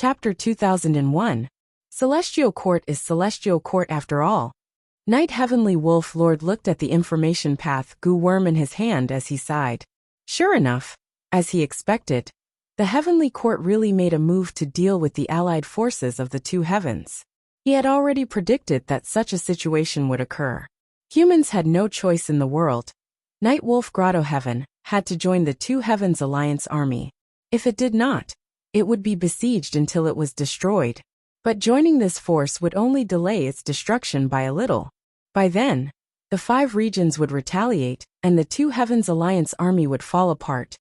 Chapter 2001. Celestial Court is Celestial Court after all. Knight Heavenly Wolf Lord looked at the information path goo worm in his hand as he sighed. Sure enough, as he expected, the Heavenly Court really made a move to deal with the allied forces of the two heavens. He had already predicted that such a situation would occur. Humans had no choice in the world. Night Wolf Grotto Heaven had to join the Two Heavens Alliance army. If it did not, it would be besieged until it was destroyed. But joining this force would only delay its destruction by a little. By then, the 5 regions would retaliate, and the Two Heavens Alliance army would fall apart.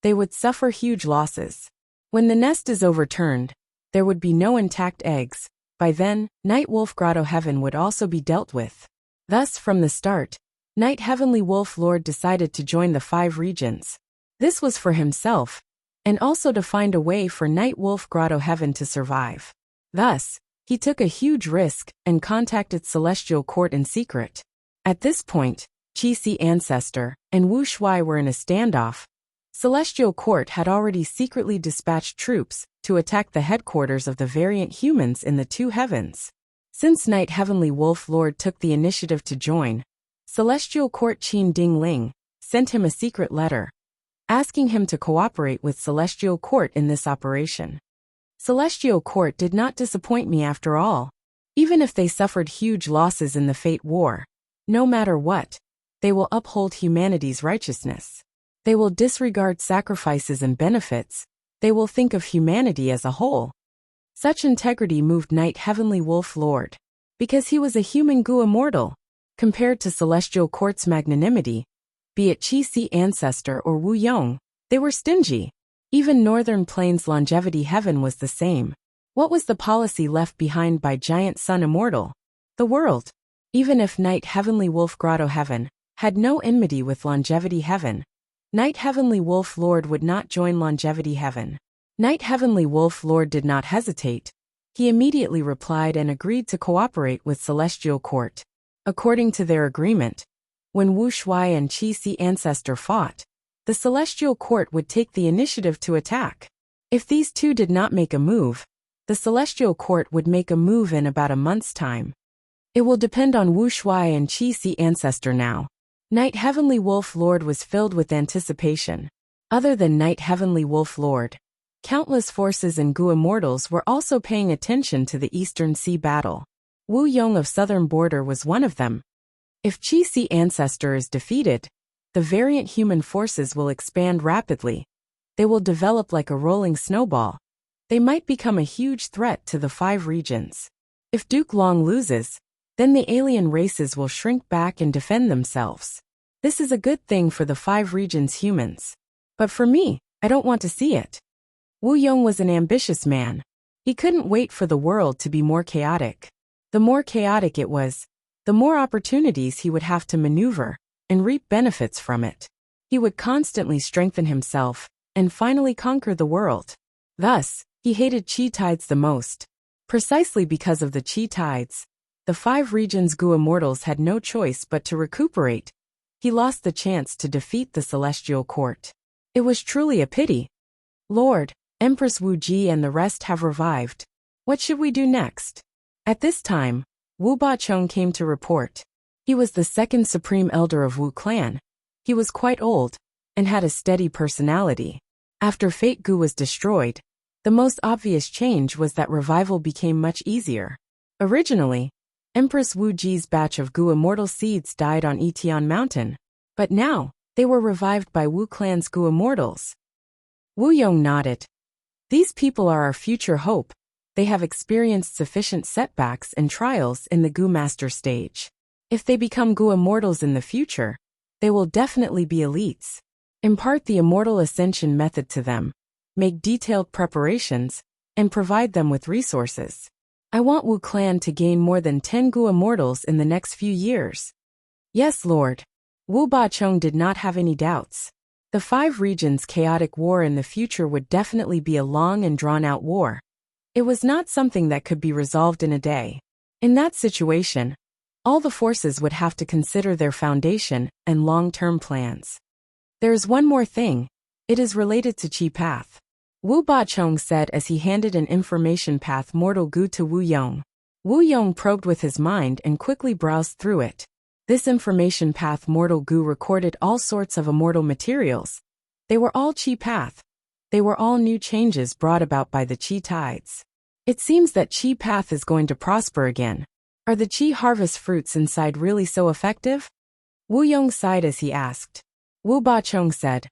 They would suffer huge losses. When the nest is overturned, there would be no intact eggs. By then, Night Wolf Grotto Heaven would also be dealt with. Thus, from the start, Night Heavenly Wolf Lord decided to join the 5 regions. This was for himself, and also to find a way for Night Wolf Grotto Heaven to survive. Thus, he took a huge risk and contacted Celestial Court in secret. At this point, Chi-Si Ancestor and Wuxia were in a standoff. Celestial Court had already secretly dispatched troops to attack the headquarters of the variant humans in the Two Heavens. Since Night Heavenly Wolf Lord took the initiative to join, Celestial Court Qin Ding Ling sent him a secret letter, asking him to cooperate with Celestial Court in this operation. Celestial Court did not disappoint me after all. Even if they suffered huge losses in the Fate War, no matter what, they will uphold humanity's righteousness. They will disregard sacrifices and benefits. They will think of humanity as a whole. Such integrity moved Night Heavenly Wolf Lord, because he was a human goo immortal. Compared to Celestial Court's magnanimity, be it Chi-Si Ancestor or Wu Yong, they were stingy. Even Northern Plains Longevity Heaven was the same. What was the policy left behind by Giant Sun Immortal? The world. Even if Night Heavenly Wolf Grotto Heaven had no enmity with Longevity Heaven, Night Heavenly Wolf Lord would not join Longevity Heaven. Night Heavenly Wolf Lord did not hesitate. He immediately replied and agreed to cooperate with Celestial Court. According to their agreement, when Wuxia and Chi-Si Ancestor fought, the Celestial Court would take the initiative to attack. If these two did not make a move, the Celestial Court would make a move in about a month's time. It will depend on Wuxia and Chi-Si Ancestor now. Night Heavenly Wolf Lord was filled with anticipation. Other than Night Heavenly Wolf Lord, countless forces and goo immortals were also paying attention to the Eastern Sea battle. Wu Yong of Southern Border was one of them. If Chi-Si Ancestor is defeated, the variant human forces will expand rapidly. They will develop like a rolling snowball. They might become a huge threat to the 5 regions. If Duke Long loses, then the alien races will shrink back and defend themselves. This is a good thing for the 5 regions humans. But for me, I don't want to see it. Wu Yong was an ambitious man. He couldn't wait for the world to be more chaotic. The more chaotic it was, the more opportunities he would have to maneuver and reap benefits from it. He would constantly strengthen himself and finally conquer the world. Thus, he hated Chi Tides the most. Precisely because of the Chi Tides, the 5 regions goo immortals had no choice but to recuperate. He lost the chance to defeat the Celestial Court. It was truly a pity. Lord, Empress Wu Ji and the rest have revived. What should we do next? At this time, Wu Ba-chung came to report. He was the 2nd Supreme Elder of Wu Clan. He was quite old, and had a steady personality. After Fate Gu was destroyed, the most obvious change was that revival became much easier. Originally, Empress Wu Ji's batch of goo immortal seeds died on Etian Mountain, but now, they were revived by Wu Clan's goo immortals. Wu Yong nodded. These people are our future hope. They have experienced sufficient setbacks and trials in the Goo Master stage. If they become goo immortals in the future, they will definitely be elites. Impart the Immortal Ascension method to them, make detailed preparations, and provide them with resources. I want Wu Clan to gain more than 10 goo immortals in the next few years. Yes, Lord. Wu Ba-chung did not have any doubts. The 5 regions' chaotic war in the future would definitely be a long and drawn-out war. It was not something that could be resolved in a day. In that situation, all the forces would have to consider their foundation and long-term plans. There is one more thing. It is related to Chi Path. Wu Bachong said as he handed an information path mortal Gu to Wu Yong. Wu Yong probed with his mind and quickly browsed through it. This information path mortal Gu recorded all sorts of immortal materials. They were all Qi path. They were all new changes brought about by the Qi tides. It seems that Qi path is going to prosper again. Are the Qi harvest fruits inside really so effective? Wu Yong sighed as he asked. Wu Bachong said,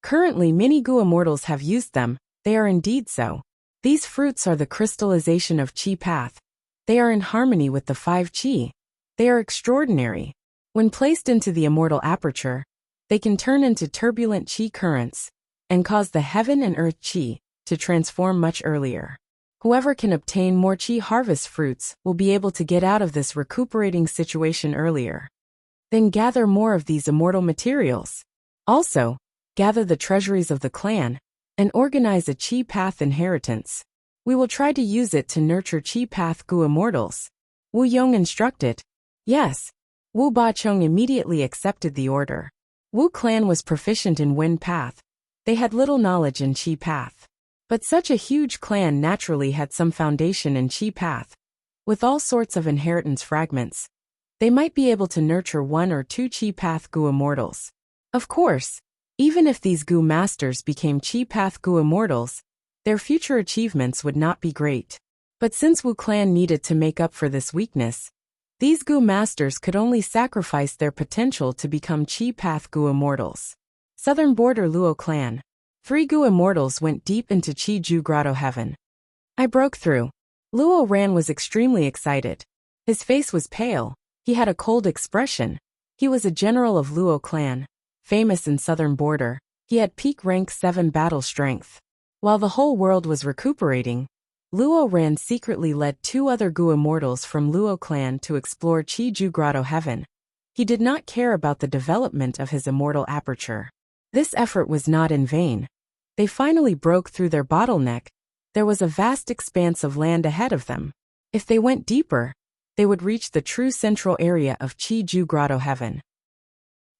currently many Gu immortals have used them. They are indeed so. These fruits are the crystallization of Qi path. They are in harmony with the 5 Qi. They are extraordinary. When placed into the immortal aperture, they can turn into turbulent Qi currents and cause the heaven and earth Qi to transform much earlier. Whoever can obtain more Qi harvest fruits will be able to get out of this recuperating situation earlier. Then gather more of these immortal materials. Also, gather the treasuries of the clan and organize a Qi path inheritance. We will try to use it to nurture Qi path Gu immortals. Wu Yong instructed. Yes. Wu Bachong immediately accepted the order. Wu clan was proficient in Wind path. They had little knowledge in Qi path. But such a huge clan naturally had some foundation in Qi path. With all sorts of inheritance fragments, they might be able to nurture 1 or 2 Qi path Gu immortals. Of course, even if these Gu masters became Qi path Gu immortals, their future achievements would not be great. But since Wu clan needed to make up for this weakness, these Gu masters could only sacrifice their potential to become Qi path Gu immortals. Southern border Luo clan. 3 Gu immortals went deep into Qi Ju Grotto heaven. I broke through. Luo Ran was extremely excited. His face was pale. He had a cold expression. He was a general of Luo clan, famous in southern border. He had peak rank 7 battle strength. While the whole world was recuperating, Luo Ran secretly led 2 other Gu immortals from Luo clan to explore Qi Ju Grotto heaven. He did not care about the development of his immortal aperture. This effort was not in vain. They finally broke through their bottleneck. There was a vast expanse of land ahead of them. If they went deeper, they would reach the true central area of Qi Ju Grotto heaven.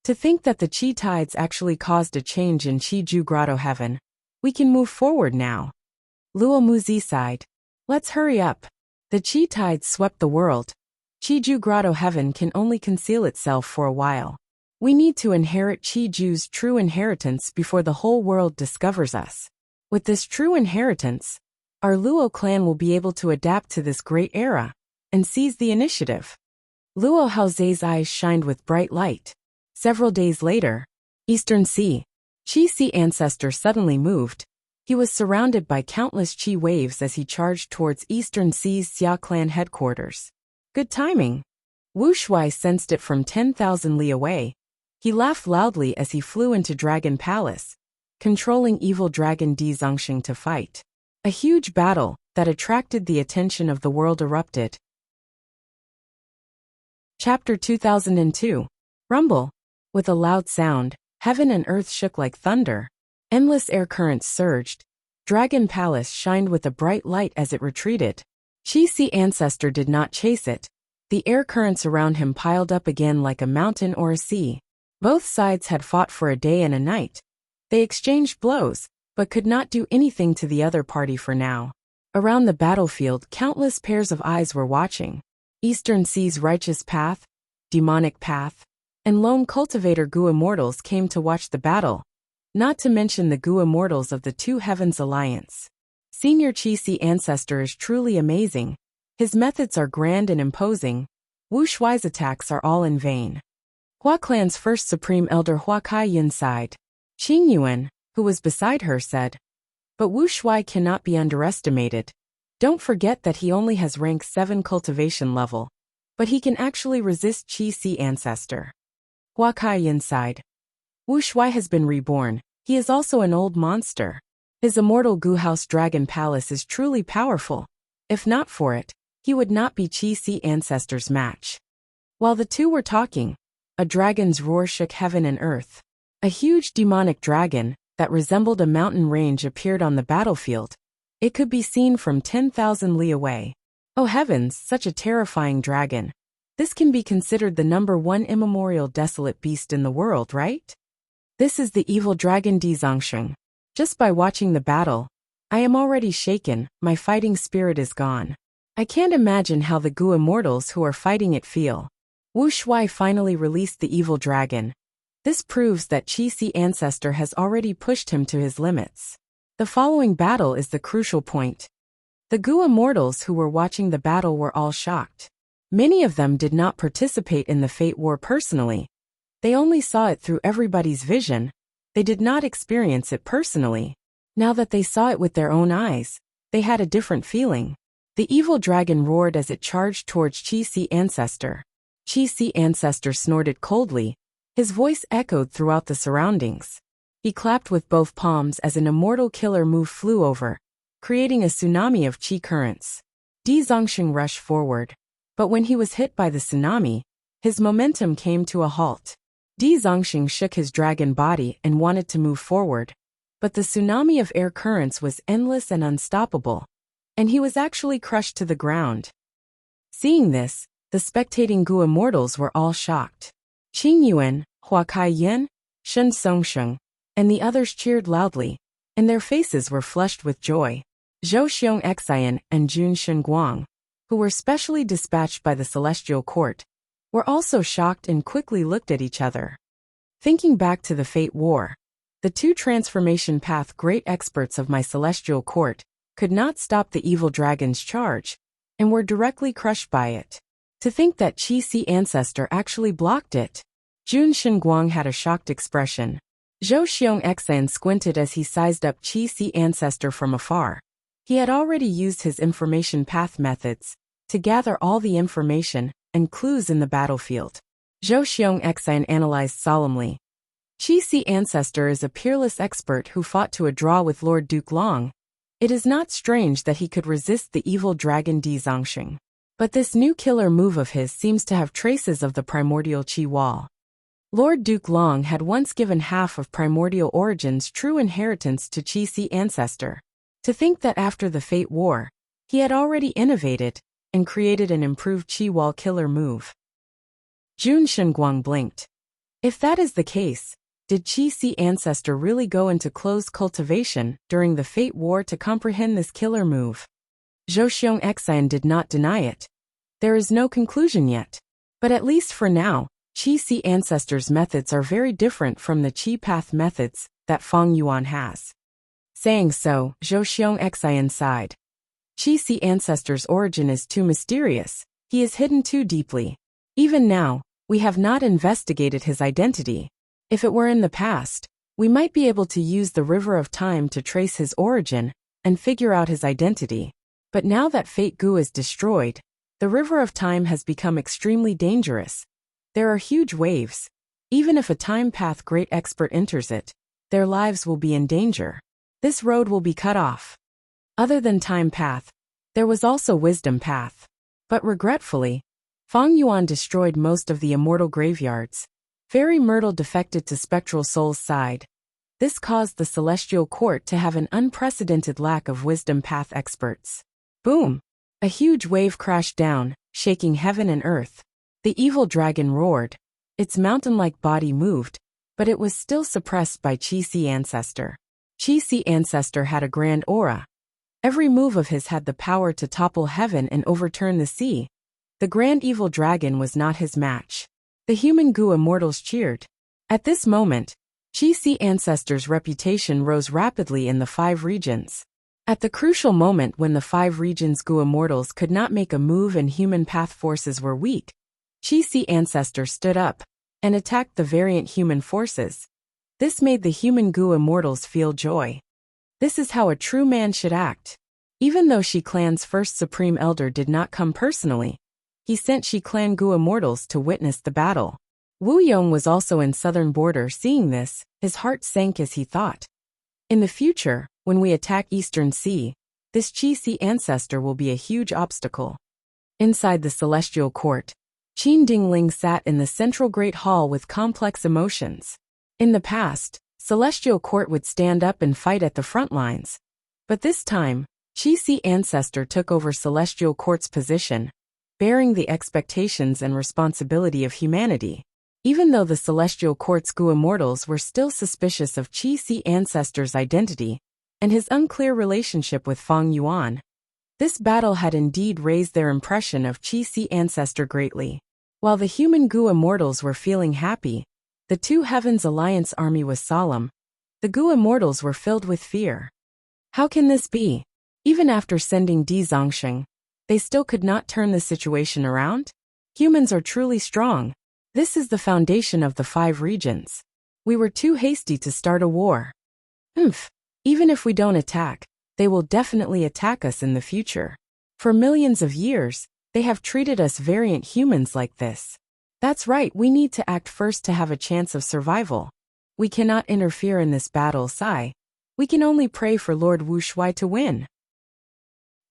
To think that the Qi tides actually caused a change in Qi Ju Grotto heaven. We can move forward now. Luo Muzi sighed. Let's hurry up. The Qi tides swept the world. Qi Ju Grotto heaven can only conceal itself for a while. We need to inherit Qi Ju's true inheritance before the whole world discovers us. With this true inheritance, our Luo clan will be able to adapt to this great era and seize the initiative. Luo Haozei's eyes shined with bright light. Several days later, Eastern Sea. Qi Sea ancestor suddenly moved. He was surrounded by countless Qi waves as he charged towards Eastern Sea's Xia clan headquarters. Good timing. Wu Shuai sensed it from 10,000 li away. He laughed loudly as he flew into Dragon Palace, controlling evil dragon Di Zongxing to fight. A huge battle that attracted the attention of the world erupted. Chapter 2002. Rumble. With a loud sound, heaven and earth shook like thunder. Endless air currents surged. Dragon Palace shined with a bright light as it retreated. Qi Sea ancestor did not chase it. The air currents around him piled up again like a mountain or a sea. Both sides had fought for a day and a night. They exchanged blows, but could not do anything to the other party for now. Around the battlefield, countless pairs of eyes were watching. Eastern Sea's righteous path, demonic path, and lone cultivator Gu immortals came to watch the battle, not to mention the Gu immortals of the Two Heavens Alliance. Senior Qi Sea ancestor is truly amazing. His methods are grand and imposing. Wu Shuai's attacks are all in vain. Hua clan's first supreme elder Hua Kaiyan sighed. Qing Yuan, who was beside her, said, but Wu Shuai cannot be underestimated. Don't forget that he only has rank 7 cultivation level, but he can actually resist Qi Sea ancestor. Hua Kaiyan sighed. Wu Shuai has been reborn. He is also an old monster. His immortal Gu House Dragon Palace is truly powerful. If not for it, he would not be Qi Sea ancestor's match. While the two were talking, a dragon's roar shook heaven and earth. A huge demonic dragon that resembled a mountain range appeared on the battlefield. It could be seen from 10,000 li away. Oh heavens, such a terrifying dragon. This can be considered the #1 immemorial desolate beast in the world, right? This is the evil dragon Di Zongxing. Just by watching the battle, I am already shaken, my fighting spirit is gone. I can't imagine how the Gu immortals who are fighting it feel. Wu Shuai finally released the evil dragon. This proves that Qi Si ancestor has already pushed him to his limits. The following battle is the crucial point. The Gu immortals who were watching the battle were all shocked. Many of them did not participate in the Fate War personally. They only saw it through everybody's vision. They did not experience it personally. Now that they saw it with their own eyes, they had a different feeling. The evil dragon roared as it charged towards Qi Si ancestor. Qi Si ancestor snorted coldly. His voice echoed throughout the surroundings. He clapped with both palms as an immortal killer move flew over, creating a tsunami of qi currents. Di Zongxing rushed forward. But when he was hit by the tsunami, his momentum came to a halt. Di Zongxing shook his dragon body and wanted to move forward. But the tsunami of air currents was endless and unstoppable, and he was actually crushed to the ground. Seeing this, the spectating Gu immortals were all shocked. Qing Yuan, Hua Kai Yin, Shen Songsheng, and the others cheered loudly, and their faces were flushed with joy. Zhou Xiong Xian and Jun Shenguang, who were specially dispatched by the Celestial Court, were also shocked and quickly looked at each other. Thinking back to the Fate War, the two transformation path great experts of my Celestial Court could not stop the evil dragon's charge, and were directly crushed by it. To think that Qi Si ancestor actually blocked it. Jun Shenguang had a shocked expression. Zhou Xiong Xian squinted as he sized up Qi Si ancestor from afar. He had already used his information path methods to gather all the information and clues in the battlefield. Zhou Xiong Xian analyzed solemnly. Qi Si ancestor is a peerless expert who fought to a draw with Lord Duke Long. It is not strange that he could resist the evil dragon Di Zongxing. But this new killer move of his seems to have traces of the primordial Qi Wall. Lord Duke Long had once given half of primordial origin's true inheritance to Qi Si ancestor. To think that after the Fate War, he had already innovated and created an improved Qi Wall killer move. Jun Shenguang blinked. If that is the case, did Qi Si ancestor really go into closed cultivation during the Fate War to comprehend this killer move? Zhou Xiong Xian did not deny it. There is no conclusion yet. But at least for now, Qi Si ancestor's methods are very different from the Qi Path methods that Fang Yuan has. Saying so, Zhou Xiong Xian sighed. Qi Si ancestor's origin is too mysterious. He is hidden too deeply. Even now, we have not investigated his identity. If it were in the past, we might be able to use the river of time to trace his origin and figure out his identity. But now that Fate Gu is destroyed, the river of time has become extremely dangerous. There are huge waves. Even if a time path great expert enters it, their lives will be in danger. This road will be cut off. Other than time path, there was also wisdom path. But regretfully, Fang Yuan destroyed most of the immortal graveyards. Fairy Myrtle defected to Spectral Soul's side. This caused the Celestial Court to have an unprecedented lack of wisdom path experts. Boom! A huge wave crashed down, shaking heaven and earth. The evil dragon roared. Its mountain-like body moved, but it was still suppressed by Qi Si ancestor. Qi Si ancestor had a grand aura. Every move of his had the power to topple heaven and overturn the sea. The grand evil dragon was not his match. The human Gu immortals cheered. At this moment, Qi Si ancestor's reputation rose rapidly in the 5 regions. At the crucial moment when the 5 regions Gu immortals could not make a move and human path forces were weak, Qi Si ancestor stood up and attacked the variant human forces. This made the human Gu immortals feel joy. This is how a true man should act. Even though Shi Clan's first supreme elder did not come personally, he sent Shi Clan Gu immortals to witness the battle. Wu Yong was also in southern border. Seeing this, his heart sank as he thought. In the future, when we attack Eastern Sea, this Qi Si ancestor will be a huge obstacle. Inside the Celestial Court, Qin Dingling sat in the central Great Hall with complex emotions. In the past, Celestial Court would stand up and fight at the front lines. But this time, Qi Si ancestor took over Celestial Court's position, bearing the expectations and responsibility of humanity. Even though the Celestial Court's Gu immortals were still suspicious of Qi Si ancestor's identity, and his unclear relationship with Feng Yuan. This battle had indeed raised their impression of Qi Si ancestor greatly. While the human Gu immortals were feeling happy, the Two Heavens Alliance army was solemn. The Gu immortals were filled with fear. How can this be? Even after sending Di Zongsheng, they still could not turn the situation around? Humans are truly strong. This is the foundation of the 5 regions. We were too hasty to start a war. Even if we don't attack, they will definitely attack us in the future. For millions of years, they have treated us variant humans like this. That's right, we need to act first to have a chance of survival. We cannot interfere in this battle, Sai. We can only pray for Lord Wuxia to win.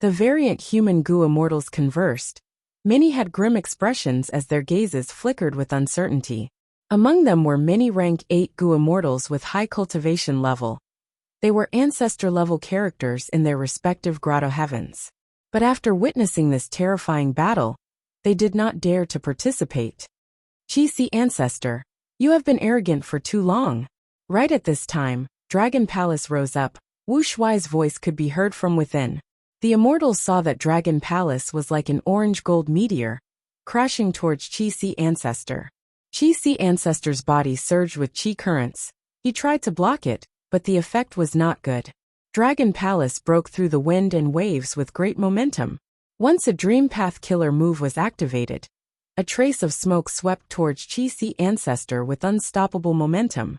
The variant human Gu immortals conversed. Many had grim expressions as their gazes flickered with uncertainty. Among them were many rank 8 Gu immortals with high cultivation level. They were ancestor-level characters in their respective grotto heavens. But after witnessing this terrifying battle, they did not dare to participate. Qi Si ancestor, you have been arrogant for too long. Right at this time, Dragon Palace rose up. Wu Shuai's voice could be heard from within. The immortals saw that Dragon Palace was like an orange-gold meteor, crashing towards Qi Si ancestor. Qi Si ancestor's body surged with qi currents. He tried to block it, but the effect was not good. Dragon Palace broke through the wind and waves with great momentum. Once a Dream Path Killer move was activated, a trace of smoke swept towards Qi Si ancestor with unstoppable momentum.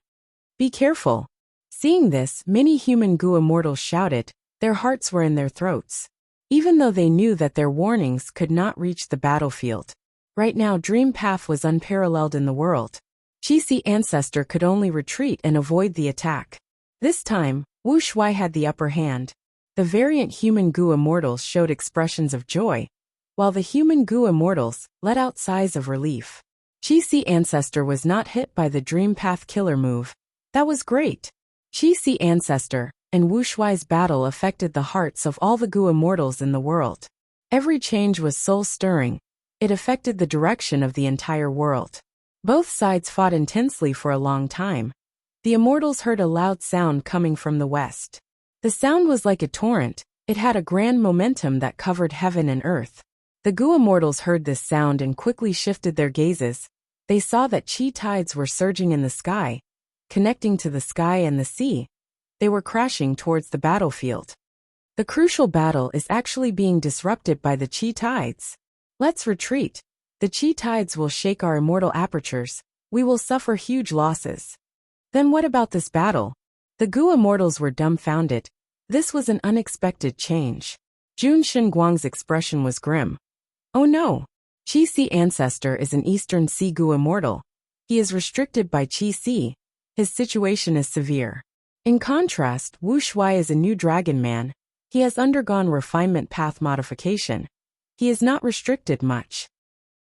Be careful. Seeing this, many human Gu immortals shouted. Their hearts were in their throats. Even though they knew that their warnings could not reach the battlefield. Right now Dream Path was unparalleled in the world. Qi Si ancestor could only retreat and avoid the attack. This time, Wu Shuai had the upper hand. The variant human Gu immortals showed expressions of joy, while the human Gu immortals let out sighs of relief. Qi Si ancestor was not hit by the Dream Path Killer move. That was great. Qi Si ancestor and Wu Shuai's battle affected the hearts of all the Gu immortals in the world. Every change was soul-stirring. It affected the direction of the entire world. Both sides fought intensely for a long time. The immortals heard a loud sound coming from the west. The sound was like a torrent. It had a grand momentum that covered heaven and earth. The Gu immortals heard this sound and quickly shifted their gazes. They saw that qi tides were surging in the sky, connecting to the sky and the sea. They were crashing towards the battlefield. The crucial battle is actually being disrupted by the qi tides. Let's retreat. The qi tides will shake our immortal apertures. We will suffer huge losses. Then what about this battle? The Gu immortals were dumbfounded. This was an unexpected change. Jun Xinguang's expression was grim. Oh no! Qi Si ancestor is an Eastern Sea Gu immortal. He is restricted by Qi Si. His situation is severe. In contrast, Wu Shuai is a new dragon man. He has undergone refinement path modification. He is not restricted much.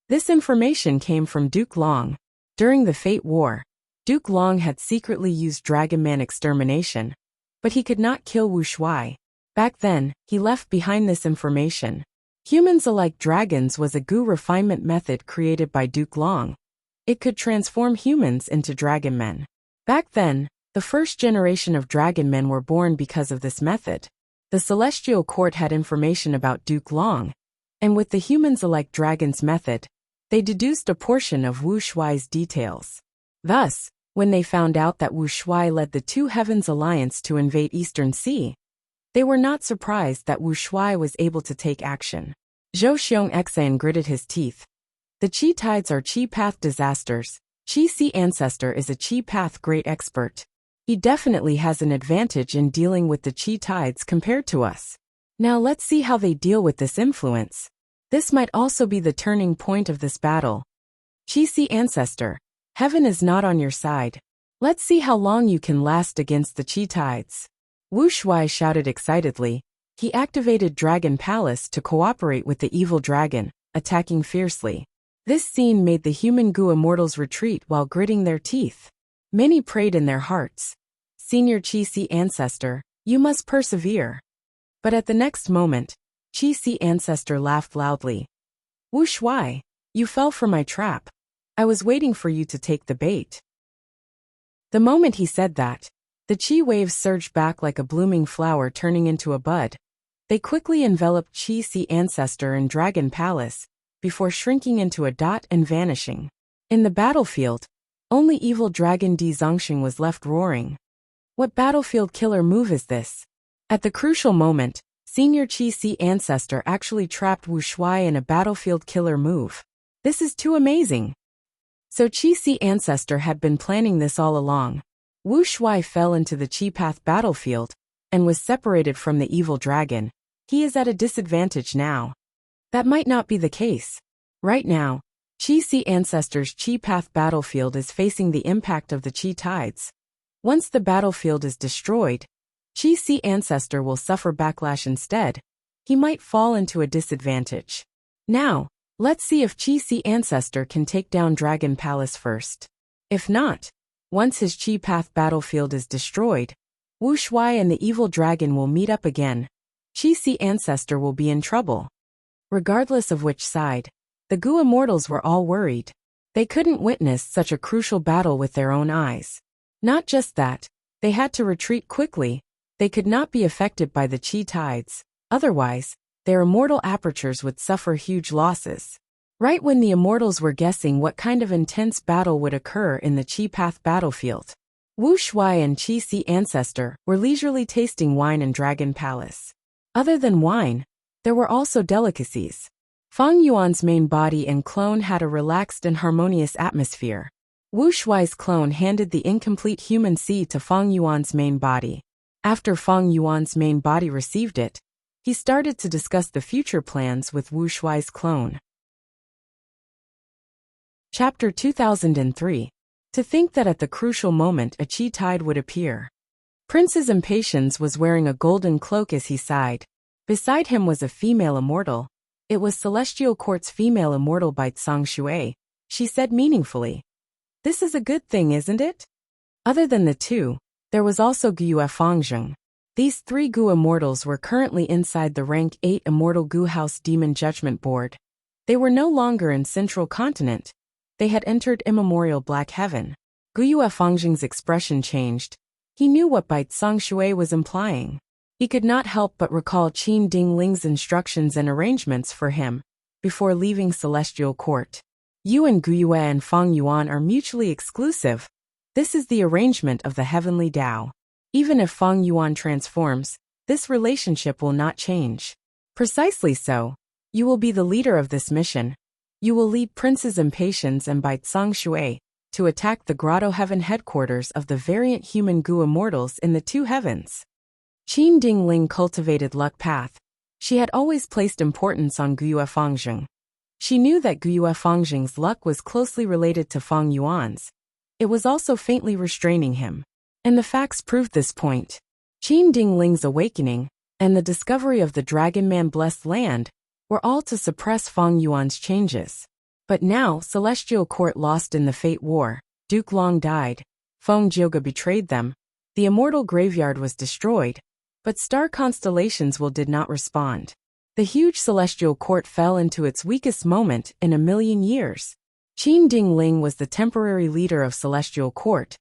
This information came from Duke Long. During the Fate War, Duke Long had secretly used Dragon Man extermination, but he could not kill Wu Shuai. Back then, he left behind this information. Humans alike dragons was a Gu refinement method created by Duke Long. It could transform humans into dragon men. Back then, the first generation of dragon men were born because of this method. The Celestial Court had information about Duke Long, and with the humans alike dragons method, they deduced a portion of Wu Shuai's details. Thus, when they found out that Wu Shuai led the Two Heavens Alliance to invade Eastern Sea, they were not surprised that Wu Shuai was able to take action. Zhou Xiong gritted his teeth. The Qi tides are Qi path disasters. Qi Si ancestor is a Qi path great expert. He definitely has an advantage in dealing with the Qi tides compared to us. Now let's see how they deal with this influence. This might also be the turning point of this battle. Qi Si ancestor, heaven is not on your side. Let's see how long you can last against the Qi tides. Wu Shuai shouted excitedly. He activated Dragon Palace to cooperate with the evil dragon, attacking fiercely. This scene made the human Gu immortals retreat while gritting their teeth. Many prayed in their hearts. Senior Qi Si ancestor, you must persevere. But at the next moment, Qi Si ancestor laughed loudly. Wu Shuai, you fell for my trap. I was waiting for you to take the bait. The moment he said that, The Qi waves surged back like a blooming flower turning into a bud. They quickly enveloped Qi Sea Ancestor and Dragon Palace, before shrinking into a dot and vanishing. In the battlefield, only evil Dragon Di Zongxing was left roaring. What battlefield killer move is this? At the crucial moment, Senior Qi Sea Ancestor actually trapped Wu Shuai in a battlefield killer move. This is too amazing. So Qi Sea Ancestor had been planning this all along. Wu Shuai fell into the Qi Path battlefield, and was separated from the evil dragon. He is at a disadvantage now. That might not be the case. Right now, Qi Sea Ancestor's Qi Path battlefield is facing the impact of the Qi tides. Once the battlefield is destroyed, Qi Sea Ancestor will suffer backlash instead. He might fall into a disadvantage. Now, let's see if Qi Sea Ancestor can take down Dragon Palace first. If not, once his Qi Path battlefield is destroyed, Wu Shuai and the evil dragon will meet up again. Qi Sea Ancestor will be in trouble. Regardless of which side, the Gu immortals were all worried. They couldn't witness such a crucial battle with their own eyes. Not just that, they had to retreat quickly. They could not be affected by the Qi tides. Otherwise, their immortal apertures would suffer huge losses. Right when the immortals were guessing what kind of intense battle would occur in the Qi Path battlefield, Wu Shuai and Qi Sea Ancestor were leisurely tasting wine in Dragon Palace. Other than wine, there were also delicacies. Fang Yuan's main body and clone had a relaxed and harmonious atmosphere. Wu Shuai's clone handed the incomplete human seed to Fang Yuan's main body. After Fang Yuan's main body received it, he started to discuss the future plans with Wu Shuai's clone. Chapter 2003. To think that at the crucial moment a Qi tide would appear. Prince's Impatience was wearing a golden cloak as he sighed. Beside him was a female immortal. It was Celestial Court's female immortal by Tsang Shui. She said meaningfully, "This is a good thing, isn't it?" Other than the two, there was also Guyue Fangzheng. These three Gu immortals were currently inside the rank 8 Immortal Gu House Demon Judgment Board. They were no longer in Central Continent. They had entered immemorial Black Heaven. Guyue Fangzheng's expression changed. He knew what Bai Tsang Shui was implying. He could not help but recall Qin Dingling's instructions and arrangements for him before leaving Celestial Court. You and Guyue and Fang Yuan are mutually exclusive. This is the arrangement of the heavenly Tao. Even if Fang Yuan transforms, this relationship will not change. Precisely so. You will be the leader of this mission. You will lead Prince's Impatience and Bai Tsang Shui to attack the Grotto Heaven headquarters of the variant human Gu immortals in the two heavens. Qin Dingling cultivated luck path. She had always placed importance on Guyue Fangzheng. She knew that Guyue Fangzheng's luck was closely related to Fang Yuan's. It was also faintly restraining him. And the facts proved this point. Qin Dingling's awakening and the discovery of the Dragon Man blessed land were all to suppress Fang Yuan's changes. But now Celestial Court lost in the Fate War, Duke Long died, Feng Jioge betrayed them, the Immortal Graveyard was destroyed, but star constellations did not respond. The huge Celestial Court fell into its weakest moment in a million years. Qin Dingling was the temporary leader of Celestial Court.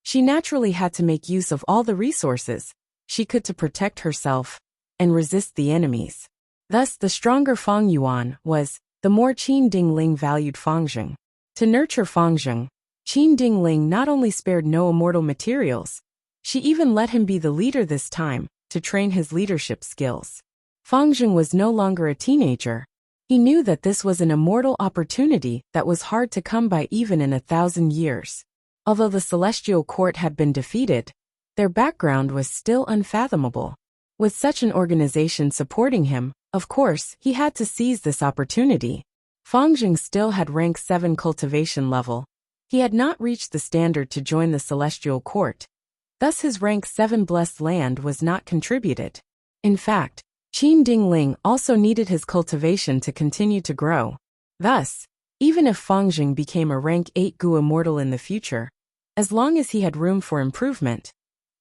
She naturally had to make use of all the resources she could to protect herself and resist the enemies. Thus, the stronger Fang Yuan was, the more Qin Dingling valued Fangzheng. To nurture Fangzheng, Qin Dingling not only spared no immortal materials, she even let him be the leader this time, to train his leadership skills. Fangzheng was no longer a teenager. He knew that this was an immortal opportunity that was hard to come by even in 1,000 years. Although the Celestial Court had been defeated, their background was still unfathomable. With such an organization supporting him, of course, he had to seize this opportunity. Fangzheng still had rank 7 cultivation level. He had not reached the standard to join the Celestial Court. Thus his rank 7 blessed land was not contributed. In fact, Qin Dingling also needed his cultivation to continue to grow. Thus, even if Fangzheng became a rank 8 Gu immortal in the future, as long as he had room for improvement,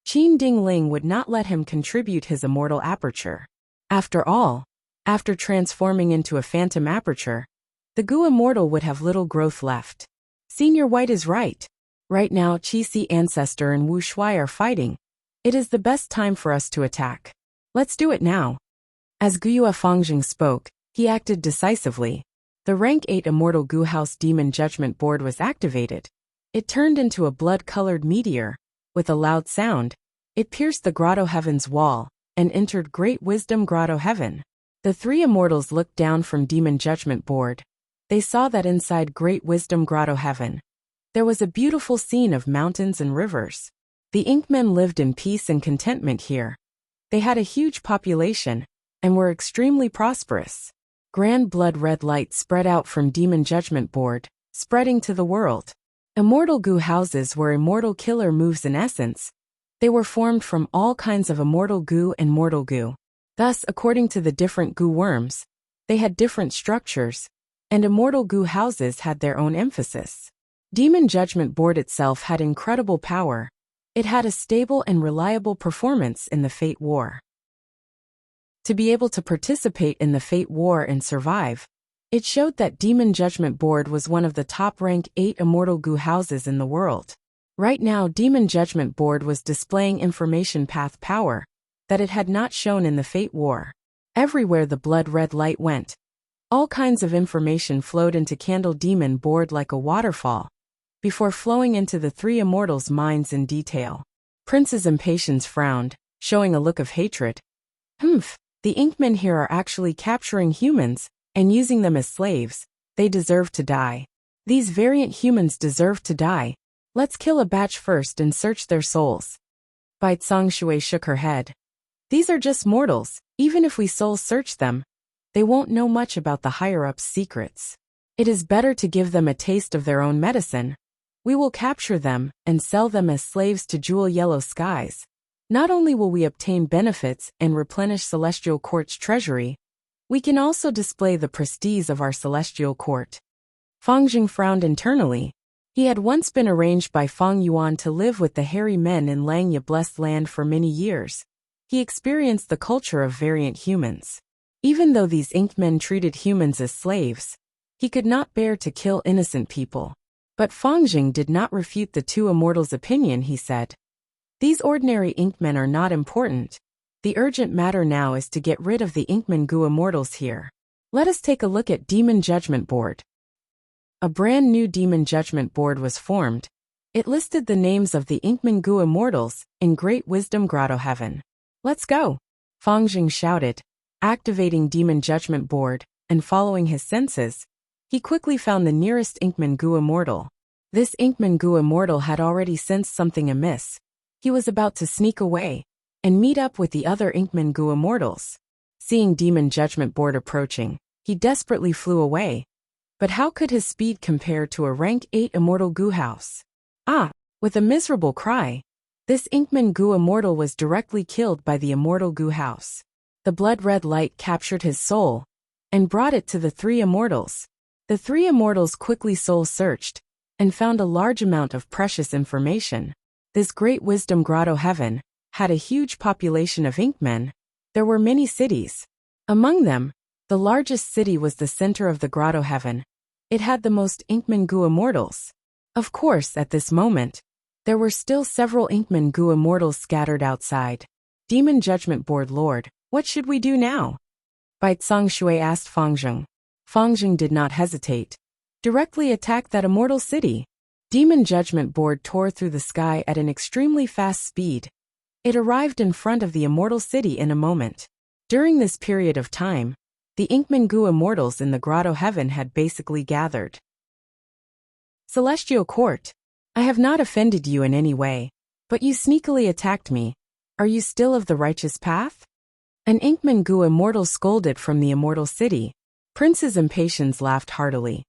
Qin Dingling would not let him contribute his immortal aperture. After all, after transforming into a phantom aperture, the Gu immortal would have little growth left. Senior White is right. Right now Qi Sea Ancestor and Wu Shuai are fighting. It is the best time for us to attack. Let's do it now. As Guyue Fangjing spoke, he acted decisively. The rank 8 Immortal Gu House Demon Judgment Board was activated. It turned into a blood-colored meteor. With a loud sound, it pierced the Grotto Heaven's wall and entered Great Wisdom Grotto Heaven. The three immortals looked down from Demon Judgment Board. They saw that inside Great Wisdom Grotto Heaven, there was a beautiful scene of mountains and rivers. The Inkmen lived in peace and contentment here. They had a huge population and were extremely prosperous. Grand blood red light spread out from Demon Judgment Board, spreading to the world. Immortal Gu houses were immortal killer moves in essence. They were formed from all kinds of immortal Gu and mortal Gu. Thus, according to the different Gu worms, they had different structures, and immortal Gu houses had their own emphasis. Demon Judgment Board itself had incredible power. It had a stable and reliable performance in the Fate War. To be able to participate in the Fate War and survive, it showed that Demon Judgment Board was one of the top rank 8 immortal Gu houses in the world. Right now, Demon Judgment Board was displaying information path power that it had not shown in the Fate War. Everywhere the blood red light went, all kinds of information flowed into Candle Demon Board like a waterfall, before flowing into the three immortals' minds in detail. Prince's Impatience frowned, showing a look of hatred. The Inkmen here are actually capturing humans and using them as slaves. They deserve to die. These variant humans deserve to die. Let's kill a batch first and search their souls. Bai Shui shook her head. These are just mortals. Even if we soul search them, they won't know much about the higher-ups' secrets. It is better to give them a taste of their own medicine. We will capture them and sell them as slaves to Jewel Yellow Skies. Not only will we obtain benefits and replenish Celestial Court's treasury, we can also display the prestige of our Celestial Court. Fangjing frowned internally. He had once been arranged by Fang Yuan to live with the hairy men in Langya Blessed Land for many years. He experienced the culture of variant humans. Even though these Inkmen treated humans as slaves, he could not bear to kill innocent people. But Fangjing did not refute the two immortals' opinion. He said, "These ordinary Inkmen are not important. The urgent matter now is to get rid of the Inkmen Gu immortals here. Let us take a look at Demon Judgment Board." A brand new Demon Judgment Board was formed. It listed the names of the Inkmen Gu immortals in Great Wisdom Grotto Heaven. "Let's go!" Fangjing shouted, activating Demon Judgment Board, and following his senses, he quickly found the nearest Inkmen Gu immortal. This Inkmen Gu immortal had already sensed something amiss. He was about to sneak away and meet up with the other Inkmen Gu immortals. Seeing Demon Judgment Board approaching, he desperately flew away. But how could his speed compare to a rank 8 immortal Gu house? With a miserable cry, this Inkmen Gu immortal was directly killed by the immortal Gu house. The blood red light captured his soul and brought it to the three immortals. The three immortals quickly soul searched and found a large amount of precious information. This Great Wisdom Grotto Heaven had a huge population of Inkmen. There were many cities. Among them, the largest city was the center of the Grotto Heaven. It had the most Inkmen Gu immortals. Of course, at this moment, there were still several Inkmen Gu immortals scattered outside. Demon Judgment Board Lord, what should we do now? Bai Shui asked Fangjing. Fangjing did not hesitate. Directly attack that immortal city. Demon Judgment Board tore through the sky at an extremely fast speed. It arrived in front of the immortal city in a moment. During this period of time, the Inkmen Gu immortals in the Grotto Heaven had basically gathered. Celestial Court, I have not offended you in any way, but you sneakily attacked me. Are you still of the righteous path? An Inkmen Gu immortal scolded from the immortal city. Prince's Impatience laughed heartily.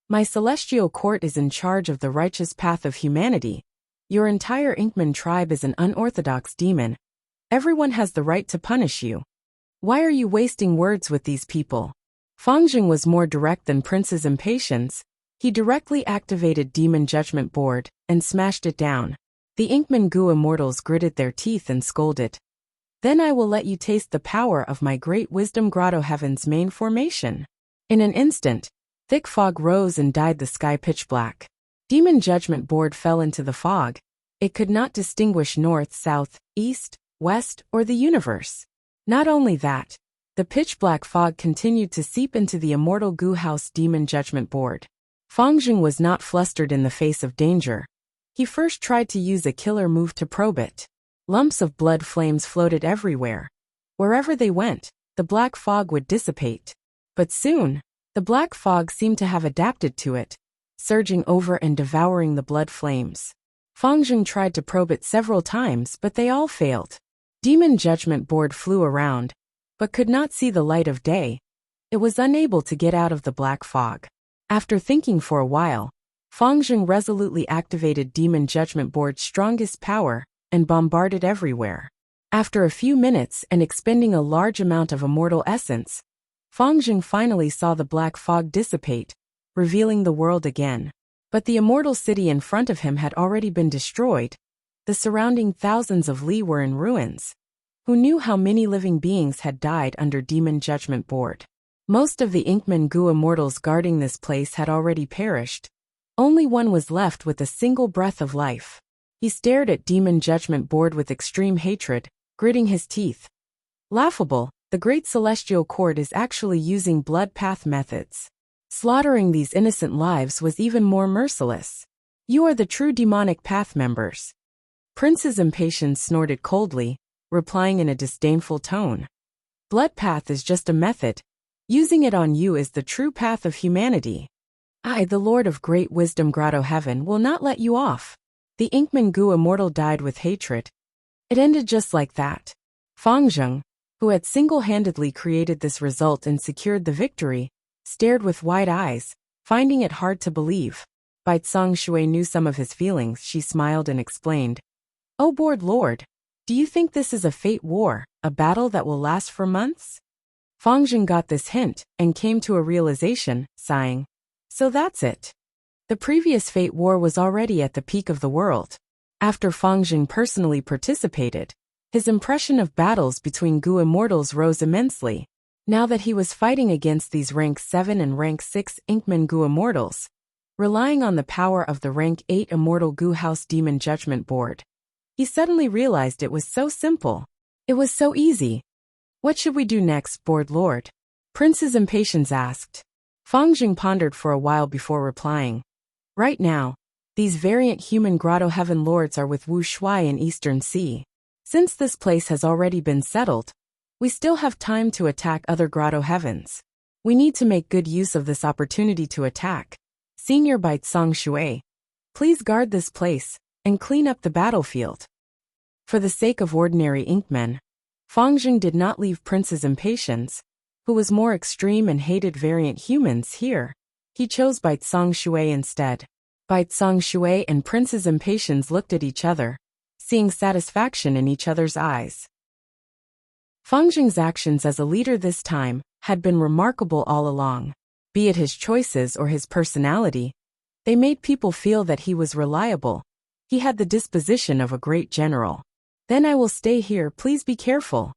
My Celestial Court is in charge of the righteous path of humanity. Your entire Inkmen tribe is an unorthodox demon. Everyone has the right to punish you. Why are you wasting words with these people? Fangjing was more direct than Prince's Impatience. He directly activated Demon Judgment Board and smashed it down. The Inkmen Gu immortals gritted their teeth and scolded. Then I will let you taste the power of my Great Wisdom Grotto Heaven's main formation. In an instant, thick fog rose and dyed the sky pitch black. Demon Judgment Board fell into the fog. It could not distinguish north, south, east, west, or the universe. Not only that, the pitch-black fog continued to seep into the immortal Gu House Demon Judgment Board. Fangjing was not flustered in the face of danger. He first tried to use a killer move to probe it. Lumps of blood flames floated everywhere. Wherever they went, the black fog would dissipate. But soon, the black fog seemed to have adapted to it, surging over and devouring the blood flames. Fangjing tried to probe it several times, but they all failed. Demon Judgment Board flew around, but could not see the light of day. It was unable to get out of the black fog. After thinking for a while, Fangjing resolutely activated Demon Judgment Board's strongest power and bombarded everywhere. After a few minutes and expending a large amount of immortal essence, Fangjing finally saw the black fog dissipate, revealing the world again. But the immortal city in front of him had already been destroyed. The surrounding thousands of Li were in ruins. Who knew how many living beings had died under Demon Judgment Board? Most of the Inkman Gu immortals guarding this place had already perished. Only one was left with a single breath of life. He stared at Demon Judgment Board with extreme hatred, gritting his teeth. Laughable, the Great Celestial Court is actually using blood path methods. Slaughtering these innocent lives was even more merciless. You are the true demonic path members. Prince's Impatience snorted coldly, replying in a disdainful tone. Blood path is just a method. Using it on you is the true path of humanity. I, the Lord of Great Wisdom Grotto Heaven, will not let you off. The Inkman Gu immortal died with hatred. It ended just like that. Fangjing, who had single-handedly created this result and secured the victory, stared with wide eyes, finding it hard to believe. Bai Tsang Shui knew some of his feelings. She smiled and explained. "Oh, Board Lord, do you think this is a fate war, a battle that will last for months?" Fangjing got this hint and came to a realization, sighing. So that's it. The previous fate war was already at the peak of the world. After Fangjing personally participated, his impression of battles between Gu immortals rose immensely. Now that he was fighting against these rank 7 and rank 6 Inkman Gu immortals, relying on the power of the rank 8 immortal Gu House Demon Judgment Board, he suddenly realized it was so simple. It was so easy. What should we do next, Board Lord? Prince's Impatience asked. Fangjing pondered for a while before replying. Right now, these variant human Grotto Heaven Lords are with Wuxia in Eastern Sea. Since this place has already been settled, we still have time to attack other Grotto Heavens. We need to make good use of this opportunity to attack. Senior Bai Tsang Shui, please guard this place and clean up the battlefield. For the sake of ordinary Inkmen, Fangjing did not leave Prince's Impatience, who was more extreme and hated variant humans, here. He chose Bai Tsang Shui instead. Bai Tsang Shui and Prince's Impatience looked at each other, seeing satisfaction in each other's eyes. Fangjing's actions as a leader this time had been remarkable all along. Be it his choices or his personality, they made people feel that he was reliable. He had the disposition of a great general. Then I will stay here, please be careful.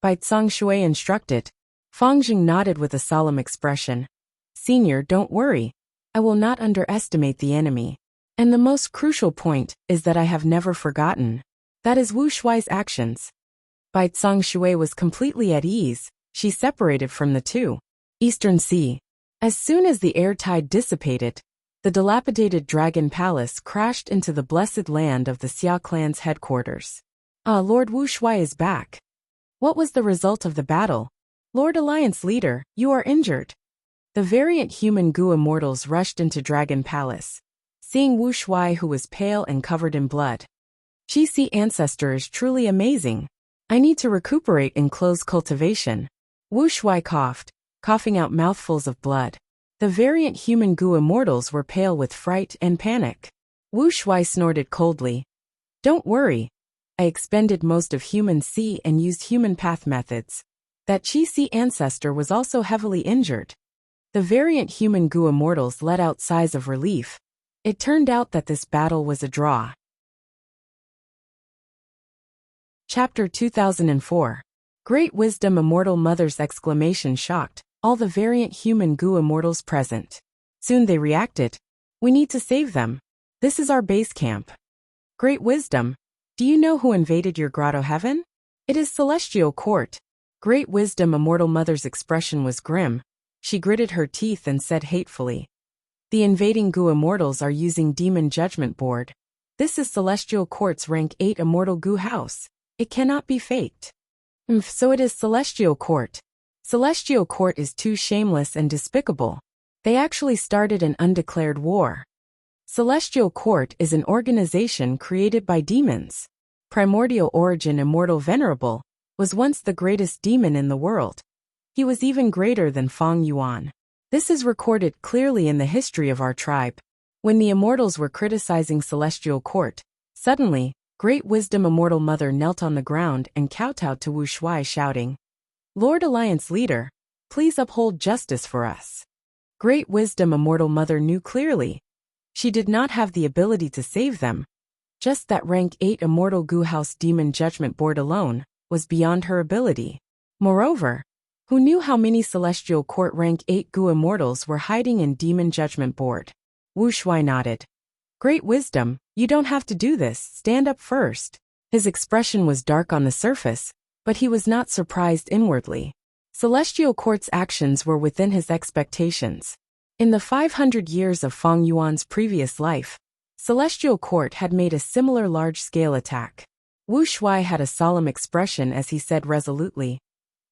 Bai Tsang Shui instructed. Fangjing nodded with a solemn expression. Senior, don't worry. I will not underestimate the enemy. And the most crucial point is that I have never forgotten. That is Wu Shuai's actions. Bai Tsang Shui was completely at ease. She separated from the two. Eastern Sea. As soon as the air tide dissipated, the dilapidated dragon palace crashed into the blessed land of the Xia clan's headquarters. Lord Wu Shuai is back. What was the result of the battle? Lord Alliance Leader, you are injured. The variant human Gu immortals rushed into Dragon Palace, seeing Wu Shuai, who was pale and covered in blood. Qixi Ancestor is truly amazing. I need to recuperate in close cultivation. Wu Shuai coughed, coughing out mouthfuls of blood. The variant human Gu immortals were pale with fright and panic. Wu Shuai snorted coldly. Don't worry. I expended most of human C and used human path methods. That Qixi Ancestor was also heavily injured. The variant human Gu immortals let out sighs of relief. It turned out that this battle was a draw. Chapter 2004. Great Wisdom Immortal Mother's exclamation shocked all the variant human Gu immortals present. Soon they reacted. We need to save them. This is our base camp. Great wisdom, do you know who invaded your grotto heaven? It is Celestial Court. Great wisdom, Immortal Mother's expression was grim. She gritted her teeth and said hatefully, the invading goo immortals are using Demon Judgment Board. This is Celestial Court's rank 8 immortal goo house. It cannot be faked. So it is Celestial Court. Celestial Court is too shameless and despicable. They actually started an undeclared war. Celestial Court is an organization created by demons. Primordial origin Immortal Venerable was once the greatest demon in the world. He was even greater than Feng Yuan. This is recorded clearly in the history of our tribe. When the immortals were criticizing Celestial Court, suddenly, Great Wisdom Immortal Mother knelt on the ground and kowtowed to Wuxia, shouting, Lord Alliance Leader, please uphold justice for us. Great Wisdom Immortal Mother knew clearly. She did not have the ability to save them. Just that rank 8 Immortal Goo House Demon Judgment Board alone was beyond her ability. Moreover, who knew how many Celestial Court rank 8 Goo Immortals were hiding in Demon Judgment Board? Wuxia nodded. Great Wisdom, you don't have to do this, stand up first. His expression was dark on the surface, but he was not surprised inwardly. Celestial Court's actions were within his expectations. In the 500 years of Feng Yuan's previous life, Celestial Court had made a similar large-scale attack. Wuxia had a solemn expression as he said resolutely,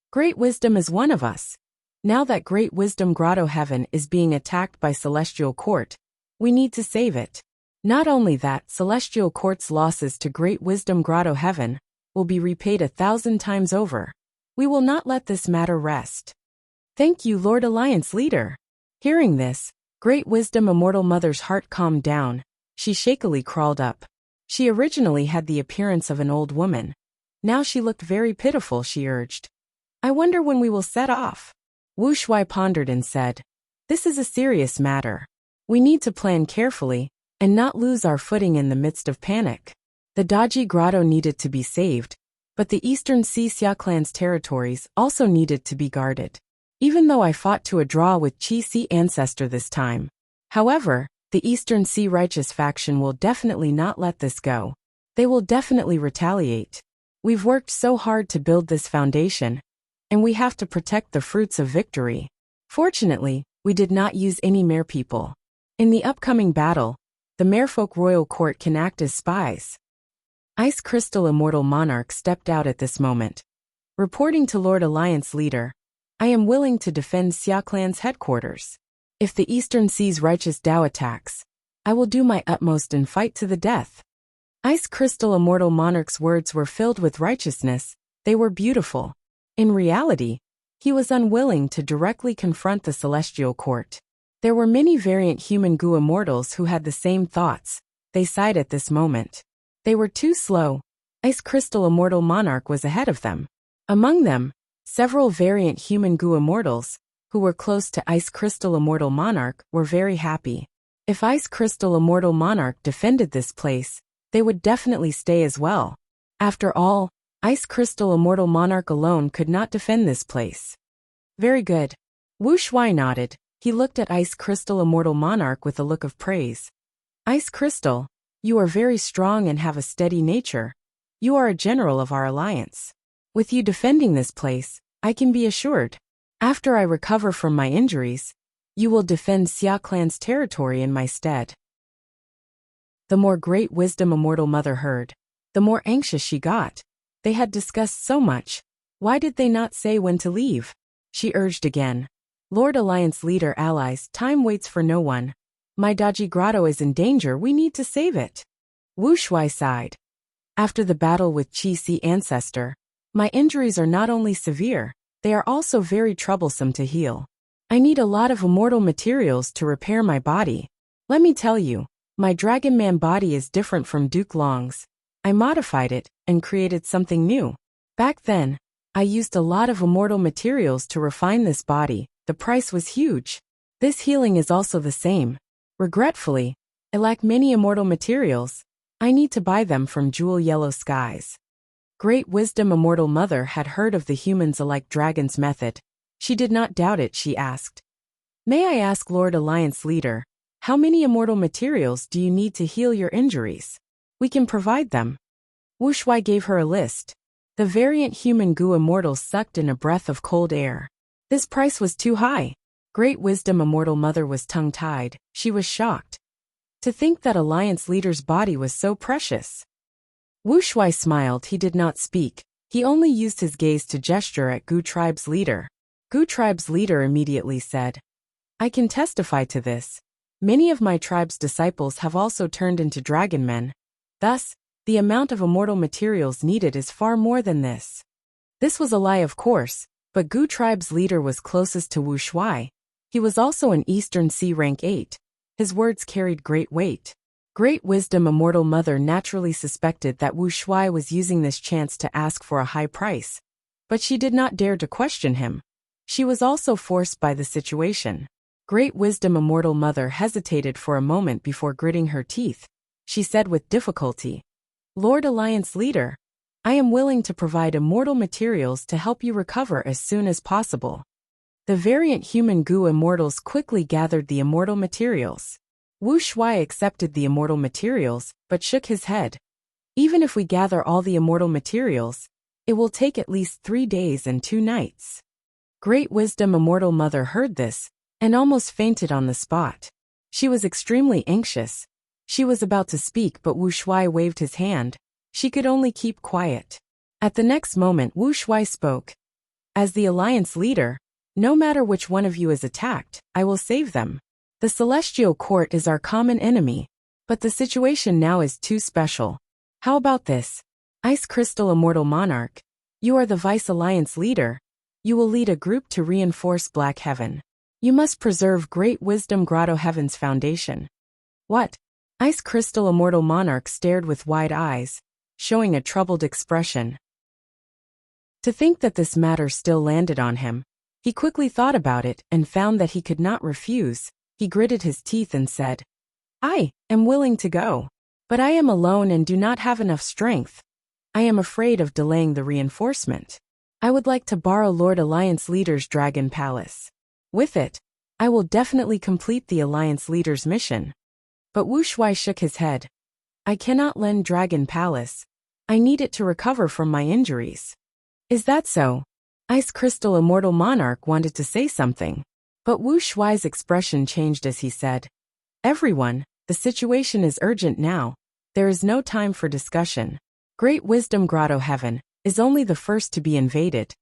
Great Wisdom is one of us. Now that Great Wisdom Grotto Heaven is being attacked by Celestial Court, we need to save it. Not only that, Celestial Court's losses to Great Wisdom Grotto Heaven will be repaid 1,000 times over. We will not let this matter rest. Thank you, Lord Alliance Leader. Hearing this, Great Wisdom Immortal Mother's heart calmed down. She shakily crawled up. She originally had the appearance of an old woman. Now she looked very pitiful, she urged. I wonder when we will set off. Wuxia pondered and said, This is a serious matter. We need to plan carefully and not lose our footing in the midst of panic. The Daji Grotto needed to be saved, but the Eastern Sea Xia clan's territories also needed to be guarded. Even though I fought to a draw with Qi Si Ancestor this time. However, the Eastern Sea Righteous faction will definitely not let this go. They will definitely retaliate. We've worked so hard to build this foundation, and we have to protect the fruits of victory. Fortunately, we did not use any mare people. In the upcoming battle, the Merfolk Royal Court can act as spies. Ice Crystal Immortal Monarch stepped out at this moment. Reporting to Lord Alliance Leader, I am willing to defend Xia Clan's headquarters. If the Eastern Sea's Righteous Dao attacks, I will do my utmost and fight to the death. Ice Crystal Immortal Monarch's words were filled with righteousness, they were beautiful. In reality, he was unwilling to directly confront the Celestial Court. There were many variant human goo immortals who had the same thoughts. They sighed at this moment. They were too slow. Ice Crystal Immortal Monarch was ahead of them. Among them, several variant human goo immortals, who were close to Ice Crystal Immortal Monarch, were very happy. If Ice Crystal Immortal Monarch defended this place, they would definitely stay as well. After all, Ice Crystal Immortal Monarch alone could not defend this place. Very good. Wuxia nodded. He looked at Ice Crystal Immortal Monarch with a look of praise. Ice Crystal, you are very strong and have a steady nature. You are a general of our alliance. With you defending this place, I can be assured. After I recover from my injuries, you will defend Xia Clan's territory in my stead. The more Great Wisdom Immortal Mother heard, the more anxious she got. They had discussed so much. Why did they not say when to leave? She urged again. Lord Alliance Leader allies, time waits for no one. My Daji Grotto is in danger, we need to save it. Wuxia sighed. After the battle with Qi Si Ancestor, my injuries are not only severe, they are also very troublesome to heal. I need a lot of immortal materials to repair my body. Let me tell you, my Dragon Man body is different from Duke Long's. I modified it and created something new. Back then, I used a lot of immortal materials to refine this body. The price was huge. This healing is also the same. Regretfully, I lack many immortal materials. I need to buy them from Jewel Yellow Skies. Great Wisdom Immortal Mother had heard of the humans-alike dragons method. She did not doubt it, she asked. May I ask Lord Alliance Leader, how many immortal materials do you need to heal your injuries? We can provide them. Wuxia gave her a list. The variant human goo immortals sucked in a breath of cold air. This price was too high. Great Wisdom Immortal Mother was tongue-tied. She was shocked. To think that Alliance leader's body was so precious. Wuxia smiled. He did not speak. He only used his gaze to gesture at Gu tribe's leader. Gu tribe's leader immediately said, I can testify to this. Many of my tribe's disciples have also turned into dragon men. Thus, the amount of immortal materials needed is far more than this. This was a lie, of course, but Gu tribe's leader was closest to Wuxia. He was also an Eastern Sea rank 8. His words carried great weight. Great Wisdom Immortal Mother naturally suspected that Wuxia was using this chance to ask for a high price. But she did not dare to question him. She was also forced by the situation. Great Wisdom Immortal Mother hesitated for a moment before gritting her teeth. She said with difficulty, Lord Alliance Leader, I am willing to provide immortal materials to help you recover as soon as possible. The variant human goo immortals quickly gathered the immortal materials. Wuxia accepted the immortal materials, but shook his head. Even if we gather all the immortal materials, it will take at least 3 days and 2 nights. Great Wisdom Immortal Mother heard this, and almost fainted on the spot. She was extremely anxious. She was about to speak, but Wuxia waved his hand. She could only keep quiet. At the next moment, Wuxia spoke. As the Alliance leader, no matter which one of you is attacked, I will save them. The Celestial Court is our common enemy, but the situation now is too special. How about this? Ice Crystal Immortal Monarch, you are the Vice Alliance leader. You will lead a group to reinforce Black Heaven. You must preserve Great Wisdom Grotto Heaven's foundation. What? Ice Crystal Immortal Monarch stared with wide eyes, showing a troubled expression. To think that this matter still landed on him, he quickly thought about it and found that he could not refuse. He gritted his teeth and said, I am willing to go, but I am alone and do not have enough strength. I am afraid of delaying the reinforcement. I would like to borrow Lord Alliance Leader's Dragon Palace. With it, I will definitely complete the Alliance Leader's mission. But Wuxia shook his head. I cannot lend Dragon Palace. I need it to recover from my injuries. Is that so? Ice Crystal Immortal Monarch wanted to say something, but Wuxia's expression changed as he said, Everyone, the situation is urgent now. There is no time for discussion. Great Wisdom Grotto Heaven is only the first to be invaded.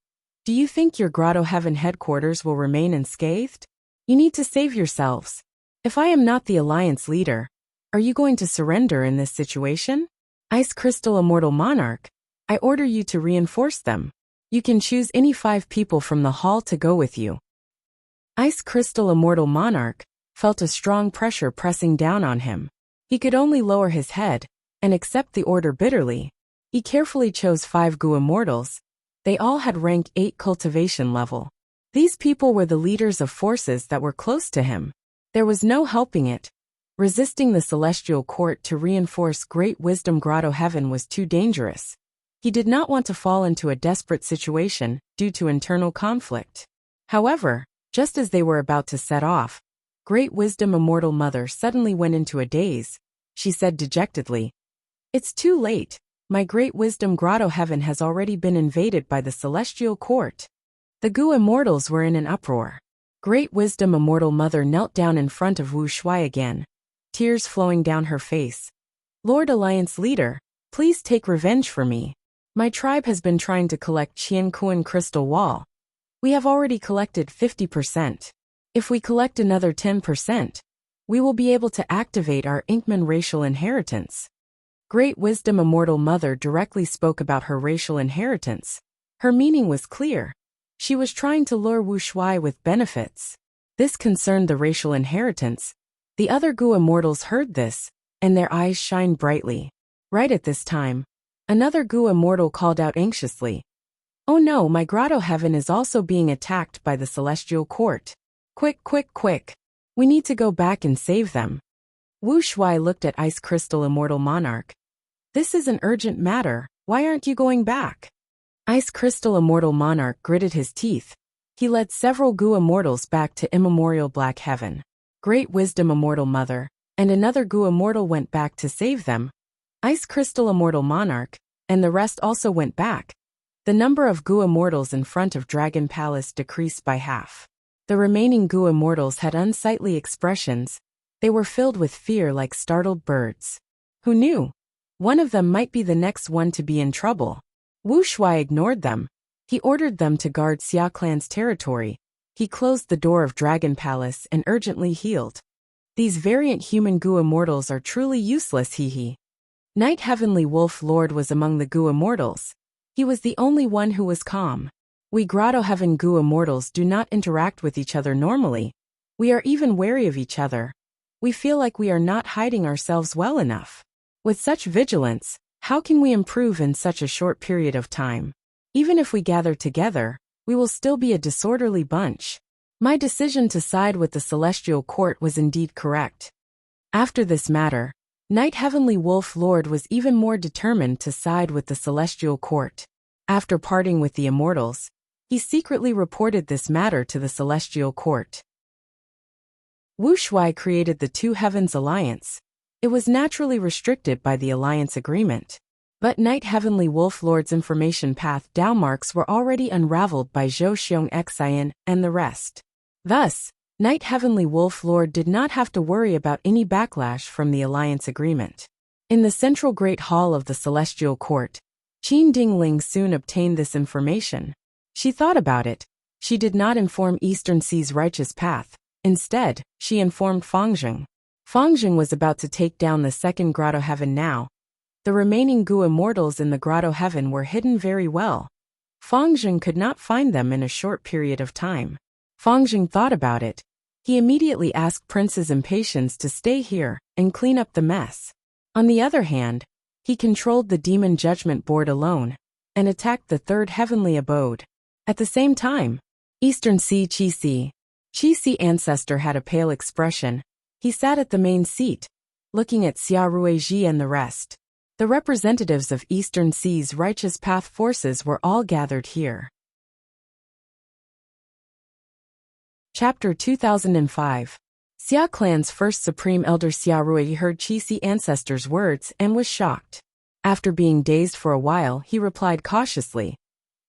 Do you think your Grotto Heaven headquarters will remain unscathed? You need to save yourselves. If I am not the Alliance leader, are you going to surrender in this situation? Ice Crystal Immortal Monarch, I order you to reinforce them. You can choose any 5 people from the hall to go with you. Ice Crystal Immortal Monarch felt a strong pressure pressing down on him. He could only lower his head and accept the order bitterly. He carefully chose 5 Goo Immortals. They all had rank 8 cultivation level. These people were the leaders of forces that were close to him. There was no helping it. Resisting the Celestial Court to reinforce Great Wisdom Grotto Heaven was too dangerous. He did not want to fall into a desperate situation due to internal conflict. However, just as they were about to set off, Great Wisdom Immortal Mother suddenly went into a daze. She said dejectedly, It's too late. My Great Wisdom Grotto Heaven has already been invaded by the Celestial Court. The Goo Immortals were in an uproar. Great Wisdom Immortal Mother knelt down in front of Wuxia again, tears flowing down her face. Lord Alliance Leader, please take revenge for me. My tribe has been trying to collect Qianquan Crystal Wall. We have already collected 50%. If we collect another 10%, we will be able to activate our Inkman racial inheritance. Great Wisdom Immortal Mother directly spoke about her racial inheritance. Her meaning was clear. She was trying to lure Wuxia with benefits. This concerned the racial inheritance. The other Goo Immortals heard this, and their eyes shined brightly. Right at this time, another Goo Immortal called out anxiously, Oh no, my Grotto Heaven is also being attacked by the Celestial Court. Quick, quick, quick. We need to go back and save them. Wuxia looked at Ice Crystal Immortal Monarch. This is an urgent matter. Why aren't you going back? Ice Crystal Immortal Monarch gritted his teeth. He led several Goo Immortals back to Immemorial Black Heaven. Great Wisdom Immortal Mother and another Goo Immortal went back to save them. Ice Crystal Immortal Monarch, and the rest also went back. The number of Gu Immortals in front of Dragon Palace decreased by half. The remaining Gu Immortals had unsightly expressions. They were filled with fear like startled birds. Who knew? One of them might be the next one to be in trouble. Wu Shuai ignored them. He ordered them to guard Xia Clan's territory. He closed the door of Dragon Palace and urgently healed. These variant human Gu Immortals are truly useless, he. Night Heavenly Wolf Lord was among the Gu Immortals. He was the only one who was calm. We Grotto Heaven Gu Immortals do not interact with each other normally. We are even wary of each other. We feel like we are not hiding ourselves well enough. With such vigilance, how can we improve in such a short period of time? Even if we gather together, we will still be a disorderly bunch. My decision to side with the Celestial Court was indeed correct. After this matter, Night Heavenly Wolf Lord was even more determined to side with the Celestial Court. After parting with the Immortals, he secretly reported this matter to the Celestial Court. Wu Shuai created the Two Heavens Alliance. It was naturally restricted by the alliance agreement. But Night Heavenly Wolf Lord's information path downmarks were already unraveled by Zhou Xiong Xian and the rest. Thus, Night Heavenly Wolf Lord did not have to worry about any backlash from the alliance agreement. In the central Great Hall of the Celestial Court, Qin Dingling soon obtained this information. She thought about it. She did not inform Eastern Sea's righteous path. Instead, she informed Fangzheng. Fangzheng was about to take down the second Grotto Heaven now. The remaining Gu Immortals in the Grotto Heaven were hidden very well. Fangzheng could not find them in a short period of time. Fangzheng thought about it. He immediately asked Princess Impatience to stay here and clean up the mess. On the other hand, he controlled the Demon Judgment Board alone and attacked the third heavenly abode. At the same time, Eastern Sea Qi Ancestor had a pale expression. He sat at the main seat, looking at Xia Ruiji and the rest. The representatives of Eastern Sea's righteous path forces were all gathered here. Chapter 2005. Xia Clan's first Supreme Elder Xia Ruiji heard Qi Ancestor's words and was shocked. After being dazed for a while, he replied cautiously.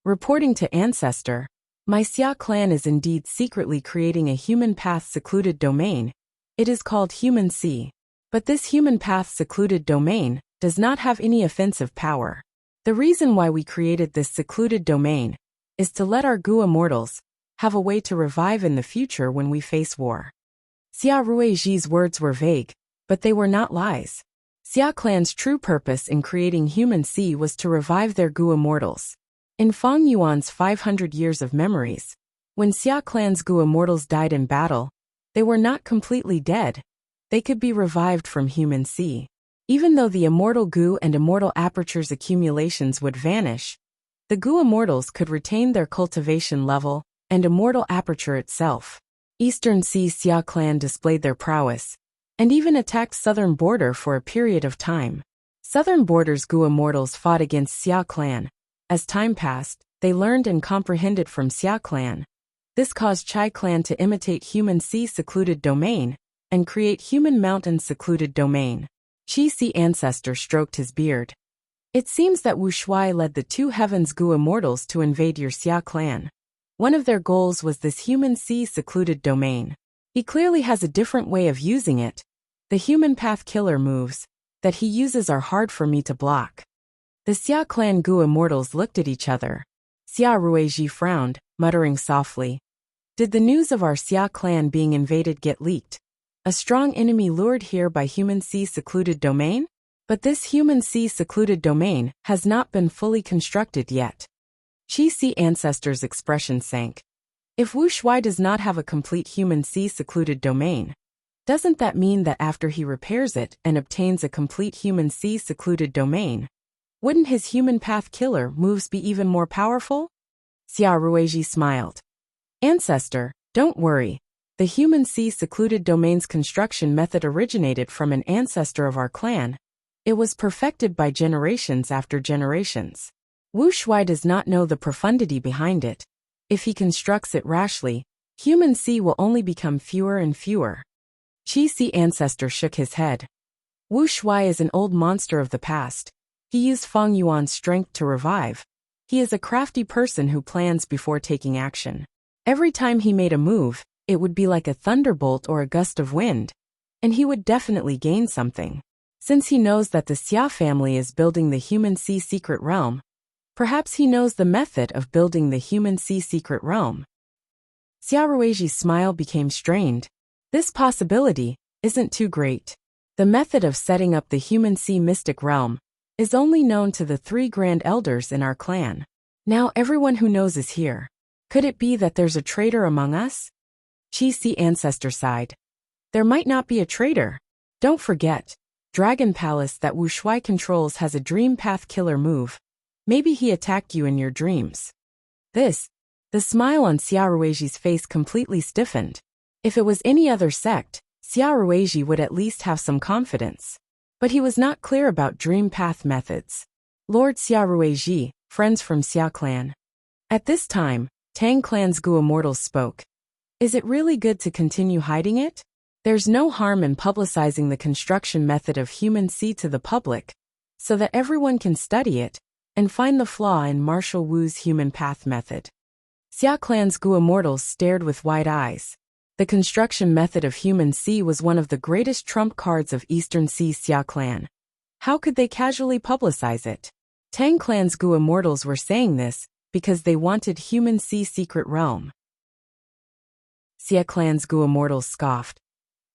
Reporting to Ancestor, my Xia Clan is indeed secretly creating a human path secluded domain. It is called Human Sea. But this human path secluded domain does not have any offensive power. The reason why we created this secluded domain is to let our Gu Immortals have a way to revive in the future when we face war. Xia Ruiji's words were vague, but they were not lies. Xia Clan's true purpose in creating Human Sea was to revive their Gu Immortals. In Fang Yuan's 500 years of memories, when Xia Clan's Gu Immortals died in battle, they were not completely dead. They could be revived from Human Sea. Even though the Immortal Gu and Immortal Aperture's accumulations would vanish, the Gu Immortals could retain their cultivation level and Immortal Aperture itself. Eastern Sea Xia Clan displayed their prowess, and even attacked Southern Border for a period of time. Southern Border's Gu Immortals fought against Xia Clan. As time passed, they learned and comprehended from Xia Clan. This caused Chai Clan to imitate Human Sea secluded domain and create Human Mountain secluded domain. Qi Ancestor stroked his beard. It seems that Wu Shuai led the Two Heavens Gu Immortals to invade your Xia Clan. One of their goals was this Human Sea secluded domain. He clearly has a different way of using it. The Human Path Killer moves that he uses are hard for me to block. The Xia Clan Gu Immortals looked at each other. Xia Ruiji frowned, muttering softly. Did the news of our Xia Clan being invaded get leaked? A strong enemy lured here by Human Sea secluded domain? But this Human Sea secluded domain has not been fully constructed yet. Qi Ancestor's expression sank. If Wu Shuai does not have a complete Human Sea secluded domain, doesn't that mean that after he repairs it and obtains a complete Human Sea secluded domain, wouldn't his Human Path Killer moves be even more powerful? Xia Ruiji smiled. Ancestor, don't worry. The Human Sea secluded domain's construction method originated from an ancestor of our clan. It was perfected by generations after generations. Wu Shuai does not know the profundity behind it. If he constructs it rashly, Human Sea will only become fewer and fewer. Qi Ancestor shook his head. Wu Shuai is an old monster of the past. He used Feng Yuan's strength to revive. He is a crafty person who plans before taking action. Every time he made a move, it would be like a thunderbolt or a gust of wind, and he would definitely gain something. Since he knows that the Xia family is building the Human Sea Secret Realm, perhaps he knows the method of building the Human Sea Secret Realm. Xia Ruiji's smile became strained. This possibility isn't too great. The method of setting up the Human Sea Mystic Realm is only known to the 3 Grand Elders in our clan. Now everyone who knows is here. Could it be that there's a traitor among us? Qi Si Ancestor sighed. There might not be a traitor. Don't forget, Dragon Palace that Wu Shuai controls has a Dream Path killer move. Maybe he attacked you in your dreams. The smile on Xia Ruiji's face completely stiffened. If it was any other sect, Xia Ruiji would at least have some confidence. But he was not clear about Dream Path methods. Lord Xia Ruiji, friends from Xia clan. At this time, Tang clan's Gu Immortals spoke. Is it really good to continue hiding it? There's no harm in publicizing the construction method of Human Sea to the public, so that everyone can study it and find the flaw in Marshal Wu's Human Path method. Xia clan's Gu Immortals stared with wide eyes. The construction method of Human Sea was one of the greatest trump cards of Eastern Sea Xia clan. How could they casually publicize it? Tang clan's Gu Immortals were saying this because they wanted Human Sea Secret Realm. Xia clan's Gu Immortals scoffed.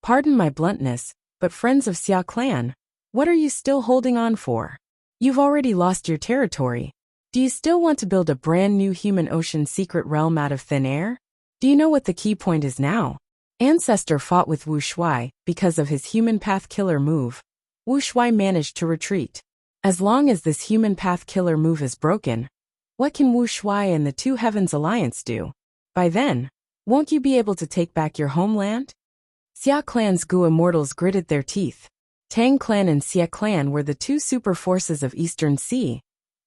Pardon my bluntness, but friends of Xia clan, what are you still holding on for? You've already lost your territory. Do you still want to build a brand new Human Ocean Secret Realm out of thin air? Do you know what the key point is now? Ancestor fought with Wu Shuai because of his Human Path killer move. Wu Shuai managed to retreat. As long as this Human Path killer move is broken, what can Wu Shuai and the Two Heavens Alliance do? By then, won't you be able to take back your homeland? Xia clan's Gu Immortals gritted their teeth. Tang clan and Xia clan were the 2 super forces of Eastern Sea.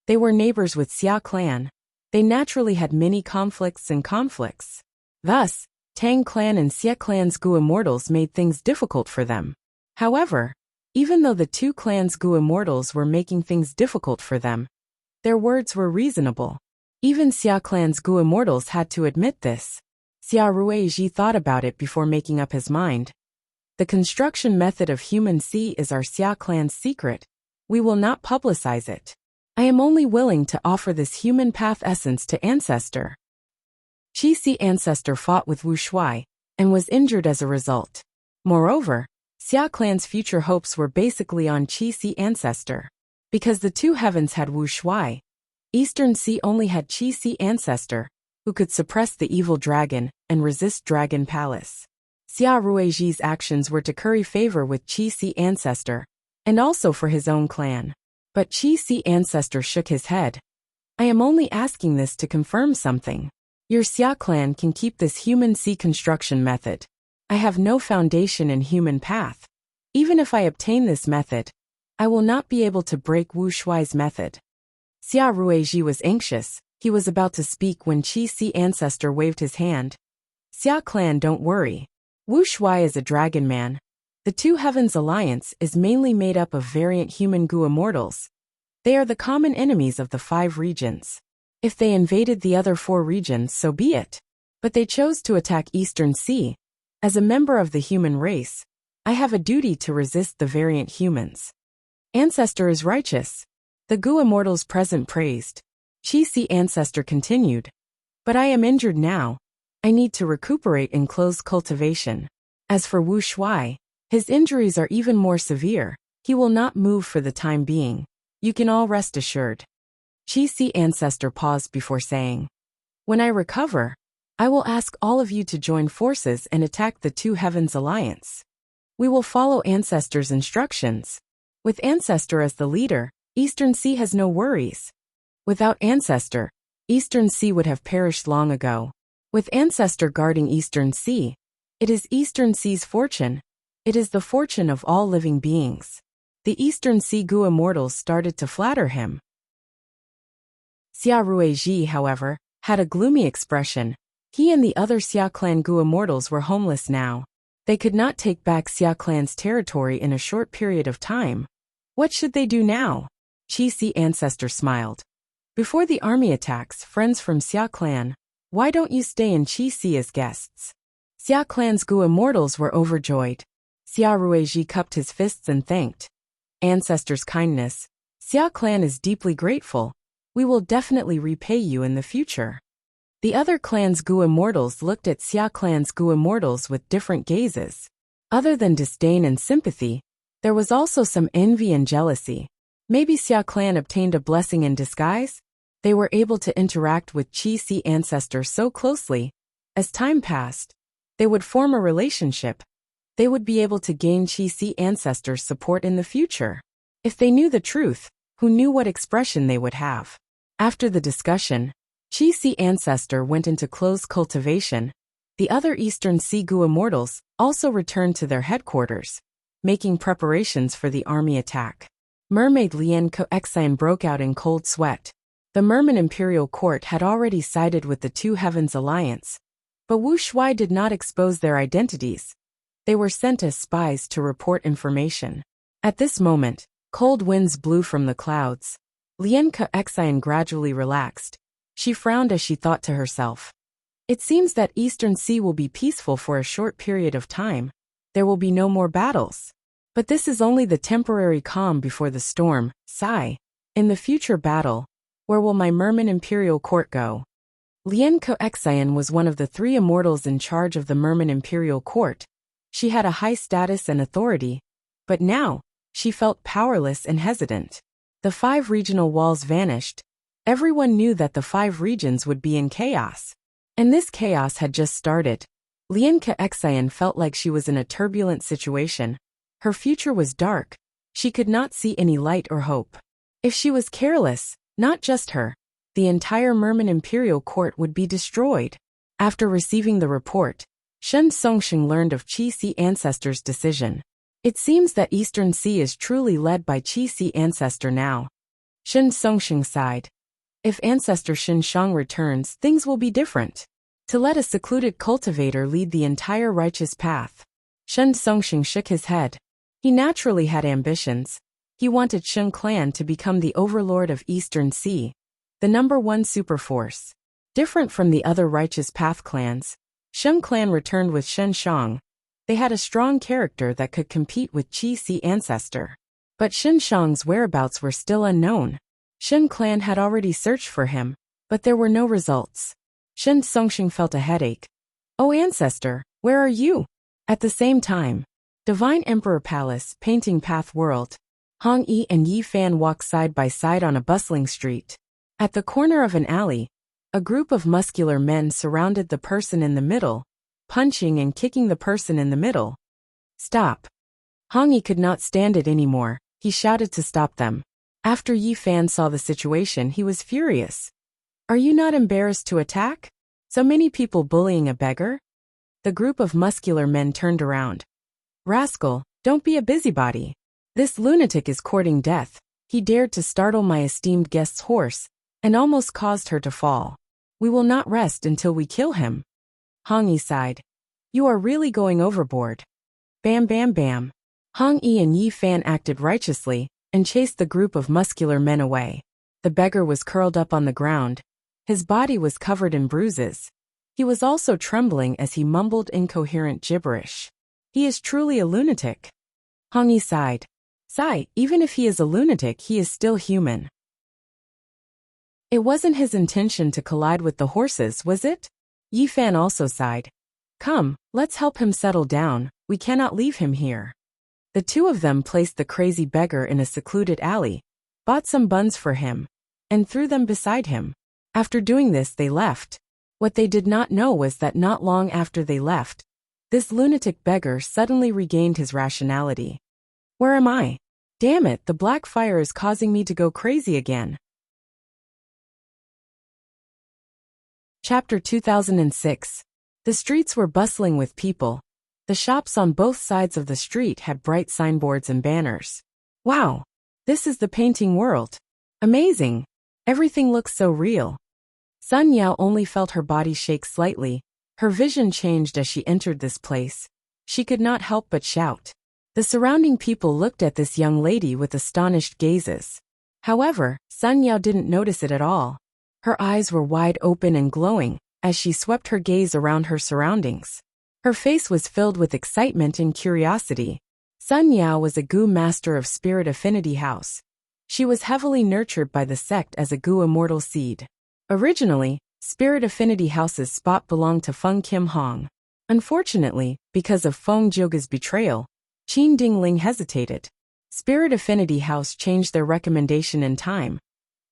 They were neighbors with Xia clan. They naturally had many conflicts. Thus, Tang clan and Xia clan's Gu Immortals made things difficult for them. However, even though the 2 clans' Gu Immortals were making things difficult for them, their words were reasonable. Even Xia clan's Gu Immortals had to admit this. Xia Ruiji thought about it before making up his mind. The construction method of Human Sea is our Xia clan's secret. We will not publicize it. I am only willing to offer this Human Path essence to Ancestor. Qi Si Ancestor fought with Wu Shuai and was injured as a result. Moreover, Xia clan's future hopes were basically on Qi Si Ancestor. Because the Two Heavens had Wu Shuai, Eastern Sea only had Qi Si Ancestor, who could suppress the evil dragon and resist Dragon Palace. Xia Ruiji's actions were to curry favor with Qi Si Ancestor, and also for his own clan. But Qi Si Ancestor shook his head. I am only asking this to confirm something. Your Xia clan can keep this Human Sea construction method. I have no foundation in Human Path. Even if I obtain this method, I will not be able to break Wu Shuai's method. Xia Ruiji was anxious. He was about to speak when Qi Si Ancestor waved his hand. Xia clan, don't worry. Wu Shuai is a dragon man. The Two Heavens Alliance is mainly made up of variant human Gu Immortals. They are the common enemies of the 5 regions. If they invaded the other 4 regions, so be it. But they chose to attack Eastern Sea. As a member of the human race, I have a duty to resist the variant humans. Ancestor is righteous. The Gu Immortals present praised. Qi Si Ancestor continued. But I am injured now. I need to recuperate in close cultivation. As for Wu Shuai, his injuries are even more severe. He will not move for the time being. You can all rest assured. Qi Si Ancestor paused before saying, when I recover, I will ask all of you to join forces and attack the Two Heavens Alliance. We will follow Ancestor's instructions. With Ancestor as the leader, Eastern Sea has no worries. Without Ancestor, Eastern Sea would have perished long ago. With Ancestor guarding Eastern Sea, it is Eastern Sea's fortune. It is the fortune of all living beings. The Eastern Sea Gu Immortals started to flatter him. Xia Ruiji, however, had a gloomy expression. He and the other Xia clan Gu Immortals were homeless now. They could not take back Xia clan's territory in a short period of time. What should they do now? Qi Si ancestor smiled. Before the army attacks, friends from Xia clan, why don't you stay in Qi Si as guests? Xia clan's Gu immortals were overjoyed. Xia Ruiji cupped his fists and thanked ancestors' kindness. Xia clan is deeply grateful. We will definitely repay you in the future. The other clan's Gu immortals looked at Xia clan's Gu immortals with different gazes. Other than disdain and sympathy, there was also some envy and jealousy. Maybe Xia clan obtained a blessing in disguise? They were able to interact with Qi Si ancestor so closely. As time passed, they would form a relationship. They would be able to gain Qi Si ancestors' support in the future. If they knew the truth, who knew what expression they would have? After the discussion, Qi Si ancestor went into close cultivation. The other Eastern Sea Gu immortals also returned to their headquarters, making preparations for the army attack. Mermaid Lian Koexian broke out in cold sweat. The Merman Imperial Court had already sided with the Two Heavens Alliance, but Wu Shuai did not expose their identities. They were sent as spies to report information. At this moment, cold winds blew from the clouds. Lian Koexian gradually relaxed. She frowned as she thought to herself. It seems that Eastern Sea will be peaceful for a short period of time. There will be no more battles. But this is only the temporary calm before the storm. Sigh. In the future battle, where will my Merman Imperial Court go? Lian Koexian was one of the 3 immortals in charge of the Merman Imperial Court. She had a high status and authority, but now, she felt powerless and hesitant. The 5 regional walls vanished. Everyone knew that the 5 regions would be in chaos. And this chaos had just started. Lian Koexian felt like she was in a turbulent situation. Her future was dark. She could not see any light or hope. If she was careless, not just her, the entire Merman Imperial Court would be destroyed. After receiving the report, Shen Songxing learned of Qi Si ancestor's decision. It seems that Eastern Sea is truly led by Qi Si ancestor now. Shen Songxing sighed. If ancestor Shen Shang returns, things will be different. To let a secluded cultivator lead the entire righteous path. Shen Songxing shook his head. He naturally had ambitions. He wanted Shen clan to become the overlord of Eastern Sea, the #1 superforce. Different from the other righteous path clans, Shen clan returned with Shen Shang. They had a strong character that could compete with Qi Si ancestor. But Shen Shang's whereabouts were still unknown. Shen clan had already searched for him, but there were no results. Shen Songxing felt a headache. Oh ancestor, where are you? At the same time, Divine Emperor Palace, Painting Path World. Hong Yi and Yi Fan walked side by side on a bustling street. At the corner of an alley, a group of muscular men surrounded the person in the middle, punching and kicking the person in the middle. Stop. Hong Yi could not stand it anymore. He shouted to stop them. After Yi Fan saw the situation, he was furious. Are you not embarrassed to attack? So many people bullying a beggar? The group of muscular men turned around. Rascal, don't be a busybody. This lunatic is courting death. He dared to startle my esteemed guest's horse, and almost caused her to fall. We will not rest until we kill him. Hong Yi sighed. You are really going overboard. Bam bam bam. Hong Yi and Yi Fan acted righteously, and chased the group of muscular men away. The beggar was curled up on the ground. His body was covered in bruises. He was also trembling as he mumbled incoherent gibberish. He is truly a lunatic. Hong Yi sighed. Sigh, even if he is a lunatic, he is still human. It wasn't his intention to collide with the horses, was it? Yi Fan also sighed. Come, let's help him settle down, we cannot leave him here. The two of them placed the crazy beggar in a secluded alley, bought some buns for him, and threw them beside him. After doing this, they left. What they did not know was that not long after they left, this lunatic beggar suddenly regained his rationality. Where am I? Damn it, the black fire is causing me to go crazy again. Chapter 2006. The streets were bustling with people. The shops on both sides of the street had bright signboards and banners. Wow! This is the painting world. Amazing! Everything looks so real. Sun Yao only felt her body shake slightly. Her vision changed as she entered this place. She could not help but shout. The surrounding people looked at this young lady with astonished gazes. However, Sun Yao didn't notice it at all. Her eyes were wide open and glowing as she swept her gaze around her surroundings. Her face was filled with excitement and curiosity. Sun Yao was a Gu master of Spirit Affinity House. She was heavily nurtured by the sect as a Gu immortal seed. Originally, Spirit Affinity House's spot belonged to Feng Kim Hong. Unfortunately, because of Feng Jioga's betrayal, Qin Dingling hesitated. Spirit Affinity House changed their recommendation in time.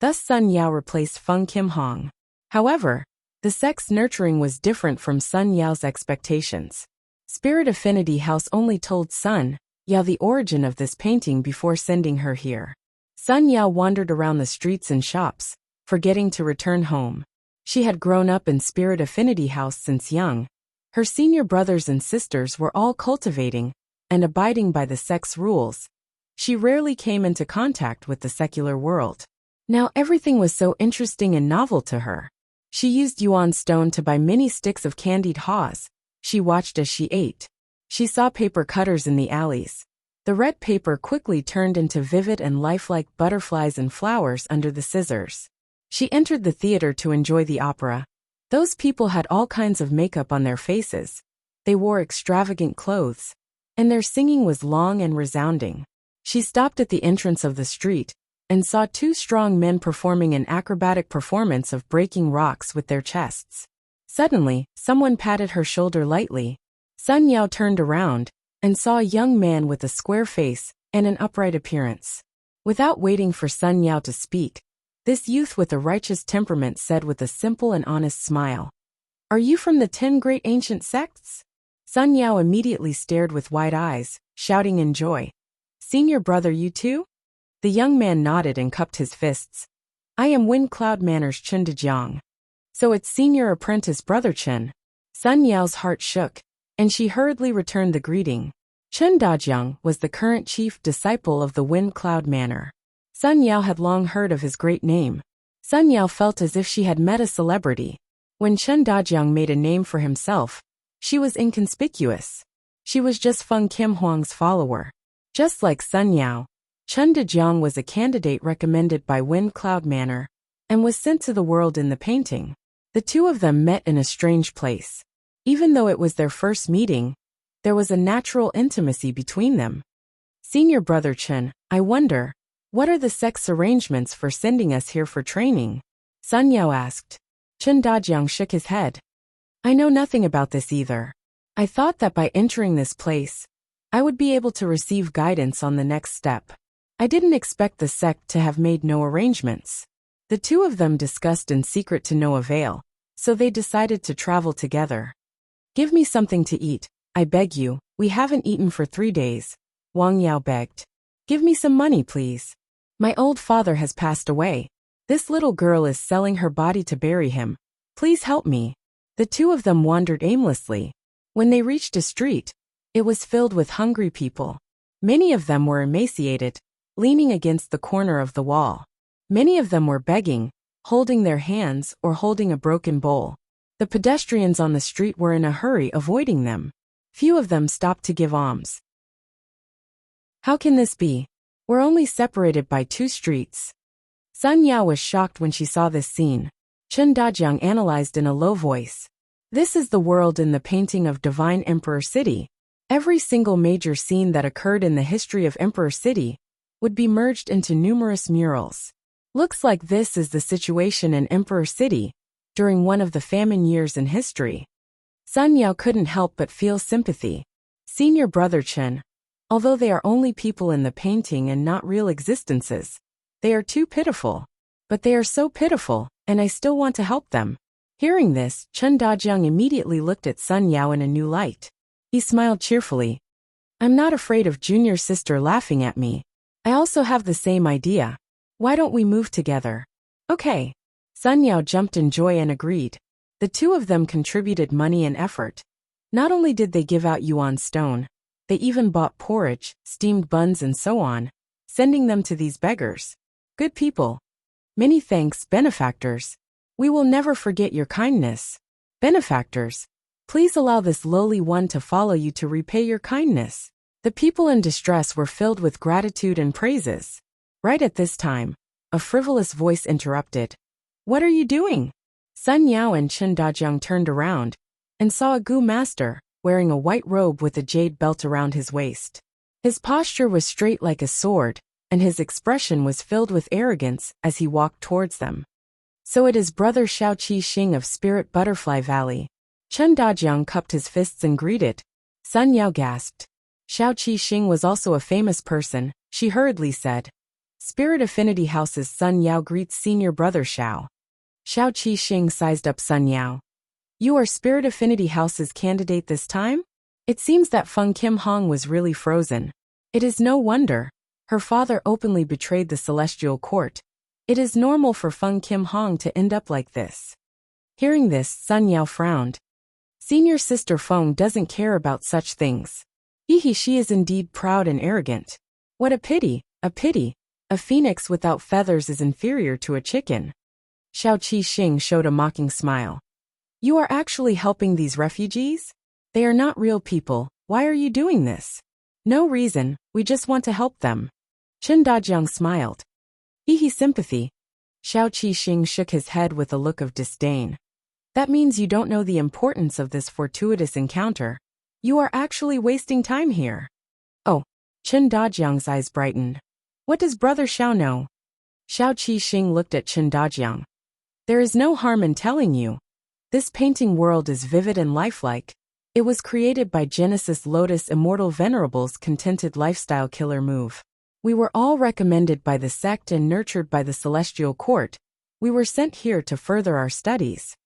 Thus Sun Yao replaced Feng Kim Hong. However, the sect's nurturing was different from Sun Yao's expectations. Spirit Affinity House only told Sun Yao the origin of this painting before sending her here. Sun Yao wandered around the streets and shops, forgetting to return home. She had grown up in Spirit Affinity House since young. Her senior brothers and sisters were all cultivating and abiding by the sect's rules. She rarely came into contact with the secular world. Now everything was so interesting and novel to her. She used yuan stone to buy many sticks of candied haws. She watched as she ate. She saw paper cutters in the alleys. The red paper quickly turned into vivid and lifelike butterflies and flowers under the scissors. She entered the theater to enjoy the opera. Those people had all kinds of makeup on their faces. They wore extravagant clothes, and their singing was long and resounding. She stopped at the entrance of the street and saw two strong men performing an acrobatic performance of breaking rocks with their chests. Suddenly, someone patted her shoulder lightly. Sun Yao turned around and saw a young man with a square face and an upright appearance. Without waiting for Sun Yao to speak, this youth with a righteous temperament said with a simple and honest smile, "Are you from the 10 great ancient sects?" Sun Yao immediately stared with wide eyes, shouting in joy, "Senior brother, you too?" The young man nodded and cupped his fists. "I am Wind Cloud Manor's Chen Dejiang. So it's senior apprentice brother Chen." Sun Yao's heart shook, and she hurriedly returned the greeting. Chen Dajiang was the current chief disciple of the Wind Cloud Manor. Sun Yao had long heard of his great name. Sun Yao felt as if she had met a celebrity. When Chen Dajiang made a name for himself, she was inconspicuous. She was just Feng Kim Huang's follower. Just like Sun Yao, Chen Dejiang was a candidate recommended by Wind Cloud Manor and was sent to the world in the painting. The two of them met in a strange place. Even though it was their first meeting, there was a natural intimacy between them. "Senior brother Chen, I wonder, what are the sect's arrangements for sending us here for training?" Sun Yao asked. Chen Dajiang shook his head. "I know nothing about this either. I thought that by entering this place, I would be able to receive guidance on the next step. I didn't expect the sect to have made no arrangements." The two of them discussed in secret to no avail, so they decided to travel together. "Give me something to eat, I beg you, we haven't eaten for 3 days," Wang Yao begged. "Give me some money, please. My old father has passed away. This little girl is selling her body to bury him. Please help me." The two of them wandered aimlessly. When they reached a street, it was filled with hungry people. Many of them were emaciated, leaning against the corner of the wall. Many of them were begging, holding their hands or holding a broken bowl. The pedestrians on the street were in a hurry, avoiding them. Few of them stopped to give alms. "How can this be? We're only separated by 2 streets." Sun Yao was shocked when she saw this scene. Chen Dajiang analyzed in a low voice. "This is the world in the painting of Divine Emperor City. Every single major scene that occurred in the history of Emperor City would be merged into numerous murals. Looks like this is the situation in Emperor City during one of the famine years in history." Sun Yao couldn't help but feel sympathy. "Senior brother Chen, although they are only people in the painting and not real existences, they are too pitiful. But they are so pitiful, and I still want to help them." Hearing this, Chen Dajiang immediately looked at Sun Yao in a new light. He smiled cheerfully. "I'm not afraid of junior sister laughing at me. I also have the same idea. Why don't we move together?" "Okay." Sun Yao jumped in joy and agreed. The two of them contributed money and effort. Not only did they give out yuan stone, they even bought porridge, steamed buns and so on, sending them to these beggars. "Good people. Many thanks, benefactors. We will never forget your kindness." "Benefactors, Please allow this lowly one to follow you to repay your kindness." The people in distress were filled with gratitude and praises. Right at this time, a frivolous voice interrupted. "What are you doing?" Sun Yao and Chen Dajiang turned around and saw a Gu master, wearing a white robe with a jade belt around his waist. His posture was straight like a sword, and his expression was filled with arrogance as he walked towards them. "So it is Brother Xiao Qi Xing of Spirit Butterfly Valley." Chen Dajiang cupped his fists and greeted. Sun Yao gasped. Xiao Qi Xing was also a famous person, she hurriedly said. "Spirit Affinity House's Sun Yao greets Senior Brother Xiao." Xiao Qi Xing sized up Sun Yao. "You are Spirit Affinity House's candidate this time?" It seems that Feng Kim Hong was really frozen. It is no wonder. Her father openly betrayed the Celestial Court. It is normal for Feng Kim Hong to end up like this. Hearing this, Sun Yao frowned. Senior Sister Feng doesn't care about such things. She is indeed proud and arrogant. What a pity, a pity. A phoenix without feathers is inferior to a chicken. Xiao Qi Xing showed a mocking smile. "You are actually helping these refugees? They are not real people. Why are you doing this?" "No reason, we just want to help them." Chen Dajiang smiled. Sympathy. Xiao Qi Xing shook his head with a look of disdain. "That means you don't know the importance of this fortuitous encounter. You are actually wasting time here." "Oh." Chen Dajiang's eyes brightened. "What does Brother Xiao know?" Xiao Qi Xing looked at Chen Dajiang. "There is no harm in telling you. This painting world is vivid and lifelike. It was created by Genesis Lotus Immortal Venerable's contented lifestyle killer move. We were all recommended by the sect and nurtured by the Celestial Court. We were sent here to further our studies.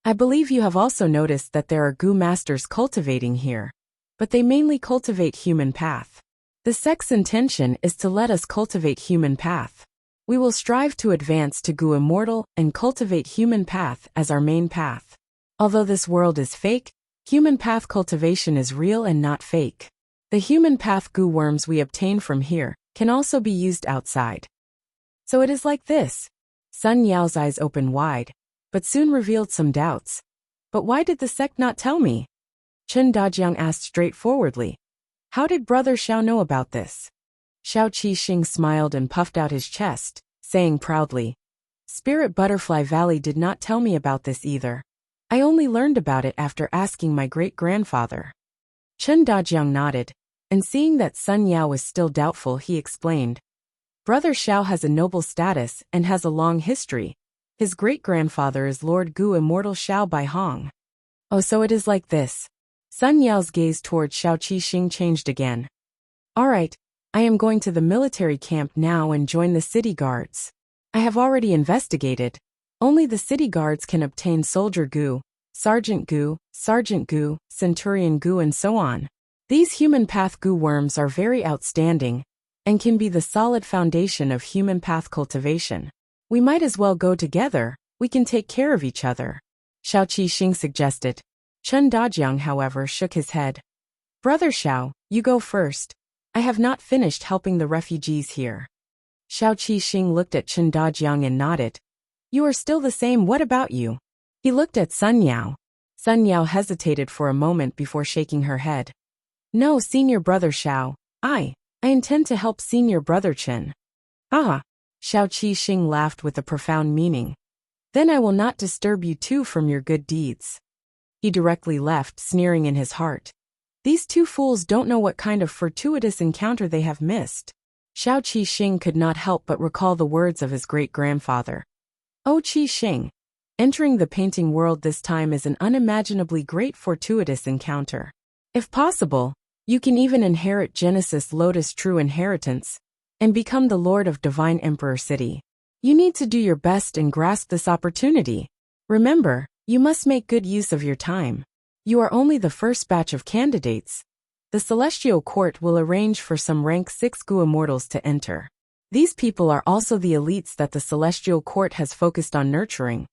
I believe you have also noticed that there are Gu masters cultivating here, but they mainly cultivate human path. The sect's intention is to let us cultivate human path. We will strive to advance to Gu Immortal and cultivate human path as our main path. Although this world is fake, human path cultivation is real and not fake. The human path Gu worms we obtain from here can also be used outside. So it is like this." Sun Yao's eyes opened wide, but soon revealed some doubts. "But why did the sect not tell me?" Chen Dajiang asked straightforwardly. "How did Brother Xiao know about this?" Xiao Qi Xing smiled and puffed out his chest, saying proudly, "Spirit Butterfly Valley did not tell me about this either. I only learned about it after asking my great-grandfather." Chen Dajiang nodded, and seeing that Sun Yao was still doubtful, he explained. "Brother Xiao has a noble status and has a long history. His great-grandfather is Lord Gu Immortal Xiao Bai Hong." "Oh, so it is like this." Sun Yao's gaze toward Xiao Qi Xing changed again. "All right, I am going to the military camp now and join the city guards. I have already investigated. Only the city guards can obtain Soldier Gu, Sergeant Gu, Centurion Gu and so on. These human path Gu worms are very outstanding and can be the solid foundation of human path cultivation. We might as well go together, we can take care of each other," Xiao Qi Xing suggested. Chen Dajiang, however, shook his head. "Brother Xiao, you go first. I have not finished helping the refugees here." Xiao Qi Xing looked at Chen Dajiang and nodded. "You are still the same, what about you?" He looked at Sun Yao. Sun Yao hesitated for a moment before shaking her head. "No, Senior Brother Xiao, I intend to help Senior Brother Chen." "Ah!" Xiao Qi Xing laughed with a profound meaning. "Then I will not disturb you too from your good deeds." He directly left, sneering in his heart. These two fools don't know what kind of fortuitous encounter they have missed. Xiao Qi Xing could not help but recall the words of his great-grandfather. "Oh Qi Xing, entering the painting world this time is an unimaginably great fortuitous encounter. If possible, you can even inherit Genesis Lotus True Inheritance and become the Lord of Divine Emperor City. You need to do your best and grasp this opportunity. Remember, you must make good use of your time. You are only the first batch of candidates. The Celestial Court will arrange for some rank 6 Gu Immortals to enter. These people are also the elites that the Celestial Court has focused on nurturing.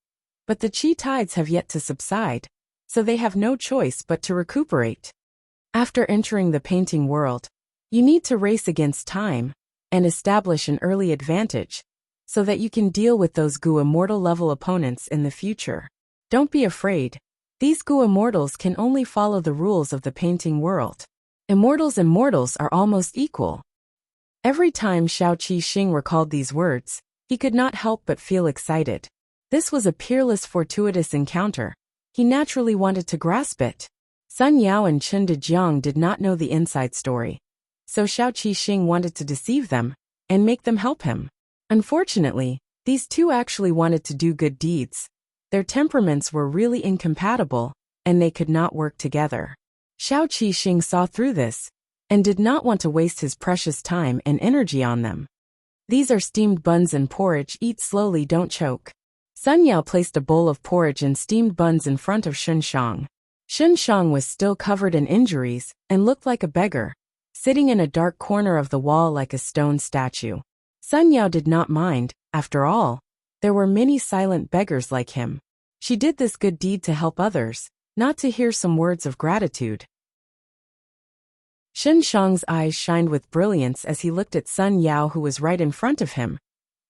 But the Qi tides have yet to subside, so they have no choice but to recuperate. After entering the painting world, you need to race against time and establish an early advantage so that you can deal with those Gu Immortal level opponents in the future. Don't be afraid. These Gu immortals can only follow the rules of the painting world. Immortals and mortals are almost equal. Every time Shao Qixing recalled these words, he could not help but feel excited. This was a peerless, fortuitous encounter. He naturally wanted to grasp it. Sun Yao and Chen Dejiang did not know the inside story, so Shao Qixing wanted to deceive them and make them help him. Unfortunately, these two actually wanted to do good deeds. Their temperaments were really incompatible, and they could not work together. Shao Qixing saw through this and did not want to waste his precious time and energy on them. These are steamed buns and porridge. Eat slowly, don't choke. Sun Yao placed a bowl of porridge and steamed buns in front of Shun Shang. Shun Shang was still covered in injuries and looked like a beggar, sitting in a dark corner of the wall like a stone statue. Sun Yao did not mind. After all, there were many silent beggars like him. She did this good deed to help others, not to hear some words of gratitude. Shun Shang's eyes shined with brilliance as he looked at Sun Yao, who was right in front of him,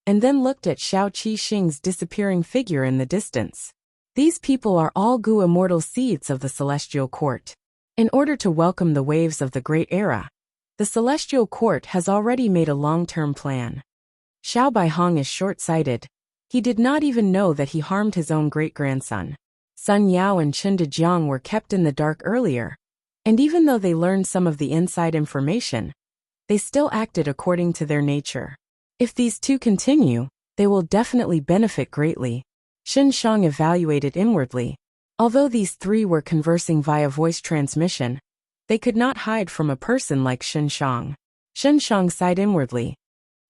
and then looked at Shao Qixing's disappearing figure in the distance. These people are all Gu immortal seeds of the Celestial Court. In order to welcome the waves of the Great Era, the Celestial Court has already made a long-term plan. Xiao Baihong is short-sighted. He did not even know that he harmed his own great-grandson. Sun Yao and Chen Dejiang were kept in the dark earlier, and even though they learned some of the inside information, they still acted according to their nature. If these two continue, they will definitely benefit greatly. Shun Shang evaluated inwardly. Although these three were conversing via voice transmission, they could not hide from a person like Shun Shang. Shun Shang sighed inwardly.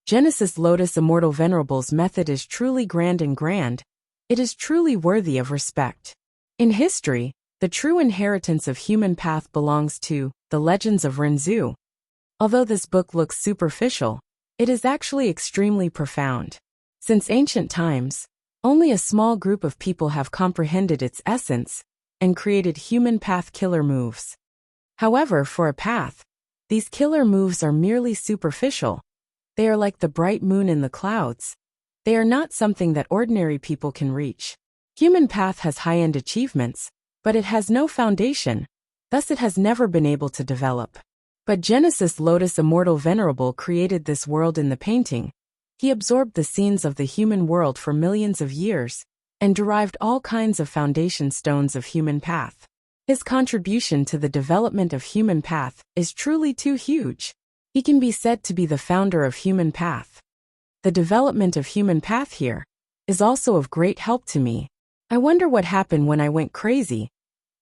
Genesis Lotus Immortal Venerable's method is truly grand and grand. It is truly worthy of respect. In history, the true inheritance of human path belongs to the Legends of Renzu. Although this book looks superficial, it is actually extremely profound. Since ancient times, only a small group of people have comprehended its essence and created human path killer moves. However, for a path, these killer moves are merely superficial. They are like the bright moon in the clouds. They are not something that ordinary people can reach. Human path has high-end achievements, but it has no foundation, thus it has never been able to develop. But Genesis Lotus Immortal Venerable created this world in the painting. He absorbed the scenes of the human world for millions of years, and derived all kinds of foundation stones of human path. His contribution to the development of human path is truly too huge. He can be said to be the founder of human path. The development of human path here is also of great help to me. I wonder what happened when I went crazy.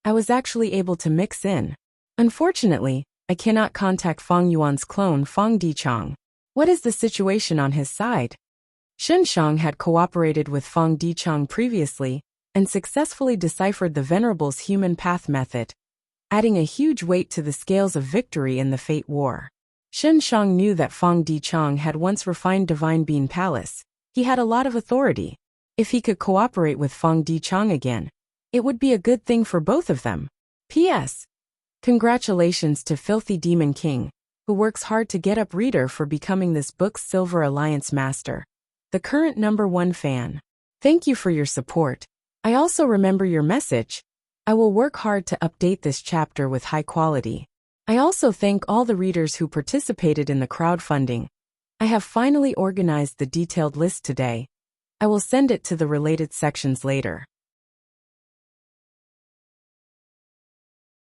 I was actually able to mix in. Unfortunately, I cannot contact Fang Yuan's clone Fang Dichang. What is the situation on his side? Shun Shang had cooperated with Fang Dichang previously and successfully deciphered the Venerable's human path method, adding a huge weight to the scales of victory in the Fate War. Shun Shang knew that Fang Dichang had once refined Divine Bean Palace. He had a lot of authority. If he could cooperate with Fang Dichang again, it would be a good thing for both of them. P.S. Congratulations to Filthy Demon King, who works hard to get up reader for becoming this book's Silver Alliance Master. The current #1 fan. Thank you for your support. I also remember your message. I will work hard to update this chapter with high quality. I also thank all the readers who participated in the crowdfunding. I have finally organized the detailed list today. I will send it to the related sections later.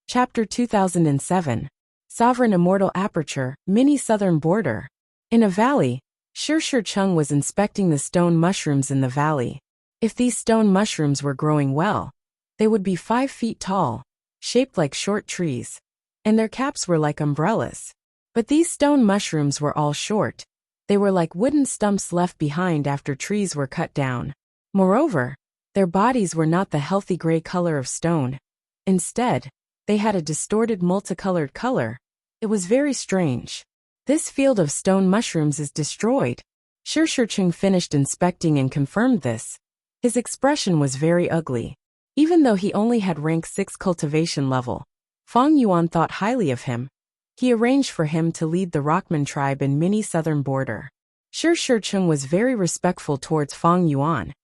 Chapter 2007. Sovereign Immortal Aperture, Mini Southern Border. In a valley, Shi Cheng was inspecting the stone mushrooms in the valley. If these stone mushrooms were growing well, they would be 5 feet tall, shaped like short trees, and their caps were like umbrellas. But these stone mushrooms were all short. They were like wooden stumps left behind after trees were cut down. Moreover, their bodies were not the healthy gray color of stone. Instead, they had a distorted multicolored color. It was very strange. This field of stone mushrooms is destroyed. Shi Cheng finished inspecting and confirmed this. His expression was very ugly. Even though he only had rank 6 cultivation level, Fang Yuan thought highly of him. He arranged for him to lead the Rockman tribe in Mini Southern Border. Shi Cheng was very respectful towards Fang Yuan.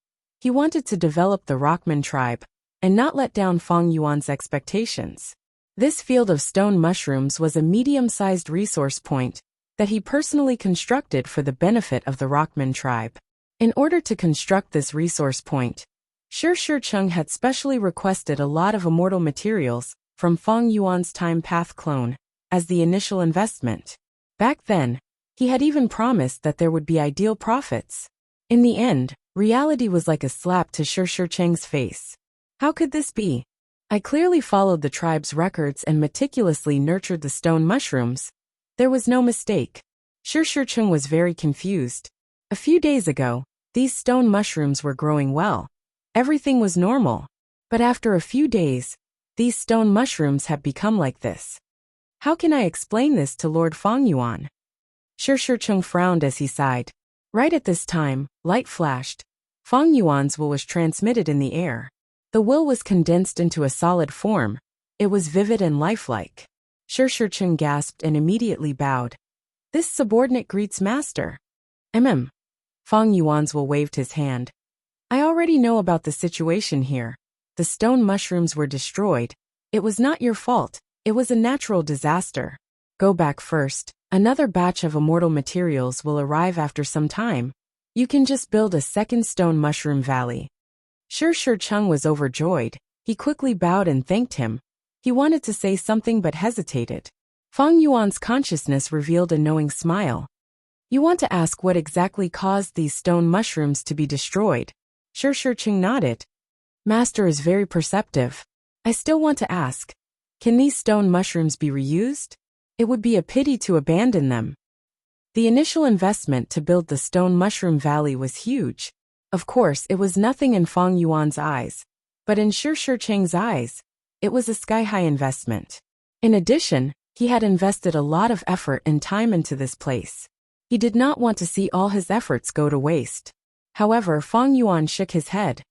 He wanted to develop the Rockman tribe, and not let down Fang Yuan's expectations. This field of stone mushrooms was a medium-sized resource point that he personally constructed for the benefit of the Rockman tribe. In order to construct this resource point, Shi Cheng had specially requested a lot of immortal materials from Fang Yuan's time path clone as the initial investment. Back then, he had even promised that there would be ideal profits. In the end, reality was like a slap to Shi Cheng's face. How could this be? I clearly followed the tribe's records and meticulously nurtured the stone mushrooms. There was no mistake. Shi Cheng was very confused. A few days ago, these stone mushrooms were growing well. Everything was normal. But after a few days, these stone mushrooms have become like this. How can I explain this to Lord Fang Yuan? Shi Cheng frowned as he sighed. Right at this time, light flashed. Fang Yuan's will was transmitted in the air. The will was condensed into a solid form. It was vivid and lifelike. Shi Cheng gasped and immediately bowed. This subordinate greets master. Fang Yuan's will waved his hand. I already know about the situation here. The stone mushrooms were destroyed. It was not your fault. It was a natural disaster. Go back first. Another batch of immortal materials will arrive after some time. You can just build a second stone mushroom valley. Shi Cheng was overjoyed. He quickly bowed and thanked him. He wanted to say something but hesitated. Fang Yuan's consciousness revealed a knowing smile. You want to ask what exactly caused these stone mushrooms to be destroyed? Shi Cheng nodded. Master is very perceptive. I still want to ask. Can these stone mushrooms be reused? It would be a pity to abandon them. The initial investment to build the stone mushroom valley was huge. Of course, it was nothing in Fang Yuan's eyes. But in Shi Cheng's eyes, it was a sky-high investment. In addition, he had invested a lot of effort and time into this place. He did not want to see all his efforts go to waste. However, Fang Yuan shook his head.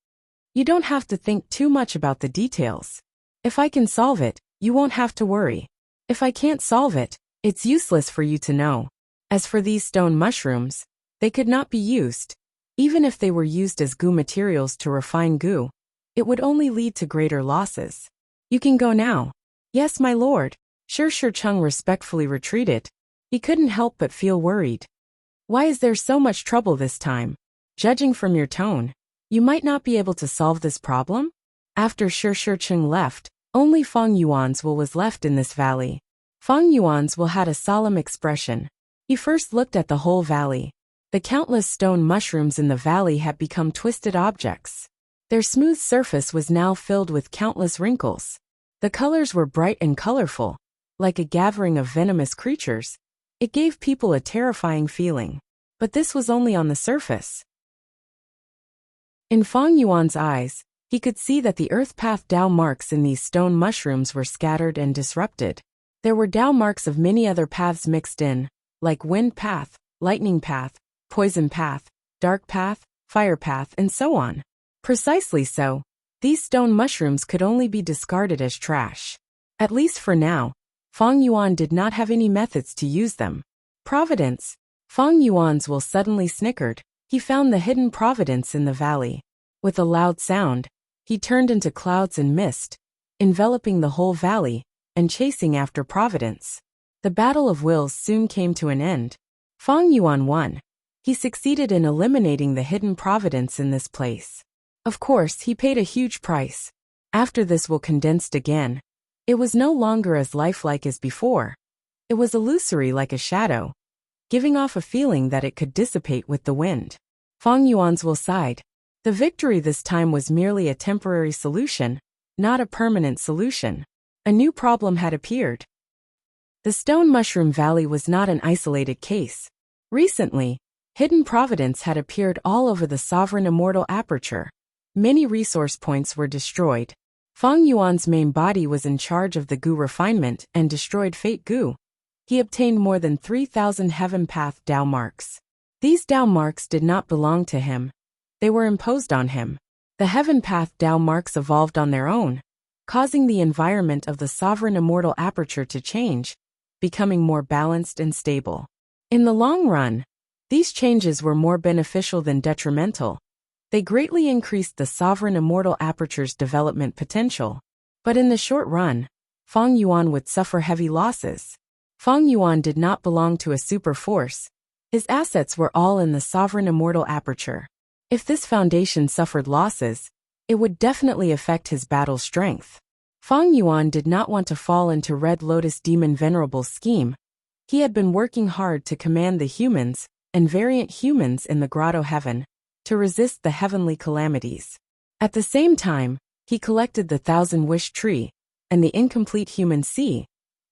You don't have to think too much about the details. If I can solve it, you won't have to worry. If I can't solve it, it's useless for you to know. As for these stone mushrooms, they could not be used. Even if they were used as goo materials to refine goo, it would only lead to greater losses. You can go now. Yes, my lord. Shi Cheng respectfully retreated. He couldn't help but feel worried. Why is there so much trouble this time? Judging from your tone, you might not be able to solve this problem? After Shi Cheng left, only Fang Yuan's will was left in this valley. Fang Yuan's will had a solemn expression. He first looked at the whole valley. The countless stone mushrooms in the valley had become twisted objects. Their smooth surface was now filled with countless wrinkles. The colors were bright and colorful, like a gathering of venomous creatures. It gave people a terrifying feeling. But this was only on the surface. In Fang Yuan's eyes, he could see that the earth path Dao marks in these stone mushrooms were scattered and disrupted. There were Dao marks of many other paths mixed in, like wind path, lightning path, poison path, dark path, fire path, and so on. Precisely so, these stone mushrooms could only be discarded as trash. At least for now, Fang Yuan did not have any methods to use them. Providence. Fang Yuan's will suddenly snickered. He found the hidden providence in the valley. With a loud sound, he turned into clouds and mist, enveloping the whole valley, and chasing after providence. The battle of wills soon came to an end. Fang Yuan won. He succeeded in eliminating the hidden providence in this place. Of course, he paid a huge price. After this will condensed again, it was no longer as lifelike as before. It was illusory like a shadow, giving off a feeling that it could dissipate with the wind. Fang Yuan's will sighed. The victory this time was merely a temporary solution, not a permanent solution. A new problem had appeared. The Stone Mushroom Valley was not an isolated case. Recently, hidden providence had appeared all over the sovereign immortal aperture. Many resource points were destroyed. Fang Yuan's main body was in charge of the goo refinement and destroyed fate goo. He obtained more than 3,000 heaven path Dao marks. These Dao marks did not belong to him. They were imposed on him. The heaven path Dao marks evolved on their own, causing the environment of the sovereign immortal aperture to change, becoming more balanced and stable. In the long run, these changes were more beneficial than detrimental. They greatly increased the sovereign immortal aperture's development potential. But in the short run, Feng Yuan would suffer heavy losses. Feng Yuan did not belong to a super force. His assets were all in the sovereign immortal aperture. If this foundation suffered losses, it would definitely affect his battle strength. Feng Yuan did not want to fall into Red Lotus Demon Venerable's scheme. He had been working hard to command the humans and variant humans in the Grotto Heaven to resist the heavenly calamities. At the same time, he collected the Thousand Wish Tree and the Incomplete Human Sea,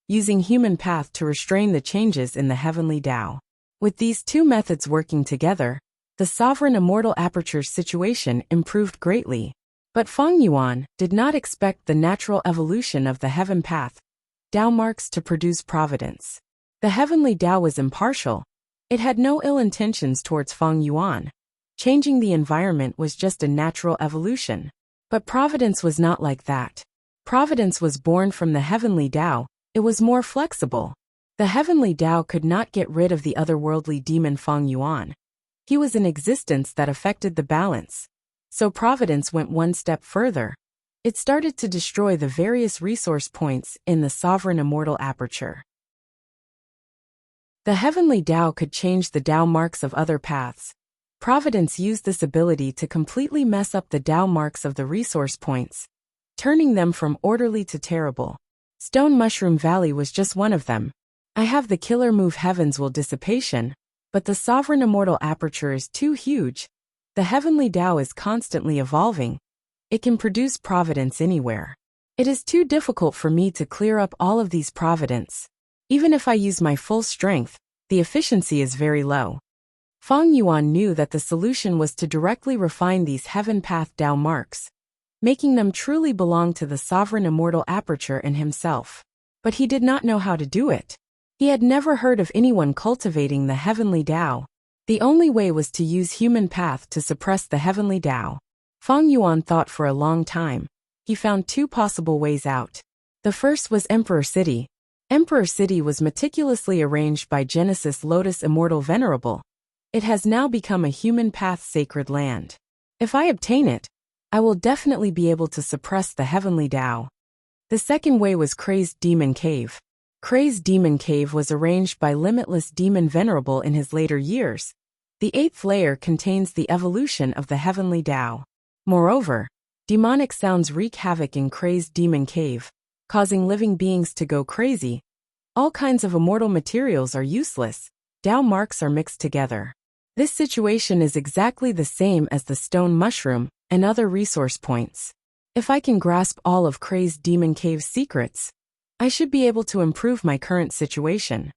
using Human Path to restrain the changes in the heavenly Tao. With these two methods working together, the sovereign immortal aperture's situation improved greatly. But Feng Yuan did not expect the natural evolution of the heaven path, Tao marks, to produce providence. The heavenly Tao was impartial. It had no ill intentions towards Feng Yuan. Changing the environment was just a natural evolution. But providence was not like that. Providence was born from the heavenly Tao. It was more flexible. The heavenly Tao could not get rid of the otherworldly demon Feng Yuan. He was an existence that affected the balance. So providence went one step further. It started to destroy the various resource points in the sovereign immortal aperture. The heavenly Tao could change the Tao marks of other paths. Providence used this ability to completely mess up the Tao marks of the resource points, turning them from orderly to terrible. Stone Mushroom Valley was just one of them. I have the killer move Heavens Will Dissipation, but the sovereign immortal aperture is too huge. The heavenly Tao is constantly evolving. It can produce providence anywhere. It is too difficult for me to clear up all of these providence. Even if I use my full strength, the efficiency is very low. Feng Yuan knew that the solution was to directly refine these heaven path Tao marks, making them truly belong to the sovereign immortal aperture in himself. But he did not know how to do it. He had never heard of anyone cultivating the heavenly Tao. The only way was to use human path to suppress the heavenly Tao. Feng Yuan thought for a long time. He found two possible ways out. The first was Emperor City. Emperor City was meticulously arranged by Genesis Lotus Immortal Venerable. It has now become a human path sacred land. If I obtain it, I will definitely be able to suppress the heavenly Tao. The second way was Crazed Demon Cave. Crazed Demon Cave was arranged by Limitless Demon Venerable in his later years. The eighth layer contains the evolution of the heavenly Tao. Moreover, demonic sounds wreak havoc in Crazed Demon Cave, causing living beings to go crazy. All kinds of immortal materials are useless. Tao marks are mixed together. This situation is exactly the same as the stone mushroom and other resource points. If I can grasp all of Crazed Demon Cave's secrets, I should be able to improve my current situation.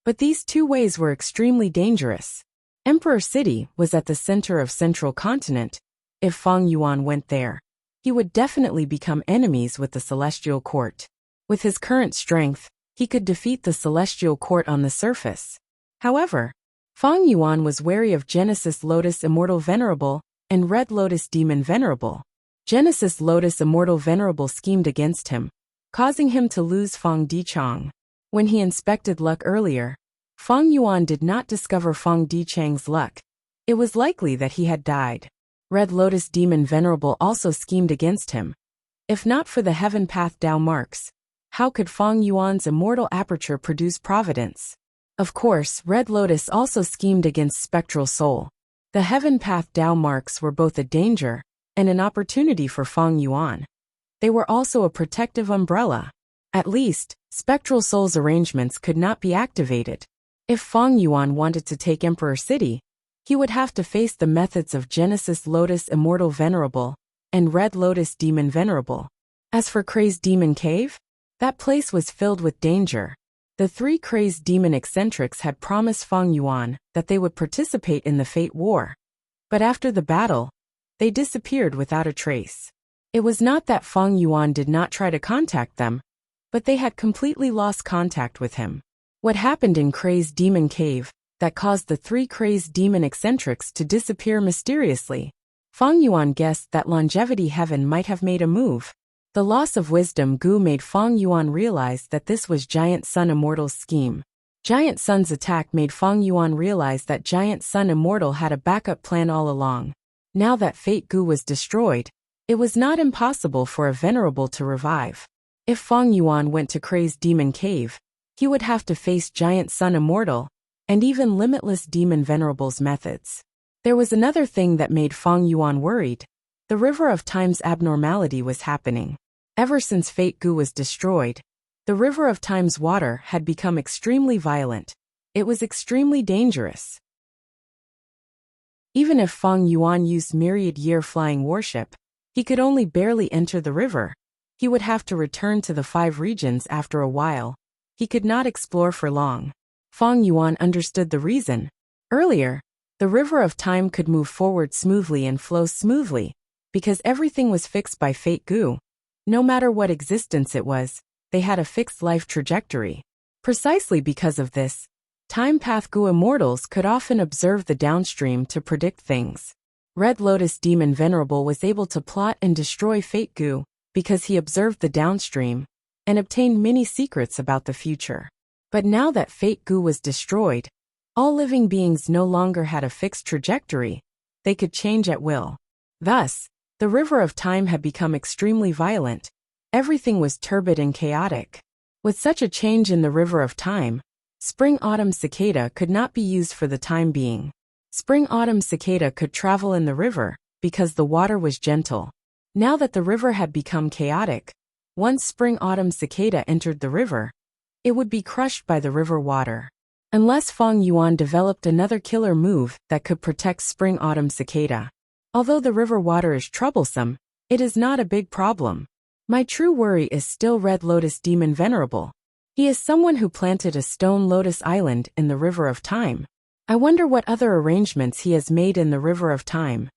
But these two ways were extremely dangerous. Emperor City was at the center of Central Continent. If Feng Yuan went there, he would definitely become enemies with the Celestial Court. With his current strength, he could defeat the Celestial Court on the surface. However, Feng Yuan was wary of Genesis Lotus Immortal Venerable and Red Lotus Demon Venerable. Genesis Lotus Immortal Venerable schemed against him, causing him to lose Feng Dichang. When he inspected luck earlier, Feng Yuan did not discover Feng Dichang's luck. It was likely that he had died. Red Lotus Demon Venerable also schemed against him. If not for the Heaven Path Tao marks, how could Feng Yuan's immortal aperture produce providence? Of course, Red Lotus also schemed against Spectral Soul. The Heaven Path Tao marks were both a danger and an opportunity for Feng Yuan. They were also a protective umbrella. At least, Spectral Soul's arrangements could not be activated. If Feng Yuan wanted to take Emperor City, he would have to face the methods of Genesis Lotus Immortal Venerable and Red Lotus Demon Venerable. As for Crazed Demon Cave, that place was filled with danger. The three Crazed Demon eccentrics had promised Feng Yuan that they would participate in the Fate War. But after the battle, they disappeared without a trace. It was not that Feng Yuan did not try to contact them, but they had completely lost contact with him. What happened in Crazed Demon Cave that caused the three Crazed Demon eccentrics to disappear mysteriously? Feng Yuan guessed that Longevity Heaven might have made a move. The loss of Wisdom Gu made Feng Yuan realize that this was Giant Sun Immortal's scheme. Giant Sun's attack made Feng Yuan realize that Giant Sun Immortal had a backup plan all along. Now that Fate Gu was destroyed, it was not impossible for a venerable to revive. If Feng Yuan went to Crazed Demon Cave, he would have to face Giant Sun Immortal, and even Limitless Demon Venerable's methods. There was another thing that made Feng Yuan worried. The River of Time's abnormality was happening. Ever since Fate Gu was destroyed, the River of Time's water had become extremely violent. It was extremely dangerous. Even if Feng Yuan used myriad year flying warship, he could only barely enter the river. He would have to return to the 5 regions after a while. He could not explore for long. Feng Yuan understood the reason. Earlier, the River of Time could move forward smoothly and flow smoothly, because everything was fixed by Fate Gu. No matter what existence it was, they had a fixed life trajectory. Precisely because of this, Time Path Gu immortals could often observe the downstream to predict things. Red Lotus Demon Venerable was able to plot and destroy Fate Gu because he observed the downstream and obtained many secrets about the future. But now that Fate Gu was destroyed, all living beings no longer had a fixed trajectory. They could change at will. Thus, the River of Time had become extremely violent. Everything was turbid and chaotic. With such a change in the River of Time, Spring-Autumn Cicada could not be used for the time being. Spring-Autumn Cicada could travel in the river because the water was gentle. Now that the river had become chaotic, once Spring-Autumn Cicada entered the river, it would be crushed by the river water. Unless Feng Yuan developed another killer move that could protect Spring-Autumn Cicada. Although the river water is troublesome, it is not a big problem. My true worry is still Red Lotus Demon Venerable. He is someone who planted a stone lotus island in the River of Time. I wonder what other arrangements he has made in the River of Time.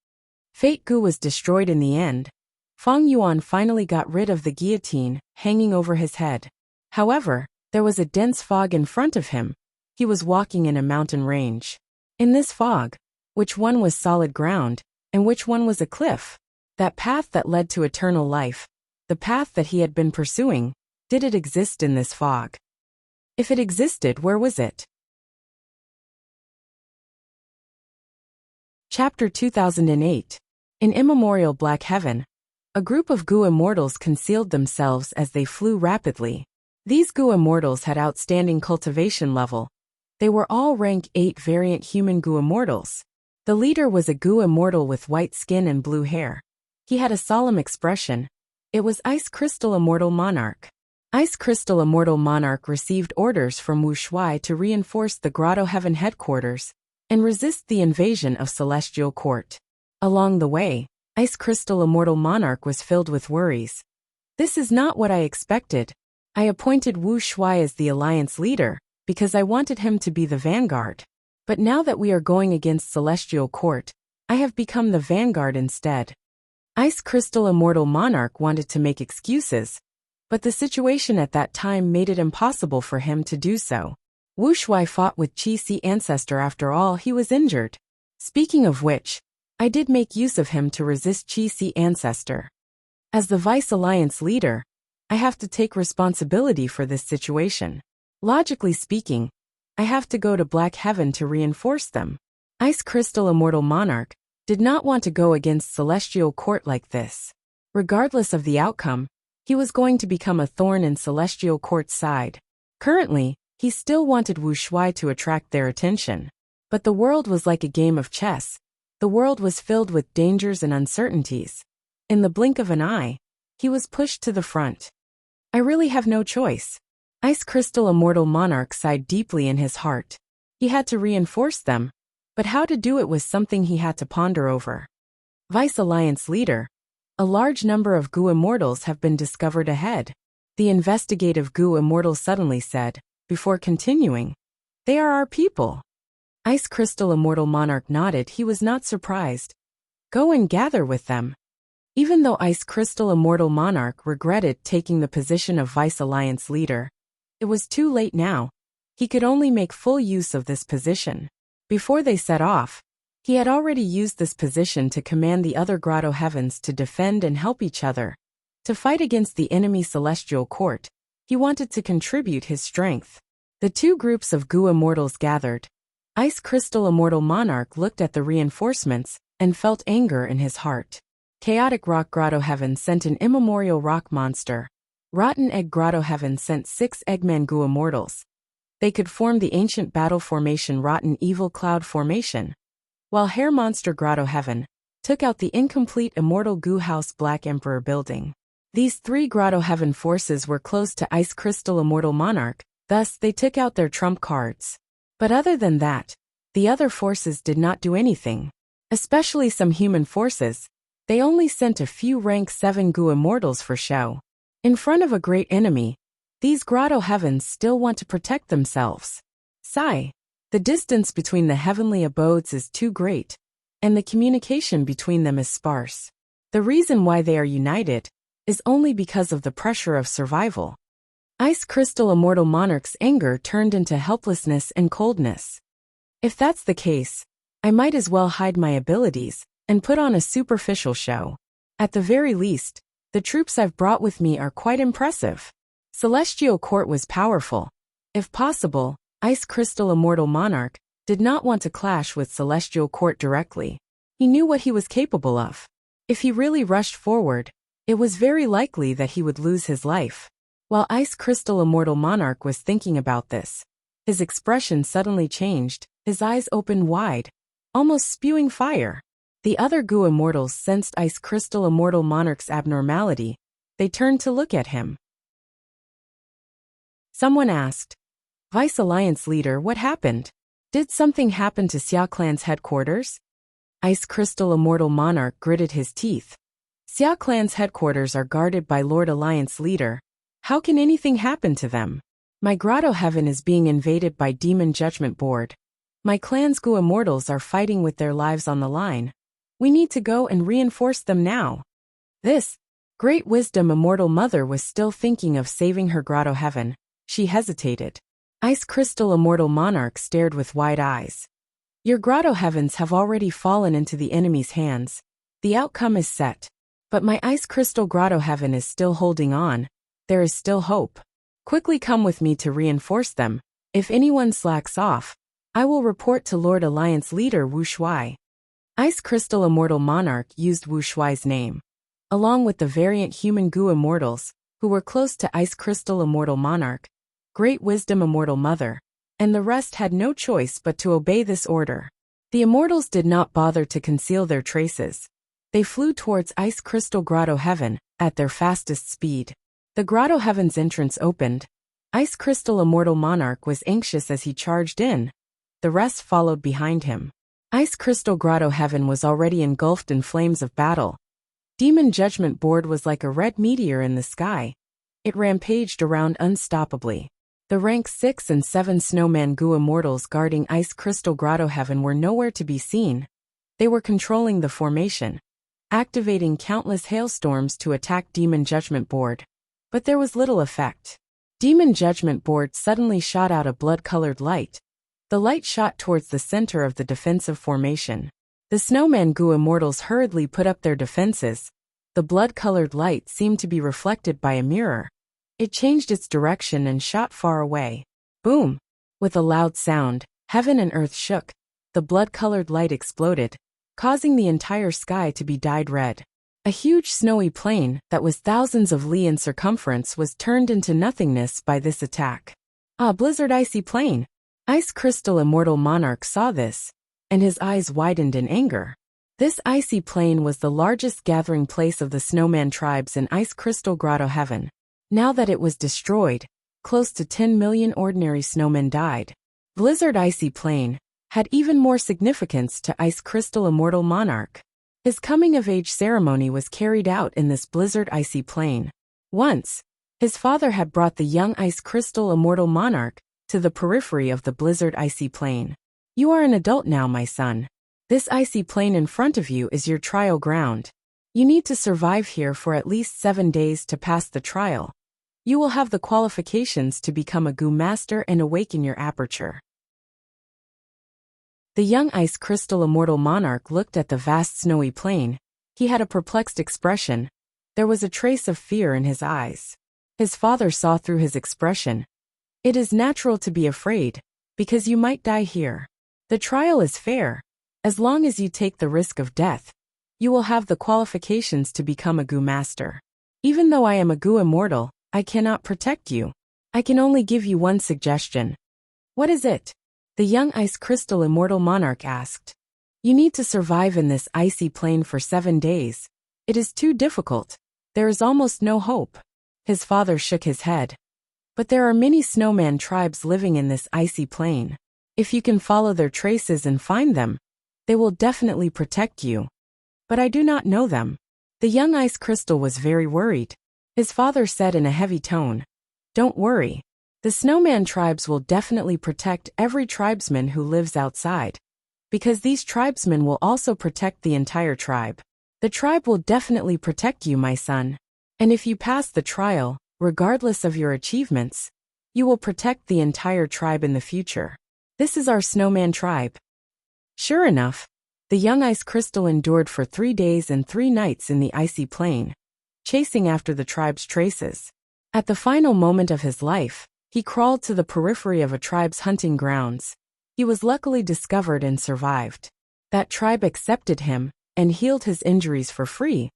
Fate Gu was destroyed in the end. Feng Yuan finally got rid of the guillotine hanging over his head. However, there was a dense fog in front of him. He was walking in a mountain range. In this fog, which one was solid ground, and which one was a cliff? That path that led to eternal life, the path that he had been pursuing, did it exist in this fog? If it existed, where was it? Chapter 2008. In immemorial Black Heaven, a group of Gu immortals concealed themselves as they flew rapidly. These Gu immortals had outstanding cultivation level. They were all rank 8 variant human Gu immortals. The leader was a Gu immortal with white skin and blue hair. He had a solemn expression. It was Ice Crystal Immortal Monarch. Ice Crystal Immortal Monarch received orders from Wuxia to reinforce the Grotto Heaven headquarters and resist the invasion of Celestial Court. Along the way, Ice Crystal Immortal Monarch was filled with worries. This is not what I expected. I appointed Wuxia as the alliance leader because I wanted him to be the vanguard. But now that we are going against Celestial Court, I have become the vanguard instead. Ice Crystal Immortal Monarch wanted to make excuses, but the situation at that time made it impossible for him to do so. Wuxia fought with Qi Si Ancestor after all, he was injured. Speaking of which, I did make use of him to resist Qi Si Ancestor. As the Vice Alliance leader, I have to take responsibility for this situation. Logically speaking, I have to go to Black Heaven to reinforce them. Ice Crystal Immortal Monarch did not want to go against Celestial Court like this. Regardless of the outcome, he was going to become a thorn in Celestial Court's side. Currently, he still wanted Wuxia to attract their attention. But the world was like a game of chess. The world was filled with dangers and uncertainties. In the blink of an eye, he was pushed to the front. I really have no choice. Ice Crystal Immortal Monarch sighed deeply in his heart. He had to reinforce them, but how to do it was something he had to ponder over. Vice Alliance leader, a large number of Gu immortals have been discovered ahead. The investigative Gu immortal suddenly said, before continuing. They are our people. Ice Crystal Immortal Monarch nodded. He was not surprised. Go and gather with them. Even though Ice Crystal Immortal Monarch regretted taking the position of Vice Alliance leader, it was too late now. He could only make full use of this position. Before they set off, he had already used this position to command the other Grotto Heavens to defend and help each other. To fight against the enemy Celestial Court, he wanted to contribute his strength. The two groups of Gu immortals gathered. Ice Crystal Immortal Monarch looked at the reinforcements and felt anger in his heart. Chaotic Rock Grotto Heaven sent an immemorial rock monster. Rotten Egg Grotto Heaven sent 6 Eggman Goo Immortals. They could form the ancient battle formation Rotten Evil Cloud Formation. While Hair Monster Grotto Heaven took out the incomplete Immortal Goo House Black Emperor building. These 3 Grotto Heaven forces were close to Ice Crystal Immortal Monarch, thus they took out their trump cards. But other than that, the other forces did not do anything. Especially some human forces. They only sent a few rank 7 Goo Immortals for show. In front of a great enemy, these Grotto Heavens still want to protect themselves. Sigh. The distance between the heavenly abodes is too great, and the communication between them is sparse. The reason why they are united is only because of the pressure of survival. Ice Crystal Immortal Monarch's anger turned into helplessness and coldness. If that's the case, I might as well hide my abilities and put on a superficial show. At the very least, the troops I've brought with me are quite impressive. Celestial Court was powerful. If possible, Ice Crystal Immortal Monarch did not want to clash with Celestial Court directly. He knew what he was capable of. If he really rushed forward, it was very likely that he would lose his life. While Ice Crystal Immortal Monarch was thinking about this, his expression suddenly changed, his eyes opened wide, almost spewing fire. The other Goo Immortals sensed Ice Crystal Immortal Monarch's abnormality. They turned to look at him. Someone asked, Vice Alliance Leader, what happened? Did something happen to Xia Clan's headquarters? Ice Crystal Immortal Monarch gritted his teeth. Xia Clan's headquarters are guarded by Lord Alliance Leader. How can anything happen to them? My Grotto Heaven is being invaded by Demon Judgment Board. My clan's Goo Immortals are fighting with their lives on the line. We need to go and reinforce them now. This Great Wisdom Immortal Mother was still thinking of saving her Grotto Heaven. She hesitated. Ice Crystal Immortal Monarch stared with wide eyes. Your Grotto Heavens have already fallen into the enemy's hands. The outcome is set. But my Ice Crystal Grotto Heaven is still holding on. There is still hope. Quickly come with me to reinforce them. If anyone slacks off, I will report to Lord Alliance Leader Wu Shuai. Ice Crystal Immortal Monarch used Wu Shuai's name, along with the variant human Goo Immortals, who were close to Ice Crystal Immortal Monarch, Great Wisdom Immortal Mother, and the rest had no choice but to obey this order. The Immortals did not bother to conceal their traces. They flew towards Ice Crystal Grotto Heaven at their fastest speed. The Grotto Heaven's entrance opened. Ice Crystal Immortal Monarch was anxious as he charged in. The rest followed behind him. Ice Crystal Grotto Heaven was already engulfed in flames of battle. Demon Judgment Board was like a red meteor in the sky. It rampaged around unstoppably. The rank 6 and 7 Snowman Goo Immortals guarding Ice Crystal Grotto Heaven were nowhere to be seen. They were controlling the formation, activating countless hailstorms to attack Demon Judgment Board. But there was little effect. Demon Judgment Board suddenly shot out a blood-colored light. The light shot towards the center of the defensive formation. The Snowman Goo Immortals hurriedly put up their defenses. The blood-colored light seemed to be reflected by a mirror. It changed its direction and shot far away. Boom! With a loud sound, heaven and earth shook. The blood-colored light exploded, causing the entire sky to be dyed red. A huge snowy plain that was thousands of li in circumference was turned into nothingness by this attack. Ah, Blizzard Icy Plain! Ice Crystal Immortal Monarch saw this, and his eyes widened in anger. This icy plain was the largest gathering place of the Snowman tribes in Ice Crystal Grotto Heaven. Now that it was destroyed, close to 10 million ordinary snowmen died. Blizzard Icy Plain had even more significance to Ice Crystal Immortal Monarch. His coming-of-age ceremony was carried out in this Blizzard Icy Plain. Once, his father had brought the young Ice Crystal Immortal Monarch to the periphery of the Blizzard Icy Plain. You are an adult now, my son. This icy plain in front of you is your trial ground. You need to survive here for at least 7 days to pass the trial. You will have the qualifications to become a Goo Master and awaken your aperture. The young Ice Crystal Immortal Monarch looked at the vast snowy plain. He had a perplexed expression. There was a trace of fear in his eyes. His father saw through his expression. It is natural to be afraid, because you might die here. The trial is fair. As long as you take the risk of death, you will have the qualifications to become a Gu master. Even though I am a Gu immortal, I cannot protect you. I can only give you one suggestion. What is it? The young ice crystal immortal monarch asked. You need to survive in this icy plain for 7 days. It is too difficult. There is almost no hope. His father shook his head. But there are many snowman tribes living in this icy plain. If you can follow their traces and find them, they will definitely protect you. But I do not know them. The young ice crystal was very worried. His father said in a heavy tone, Don't worry. The snowman tribes will definitely protect every tribesman who lives outside. Because these tribesmen will also protect the entire tribe. The tribe will definitely protect you, my son. And if you pass the trial, regardless of your achievements, you will protect the entire tribe in the future. This is our snowman tribe. Sure enough, the young ice crystal endured for 3 days and 3 nights in the icy plain, chasing after the tribe's traces. At the final moment of his life, he crawled to the periphery of a tribe's hunting grounds. He was luckily discovered and survived. That tribe accepted him and healed his injuries for free,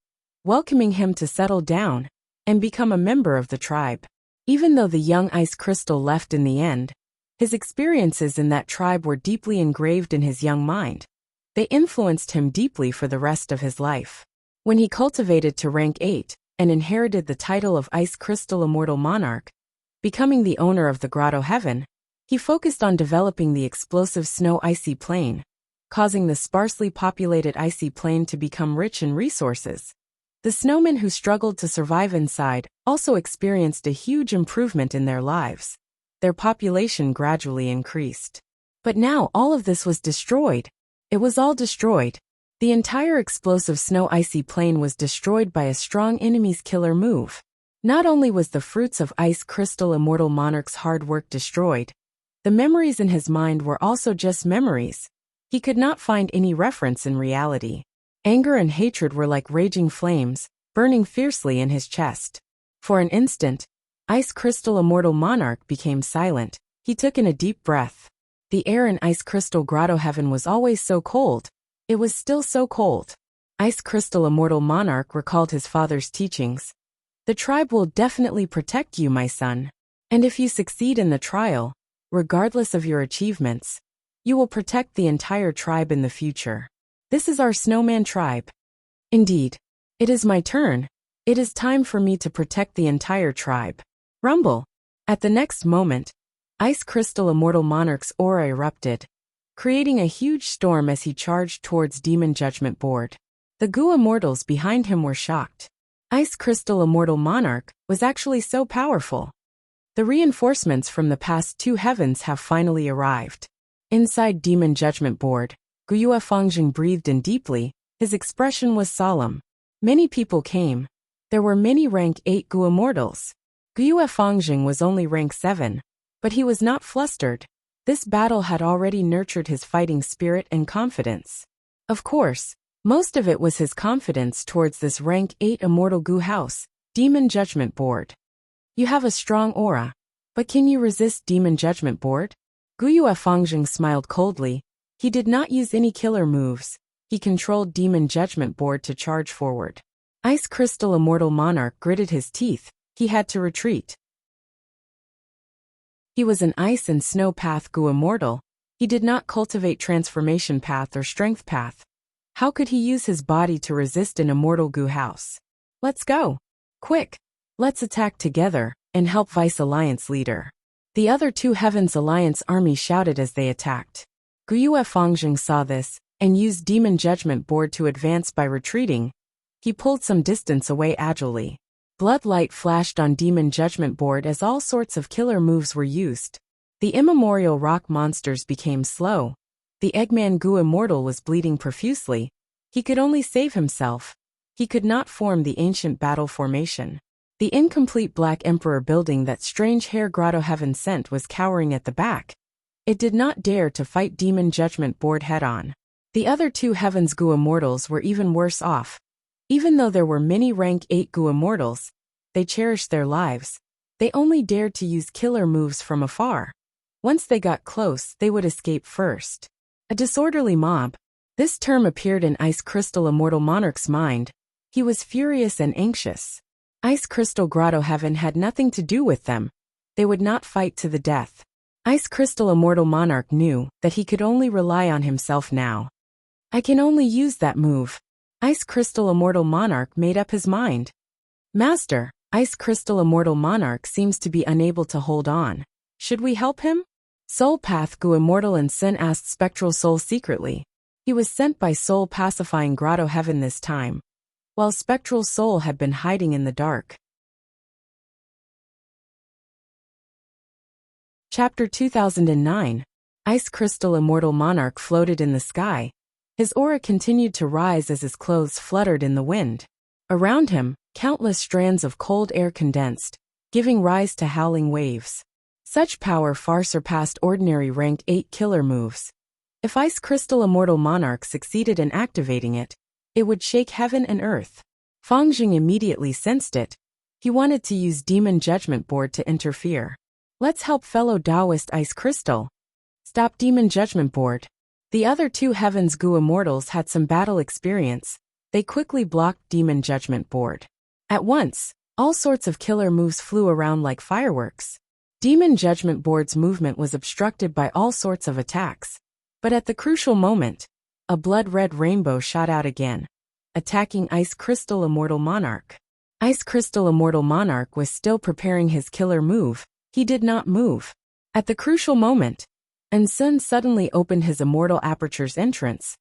welcoming him to settle down and become a member of the tribe. Even though the young ice crystal left in the end, his experiences in that tribe were deeply engraved in his young mind. They influenced him deeply for the rest of his life. When he cultivated to rank 8 and inherited the title of Ice Crystal Immortal Monarch, becoming the owner of the Grotto Heaven, he focused on developing the explosive snow icy plain, causing the sparsely populated icy plain to become rich in resources. The snowmen who struggled to survive inside also experienced a huge improvement in their lives. Their population gradually increased. But now all of this was destroyed. It was all destroyed. The entire explosive snow icy plain was destroyed by a strong enemy's killer move. Not only was the fruits of Ice Crystal Immortal Monarch's hard work destroyed, the memories in his mind were also just memories. He could not find any reference in reality. Anger and hatred were like raging flames, burning fiercely in his chest. For an instant, Ice Crystal Immortal Monarch became silent. He took in a deep breath. The air in Ice Crystal Grotto Heaven was always so cold. It was still so cold. Ice Crystal Immortal Monarch recalled his father's teachings. The tribe will definitely protect you, my son. And if you succeed in the trial, regardless of your achievements, you will protect the entire tribe in the future. This is our snowman tribe. Indeed. It is my turn. It is time for me to protect the entire tribe. Rumble. At the next moment, Ice Crystal Immortal Monarch's aura erupted, creating a huge storm as he charged towards Demon Judgment Board. The Gu Immortals behind him were shocked. Ice Crystal Immortal Monarch was actually so powerful. The reinforcements from the past 2 heavens have finally arrived. Inside Demon Judgment Board, Guyue Fangjing breathed in deeply. His expression was solemn. Many people came. There were many rank 8 Gu Immortals. Guyue Fangjing was only rank 7. But he was not flustered. This battle had already nurtured his fighting spirit and confidence. Of course, most of it was his confidence towards this rank 8 Immortal Gu House, Demon Judgment Board. You have a strong aura. But can you resist Demon Judgment Board? Guyue Fangjing smiled coldly. He did not use any killer moves. He controlled Demon Judgment Board to charge forward. Ice Crystal Immortal Monarch gritted his teeth. He had to retreat. He was an Ice and Snow Path Gu Immortal. He did not cultivate Transformation Path or Strength Path. How could he use his body to resist an Immortal Gu House? Let's go. Quick. Let's attack together and help Vice Alliance leader. The other 2 Heavens Alliance army shouted as they attacked. Guyue Fangjing saw this and used Demon Judgment Board to advance by retreating. He pulled some distance away agilely. Blood light flashed on Demon Judgment Board as all sorts of killer moves were used. The immemorial rock monsters became slow. The Eggman Gu Immortal was bleeding profusely. He could only save himself. He could not form the ancient battle formation. The incomplete Black Emperor building that strange hair Grotto Heaven sent was cowering at the back. It did not dare to fight Demon Judgment Board head-on. The other 2 Heavens Gu Immortals were even worse off. Even though there were many rank 8 Gu Immortals, they cherished their lives. They only dared to use killer moves from afar. Once they got close, they would escape first. A disorderly mob. This term appeared in Ice Crystal Immortal Monarch's mind. He was furious and anxious. Ice Crystal Grotto Heaven had nothing to do with them. They would not fight to the death. Ice Crystal Immortal Monarch knew that he could only rely on himself now. I can only use that move. Ice Crystal Immortal Monarch made up his mind. Master, Ice Crystal Immortal Monarch seems to be unable to hold on. Should we help him? Soul Path Gu Immortal and Sin asked Spectral Soul secretly. He was sent by Soul pacifying Grotto Heaven this time, while Spectral Soul had been hiding in the dark. Chapter 2009. Ice Crystal Immortal Monarch floated in the sky. His aura continued to rise as his clothes fluttered in the wind. Around him, countless strands of cold air condensed, giving rise to howling waves. Such power far surpassed ordinary rank 8 killer moves. If Ice Crystal Immortal Monarch succeeded in activating it, it would shake heaven and earth. Fang Jing immediately sensed it. He wanted to use Demon Judgment Board to interfere. Let's help fellow Taoist Ice Crystal. Stop Demon Judgment Board. The other two Heaven's Gu Immortals had some battle experience. They quickly blocked Demon Judgment Board. At once, all sorts of killer moves flew around like fireworks. Demon Judgment Board's movement was obstructed by all sorts of attacks. But at the crucial moment, a blood-red rainbow shot out again, attacking Ice Crystal Immortal Monarch. Ice Crystal Immortal Monarch was still preparing his killer move. He did not move. At the crucial moment, Sun suddenly opened his Immortal Aperture's entrance,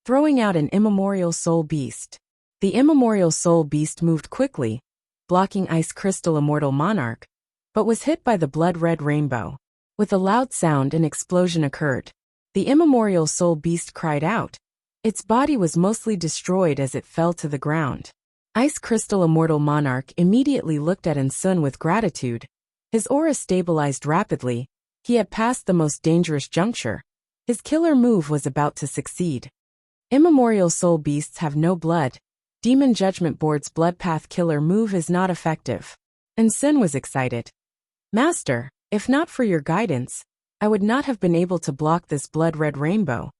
throwing out an immemorial soul beast. The immemorial soul beast moved quickly, blocking Ice Crystal Immortal Monarch, but was hit by the blood-red rainbow. With a loud sound, an explosion occurred. The immemorial soul beast cried out. Its body was mostly destroyed as it fell to the ground. Ice Crystal Immortal Monarch immediately looked at Sun with gratitude. His aura stabilized rapidly. He had passed the most dangerous juncture. His killer move was about to succeed. Immemorial soul beasts have no blood. Demon Judgment Board's Blood Path killer move is not effective. Sun was excited. Master, if not for your guidance, I would not have been able to block this blood-red rainbow.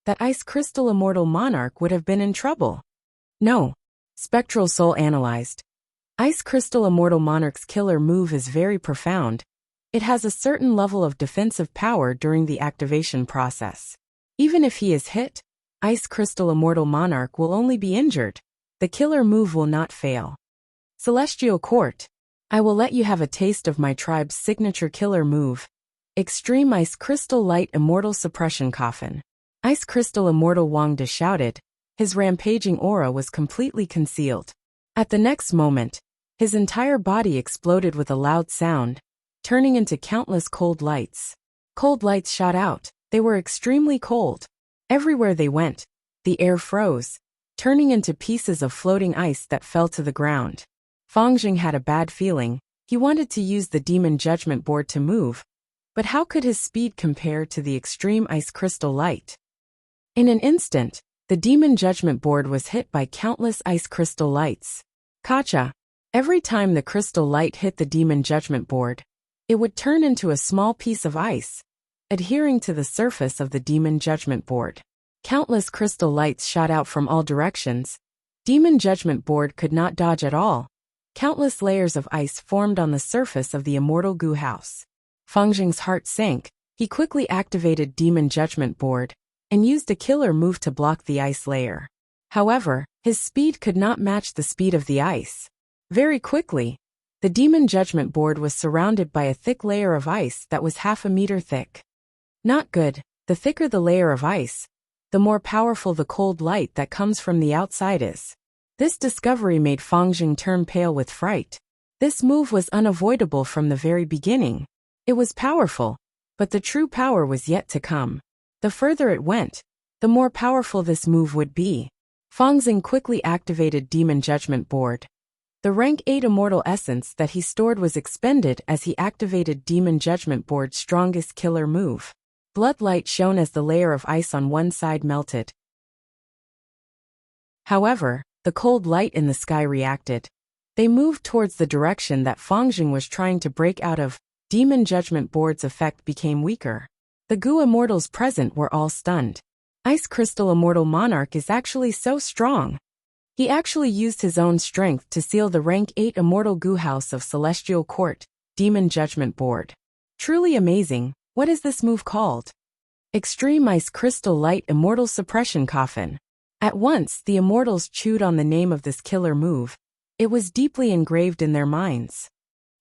That Ice Crystal Immortal Monarch would have been in trouble. No. Spectral Soul analyzed. Ice Crystal Immortal Monarch's killer move is very profound. It has a certain level of defensive power during the activation process. Even if he is hit, Ice Crystal Immortal Monarch will only be injured. The killer move will not fail. Celestial Court. I will let you have a taste of my tribe's signature killer move. Extreme Ice Crystal Light Immortal Suppression Coffin. Ice Crystal Immortal Wang De shouted. His rampaging aura was completely concealed. At the next moment, his entire body exploded with a loud sound, turning into countless cold lights. Cold lights shot out. They were extremely cold. Everywhere they went, the air froze, turning into pieces of floating ice that fell to the ground. Fang Jing had a bad feeling. He wanted to use the Demon Judgment Board to move, but how could his speed compare to the extreme ice crystal light? In an instant, the Demon Judgment Board was hit by countless ice crystal lights. Kacha. Every time the crystal light hit the Demon Judgment Board, it would turn into a small piece of ice, adhering to the surface of the Demon Judgment Board. Countless crystal lights shot out from all directions. Demon Judgment Board could not dodge at all. Countless layers of ice formed on the surface of the Immortal Gu House. Fang Jing's heart sank. He quickly activated Demon Judgment Board and used a killer move to block the ice layer. However, his speed could not match the speed of the ice. Very quickly, the Demon Judgment Board was surrounded by a thick layer of ice that was half a meter thick. Not good. The thicker the layer of ice, the more powerful the cold light that comes from the outside is. This discovery made Fang Jing turn pale with fright. This move was unavoidable from the very beginning. It was powerful, but the true power was yet to come. The further it went, the more powerful this move would be. Fang Jing quickly activated Demon Judgment Board. The rank 8 Immortal Essence that he stored was expended as he activated Demon Judgment Board's strongest killer move. Blood light shone as the layer of ice on one side melted. However, the cold light in the sky reacted. They moved towards the direction that Fang Jing was trying to break out of. Demon Judgment Board's effect became weaker. The Gu Immortals present were all stunned. Ice Crystal Immortal Monarch is actually so strong. He actually used his own strength to seal the rank 8 Immortal Goo House of Celestial Court, Demon Judgment Board. Truly amazing. What is this move called? Extreme Ice Crystal Light Immortal Suppression Coffin. At once, the immortals chewed on the name of this killer move. It was deeply engraved in their minds.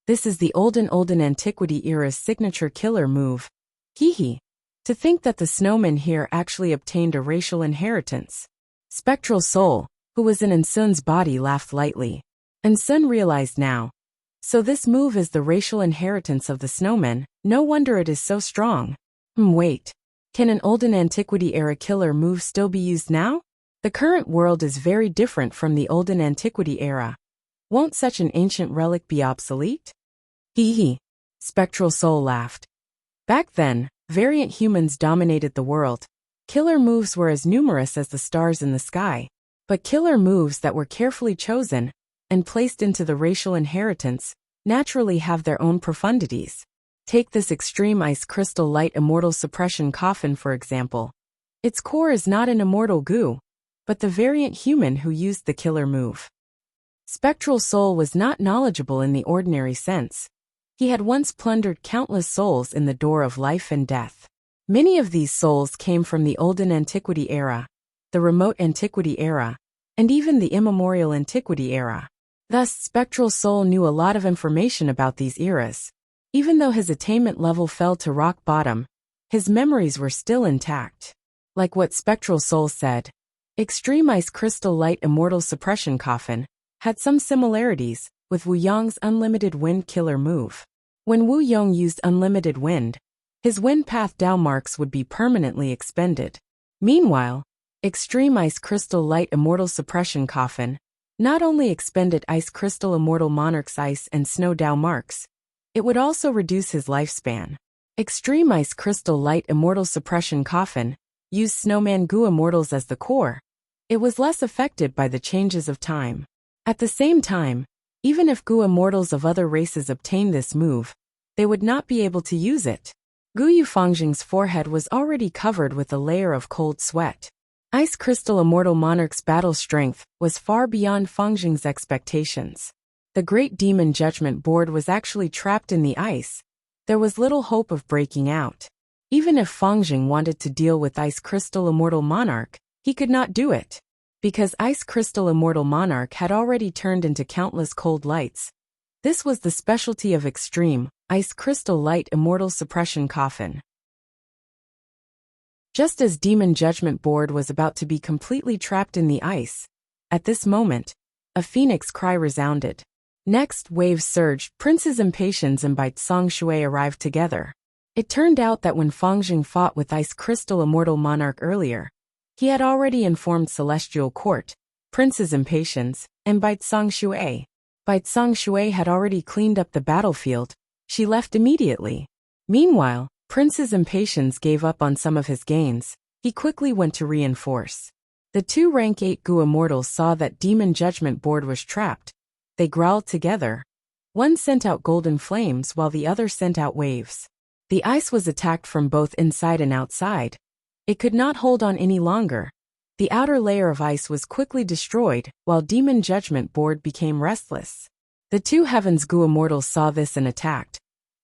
This is the olden antiquity era's signature killer move. Hee hee. To think that the snowman here actually obtained a racial inheritance. Spectral Soul, who was in Ensun's body, laughed lightly. Ensun realized now. So this move is the racial inheritance of the snowman. No wonder it is so strong. Wait. Can an olden antiquity era killer move still be used now? The current world is very different from the olden antiquity era. Won't such an ancient relic be obsolete? Hee hee. Spectral Soul laughed. Back then, variant humans dominated the world. Killer moves were as numerous as the stars in the sky. But killer moves that were carefully chosen and placed into the racial inheritance naturally have their own profundities. Take this Extreme Ice Crystal Light Immortal Suppression Coffin for example. Its core is not an immortal goo, but the variant human who used the killer move. Spectral Soul was not knowledgeable in the ordinary sense. He had once plundered countless souls in the door of life and death. Many of these souls came from the olden antiquity era, the remote antiquity era, and even the immemorial antiquity era. Thus, Spectral Soul knew a lot of information about these eras. Even though his attainment level fell to rock bottom, his memories were still intact. Like what Spectral Soul said, Extreme Ice Crystal Light Immortal Suppression Coffin had some similarities with Wu Yong's Unlimited Wind killer move. When Wu Yong used Unlimited Wind, his wind path Dao marks would be permanently expended. Meanwhile, Extreme Ice Crystal Light Immortal Suppression Coffin not only expended Ice Crystal Immortal Monarch's ice and snow Dao marks, it would also reduce his lifespan. Extreme Ice Crystal Light Immortal Suppression Coffin used Snowman Goo Immortals as the core. It was less affected by the changes of time. At the same time, even if Goo Immortals of other races obtained this move, they would not be able to use it. Gu Yufengjing's forehead was already covered with a layer of cold sweat. Ice Crystal Immortal Monarch's battle strength was far beyond Fengjing's expectations. The Great Demon Judgment Board was actually trapped in the ice. There was little hope of breaking out. Even if Fengjing wanted to deal with Ice Crystal Immortal Monarch, he could not do it. Because Ice Crystal Immortal Monarch had already turned into countless cold lights. This was the specialty of Extreme Ice Crystal Light Immortal Suppression Coffin. Just as Demon Judgment Board was about to be completely trapped in the ice, at this moment, a phoenix cry resounded. Next, waves surged. Princes Impatience and Bai Song Shui arrived together. It turned out that when Fengjing fought with Ice Crystal Immortal Monarch earlier, he had already informed Celestial Court, Princes Impatience, and Bai Song Shui. Bai Song Shui had already cleaned up the battlefield. She left immediately. Meanwhile, Prince's Impatience gave up on some of his gains. He quickly went to reinforce. The two rank 8 Goo Immortals saw that Demon Judgment Board was trapped. They growled together. One sent out golden flames while the other sent out waves. The ice was attacked from both inside and outside. It could not hold on any longer. The outer layer of ice was quickly destroyed, while Demon Judgment Board became restless. The two Heavens Goo Immortals saw this and attacked.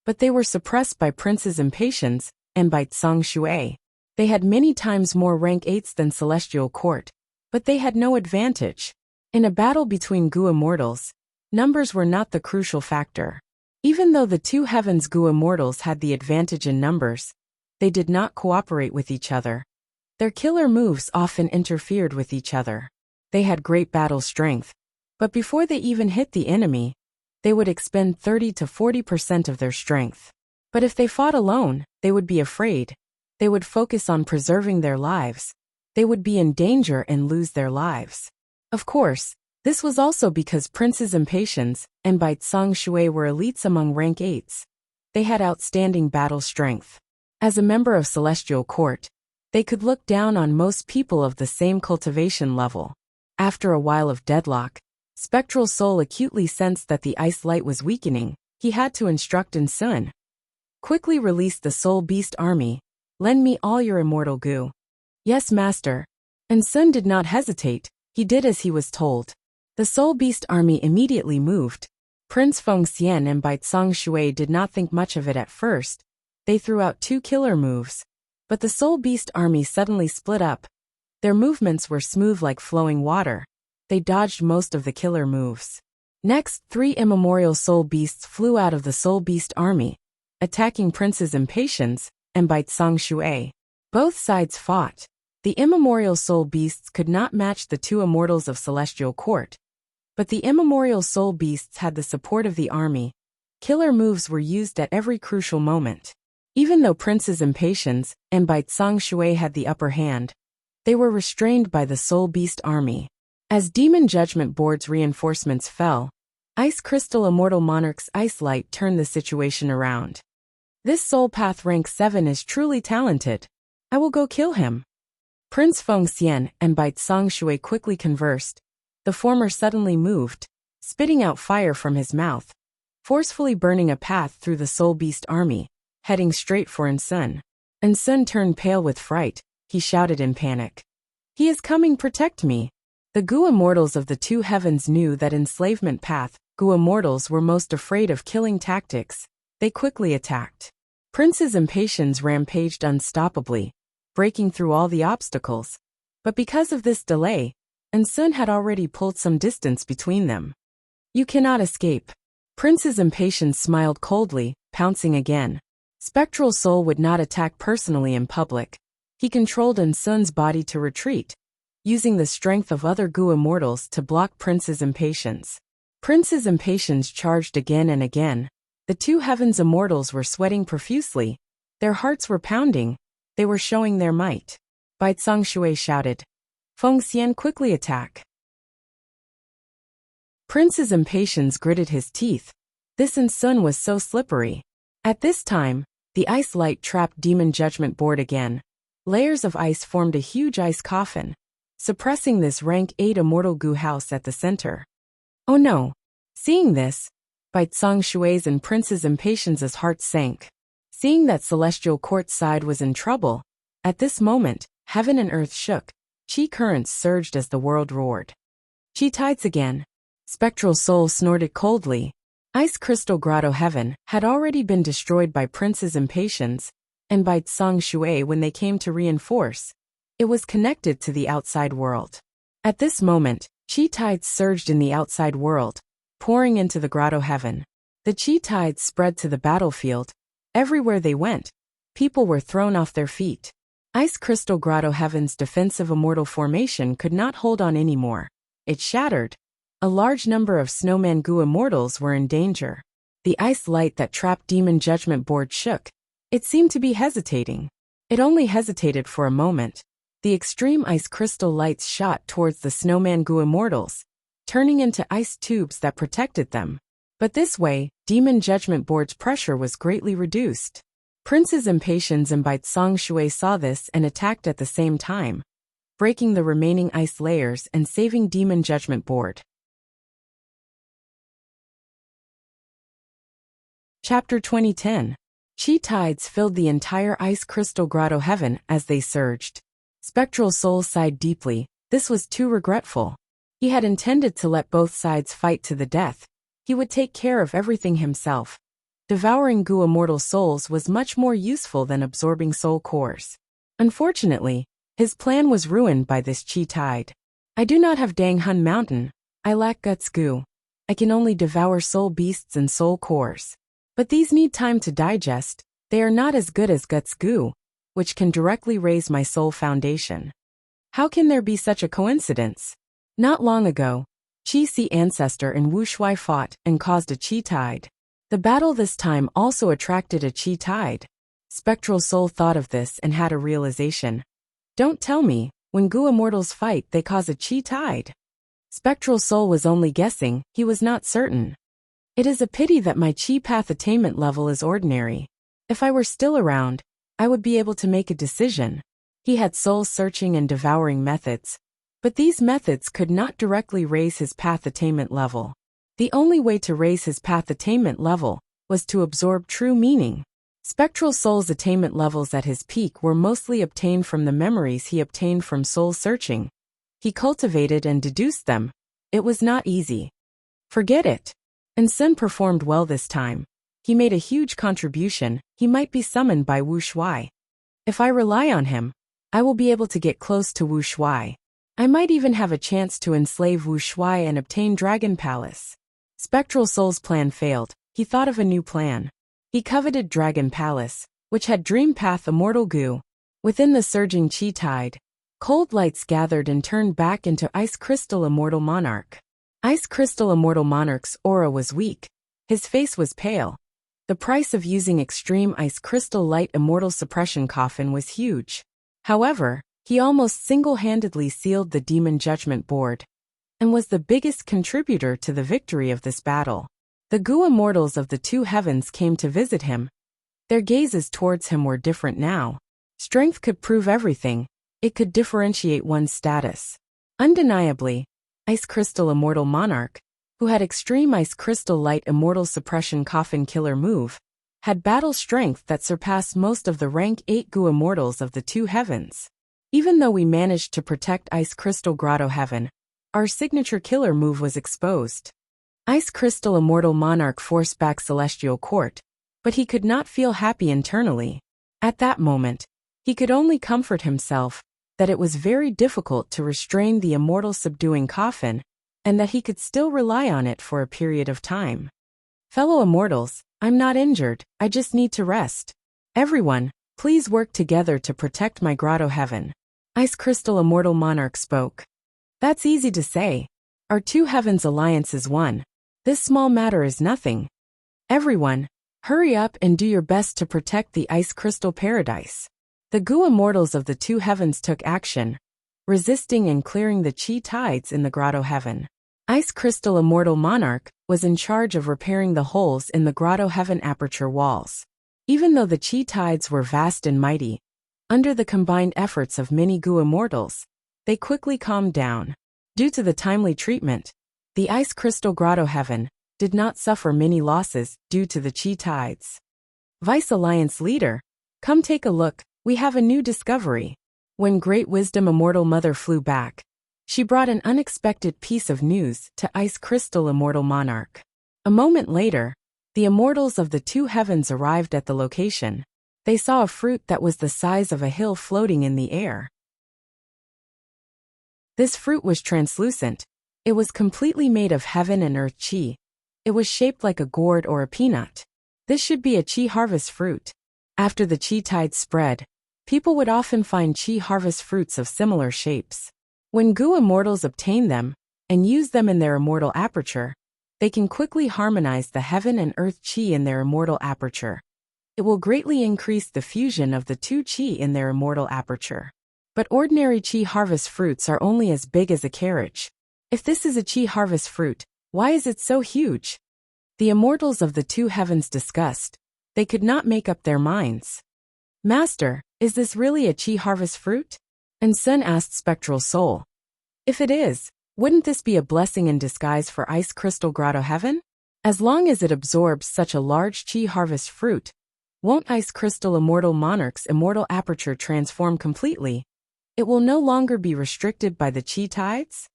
But they were suppressed by Prince's Impatience and by Song Shui. They had many times more rank 8s than Celestial Court, but they had no advantage. In a battle between Goo Immortals, numbers were not the crucial factor. Even though the two Heavens Goo Immortals had the advantage in numbers, they did not cooperate with each other. Their killer moves often interfered with each other. They had great battle strength, but before they even hit the enemy, they would expend 30 to 40% of their strength. But if they fought alone, they would be afraid. They would focus on preserving their lives. They would be in danger and lose their lives. Of course, this was also because Prince's Impatience and Bai Song Shui were elites among rank 8s. They had outstanding battle strength. As a member of Celestial Court, they could look down on most people of the same cultivation level. After a while of deadlock, Spectral Soul acutely sensed that the ice light was weakening. He had to instruct Ensun. Quickly release the Soul Beast army. Lend me all your immortal goo. Yes, master. And Sun did not hesitate, he did as he was told. The Soul Beast army immediately moved. Prince Fengxian and Baizang Shui did not think much of it at first. They threw out 2 killer moves. But the Soul Beast army suddenly split up. Their movements were smooth like flowing water. They dodged most of the killer moves. Next, 3 immemorial Soul Beasts flew out of the Soul Beast army, attacking Prince's Impatience and Baizang Shui. Both sides fought. The immemorial Soul Beasts could not match the 2 immortals of Celestial Court. But the immemorial Soul Beasts had the support of the army. Killer moves were used at every crucial moment. Even though Prince's Impatience and Baizang Shui had the upper hand, they were restrained by the Soul Beast army. As Demon Judgment Board's reinforcements fell, Ice Crystal Immortal Monarch's Ice Light turned the situation around. This Soul Path rank 7 is truly talented. I will go kill him. Prince Fengxian and Baizang Shui quickly conversed. The former suddenly moved, spitting out fire from his mouth, forcefully burning a path through the Soul Beast army, heading straight for Sun. Sun turned pale with fright. He shouted in panic. He is coming, protect me. The Gu Immortals of the 2 heavens knew that enslavement path, Gu Immortals were most afraid of killing tactics. They quickly attacked. Prince's Impatience rampaged unstoppably, breaking through all the obstacles. But because of this delay, Sun had already pulled some distance between them. You cannot escape. Prince's Impatience smiled coldly, pouncing again. Spectral Soul would not attack personally in public. He controlled Sun's body to retreat, using the strength of other Gu Immortals to block Prince's Impatience. Prince's Impatience charged again and again. The 2 heavens immortals were sweating profusely. Their hearts were pounding. They were showing their might. Baizang Shui shouted. Fengxian, quickly attack. Prince's Impatience gritted his teeth. This Sun was so slippery. At this time, the Ice Light trapped Demon Judgment Board again. Layers of ice formed a huge ice coffin, suppressing this rank 8 immortal Gu house at the center. Oh no! Seeing this, Baizang Shui's and Prince's Impatience's hearts sank. Seeing that Celestial Court's side was in trouble, at this moment, heaven and earth shook. Qi currents surged as the world roared. Qi tides again. Spectral Soul snorted coldly. Ice Crystal Grotto Heaven had already been destroyed by Prince's Impatience and Baizang Shui when they came to reinforce. It was connected to the outside world. At this moment, Qi tides surged in the outside world, pouring into the Grotto Heaven. The Qi tides spread to the battlefield. Everywhere they went, people were thrown off their feet. Ice Crystal Grotto Heaven's defensive immortal formation could not hold on anymore. It shattered. A large number of Snowman Gu Immortals were in danger. The ice light that trapped Demon Judgment Board shook. It seemed to be hesitating. It only hesitated for a moment. The extreme ice crystal lights shot towards the Snowman Gu Immortals, turning into ice tubes that protected them. But this way, Demon Judgment Board's pressure was greatly reduced. Prince's Impatience and Baizang Shui saw this and attacked at the same time, breaking the remaining ice layers and saving Demon Judgment Board. Chapter 2010. Qi tides filled the entire Ice Crystal Grotto Heaven as they surged. Spectral Soul sighed deeply. This was too regretful. He had intended to let both sides fight to the death. He would take care of everything himself. Devouring Gu immortal souls was much more useful than absorbing soul cores. Unfortunately, his plan was ruined by this Qi tide. I do not have Dang Hun Mountain. I lack Guts Gu. I can only devour soul beasts and soul cores. But these need time to digest. They are not as good as Guts Gu, which can directly raise my soul foundation. How can there be such a coincidence? Not long ago, Qi Si Ancestor and Wu Shui fought and caused a Qi tide. The battle this time also attracted a Qi tide. Spectral Soul thought of this and had a realization. Don't tell me, when Gu Immortals fight they cause a Qi tide. Spectral Soul was only guessing, he was not certain. It is a pity that my Qi path attainment level is ordinary. If I were still around, I would be able to make a decision. He had soul-searching and devouring methods, but these methods could not directly raise his path attainment level. The only way to raise his path attainment level was to absorb true meaning. Spectral Soul's attainment levels at his peak were mostly obtained from the memories he obtained from soul searching. He cultivated and deduced them. It was not easy. Forget it. And Sun performed well this time. He made a huge contribution. He might be summoned by Wuxia. If I rely on him, I will be able to get close to Wuxia. I might even have a chance to enslave Wuxia and obtain Dragon Palace. Spectral Soul's plan failed. He thought of a new plan. He coveted Dragon Palace, which had Dream Path Immortal Goo. Within the surging chi tide, cold lights gathered and turned back into Ice Crystal Immortal Monarch. Ice Crystal Immortal Monarch's aura was weak. His face was pale. The price of using extreme Ice Crystal Light Immortal Suppression Coffin was huge. However, he almost single-handedly sealed the Demon Judgment Board, and was the biggest contributor to the victory of this battle. The Gu Immortals of the two heavens came to visit him. Their gazes towards him were different now. Strength could prove everything. It could differentiate one's status. Undeniably, Ice Crystal Immortal Monarch, who had extreme Ice Crystal Light Immortal Suppression Coffin Killer move, had battle strength that surpassed most of the rank 8 Gu Immortals of the two heavens. Even though we managed to protect Ice Crystal Grotto Heaven, our signature killer move was exposed. Ice Crystal Immortal Monarch forced back Celestial Court, but he could not feel happy internally. At that moment, he could only comfort himself that it was very difficult to restrain the immortal subduing coffin, and that he could still rely on it for a period of time. Fellow immortals, I'm not injured, I just need to rest. Everyone, please work together to protect my grotto heaven. Ice Crystal Immortal Monarch spoke. That's easy to say. Our two heavens alliance is one. This small matter is nothing. Everyone, hurry up and do your best to protect the Ice Crystal Paradise. The Gu Immortals of the two heavens took action, resisting and clearing the chi tides in the grotto heaven. Ice Crystal Immortal Monarch was in charge of repairing the holes in the grotto heaven aperture walls. Even though the chi tides were vast and mighty, under the combined efforts of many Gu Immortals, they quickly calmed down. Due to the timely treatment, the Ice Crystal Grotto Heaven did not suffer many losses due to the chi tides. Vice Alliance Leader, come take a look, we have a new discovery. When Great Wisdom Immortal Mother flew back, she brought an unexpected piece of news to Ice Crystal Immortal Monarch. A moment later, the immortals of the two heavens arrived at the location. They saw a fruit that was the size of a hill floating in the air. This fruit was translucent. It was completely made of heaven and earth chi. It was shaped like a gourd or a peanut. This should be a chi harvest fruit. After the chi tide spread, people would often find chi harvest fruits of similar shapes. When Gu Immortals obtain them and use them in their immortal aperture, they can quickly harmonize the heaven and earth chi in their immortal aperture. It will greatly increase the fusion of the two chi in their immortal aperture. But ordinary chi harvest fruits are only as big as a carriage. If this is a chi harvest fruit, why is it so huge? The immortals of the two heavens discussed. They could not make up their minds. Master, is this really a chi harvest fruit? And Sun asked Spectral Soul. If it is, wouldn't this be a blessing in disguise for Ice Crystal Grotto Heaven? As long as it absorbs such a large chi harvest fruit, won't Ice Crystal Immortal Monarch's immortal aperture transform completely? It will no longer be restricted by the chi tides?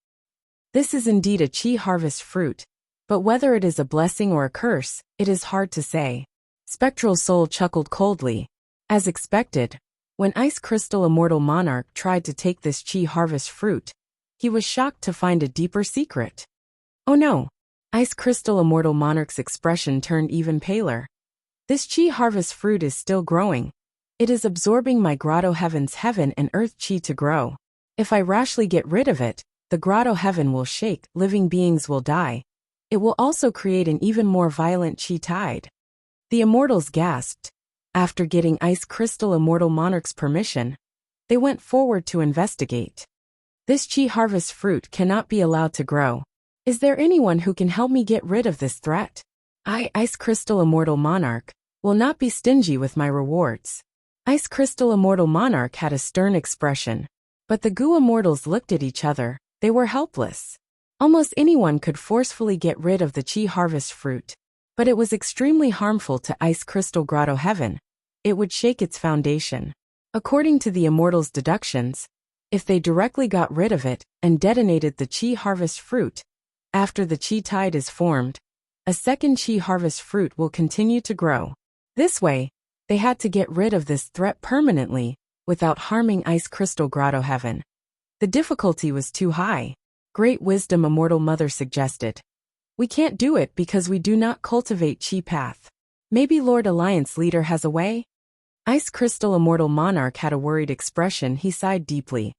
This is indeed a chi harvest fruit, but whether it is a blessing or a curse, it is hard to say. Spectral Soul chuckled coldly. As expected, when Ice Crystal Immortal Monarch tried to take this chi harvest fruit, he was shocked to find a deeper secret. Oh no! Ice Crystal Immortal Monarch's expression turned even paler. This chi harvest fruit is still growing. It is absorbing my grotto heaven's heaven and earth chi to grow. If I rashly get rid of it, the grotto heaven will shake, living beings will die. It will also create an even more violent chi tide. The immortals gasped. After getting Ice Crystal Immortal Monarch's permission, they went forward to investigate. This chi harvest fruit cannot be allowed to grow. Is there anyone who can help me get rid of this threat? Ice Crystal Immortal Monarch, will not be stingy with my rewards. Ice Crystal Immortal Monarch had a stern expression, but the Gu Immortals looked at each other. They were helpless. Almost anyone could forcefully get rid of the chi harvest fruit, but it was extremely harmful to Ice Crystal Grotto Heaven. it would shake its foundation. According to the immortals' deductions, if they directly got rid of it and detonated the chi harvest fruit, after the chi tide is formed, a second chi harvest fruit will continue to grow. This way, they had to get rid of this threat permanently, without harming Ice Crystal Grotto Heaven. The difficulty was too high. Great Wisdom Immortal Mother suggested. We can't do it because we do not cultivate Chi Path. Maybe Lord Alliance Leader has a way? Ice Crystal Immortal Monarch had a worried expression. He sighed deeply.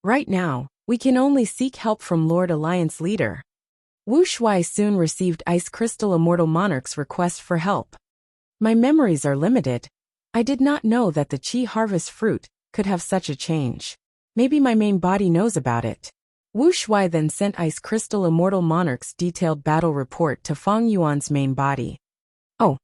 Right now, we can only seek help from Lord Alliance Leader. Wuxia soon received Ice Crystal Immortal Monarch's request for help. My memories are limited. I did not know that the Chi Harvest fruit could have such a change. Maybe my main body knows about it. Wuxia then sent Ice Crystal Immortal Monarch's detailed battle report to Feng Yuan's main body. Oh.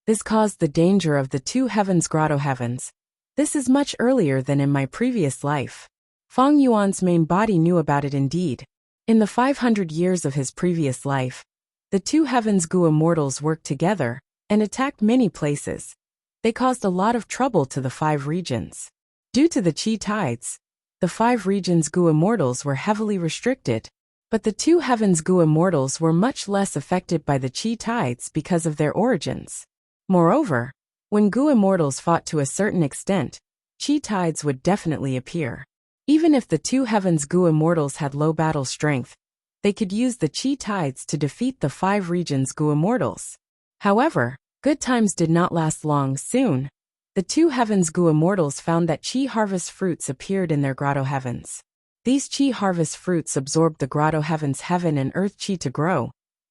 This caused the danger of the two heavens grotto heavens. This is much earlier than in my previous life. Feng Yuan's main body knew about it indeed. In the 500 years of his previous life, the two heavens Gu immortals worked together and attacked many places. They caused a lot of trouble to the 5 regions. Due to the Chi tides, the 5 regions Gu immortals were heavily restricted, but the two heavens Gu immortals were much less affected by the Chi tides because of their origins. Moreover, when Gu immortals fought to a certain extent, Chi tides would definitely appear. Even if the two heavens Gu immortals had low battle strength, they could use the Chi tides to defeat the 5 regions Gu immortals. However, good times did not last long. Soon, the two heavens Gu immortals found that Chi harvest fruits appeared in their grotto heavens. These Chi harvest fruits absorbed the grotto heavens heaven and earth Chi to grow.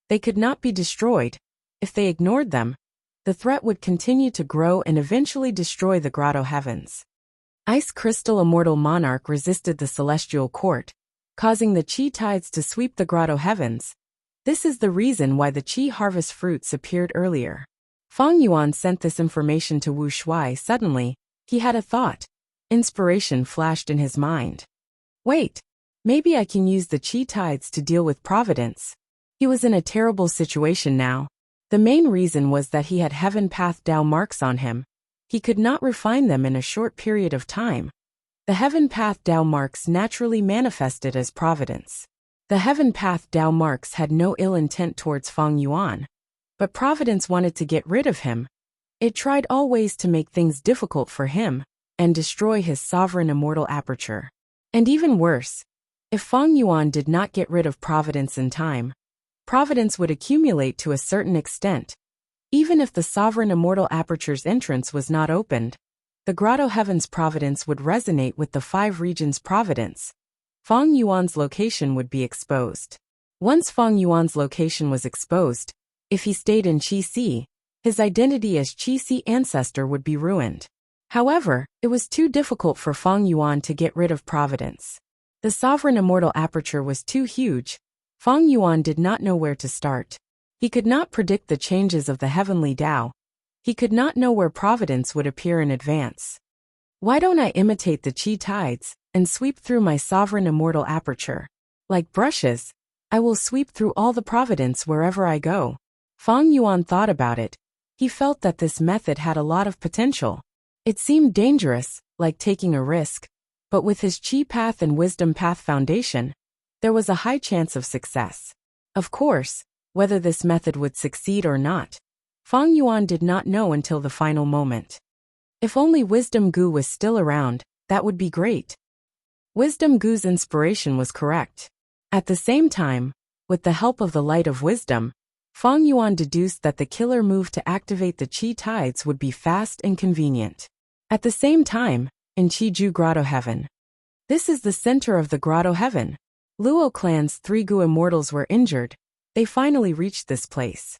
They could not be destroyed. If they ignored them, the threat would continue to grow and eventually destroy the grotto heavens. Ice Crystal Immortal Monarch resisted the celestial court, causing the Chi tides to sweep the grotto heavens. This is the reason why the Chi harvest fruits appeared earlier. Feng Yuan sent this information to Wuxia. Suddenly, he had a thought. Inspiration flashed in his mind. Wait, maybe I can use the Chi tides to deal with Providence. He was in a terrible situation now. The main reason was that he had Heaven Path Dao marks on him. He could not refine them in a short period of time. The Heaven Path Dao marks naturally manifested as Providence. The Heaven Path Dao marks had no ill intent towards Feng Yuan, but Providence wanted to get rid of him. It tried all ways to make things difficult for him and destroy his sovereign immortal aperture. And even worse, if Feng Yuan did not get rid of Providence in time, Providence would accumulate to a certain extent. Even if the sovereign immortal aperture's entrance was not opened, the grotto heaven's Providence would resonate with the 5 regions' Providence. Feng Yuan's location would be exposed. Once Feng Yuan's location was exposed, if he stayed in Qi Si, his identity as Qi Si ancestor would be ruined. However, it was too difficult for Feng Yuan to get rid of Providence. The sovereign immortal aperture was too huge. Feng Yuan did not know where to start. He could not predict the changes of the heavenly Tao. He could not know where Providence would appear in advance. Why don't I imitate the Chi tides and sweep through my sovereign immortal aperture? Like brushes, I will sweep through all the Providence wherever I go. Feng Yuan thought about it. He felt that this method had a lot of potential. It seemed dangerous, like taking a risk, but with his Chi Path and Wisdom Path foundation, there was a high chance of success. Of course, whether this method would succeed or not, Feng Yuan did not know until the final moment. If only Wisdom Gu was still around, that would be great. Wisdom Gu's inspiration was correct. At the same time, with the help of the light of wisdom, Feng Yuan deduced that the killer move to activate the Chi tides would be fast and convenient. At the same time, in Qiju Grotto Heaven. This is the center of the Grotto Heaven. Luo clan's 3 Gu immortals were injured. They finally reached this place.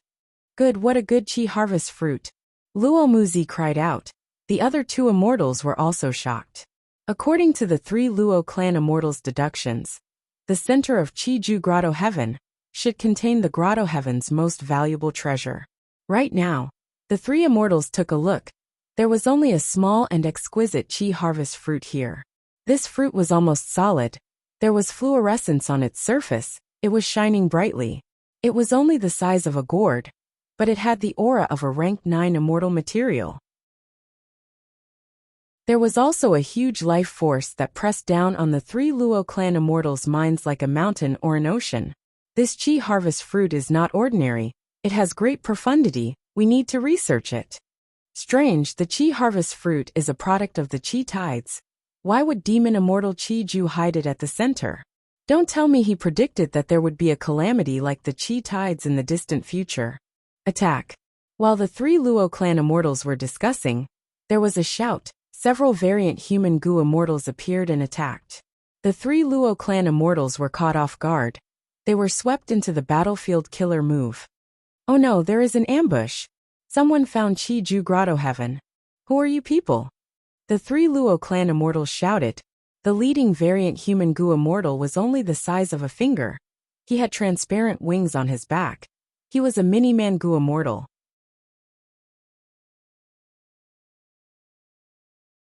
Good, what a good Chi harvest fruit. Luo Muzi cried out. The other 2 immortals were also shocked. According to the 3 Luo clan immortals' deductions, the center of Qiju Grotto Heaven should contain the Grotto Heaven's most valuable treasure. Right now, the 3 immortals took a look. There was only a small and exquisite Chi harvest fruit here. This fruit was almost solid. There was fluorescence on its surface. It was shining brightly. It was only the size of a gourd. but it had the aura of a rank 9 immortal material. There was also a huge life force that pressed down on the 3 Luo clan immortals' minds like a mountain or an ocean. This Qi harvest fruit is not ordinary, it has great profundity, we need to research it. Strange, the Qi harvest fruit is a product of the Qi tides. Why would demon immortal Qi Ju hide it at the center? Don't tell me he predicted that there would be a calamity like the Qi tides in the distant future. Attack. While the 3 Luo clan immortals were discussing, there was a shout. Several variant human Gu immortals appeared and attacked. The 3 Luo clan immortals were caught off guard. They were swept into the battlefield killer move. Oh no, there is an ambush. Someone found Qi Ju Grotto Heaven. Who are you people? The 3 Luo clan immortals shouted. The leading variant human Gu immortal was only the size of a finger. He had transparent wings on his back. He was a mini-man Gu immortal.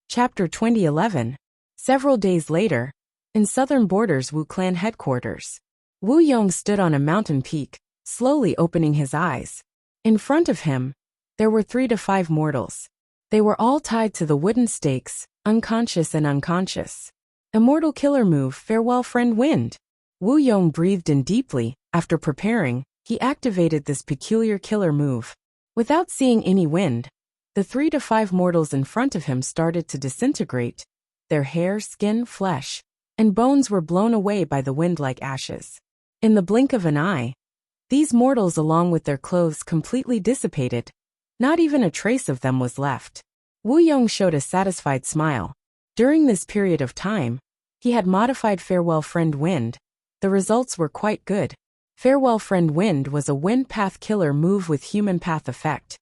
Chapter 2011. Several days later, in southern borders Wu clan headquarters, Wu Yong stood on a mountain peak, slowly opening his eyes. In front of him, there were 3 to 5 mortals. They were all tied to the wooden stakes, unconscious and unconscious. Immortal killer move, farewell friend wind. Wu Yong breathed in deeply. After preparing, he activated this peculiar killer move. Without seeing any wind, the 3 to 5 mortals in front of him started to disintegrate. Their hair, skin, flesh, and bones were blown away by the wind like ashes. In the blink of an eye, these mortals along with their clothes completely dissipated. Not even a trace of them was left. Wu Yong showed a satisfied smile. During this period of time, he had modified Farewell Friend Wind. The results were quite good. Farewell Friend Wind was a wind path killer move with human path effect.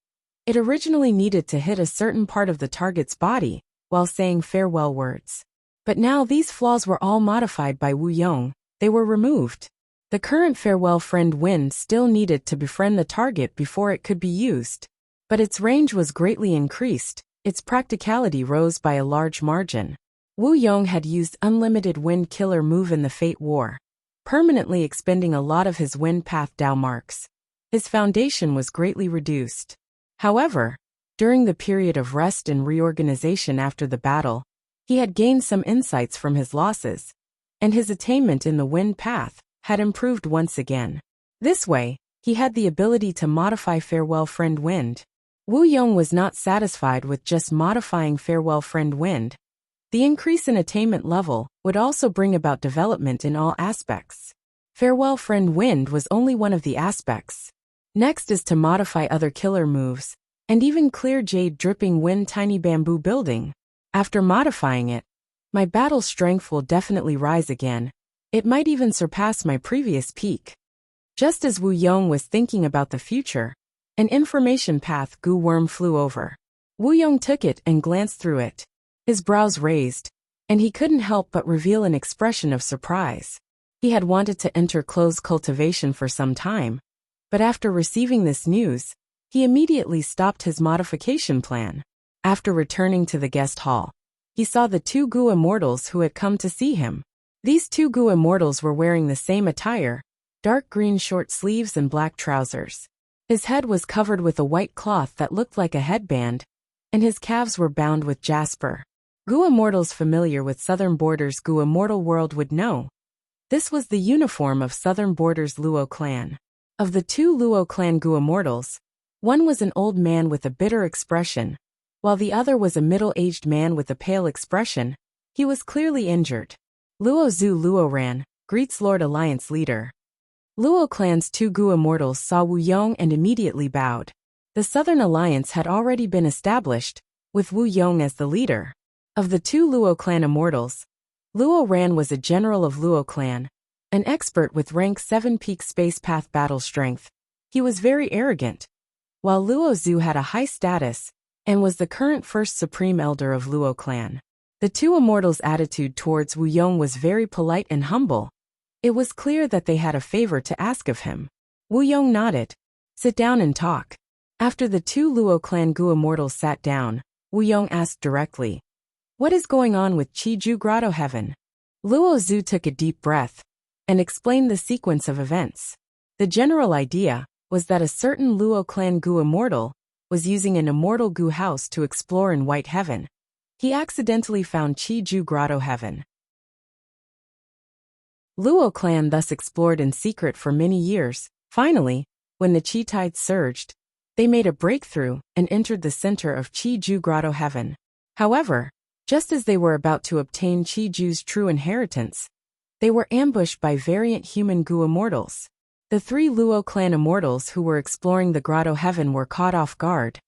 It originally needed to hit a certain part of the target's body while saying farewell words. But now these flaws were all modified by Wu Yong. They were removed. The current Farewell Friend Wind still needed to befriend the target before it could be used. But its range was greatly increased. Its practicality rose by a large margin. Wu Yong had used unlimited wind killer move in the Fate War, permanently expending a lot of his wind path Dao marks. His foundation was greatly reduced. However, during the period of rest and reorganization after the battle, he had gained some insights from his losses, and his attainment in the wind path had improved once again. This way, he had the ability to modify Farewell Friend Wind. Wu Yong was not satisfied with just modifying Farewell Friend Wind. The increase in attainment level would also bring about development in all aspects. Farewell Friend Wind was only one of the aspects. Next is to modify other killer moves, and even clear Jade Dripping Wind Tiny Bamboo Building. After modifying it, my battle strength will definitely rise again. It might even surpass my previous peak. Just as Wu Yong was thinking about the future, an information path Gu worm flew over. Wu Yong took it and glanced through it. His brows raised, and he couldn't help but reveal an expression of surprise. He had wanted to enter close cultivation for some time, but after receiving this news, he immediately stopped his modification plan. After returning to the guest hall, he saw the 2 Gu immortals who had come to see him. These 2 Gu immortals were wearing the same attire, dark green short sleeves and black trousers. His head was covered with a white cloth that looked like a headband, and his calves were bound with jasper. Gu immortals familiar with Southern Borders Gu immortal world would know. This was the uniform of Southern Borders Luo clan. Of the 2 Luo clan Gu immortals, one was an old man with a bitter expression, while the other was a middle-aged man with a pale expression. He was clearly injured. Luo Zhu Luo Ran, greets Lord Alliance leader. Luo clan's 2 Gu immortals saw Wu Yong and immediately bowed. The Southern Alliance had already been established, with Wu Yong as the leader. Of the 2 Luo clan immortals, Luo Ran was a general of Luo clan, an expert with rank 7 peak space path battle strength. He was very arrogant, while Luo Zhu had a high status and was the current first supreme elder of Luo clan. The 2 immortals' attitude towards Wu Yong was very polite and humble. It was clear that they had a favor to ask of him. Wu Yong nodded. Sit down and talk. After the 2 Luo clan Gu immortals sat down, Wu Yong asked directly, what is going on with Qi Ju Grotto Heaven? Luo Zhu took a deep breath and explained the sequence of events. The general idea was that a certain Luo clan Gu immortal was using an immortal Gu house to explore in White Heaven. He accidentally found Chi-Ju Grotto Heaven. Luo clan thus explored in secret for many years. Finally, when the Chi tide surged, they made a breakthrough and entered the center of Chi-Ju Grotto Heaven. However, just as they were about to obtain Chi-Ju's true inheritance, they were ambushed by variant human Gu immortals. The 3 Luo clan immortals who were exploring the Grotto Heaven were caught off guard.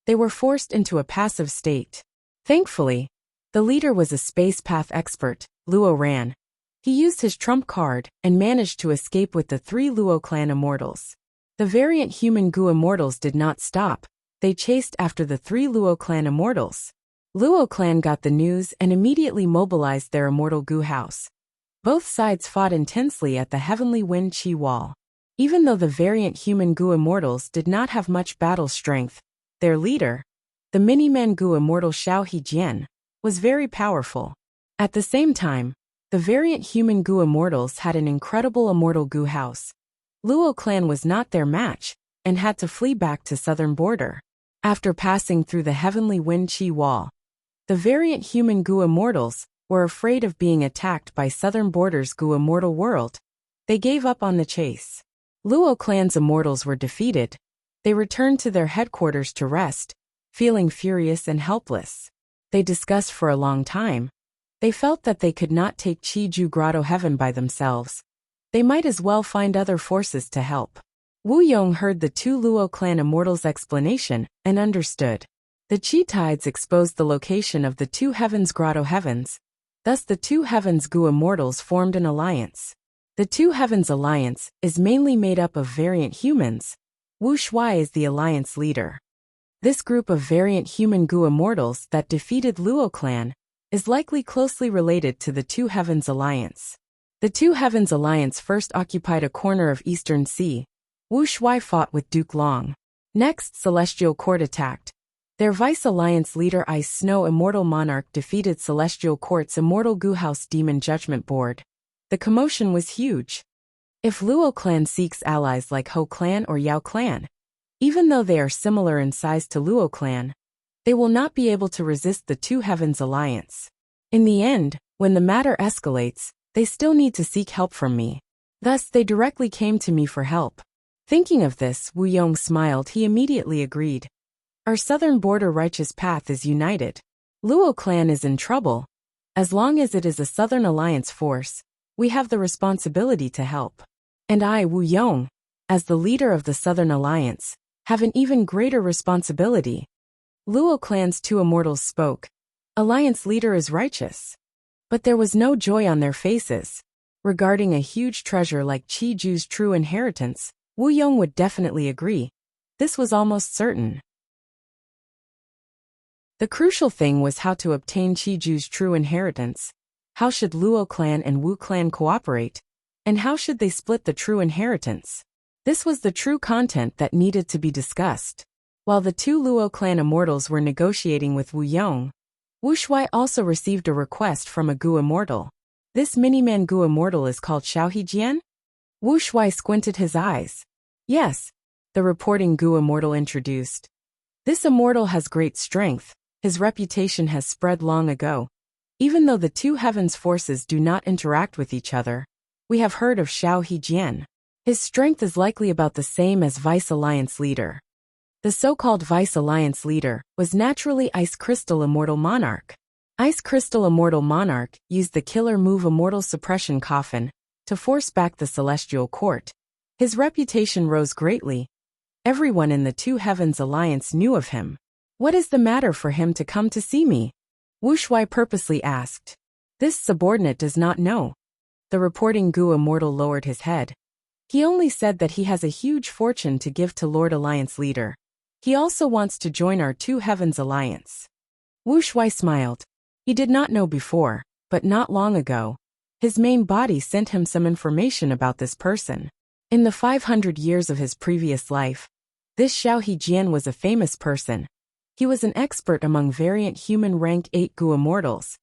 They were forced into a passive state. Thankfully, the leader was a space path expert, Luo Ran. He used his trump card and managed to escape with the 3 Luo clan immortals. The variant human Gu immortals did not stop. They chased after the 3 Luo clan immortals. Luo clan got the news and immediately mobilized their immortal Gu house. Both sides fought intensely at the Heavenly Wind Chi Wall. Even though the variant human Gu immortals did not have much battle strength, their leader, the Miniman Gu immortal Xiao Hejian, was very powerful. At the same time, the variant human Gu immortals had an incredible immortal Gu house. Luo clan was not their match and had to flee back to southern border. After passing through the Heavenly Wind Chi Wall, the variant human Gu immortals were afraid of being attacked by southern border's Gu immortal world. They gave up on the chase. Luo clan's immortals were defeated. They returned to their headquarters to rest, feeling furious and helpless. They discussed for a long time. They felt that they could not take Chi-Ju Grotto Heaven by themselves. They might as well find other forces to help. Wu Yong heard the 2 Luo clan immortals' explanation and understood. The Chi tides exposed the location of the 2 heavens Grotto Heavens. Thus the 2 heavens Gu immortals formed an alliance. The 2 heavens alliance is mainly made up of variant humans. Wu Shuai is the alliance leader. This group of variant human Gu immortals that defeated Luo clan is likely closely related to the 2 heavens alliance. The 2 heavens alliance first occupied a corner of Eastern Sea. Wu Shuai fought with Duke Long. Next, Celestial Court attacked. Their vice-alliance leader Ice Snow Immortal Monarch defeated Celestial Court's Immortal Gu House Demon Judgment Board. The commotion was huge. If Luo clan seeks allies like Ho clan or Yao clan, even though they are similar in size to Luo clan, they will not be able to resist the 2 heavens alliance. In the end, when the matter escalates, they still need to seek help from me. Thus, they directly came to me for help. Thinking of this, Wu Yong smiled. He immediately agreed. Our southern border righteous path is united. Luo clan is in trouble. As long as it is a southern alliance force, we have the responsibility to help. And I, Wu Yong, as the leader of the Southern Alliance, have an even greater responsibility. Luo clan's 2 immortals spoke. Alliance leader is righteous. But there was no joy on their faces. Regarding a huge treasure like Chi-Ju's true inheritance, Wu Yong would definitely agree. This was almost certain. The crucial thing was how to obtain Chi-Ju's true inheritance. How should Luo clan and Wu clan cooperate? And how should they split the true inheritance? This was the true content that needed to be discussed. While the 2 Luo clan immortals were negotiating with Wu Yong, Wu Shuai also received a request from a Gu immortal. This Miniman Gu immortal is called Xiao Hejian? Wu Shuai squinted his eyes. Yes, the reporting Gu immortal introduced. This immortal has great strength. His reputation has spread long ago. Even though the 2 heavens forces do not interact with each other, we have heard of Xiao Hejian. His strength is likely about the same as Vice Alliance leader. The so-called Vice Alliance leader was naturally Ice Crystal Immortal Monarch. Ice Crystal Immortal Monarch used the killer move Immortal Suppression Coffin to force back the Celestial Court. His reputation rose greatly. Everyone in the 2 heavens alliance knew of him. What is the matter for him to come to see me? Wu Shuai purposely asked. This subordinate does not know. The reporting Gu immortal lowered his head. He only said that he has a huge fortune to give to Lord Alliance leader. He also wants to join our 2 heavens alliance. Wu Shuai smiled. He did not know before, but not long ago, his main body sent him some information about this person. In the 500 years of his previous life, this Xiao Hejian was a famous person. He was an expert among variant human ranked 8 Gu immortals.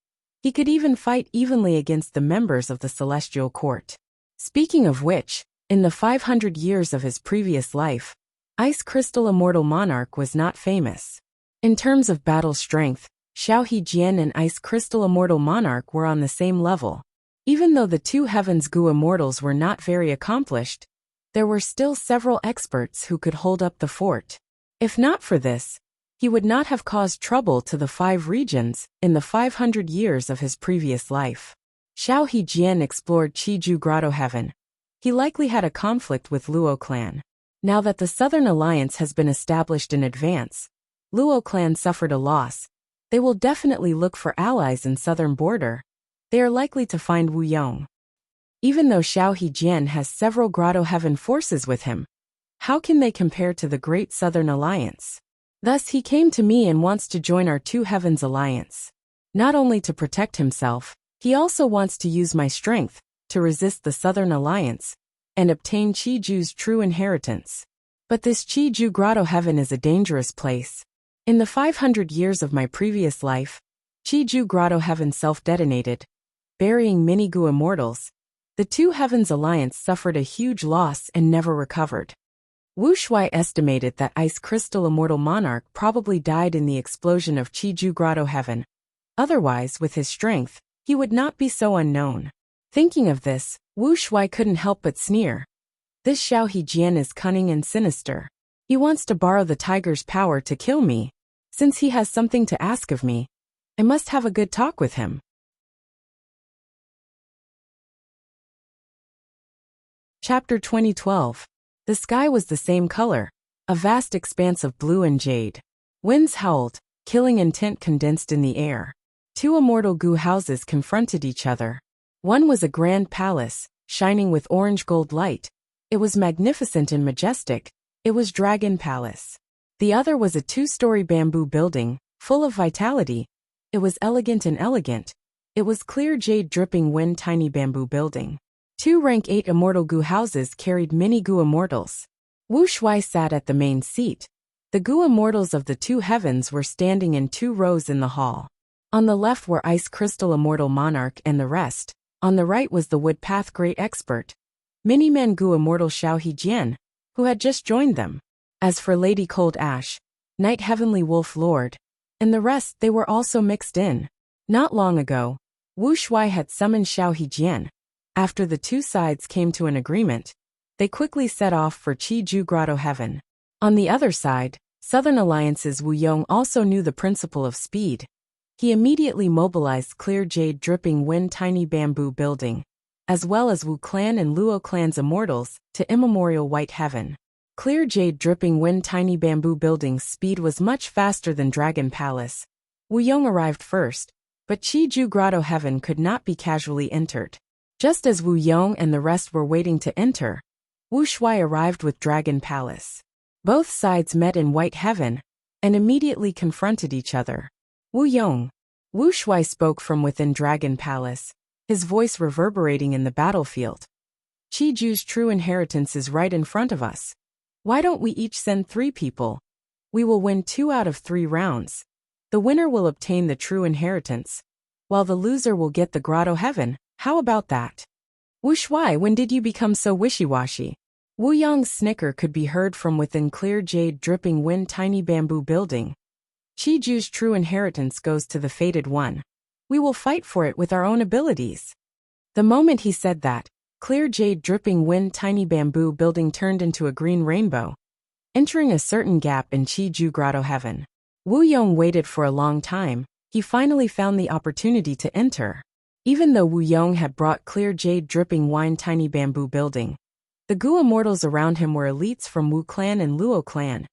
He could even fight evenly against the members of the Celestial Court. Speaking of which, In the 500 years of his previous life, Ice Crystal Immortal Monarch was not famous. In terms of battle strength, Xiao Jian and Ice Crystal Immortal Monarch were on the same level. Even though the two Heavens Gu Immortals were not very accomplished, there were still several experts who could hold up the fort. If not for this, he would not have caused trouble to the 5 regions in the 500 years of his previous life. Xiao Jian explored Qiju Grotto Heaven. He likely had a conflict with Luo clan. Now that the Southern Alliance has been established in advance, Luo clan suffered a loss. They will definitely look for allies in southern border. They are likely to find Wu Yong. Even though Xiao Jian has several Grotto Heaven forces with him, how can they compare to the Great Southern Alliance? Thus he came to me and wants to join our Two Heavens Alliance. Not only to protect himself, he also wants to use my strength to resist the Southern Alliance and obtain Qiju's true inheritance. But this Qiju Grotto Heaven is a dangerous place. In the 500 years of my previous life, Qiju Grotto Heaven self-detonated, burying many Gu Immortals. The Two Heavens Alliance suffered a huge loss and never recovered. Wu Shui estimated that Ice Crystal Immortal Monarch probably died in the explosion of Qiju Grotto Heaven. Otherwise, with his strength, he would not be so unknown. Thinking of this, Wu Shui couldn't help but sneer. This Xiao Jian is cunning and sinister. He wants to borrow the tiger's power to kill me. Since he has something to ask of me, I must have a good talk with him. Chapter 2012. The sky was the same color, a vast expanse of blue and jade. Winds howled, killing intent condensed in the air. Two immortal Gu houses confronted each other. One was a grand palace, shining with orange gold light. It was magnificent and majestic. It was Dragon Palace. The other was a 2-story bamboo building, full of vitality. It was elegant and elegant. It was clear jade dripping wind tiny bamboo building. 2 rank 8 immortal Gu houses carried many Gu Immortals. Wu Shui sat at the main seat. The Gu Immortals of the Two Heavens were standing in 2 rows in the hall. On the left were Ice Crystal Immortal Monarch and the rest. On the right was the Woodpath Great Expert, Mini-Man Gu Immortal Xiao Jian, who had just joined them. As for Lady Cold Ash, Night Heavenly Wolf Lord, and the rest, they were also mixed in. Not long ago, Wu Shui had summoned Xiao Jian. After the two sides came to an agreement, they quickly set off for Qiju Grotto Heaven. On the other side, Southern Alliance's Wu Yong also knew the principle of speed. He immediately mobilized Clear Jade Dripping Wind Tiny Bamboo Building, as well as Wu Clan and Luo Clan's Immortals, to Immemorial White Heaven. Clear Jade Dripping Wind Tiny Bamboo Building's speed was much faster than Dragon Palace. Wu Yong arrived first, but Qiju Grotto Heaven could not be casually entered. Just as Wu Yong and the rest were waiting to enter, Wu Shui arrived with Dragon Palace. Both sides met in White Heaven and immediately confronted each other. Wu Yong. Wu Shui spoke from within Dragon Palace, his voice reverberating in the battlefield. Qiju's true inheritance is right in front of us. Why don't we each send 3 people? We will win 2 out of 3 rounds. The winner will obtain the true inheritance, while the loser will get the Grotto Heaven. How about that? Wu Shui, when did you become so wishy-washy? Wu Yong's snicker could be heard from within Clear Jade Dripping Wind Tiny Bamboo Building. Qiju's true inheritance goes to the Fated One. We will fight for it with our own abilities. The moment he said that, Clear Jade Dripping Wind Tiny Bamboo Building turned into a green rainbow, entering a certain gap in Qiju Grotto Heaven. Wu Yong waited for a long time. He finally found the opportunity to enter. Even though Wu Yong had brought Clear Jade Dripping Wine Tiny Bamboo Building, the Gu Immortals around him were elites from Wu Clan and Luo Clan.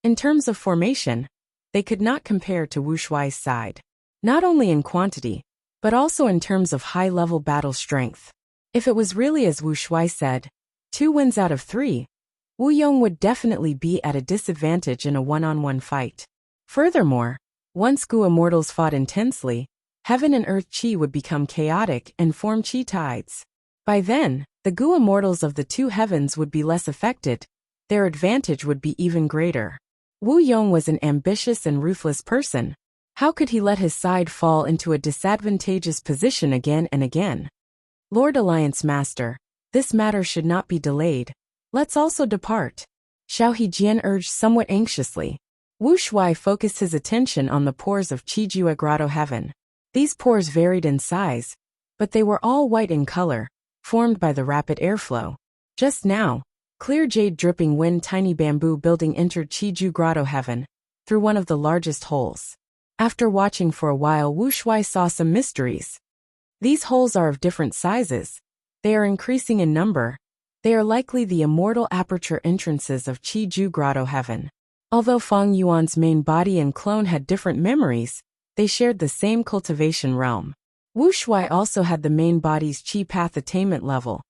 In terms of formation, they could not compare to Wu Shui's side. Not only in quantity, but also in terms of high-level battle strength. If it was really as Wu Shui said, 2 wins out of 3, Wu Yong would definitely be at a disadvantage in a one-on-one fight. Furthermore, once Gu Immortals fought intensely, Heaven and Earth Qi would become chaotic and form Qi tides. By then, the Gu Immortals of the Two Heavens would be less affected. Their advantage would be even greater. Wu Yong was an ambitious and ruthless person. How could he let his side fall into a disadvantageous position again and again? Lord Alliance Master, This matter should not be delayed. Let's also depart. Xiao Hejian urged somewhat anxiously. Wu Shuai focused his attention on the pores of Qijue Grotto Heaven. These pores varied in size, but they were all white in color, formed by the rapid airflow. Just now, clear jade dripping wind tiny bamboo building entered Qiju Grotto Heaven, through one of the largest holes. After watching for a while, Wu Shuai saw some mysteries. These holes are of different sizes. They are increasing in number. They are likely the immortal aperture entrances of Qiju Grotto Heaven. Although Feng Yuan's main body and clone had different memories, they shared the same cultivation realm. Wu Shuai also had the main body's Qi path attainment level.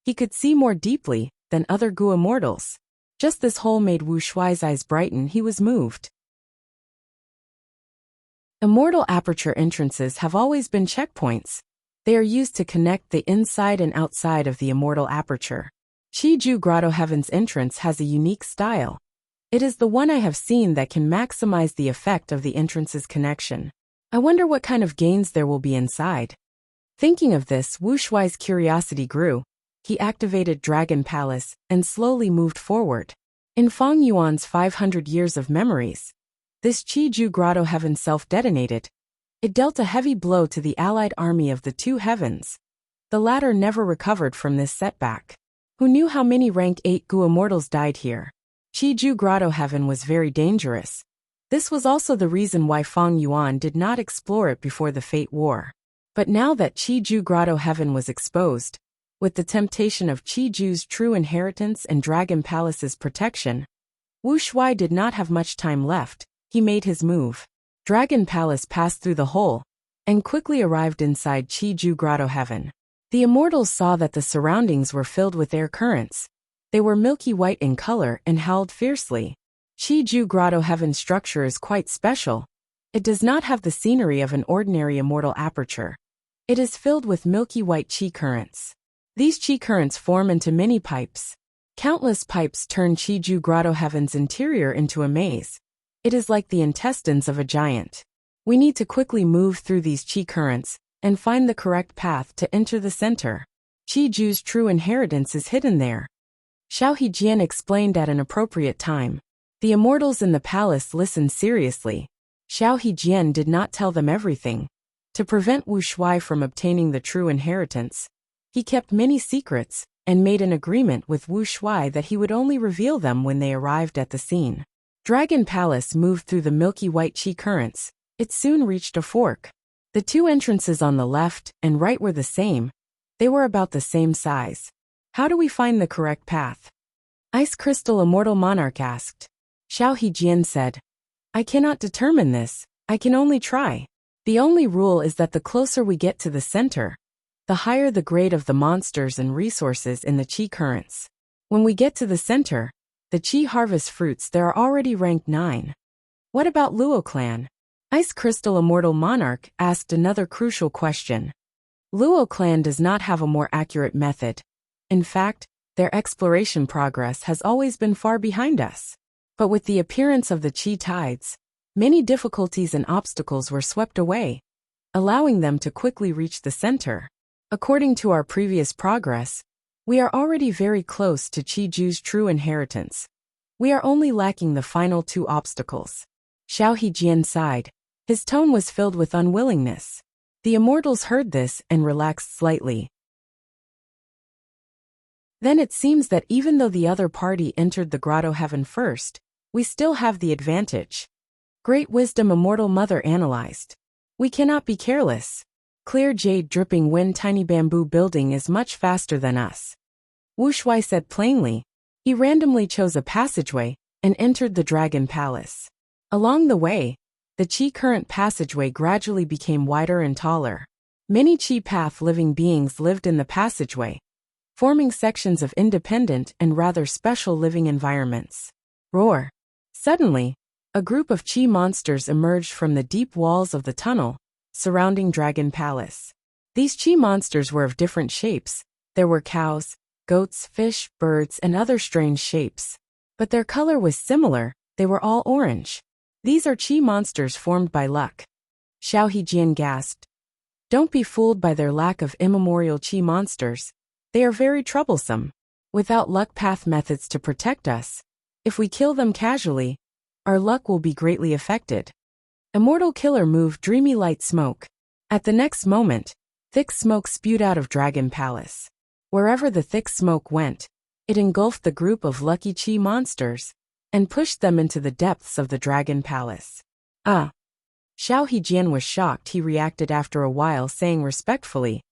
He could see more deeply than other Gu immortals. Just this hole made Wu Shuai's eyes brighten. He was moved. Immortal aperture entrances have always been checkpoints. They are used to connect the inside and outside of the immortal aperture. Qiju Grotto Heaven's entrance has a unique style. It is the one I have seen that can maximize the effect of the entrance's connection. I wonder what kind of gains there will be inside. Thinking of this, Wu Shuai's curiosity grew. He activated Dragon Palace and slowly moved forward. In Feng Yuan's 500 years of memories, this Qiju Grotto Heaven self-detonated. It dealt a heavy blow to the allied army of the two heavens. The latter never recovered from this setback. Who knew how many rank 8 Gu immortals died here? Qiju Grotto Heaven was very dangerous. This was also the reason why Feng Yuan did not explore it before the Fate War. But now that Qiju Grotto Heaven was exposed, with the temptation of Qiju's true inheritance and Dragon Palace's protection, Wu Shuai did not have much time left. He made his move. Dragon Palace passed through the hole and quickly arrived inside Qiju Grotto Heaven. The immortals saw that the surroundings were filled with air currents. They were milky white in color and howled fiercely. Qiju Grotto Heaven's structure is quite special. It does not have the scenery of an ordinary immortal aperture. It is filled with milky white qi currents. These qi currents form into many pipes. Countless pipes turn Qiju Grotto Heaven's interior into a maze. It is like the intestines of a giant. We need to quickly move through these qi currents and find the correct path to enter the center. Qiju's true inheritance is hidden there. Xiao Hejian explained at an appropriate time. The immortals in the palace listened seriously. Xiao Hejian did not tell them everything. To prevent Wu Shuai from obtaining the true inheritance, he kept many secrets and made an agreement with Wu Shuai that he would only reveal them when they arrived at the scene. Dragon Palace moved through the milky white qi currents. It soon reached a fork. The two entrances on the left and right were the same. They were about the same size. How do we find the correct path? Ice Crystal Immortal Monarch asked. Xiao Hejian said, I cannot determine this. I can only try. The only rule is that the closer we get to the center, the higher the grade of the monsters and resources in the qi currents. When we get to the center, the Qi harvest fruits there are already ranked 9. What about Luo clan? Ice Crystal Immortal Monarch asked another crucial question. Luo clan does not have a more accurate method. In fact, their exploration progress has always been far behind us. But with the appearance of the Qi tides, many difficulties and obstacles were swept away, allowing them to quickly reach the center. According to our previous progress, we are already very close to Qiju's true inheritance. We are only lacking the final 2 obstacles. Xiao Hejian sighed. His tone was filled with unwillingness. The immortals heard this and relaxed slightly. Then it seems that even though the other party entered the Grotto Heaven first, we still have the advantage. Great Wisdom Immortal Mother analyzed. We cannot be careless. Clear jade dripping wind tiny bamboo building is much faster than us. Wu Shuai said plainly. He randomly chose a passageway and entered the Dragon Palace. Along the way, the Qi current passageway gradually became wider and taller. Many Qi path living beings lived in the passageway, forming sections of independent and rather special living environments. Roar! Suddenly, a group of Qi monsters emerged from the deep walls of the tunnel surrounding Dragon Palace. These Qi monsters were of different shapes. There were cows, goats, fish, birds, and other strange shapes. But their color was similar. They were all orange. These are Qi monsters formed by luck. Xiao Hejian gasped. Don't be fooled by their lack of immemorial Qi monsters. They are very troublesome. Without luck path methods to protect us, if we kill them casually, our luck will be greatly affected. Immortal killer move dreamy light smoke. At the next moment, thick smoke spewed out of Dragon Palace. Wherever the thick smoke went, it engulfed the group of lucky chi monsters and pushed them into the depths of the Dragon Palace. Xiao Hejian was shocked. He reacted after a while, saying respectfully,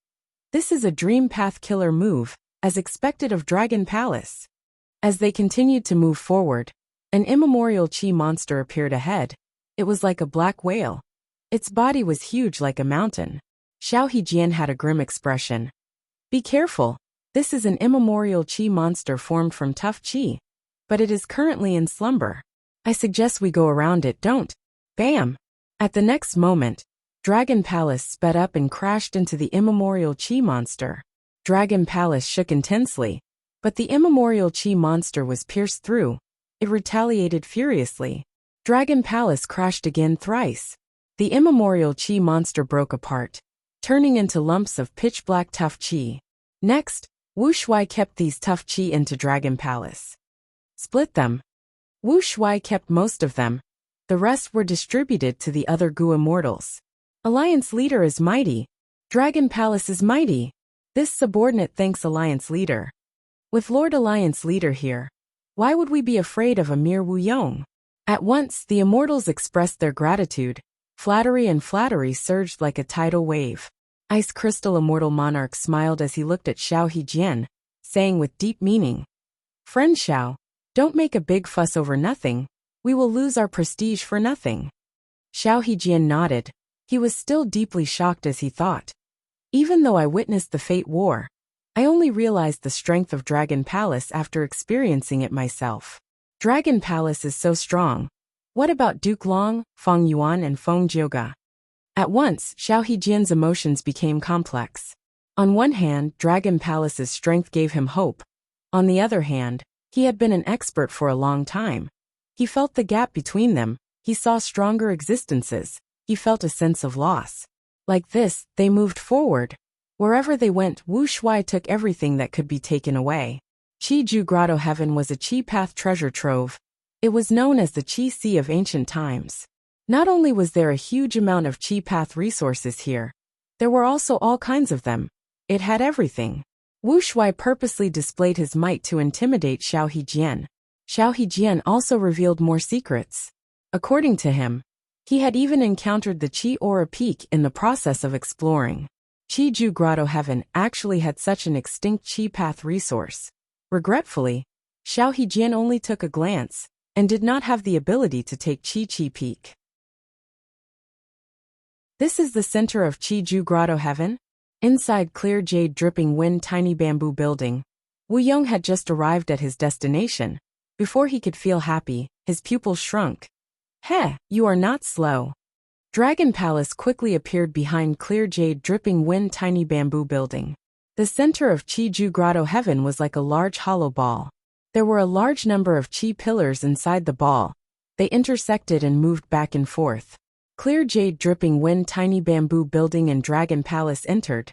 "This is a dream path killer move, as expected of Dragon Palace." As they continued to move forward, an immemorial chi monster appeared ahead. It was like a black whale. Its body was huge like a mountain. Xiao Hejian had a grim expression. "Be careful, this is an immemorial chi monster formed from tough chi. But it is currently in slumber. I suggest we go around it, don't." Bam! At the next moment, Dragon Palace sped up and crashed into the immemorial chi monster. Dragon Palace shook intensely, but the immemorial chi monster was pierced through. It retaliated furiously. Dragon Palace crashed again thrice. The immemorial chi monster broke apart, turning into lumps of pitch-black tough chi. Next, Wu Shuai kept these tough chi into Dragon Palace. Split them. Wu Shuai kept most of them. The rest were distributed to the other Gu immortals. Alliance leader is mighty. Dragon Palace is mighty. This subordinate thanks Alliance leader. With Lord Alliance leader here, why would we be afraid of a mere Wu Yong? At once, the immortals expressed their gratitude. Flattery and flattery surged like a tidal wave. Ice Crystal Immortal Monarch smiled as he looked at Xiao Hejian, saying with deep meaning, "Friend Xiao, don't make a big fuss over nothing. We will lose our prestige for nothing." Xiao Hejian nodded. He was still deeply shocked as he thought. Even though I witnessed the Fate War, I only realized the strength of Dragon Palace after experiencing it myself. Dragon Palace is so strong. What about Duke Long, Feng Yuan and Feng Jioga? At once, Xiao Hejian's emotions became complex. On one hand, Dragon Palace's strength gave him hope. On the other hand, he had been an expert for a long time. He felt the gap between them. He saw stronger existences. He felt a sense of loss. Like this, they moved forward. Wherever they went, Wu Shuai took everything that could be taken away. Chi Ju Grotto Heaven was a Chi Path treasure trove. It was known as the Chi Sea of ancient times. Not only was there a huge amount of Chi Path resources here, there were also all kinds of them. It had everything. Wu Shuai purposely displayed his might to intimidate Xiao Hejian. Xiao Hejian also revealed more secrets. According to him, he had even encountered the Chi Aura Peak in the process of exploring. Chi Ju Grotto Heaven actually had such an extinct Chi Path resource. Regretfully, Xiao Hejian only took a glance and did not have the ability to take Chi Peak. This is the center of Chi Ju Grotto Heaven. Inside clear jade dripping wind tiny bamboo building, Wu Yong had just arrived at his destination. Before he could feel happy, his pupils shrunk. "Heh, you are not slow." Dragon Palace quickly appeared behind clear jade dripping wind tiny bamboo building. The center of Chi Ju Grotto Heaven was like a large hollow ball. There were a large number of Chi pillars inside the ball. They intersected and moved back and forth. Clear jade dripping wind tiny bamboo building and Dragon Palace entered.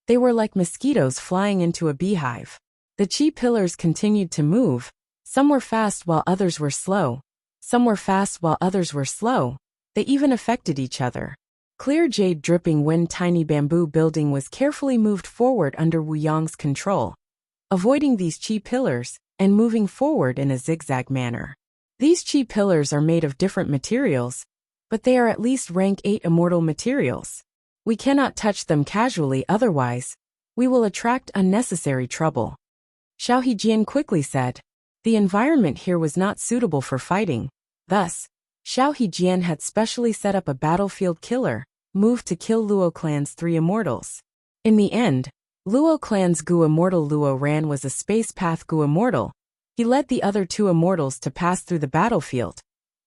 They were like mosquitoes flying into a beehive. The Chi pillars continued to move. Some were fast while others were slow. Some were fast while others were slow. They even affected each other. Clear jade dripping wind tiny bamboo building was carefully moved forward under Wu Yong's control, avoiding these Chi pillars and moving forward in a zigzag manner. These Chi pillars are made of different materials, but they are at least rank 8 immortal materials. We cannot touch them casually, otherwise, we will attract unnecessary trouble. Xiao Hejian quickly said. The environment here was not suitable for fighting. Thus, Xiao Hejian had specially set up a battlefield killer, moved to kill Luo clan's 3 immortals. In the end, Luo clan's Gu immortal Luo Ran was a space path Gu immortal. He led the other 2 immortals to pass through the battlefield,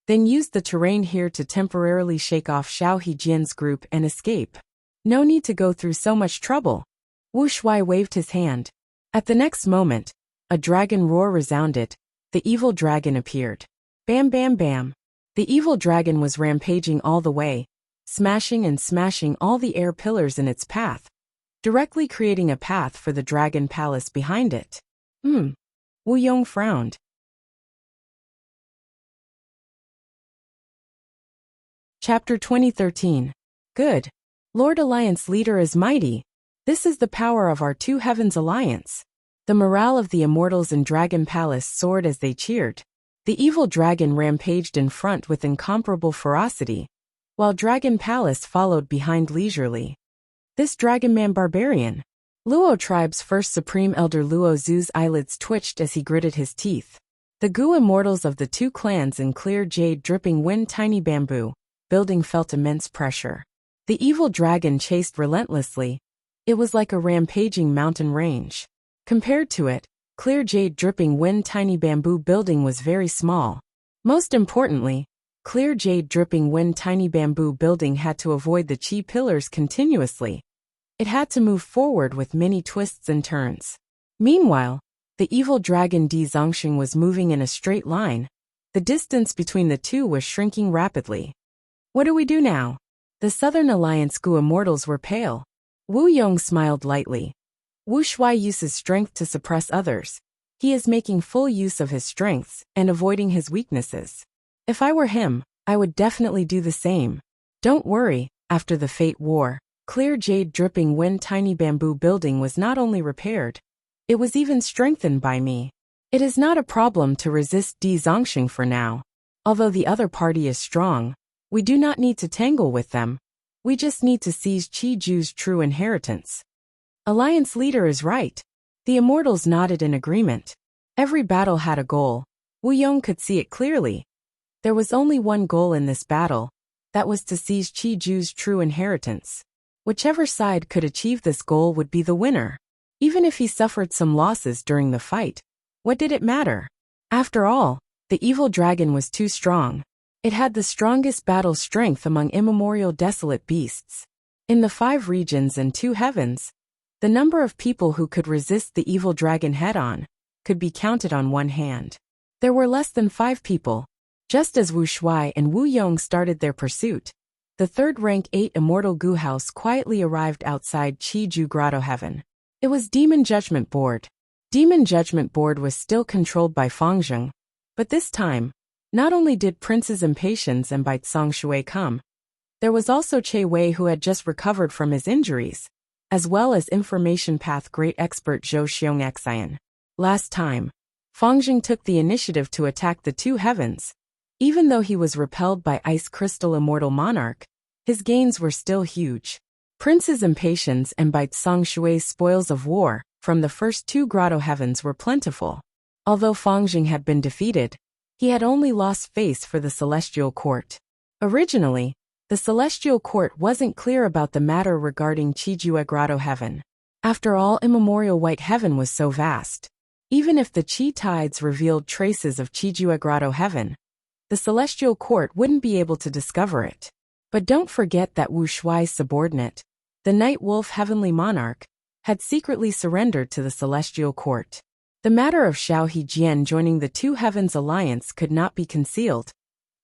then used the terrain here to temporarily shake off Xiao Hejian's group and escape. No need to go through so much trouble. Wu Shuai waved his hand. At the next moment, a dragon roar resounded. The evil dragon appeared. Bam bam bam. The evil dragon was rampaging all the way, smashing and smashing all the air pillars in its path. directly creating a path for the dragon palace behind it. Wu Yong frowned. Chapter 2013. Good. Lord Alliance Leader is mighty. This is the power of our Two Heavens Alliance. The morale of the immortals in Dragon Palace soared as they cheered. The evil dragon rampaged in front with incomparable ferocity, while Dragon Palace followed behind leisurely. This Dragon Man barbarian. Luo tribe's first supreme elder Luo Zu's eyelids twitched as he gritted his teeth. The Gu immortals of the two clans in clear jade dripping wind tiny bamboo building felt immense pressure. The evil dragon chased relentlessly. It was like a rampaging mountain range. Compared to it, clear jade dripping wind tiny bamboo building was very small. Most importantly, clear jade dripping wind tiny bamboo building had to avoid the chi pillars continuously. It had to move forward with many twists and turns. Meanwhile, the evil dragon Di Zongxing was moving in a straight line. The distance between the two was shrinking rapidly. What do we do now? The Southern Alliance Gu immortals were pale. Wu Yong smiled lightly. Wu Shuai uses strength to suppress others. He is making full use of his strengths and avoiding his weaknesses. If I were him, I would definitely do the same. Don't worry, after the Fate War, clear jade dripping wind tiny bamboo building was not only repaired, it was even strengthened by me. It is not a problem to resist Di Zongxing for now. Although the other party is strong, we do not need to tangle with them. We just need to seize Qi Ju's true inheritance. Alliance Leader is right. The immortals nodded in agreement. Every battle had a goal. Wu Yong could see it clearly. There was only one goal in this battle. That was to seize Qi Ju's true inheritance. Whichever side could achieve this goal would be the winner. Even if he suffered some losses during the fight, what did it matter? After all, the evil dragon was too strong. It had the strongest battle strength among immemorial desolate beasts. In the 5 regions and 2 heavens, the number of people who could resist the evil dragon head-on could be counted on one hand. There were less than 5 people. Just as Wu Shuai and Wu Yong started their pursuit, the 3rd rank 8 immortal Gu house quietly arrived outside Qi Ju Grotto Heaven. It was Demon Judgment Board. Demon Judgment Board was still controlled by Fangzheng, but this time, not only did Princes Impatience and Bai Tsang Shui come, there was also Che Wei who had just recovered from his injuries, as well as Information Path Great Expert Zhou Xiong Xian. Last time, Fangzheng took the initiative to attack the 2 heavens. Even though he was repelled by Ice Crystal Immortal Monarch, his gains were still huge. Princes Impatience and Bai Tsang Shui's spoils of war from the first 2 grotto heavens were plentiful. Although Fangzheng had been defeated, he had only lost face for the Celestial Court. Originally, the Celestial Court wasn't clear about the matter regarding Qijue Grotto Heaven. After all, immemorial White Heaven was so vast. Even if the Qi tides revealed traces of Qijue Grotto Heaven, the Celestial Court wouldn't be able to discover it. But don't forget that Wu Shuai's subordinate, the Night Wolf Heavenly Monarch, had secretly surrendered to the Celestial Court. The matter of Xiao Hejian joining the Two Heavens Alliance could not be concealed.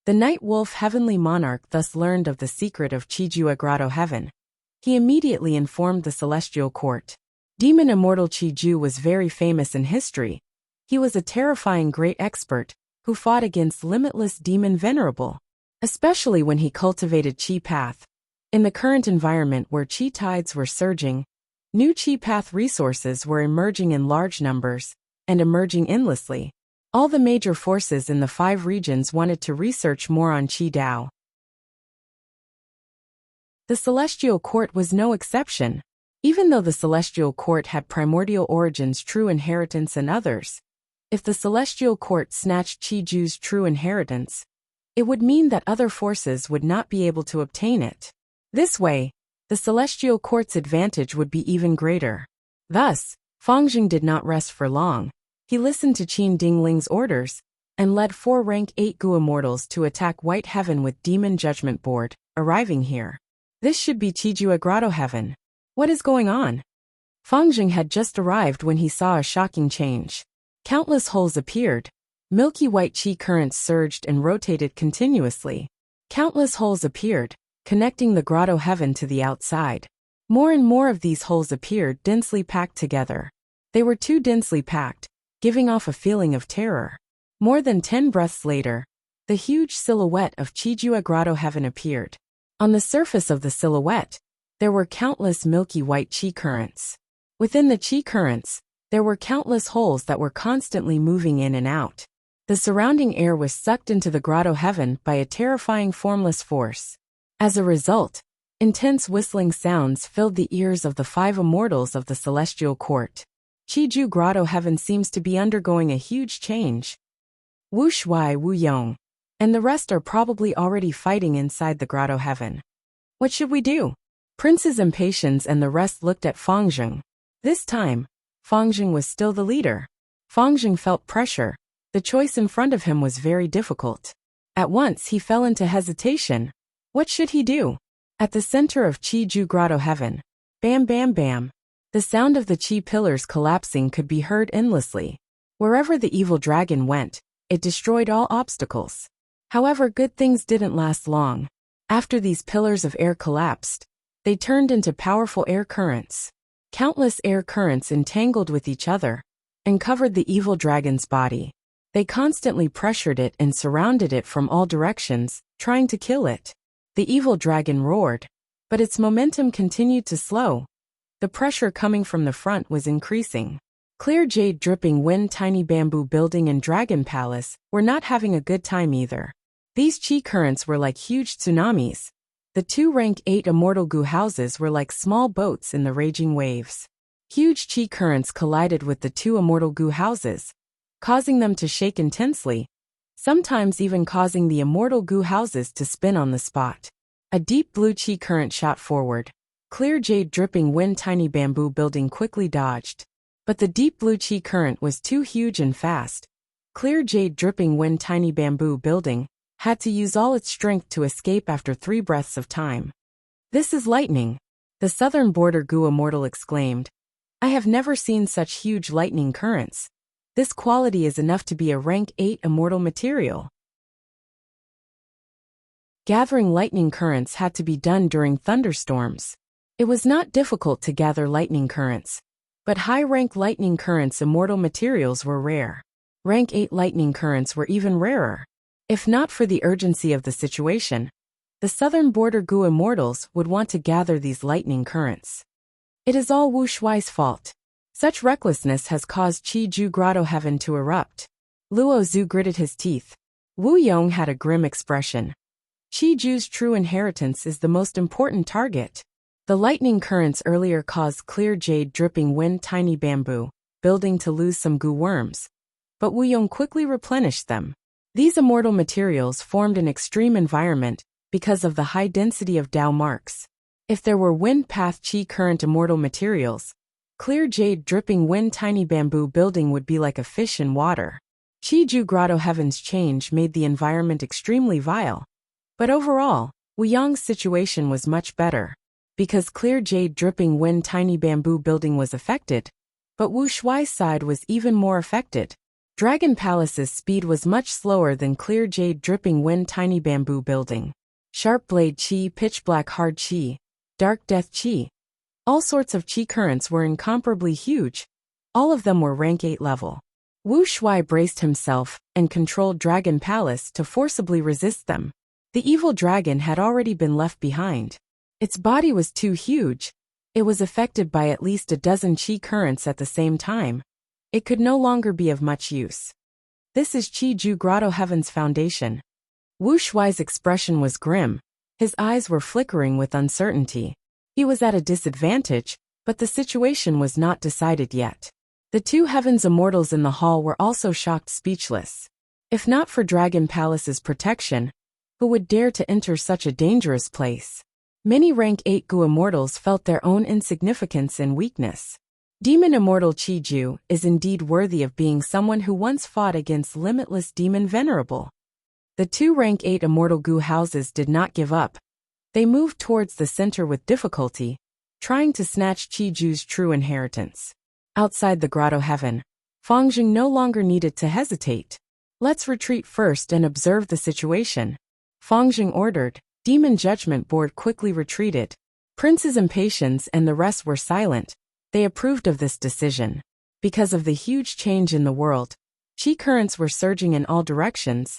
The Night Wolf Heavenly Monarch thus learned of the secret of Qijue Grotto Heaven. He immediately informed the Celestial Court. Demon Immortal Qiju was very famous in history. He was a terrifying great expert who fought against limitless demon venerable, especially when he cultivated Qi Path. In the current environment where Qi tides were surging, new Qi Path resources were emerging in large numbers and emerging endlessly. All the major forces in the 5 regions wanted to research more on Qi Dao. The Celestial Court was no exception. Even though the Celestial Court had primordial origins, true inheritance and others, if the Celestial Court snatched Qi Ju's true inheritance, it would mean that other forces would not be able to obtain it. This way, the Celestial Court's advantage would be even greater. Thus, Fangzheng did not rest for long. He listened to Qin Dingling's orders and led 4 rank 8 Gu immortals to attack White Heaven with Demon Judgment Board, arriving here. This should be Qijue Grotto Heaven. What is going on? Fangzheng had just arrived when he saw a shocking change. Countless holes appeared. Milky white Qi currents surged and rotated continuously. Countless holes appeared, connecting the Grotto Heaven to the outside. More and more of these holes appeared densely packed together. They were too densely packed, giving off a feeling of terror. More than 10 breaths later, the huge silhouette of Chijua Grotto Heaven appeared. On the surface of the silhouette, there were countless milky white chi currents. Within the chi currents, there were countless holes that were constantly moving in and out. The surrounding air was sucked into the grotto heaven by a terrifying formless force. As a result, intense whistling sounds filled the ears of the 5 immortals of the celestial court. Chiju Grotto Heaven seems to be undergoing a huge change. Wu Shui, Wu Yong, and the rest are probably already fighting inside the grotto heaven. What should we do? Prince's Impatience and the rest looked at Fangjing. This time, Fangjing was still the leader. Fangjing felt pressure. The choice in front of him was very difficult. At once he fell into hesitation. What should he do? At the center of Chiju Grotto Heaven, bam bam bam, the sound of the chi pillars collapsing could be heard endlessly. Wherever the evil dragon went, it destroyed all obstacles. However, good things didn't last long. After these pillars of air collapsed, they turned into powerful air currents. Countless air currents entangled with each other and covered the evil dragon's body. They constantly pressured it and surrounded it from all directions, trying to kill it. The evil dragon roared, but its momentum continued to slow. The pressure coming from the front was increasing. Clear Jade, Dripping Wind, Tiny Bamboo Building and Dragon Palace were not having a good time either. These chi currents were like huge tsunamis. The 2 rank 8 immortal goo houses were like small boats in the raging waves. Huge chi currents collided with the 2 immortal goo houses, causing them to shake intensely, sometimes even causing the immortal goo houses to spin on the spot. A deep blue chi current shot forward. Clear Jade, Dripping Wind, Tiny Bamboo Building quickly dodged. But the deep blue chi current was too huge and fast. Clear Jade, Dripping Wind, Tiny Bamboo Building had to use all its strength to escape after 3 breaths of time. This is lightning, the southern border goo immortal exclaimed. I have never seen such huge lightning currents. This quality is enough to be a rank 8 immortal material. Gathering lightning currents had to be done during thunderstorms. It was not difficult to gather lightning currents, but high-rank lightning currents immortal materials were rare. Rank 8 lightning currents were even rarer. If not for the urgency of the situation, the southern border goo immortals would want to gather these lightning currents. It is all Wu Shui's fault. Such recklessness has caused Chiju Grotto Heaven to erupt. Luo Zhu gritted his teeth. Wu Yong had a grim expression. Chiju's true inheritance is the most important target. The lightning currents earlier caused Clear Jade, Dripping Wind, Tiny Bamboo Building to lose some goo worms, but Wu Yong quickly replenished them. These immortal materials formed an extreme environment because of the high density of Dao marks. If there were wind path chi current immortal materials, Clear Jade, Dripping Wind, Tiny Bamboo Building would be like a fish in water. Chiju Grotto Heaven's change made the environment extremely vile. But overall, Wu Yong's situation was much better. Because Clear Jade, Dripping Wind, Tiny Bamboo Building was affected, but Wu Shui's side was even more affected. Dragon Palace's speed was much slower than Clear Jade, Dripping Wind, Tiny Bamboo Building. Sharp Blade Chi, Pitch Black Hard Chi, Dark Death Chi. All sorts of chi currents were incomparably huge. All of them were rank 8 level. Wu Shui braced himself and controlled Dragon Palace to forcibly resist them. The evil dragon had already been left behind. Its body was too huge. It was affected by at least a dozen chi currents at the same time. It could no longer be of much use. This is Chiju Grotto Heaven's foundation. Wu Shui's expression was grim. His eyes were flickering with uncertainty. He was at a disadvantage, but the situation was not decided yet. The 2 heavens immortals in the hall were also shocked speechless. If not for Dragon Palace's protection, who would dare to enter such a dangerous place? Many rank 8 goo immortals felt their own insignificance and weakness. Demon Immortal Chiju is indeed worthy of being someone who once fought against limitless demon venerable. The 2 rank 8 immortal goo houses did not give up. They moved towards the center with difficulty, trying to snatch Chiju's true inheritance. Outside the grotto heaven, Fangjing no longer needed to hesitate. Let's retreat first and observe the situation. Fangjing ordered. Demon Judgment Board quickly retreated. Prince's impatience and the rest were silent. They approved of this decision. Because of the huge change in the world, chi currents were surging in all directions.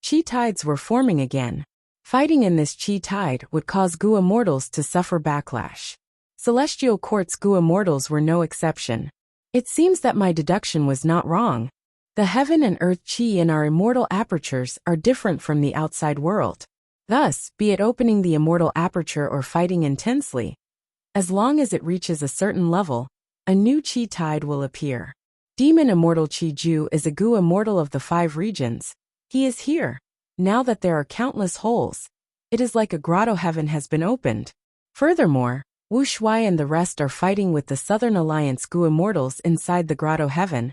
Chi tides were forming again. Fighting in this chi tide would cause Gu immortals to suffer backlash. Celestial Court's Gu immortals were no exception. It seems that my deduction was not wrong. The heaven and earth chi in our immortal apertures are different from the outside world. Thus, be it opening the immortal aperture or fighting intensely, as long as it reaches a certain level, a new chi tide will appear. Demon Immortal Chi Ju is a Gu immortal of the 5 regions. He is here. Now that there are countless holes, it is like a grotto heaven has been opened. Furthermore, Wuxia and the rest are fighting with the Southern Alliance Gu immortals inside the grotto heaven.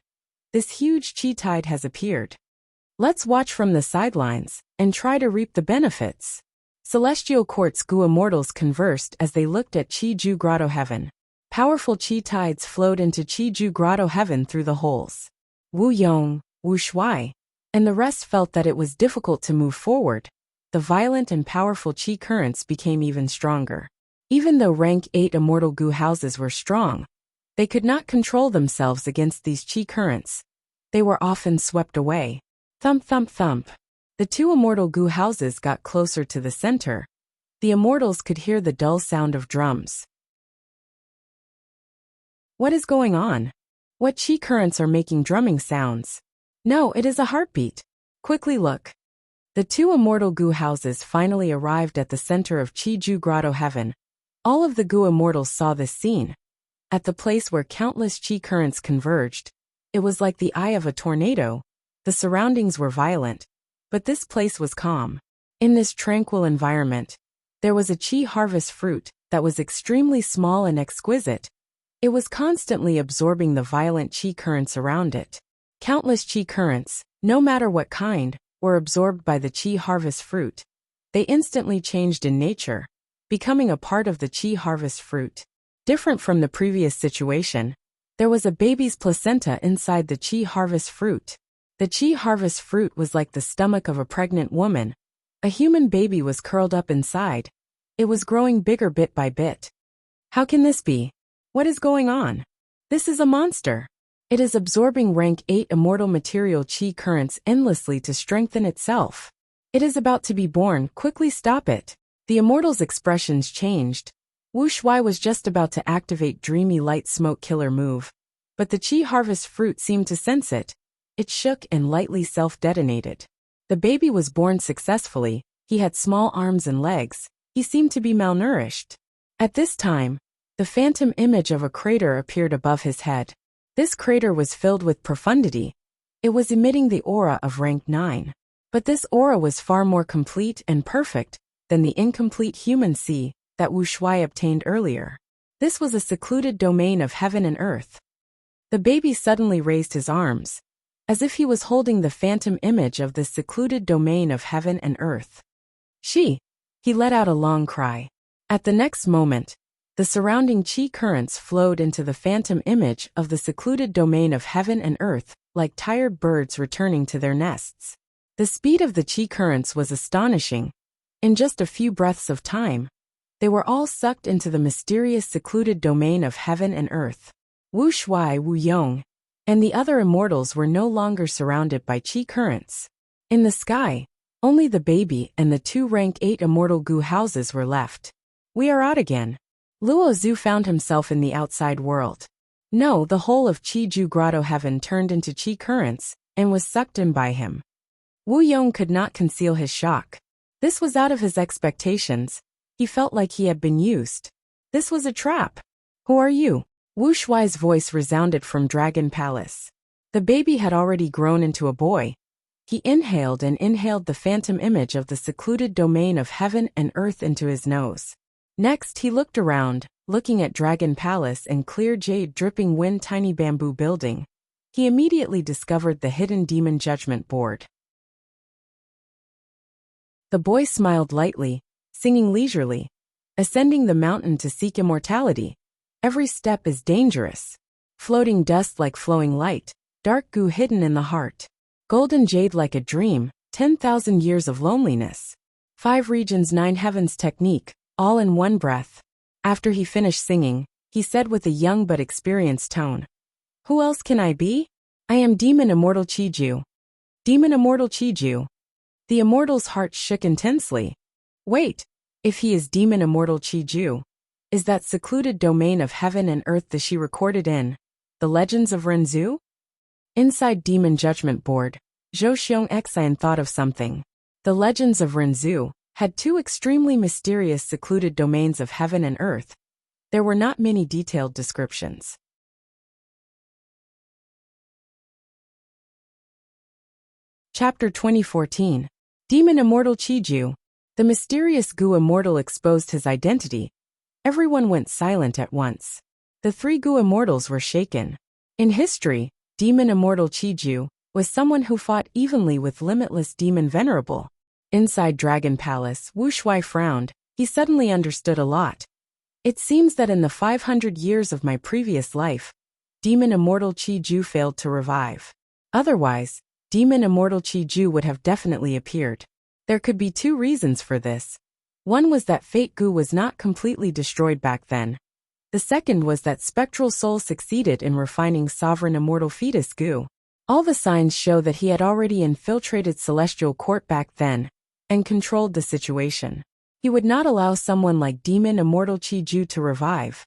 This huge chi tide has appeared. Let's watch from the sidelines and try to reap the benefits. Celestial Court's Gu immortals conversed as they looked at Chi Ju Grotto Heaven. Powerful chi tides flowed into Chi Ju Grotto Heaven through the holes. Wu Yong, Wu Shuai, and the rest felt that it was difficult to move forward. The violent and powerful chi currents became even stronger. Even though rank 8 immortal Gu houses were strong, they could not control themselves against these chi currents. They were often swept away. Thump thump thump. The 2 immortal Gu houses got closer to the center. The immortals could hear the dull sound of drums. What is going on? What chi currents are making drumming sounds? No, it is a heartbeat. Quickly look. The 2 immortal Gu houses finally arrived at the center of Chi Ju Grotto Heaven. All of the Gu immortals saw this scene. At the place where countless chi currents converged, it was like the eye of a tornado. The surroundings were violent, but this place was calm. In this tranquil environment, there was a chi harvest fruit that was extremely small and exquisite. It was constantly absorbing the violent chi currents around it. Countless chi currents, no matter what kind, were absorbed by the chi harvest fruit. They instantly changed in nature, becoming a part of the chi harvest fruit. Different from the previous situation, there was a baby's placenta inside the chi harvest fruit. The chi harvest fruit was like the stomach of a pregnant woman. A human baby was curled up inside. It was growing bigger bit by bit. How can this be? What is going on? This is a monster. It is absorbing rank 8 immortal material chi currents endlessly to strengthen itself. It is about to be born. Quickly stop it. The immortal's expressions changed. Wu Shuai was just about to activate Dreamy Light Smoke Killer move, but the chi harvest fruit seemed to sense it. It shook and lightly self-detonated. The baby was born successfully. He had small arms and legs. He seemed to be malnourished. At this time, the phantom image of a crater appeared above his head. This crater was filled with profundity. It was emitting the aura of rank 9. But this aura was far more complete and perfect than the incomplete human sea that Wu Shuai obtained earlier. This was a secluded domain of heaven and earth. The baby suddenly raised his arms, as if he was holding the phantom image of this secluded domain of heaven and earth. He let out a long cry. At the next moment, the surrounding chi currents flowed into the phantom image of the secluded domain of heaven and earth, like tired birds returning to their nests. The speed of the chi currents was astonishing. In just a few breaths of time, they were all sucked into the mysterious secluded domain of heaven and earth. Wu Shuai, Wu Yong, and the other immortals were no longer surrounded by chi currents. In the sky, only the baby and the 2 rank 8 immortal Gu houses were left. We are out again. Luo Zhu found himself in the outside world. No, the whole of Chi Ju Grotto Heaven turned into chi currents and was sucked in by him. Wu Yong could not conceal his shock. This was out of his expectations. He felt like he had been used. This was a trap. Who are you? Wu Shuai's voice resounded from Dragon Palace. The baby had already grown into a boy. He inhaled and inhaled the phantom image of the secluded domain of heaven and earth into his nose. Next, he looked around, looking at Dragon Palace and clear jade dripping wind tiny bamboo building. He immediately discovered the hidden demon judgment board. The boy smiled lightly, singing leisurely. Ascending the mountain to seek immortality. Every step is dangerous. Floating dust like flowing light. Dark goo hidden in the heart. Golden jade like a dream. 10,000 years of loneliness. 5 regions 9 heavens technique, all in one breath. After he finished singing, he said with a young but experienced tone, "Who else can I be? I am Demon Immortal Chiju. Demon Immortal Chiju." The immortal's heart shook intensely. Wait, if he is Demon Immortal Chiju, is that secluded domain of heaven and earth the she recorded in The Legends of Renzu? Inside Demon Judgment Board, Zhou Xiong thought of something. The Legends of Renzu had two extremely mysterious secluded domains of heaven and earth. There were not many detailed descriptions. Chapter 2014. Demon Immortal Chiju. The mysterious Gu Immortal exposed his identity. Everyone went silent at once. The three Gu Immortals were shaken. In history, Demon Immortal Chiju was someone who fought evenly with limitless Demon Venerable. Inside Dragon Palace, Wu Shuai frowned. He suddenly understood a lot. It seems that in the 500 years of my previous life, Demon Immortal Chiju failed to revive. Otherwise, Demon Immortal Chiju would have definitely appeared. There could be two reasons for this. One was that Fate Gu was not completely destroyed back then. The second was that Spectral Soul succeeded in refining Sovereign Immortal Fetus Gu. All the signs show that he had already infiltrated Celestial Court back then and controlled the situation. He would not allow someone like Demon Immortal Chiju to revive.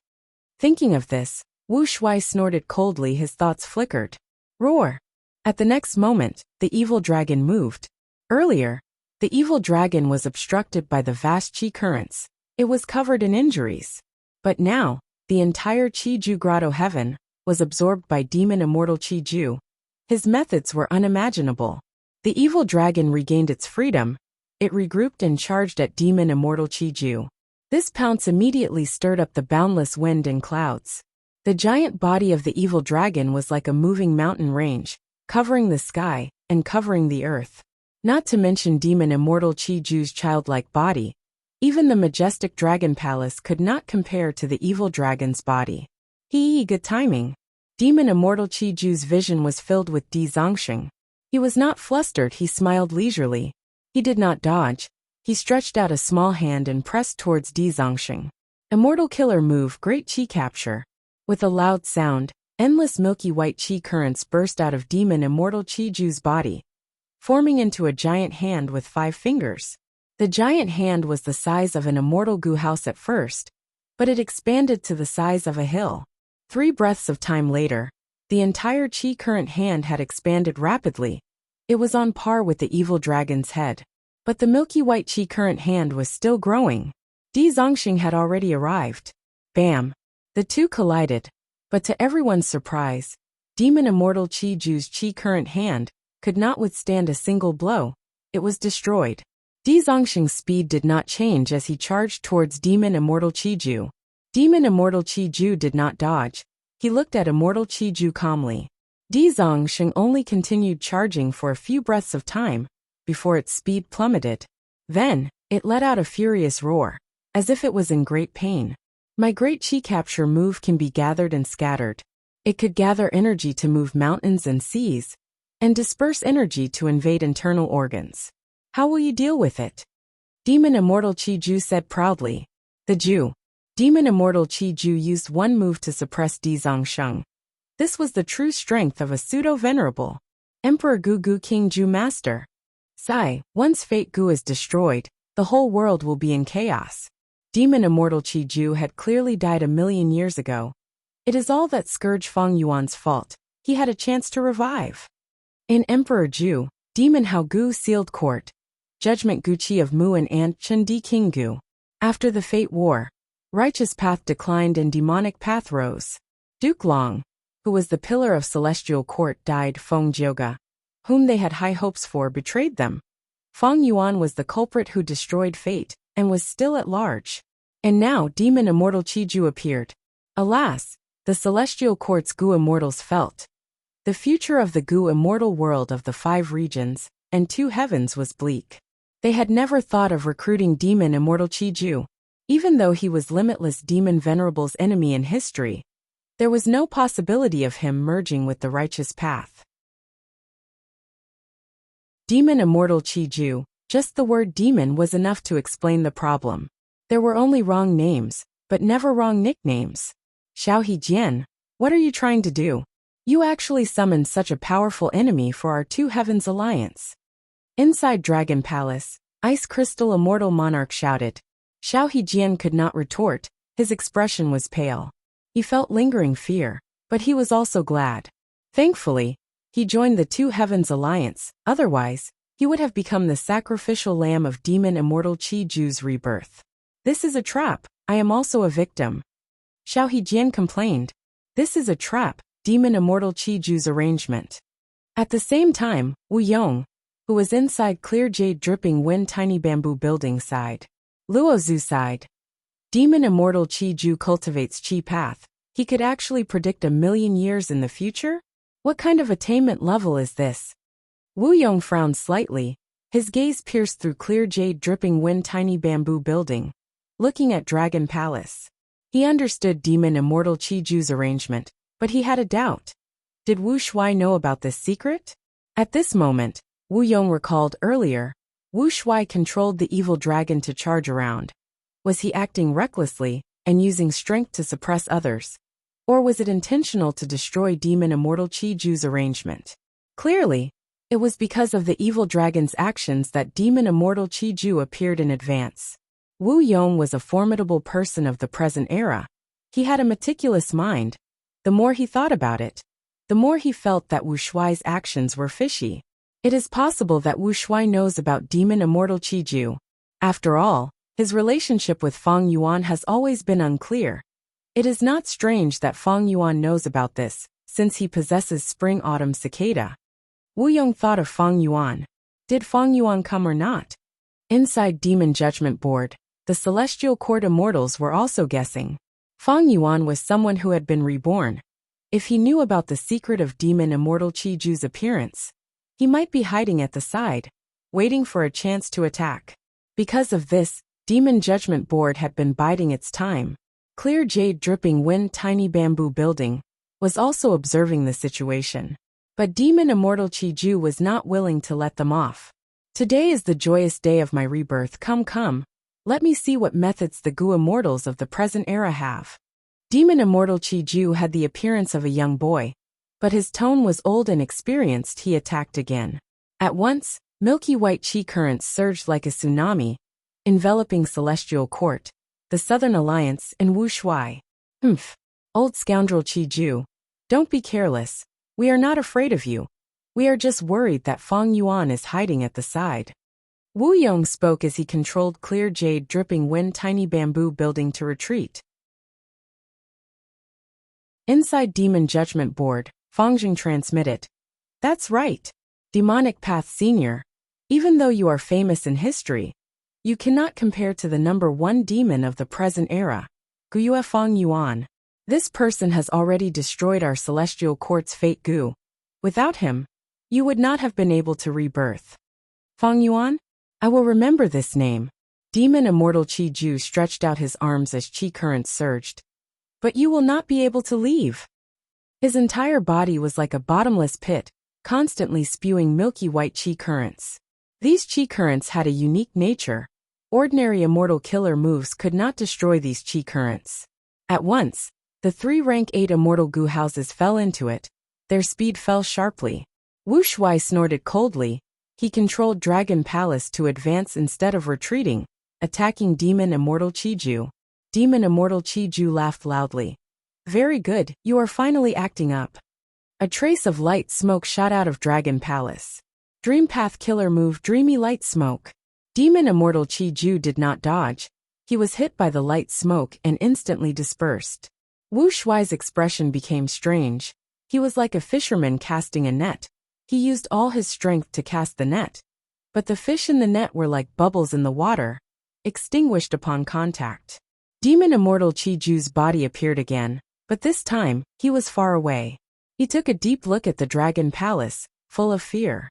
Thinking of this, Wu Shuai snorted coldly. His thoughts flickered. Roar! At the next moment, the evil dragon moved. Earlier, the evil dragon was obstructed by the vast chi currents. It was covered in injuries. But now, the entire Chiju Grotto heaven was absorbed by Demon Immortal Chiju. His methods were unimaginable. The evil dragon regained its freedom. It regrouped and charged at Demon Immortal Chiju. This pounce immediately stirred up the boundless wind and clouds. The giant body of the evil dragon was like a moving mountain range, covering the sky and covering the earth. Not to mention Demon Immortal Chiju's childlike body. Even the majestic dragon palace could not compare to the evil dragon's body. Good timing. Demon Immortal Chiju's vision was filled with Zongxing. He was not flustered. He smiled leisurely. He did not dodge. He stretched out a small hand and pressed towards Zongxing. Immortal Killer Move, Great Chi Capture. With a loud sound, endless milky white chi currents burst out of Demon Immortal Chiju's body, forming into a giant hand with 5 fingers. The giant hand was the size of an immortal Gu house at first, but it expanded to the size of a hill. 3 breaths of time later, the entire chi current hand had expanded rapidly. It was on par with the evil dragon's head. But the milky white chi current hand was still growing. Zongxing had already arrived. Bam! The two collided. But to everyone's surprise, Demon Immortal Chiju's chi current hand could not withstand a single blow. It was destroyed. Zongxing's speed did not change as he charged towards Demon Immortal Chiju. Demon Immortal Chiju did not dodge. He looked at Immortal Chiju calmly. Zongxing only continued charging for a few breaths of time before its speed plummeted. Then, it let out a furious roar, as if it was in great pain. My great chi capture move can be gathered and scattered. It could gather energy to move mountains and seas, and disperse energy to invade internal organs. How will you deal with it? Demon Immortal Chiju said proudly. Demon Immortal Chiju used one move to suppress Zongxing. This was the true strength of a pseudo-venerable Emperor Gu King Ju Master. Once Fate Gu is destroyed, the whole world will be in chaos. Demon Immortal Chiju had clearly died 1,000,000 years ago. It is all that Scourge Feng Yuan's fault. He had a chance to revive. In Emperor Ju, Demon Hao Gu sealed court. Judgment Guqi of Mu and Ant Chen Di King Gu. After the Fate War, righteous path declined and demonic path rose. Duke Long, who was the pillar of Celestial Court, died. Feng Jioga, whom they had high hopes for, betrayed them. Feng Yuan was the culprit who destroyed Fate, and was still at large. And now Demon Immortal Chiju appeared. Alas, the Celestial Court's Gu Immortals felt. The future of the Gu Immortal world of the 5 regions and 2 heavens was bleak. They had never thought of recruiting Demon Immortal Chiju. Even though he was limitless Demon Venerable's enemy in history, there was no possibility of him merging with the righteous path. Demon Immortal Chiju, just the word demon was enough to explain the problem. There were only wrong names, but never wrong nicknames. Xiao Jian, what are you trying to do? You actually summoned such a powerful enemy for our Two Heavens alliance. Inside Dragon Palace, Ice Crystal Immortal Monarch shouted. Xiao Jian could not retort, his expression was pale. He felt lingering fear, but he was also glad. Thankfully, he joined the Two Heavens alliance, otherwise, he would have become the sacrificial lamb of Demon Immortal Qi Ju's rebirth. This is a trap, I am also a victim. Xiao Jian complained. This is a trap, Demon Immortal Qi Ju's arrangement. At the same time, Wu Yong, who was inside Clear Jade Dripping Wind Tiny Bamboo Building sighed. Luo Zhu sighed. Demon Immortal Qi Ju cultivates Qi Path. He could actually predict 1,000,000 years in the future? What kind of attainment level is this? Wu Yong frowned slightly, his gaze pierced through Clear Jade Dripping Wind Tiny Bamboo Building, looking at Dragon Palace. He understood Demon Immortal Qi Ju's arrangement, but he had a doubt. Did Wu Shuai know about this secret? At this moment, Wu Yong recalled earlier, Wu Shuai controlled the evil dragon to charge around. Was he acting recklessly and using strength to suppress others? Or was it intentional to destroy Demon Immortal Qi Ju's arrangement? Clearly, it was because of the evil dragon's actions that Demon Immortal Qi Ju appeared in advance. Wu Yong was a formidable person of the present era. He had a meticulous mind. The more he thought about it, the more he felt that Wu Shuai's actions were fishy. It is possible that Wu Shuai knows about Demon Immortal Qi Ju. After all, his relationship with Fang Yuan has always been unclear. It is not strange that Fang Yuan knows about this, since he possesses Spring-Autumn Cicada. Wu Yong thought of Fang Yuan. Did Fang Yuan come or not? Inside Demon Judgment Board, the Celestial Court Immortals were also guessing. Fang Yuan was someone who had been reborn. If he knew about the secret of Demon Immortal Qi Ju's appearance, he might be hiding at the side, waiting for a chance to attack. Because of this, Demon Judgment Board had been biding its time. Clear Jade Dripping Wind Tiny Bamboo Building was also observing the situation. But Demon Immortal Qi Ju was not willing to let them off. Today is the joyous day of my rebirth. Come, let me see what methods the Gu Immortals of the present era have. Demon Immortal Qi Ju had the appearance of a young boy, but his tone was old and experienced. He attacked again. At once, milky white qi currents surged like a tsunami, enveloping Celestial Court, the Southern Alliance, and Wu Shuai. Old scoundrel Qi Ju. Don't be careless. We are not afraid of you. We are just worried that Fang Yuan is hiding at the side. Wu Yong spoke as he controlled Clear Jade Dripping Wind Tiny Bamboo Building to retreat. Inside Demon Judgment Board, Fangjing transmitted. That's right. Demonic Path Senior. Even though you are famous in history, you cannot compare to the #1 demon of the present era, Guyue Fang Yuan. This person has already destroyed our Celestial Court's fate Gu. Without him, you would not have been able to rebirth. Fang Yuan? I will remember this name. Demon Immortal Qi Ju stretched out his arms as qi currents surged. But you will not be able to leave. His entire body was like a bottomless pit, constantly spewing milky white qi currents. These qi currents had a unique nature. Ordinary immortal killer moves could not destroy these qi currents. At once, the 3 rank 8 immortal Gu houses fell into it. Their speed fell sharply. Wu Shuai snorted coldly. He controlled Dragon Palace to advance instead of retreating, attacking Demon Immortal Qi Ju. Demon Immortal Qi Ju laughed loudly. Very good, you are finally acting up. A trace of light smoke shot out of Dragon Palace. Dream Path Killer move Dreamy Light Smoke. Demon Immortal Qi Ju did not dodge. He was hit by the light smoke and instantly dispersed. Wu Shuai's expression became strange. He was like a fisherman casting a net. He used all his strength to cast the net. But the fish in the net were like bubbles in the water, extinguished upon contact. Demon Immortal Qi Ju's body appeared again, but this time, he was far away. He took a deep look at the Dragon Palace, full of fear.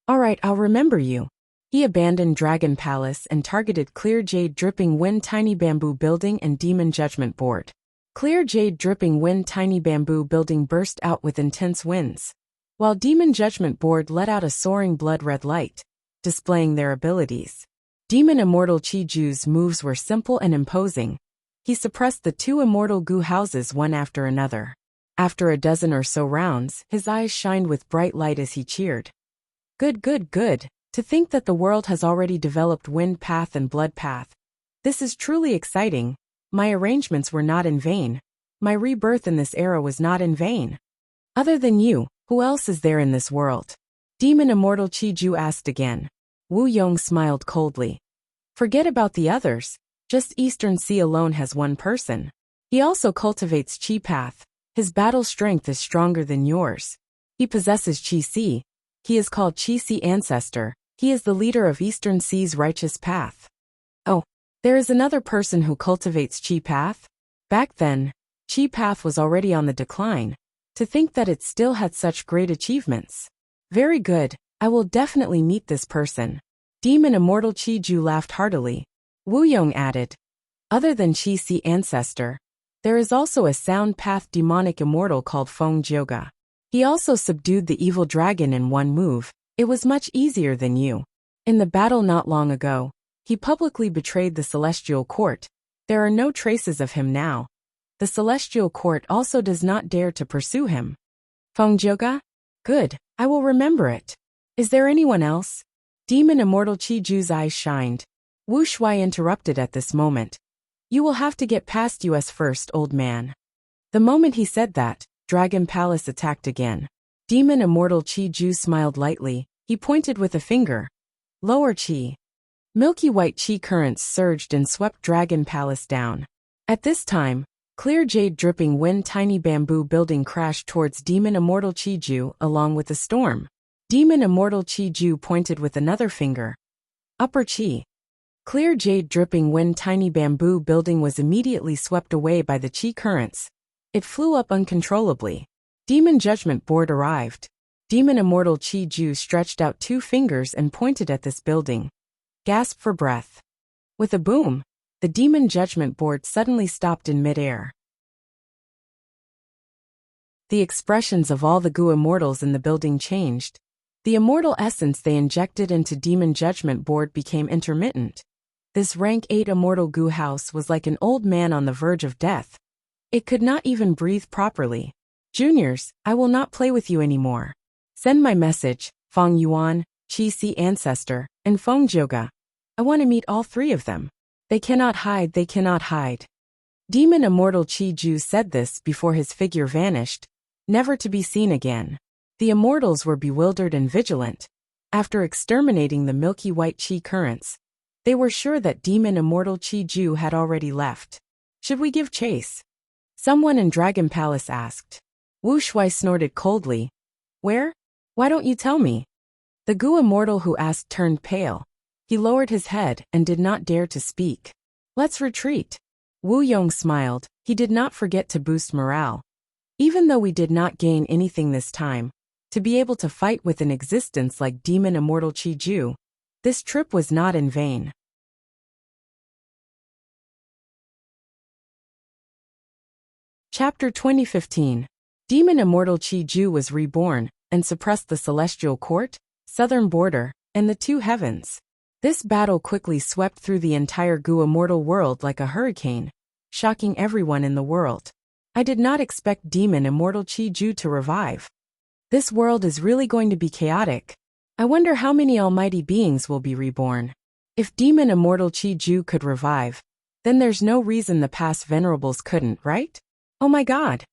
Alright, I'll remember you. He abandoned Dragon Palace and targeted Clear Jade Dripping Wind Tiny Bamboo Building and Demon Judgment Board. Clear Jade Dripping Wind Tiny Bamboo Building burst out with intense winds, while Demon Judgment Board let out a soaring blood-red light, displaying their abilities. Demon Immortal Qi Ju's moves were simple and imposing. He suppressed the two immortal goo houses one after another. After a dozen or so rounds, his eyes shined with bright light as he cheered. Good, good, good. To think that the world has already developed wind path and blood path. This is truly exciting. My arrangements were not in vain. My rebirth in this era was not in vain. Other than you, who else is there in this world? Demon Immortal Chi-Ju asked again. Wu Yong smiled coldly. Forget about the others. Just Eastern Sea alone has one person. He also cultivates Chi Path. His battle strength is stronger than yours. He possesses Chi Sea. He is called Chi Sea Ancestor. He is the leader of Eastern Sea's righteous path. Oh, there is another person who cultivates Chi Path? Back then, Chi Path was already on the decline. To think that it still had such great achievements. Very good, I will definitely meet this person. Demon Immortal Chi-Ju laughed heartily. Wu Yong added. Other than Chi Sea Ancestor, there is also a sound path demonic immortal called Feng Jioga. He also subdued the evil dragon in one move. It was much easier than you. In the battle not long ago, he publicly betrayed the Celestial Court. There are no traces of him now. The Celestial Court also does not dare to pursue him. Feng Jioga? Good, I will remember it. Is there anyone else? Demon Immortal Chi-Ju's eyes shined. Wu Shuai interrupted at this moment. You will have to get past us first, old man. The moment he said that, Dragon Palace attacked again. Demon Immortal Chi-Ju smiled lightly. He pointed with a finger. Lower Chi. Milky white Chi currents surged and swept Dragon Palace down. At this time, clear jade dripping wind tiny bamboo building crashed towards Demon Immortal Chi-Ju along with the storm. Demon Immortal Chi-Ju pointed with another finger. Upper Chi. Clear jade dripping wind tiny bamboo building was immediately swept away by the Chi currents. It flew up uncontrollably. Demon Judgment Board arrived. Demon Immortal Chi-Ju stretched out two fingers and pointed at this building. Gasp for breath. With a boom, the Demon Judgment Board suddenly stopped in midair. The expressions of all the Goo Immortals in the building changed. The immortal essence they injected into Demon Judgment Board became intermittent. This rank 8 immortal Goo house was like an old man on the verge of death. It could not even breathe properly. Juniors, I will not play with you anymore. Send my message, Feng Yuan, Chi Sea Ancestor, and Feng Jioga. I want to meet all three of them. They cannot hide, they cannot hide. Demon Immortal Chi-Ju said this before his figure vanished, never to be seen again. The immortals were bewildered and vigilant. After exterminating the milky white Chi currents, they were sure that Demon Immortal Chi-Ju had already left. Should we give chase? Someone in Dragon Palace asked. Wu Shuai snorted coldly. Where? Why don't you tell me? The Goo Immortal who asked turned pale. He lowered his head and did not dare to speak. Let's retreat. Wu Yong smiled. He did not forget to boost morale. Even though we did not gain anything this time, to be able to fight with an existence like Demon Immortal Chi-Ju, this trip was not in vain. Chapter 2015. Demon Immortal Chi-Ju was reborn and suppressed the Celestial Court, Southern Border, and the two heavens. This battle quickly swept through the entire Goo Immortal world like a hurricane, shocking everyone in the world. I did not expect Demon Immortal Chi-Ju to revive. This world is really going to be chaotic. I wonder how many almighty beings will be reborn. If Demon Immortal Chi-Ju could revive, then there's no reason the past venerables couldn't, right? Oh my god.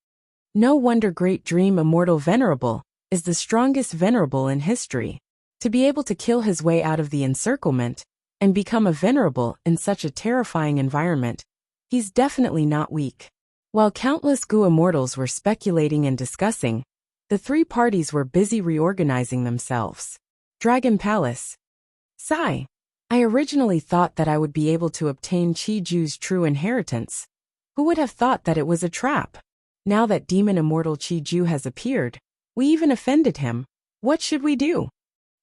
No wonder Great Dream Immortal Venerable is the strongest venerable in history. To be able to kill his way out of the encirclement and become a venerable in such a terrifying environment, he's definitely not weak. While countless Goo Immortals were speculating and discussing, the three parties were busy reorganizing themselves. Dragon Palace. Sigh. I originally thought that I would be able to obtain Chi-Ju's true inheritance. Who would have thought that it was a trap? Now that Demon Immortal Chi-Ju has appeared, we even offended him. What should we do?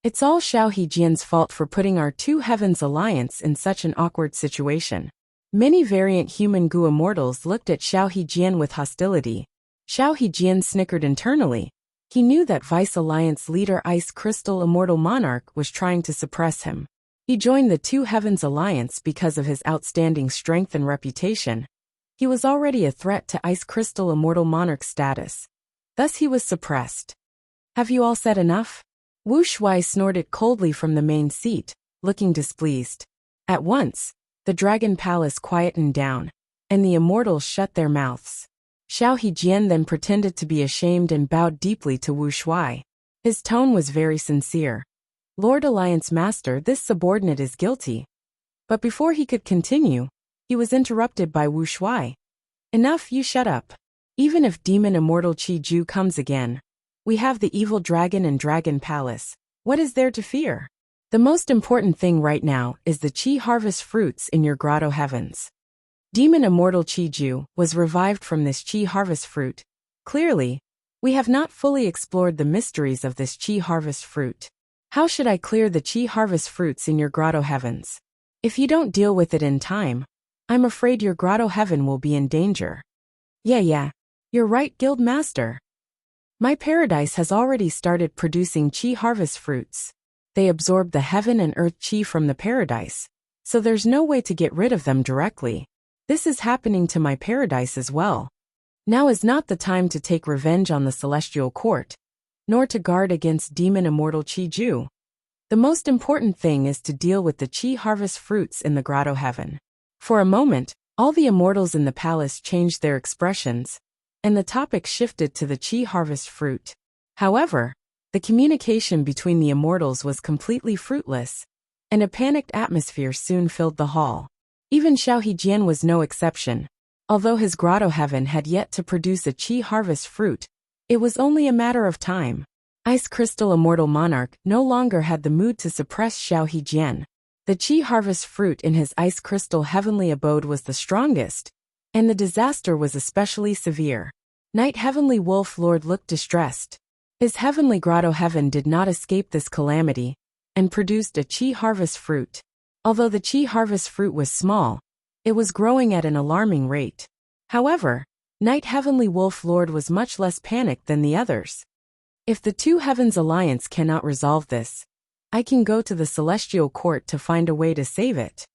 It's all Xiao Hejian's fault for putting our two heavens alliance in such an awkward situation. Many variant human Goo Immortals looked at Xiao Hejian with hostility. Xiao Hejian snickered internally. He knew that Vice Alliance leader Ice Crystal Immortal Monarch was trying to suppress him. He joined the Two Heavens Alliance because of his outstanding strength and reputation. He was already a threat to Ice Crystal Immortal Monarch status. Thus he was suppressed. Have you all said enough? Wuxia snorted coldly from the main seat, looking displeased. At once, the Dragon Palace quietened down, and the immortals shut their mouths. Xiao Hejian then pretended to be ashamed and bowed deeply to Wuxia. His tone was very sincere. Lord Alliance Master, this subordinate is guilty. But before he could continue, he was interrupted by Wuxia. Enough, you shut up. Even if Demon Immortal Qi Ju comes again, we have the evil dragon and Dragon Palace. What is there to fear? The most important thing right now is the Qi harvest fruits in your grotto heavens. Demon Immortal Qi Ju was revived from this Qi harvest fruit. Clearly, we have not fully explored the mysteries of this Qi harvest fruit. How should I clear the Qi harvest fruits in your grotto heavens? If you don't deal with it in time, I'm afraid your grotto heaven will be in danger. Yeah, you're right, Guild Master. My paradise has already started producing Qi harvest fruits. They absorb the heaven and earth Qi from the paradise, so there's no way to get rid of them directly. This is happening to my paradise as well. Now is not the time to take revenge on the Celestial Court, nor to guard against Demon Immortal Qi Ju. The most important thing is to deal with the Qi harvest fruits in the grotto heaven. For a moment, all the immortals in the palace changed their expressions, and the topic shifted to the Qi harvest fruit. However, the communication between the immortals was completely fruitless, and a panicked atmosphere soon filled the hall. Even Xiao Hejian was no exception. Although his grotto heaven had yet to produce a Qi harvest fruit, it was only a matter of time. Ice Crystal Immortal Monarch no longer had the mood to suppress Xiao Hejian. The Qi harvest fruit in his Ice Crystal heavenly abode was the strongest, and the disaster was especially severe. Night Heavenly Wolf Lord looked distressed. His heavenly grotto heaven did not escape this calamity, and produced a Qi harvest fruit. Although the Qi harvest fruit was small, it was growing at an alarming rate. However, Night Heavenly Wolf Lord was much less panicked than the others. If the Two Heavens Alliance cannot resolve this, I can go to the Celestial Court to find a way to save it.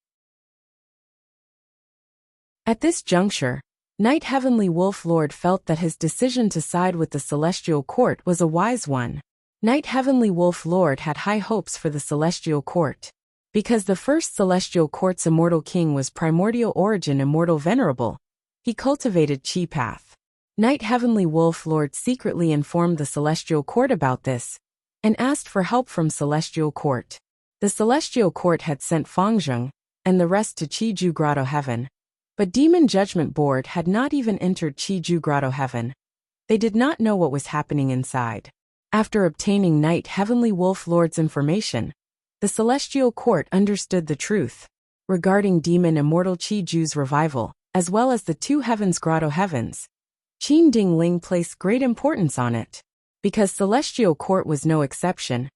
At this juncture, Night Heavenly Wolf Lord felt that his decision to side with the Celestial Court was a wise one. Night Heavenly Wolf Lord had high hopes for the Celestial Court. Because the first Celestial Court's immortal king was primordial origin immortal venerable, he cultivated Qi path. Night Heavenly Wolf Lord secretly informed the Celestial Court about this, and asked for help from Celestial Court. The Celestial Court had sent Fangzheng and the rest to Qi Ju Grotto Heaven, but Demon Judgment Board had not even entered Qi Ju Grotto Heaven. They did not know what was happening inside. After obtaining Night Heavenly Wolf Lord's information, the Celestial Court understood the truth regarding Demon Immortal Qi Ju's revival, as well as the Two Heavens Grotto Heavens. Qin Ding Ling placed great importance on it. Because Celestial Court was no exception,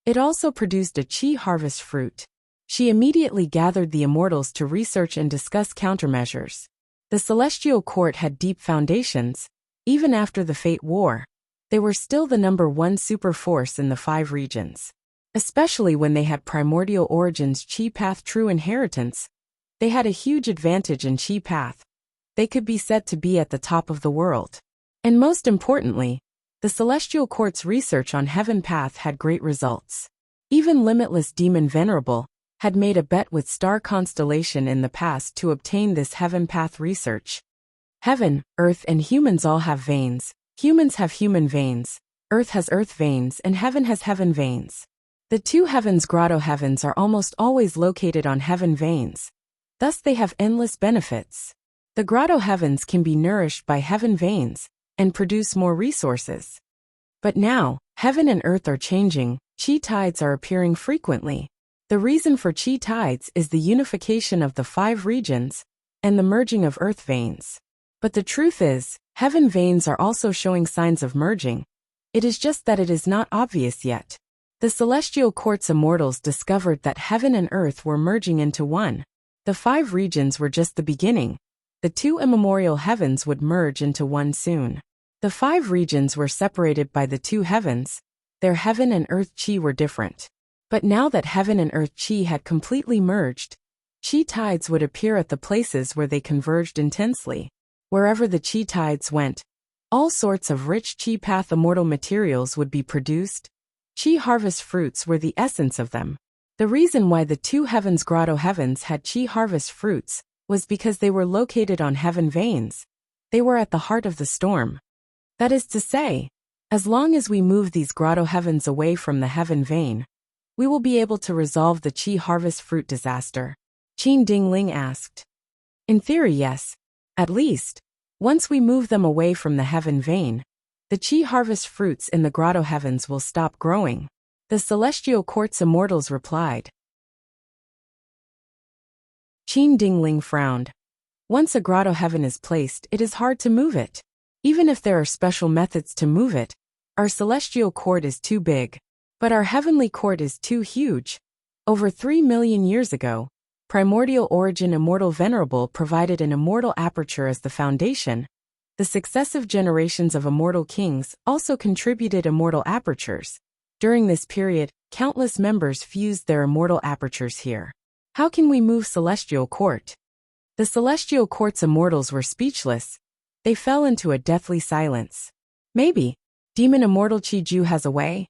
it also produced a Qi harvest fruit. She immediately gathered the immortals to research and discuss countermeasures. The Celestial Court had deep foundations. Even after the Fate War, they were still the #1 super force in the 5 regions. Especially when they had primordial origins Qi path true inheritance, they had a huge advantage in Qi path. They could be said to be at the top of the world. And most importantly, the Celestial Court's research on Heaven Path had great results. Even Limitless Demon Venerable had made a bet with Star Constellation in the past to obtain this Heaven Path research. Heaven, Earth and humans all have veins. Humans have human veins, Earth has Earth veins and Heaven has Heaven veins. The Two Heavens Grotto Heavens are almost always located on Heaven veins. Thus they have endless benefits. The Grotto Heavens can be nourished by Heaven veins and produce more resources. But now, Heaven and Earth are changing, Qi tides are appearing frequently. The reason for Qi tides is the unification of the 5 regions and the merging of Earth veins. But the truth is, Heaven veins are also showing signs of merging. It is just that it is not obvious yet. The Celestial Court's immortals discovered that Heaven and Earth were merging into one. The 5 regions were just the beginning. The 2 immemorial heavens would merge into one soon. The 5 regions were separated by the 2 heavens. Their Heaven and Earth Qi were different. But now that Heaven and Earth Qi had completely merged, Qi tides would appear at the places where they converged intensely. Wherever the chi tides went, all sorts of rich chi path immortal materials would be produced. Chi harvest fruits were the essence of them. The reason why the two heavens grotto heavens had chi harvest fruits was because they were located on heaven veins. They were at the heart of the storm. That is to say, as long as we move these grotto heavens away from the heaven vein, we will be able to resolve the chi harvest fruit disaster. Qin Dingling asked. In theory, yes. At least, once we move them away from the heaven vein, the chi harvest fruits in the grotto heavens will stop growing. The celestial quartz immortals replied. Qin Dingling frowned. Once a grotto heaven is placed, it is hard to move it. Even if there are special methods to move it, our celestial court is too big. But our heavenly court is too huge. Over 3 million years ago, primordial origin immortal venerable provided an immortal aperture as the foundation. The successive generations of immortal kings also contributed immortal apertures. During this period, countless members fused their immortal apertures here. How can we move celestial court? The celestial court's immortals were speechless. They fell into a deathly silence. Maybe, demon immortal Qiju has a way?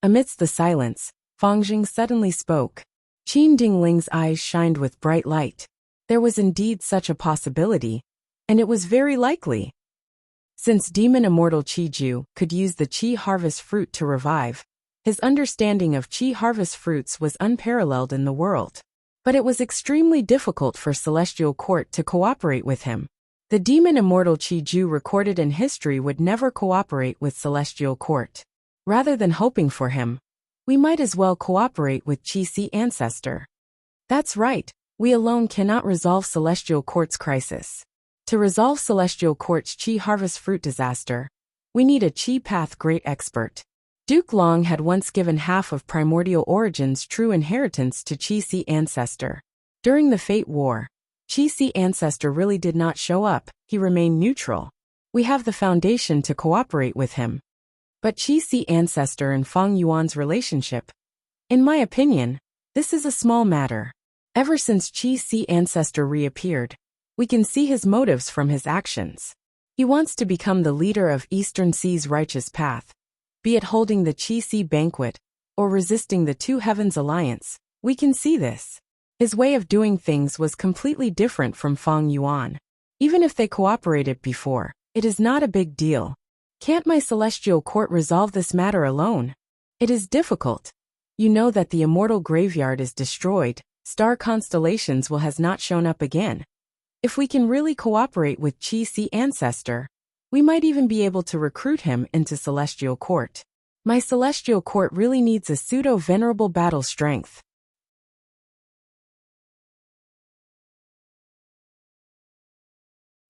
Amidst the silence, Fangjing suddenly spoke. Qin Dingling's eyes shined with bright light. There was indeed such a possibility, and it was very likely. Since demon immortal Qiju could use the Qi harvest fruit to revive, his understanding of Qi harvest fruits was unparalleled in the world. But it was extremely difficult for Celestial Court to cooperate with him. The demon immortal Qiju recorded in history would never cooperate with Celestial Court. Rather than hoping for him, we might as well cooperate with Qi ancestor. That's right, we alone cannot resolve Celestial Court's crisis. To resolve Celestial Court's Qi harvest fruit disaster, we need a Qi path great expert. Duke Long had once given half of Primordial Origin's true inheritance to Qi ancestor. During the Fate War, Qi ancestor really did not show up, he remained neutral. We have the foundation to cooperate with him. But Qi ancestor and Fang Yuan's relationship? In my opinion, this is a small matter. Ever since Qi ancestor reappeared, we can see his motives from his actions. He wants to become the leader of Eastern Sea's righteous path. Be it holding the Qi banquet, or resisting the Two Heavens alliance, we can see this. His way of doing things was completely different from Fang Yuan. Even if they cooperated before, it is not a big deal. Can't my celestial court resolve this matter alone? It is difficult. You know that the immortal graveyard is destroyed, star constellations will has not shown up again. If we can really cooperate with Qi ancestor, we might even be able to recruit him into celestial court. My celestial court really needs a pseudo-venerable battle strength.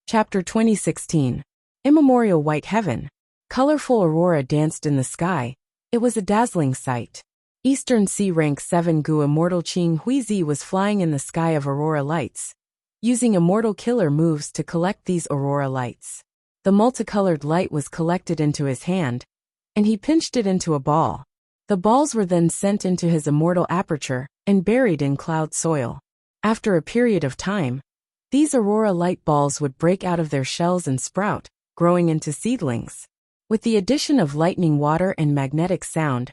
Chapter 2016. Immemorial White Heaven. Colorful aurora danced in the sky. It was a dazzling sight. Eastern Sea Rank 7 Gu Immortal Qing Huizi was flying in the sky of aurora lights, using immortal killer moves to collect these aurora lights. The multicolored light was collected into his hand, and he pinched it into a ball. The balls were then sent into his immortal aperture and buried in cloud soil. After a period of time, these aurora light balls would break out of their shells and sprout, growing into seedlings. With the addition of lightning water and magnetic sound,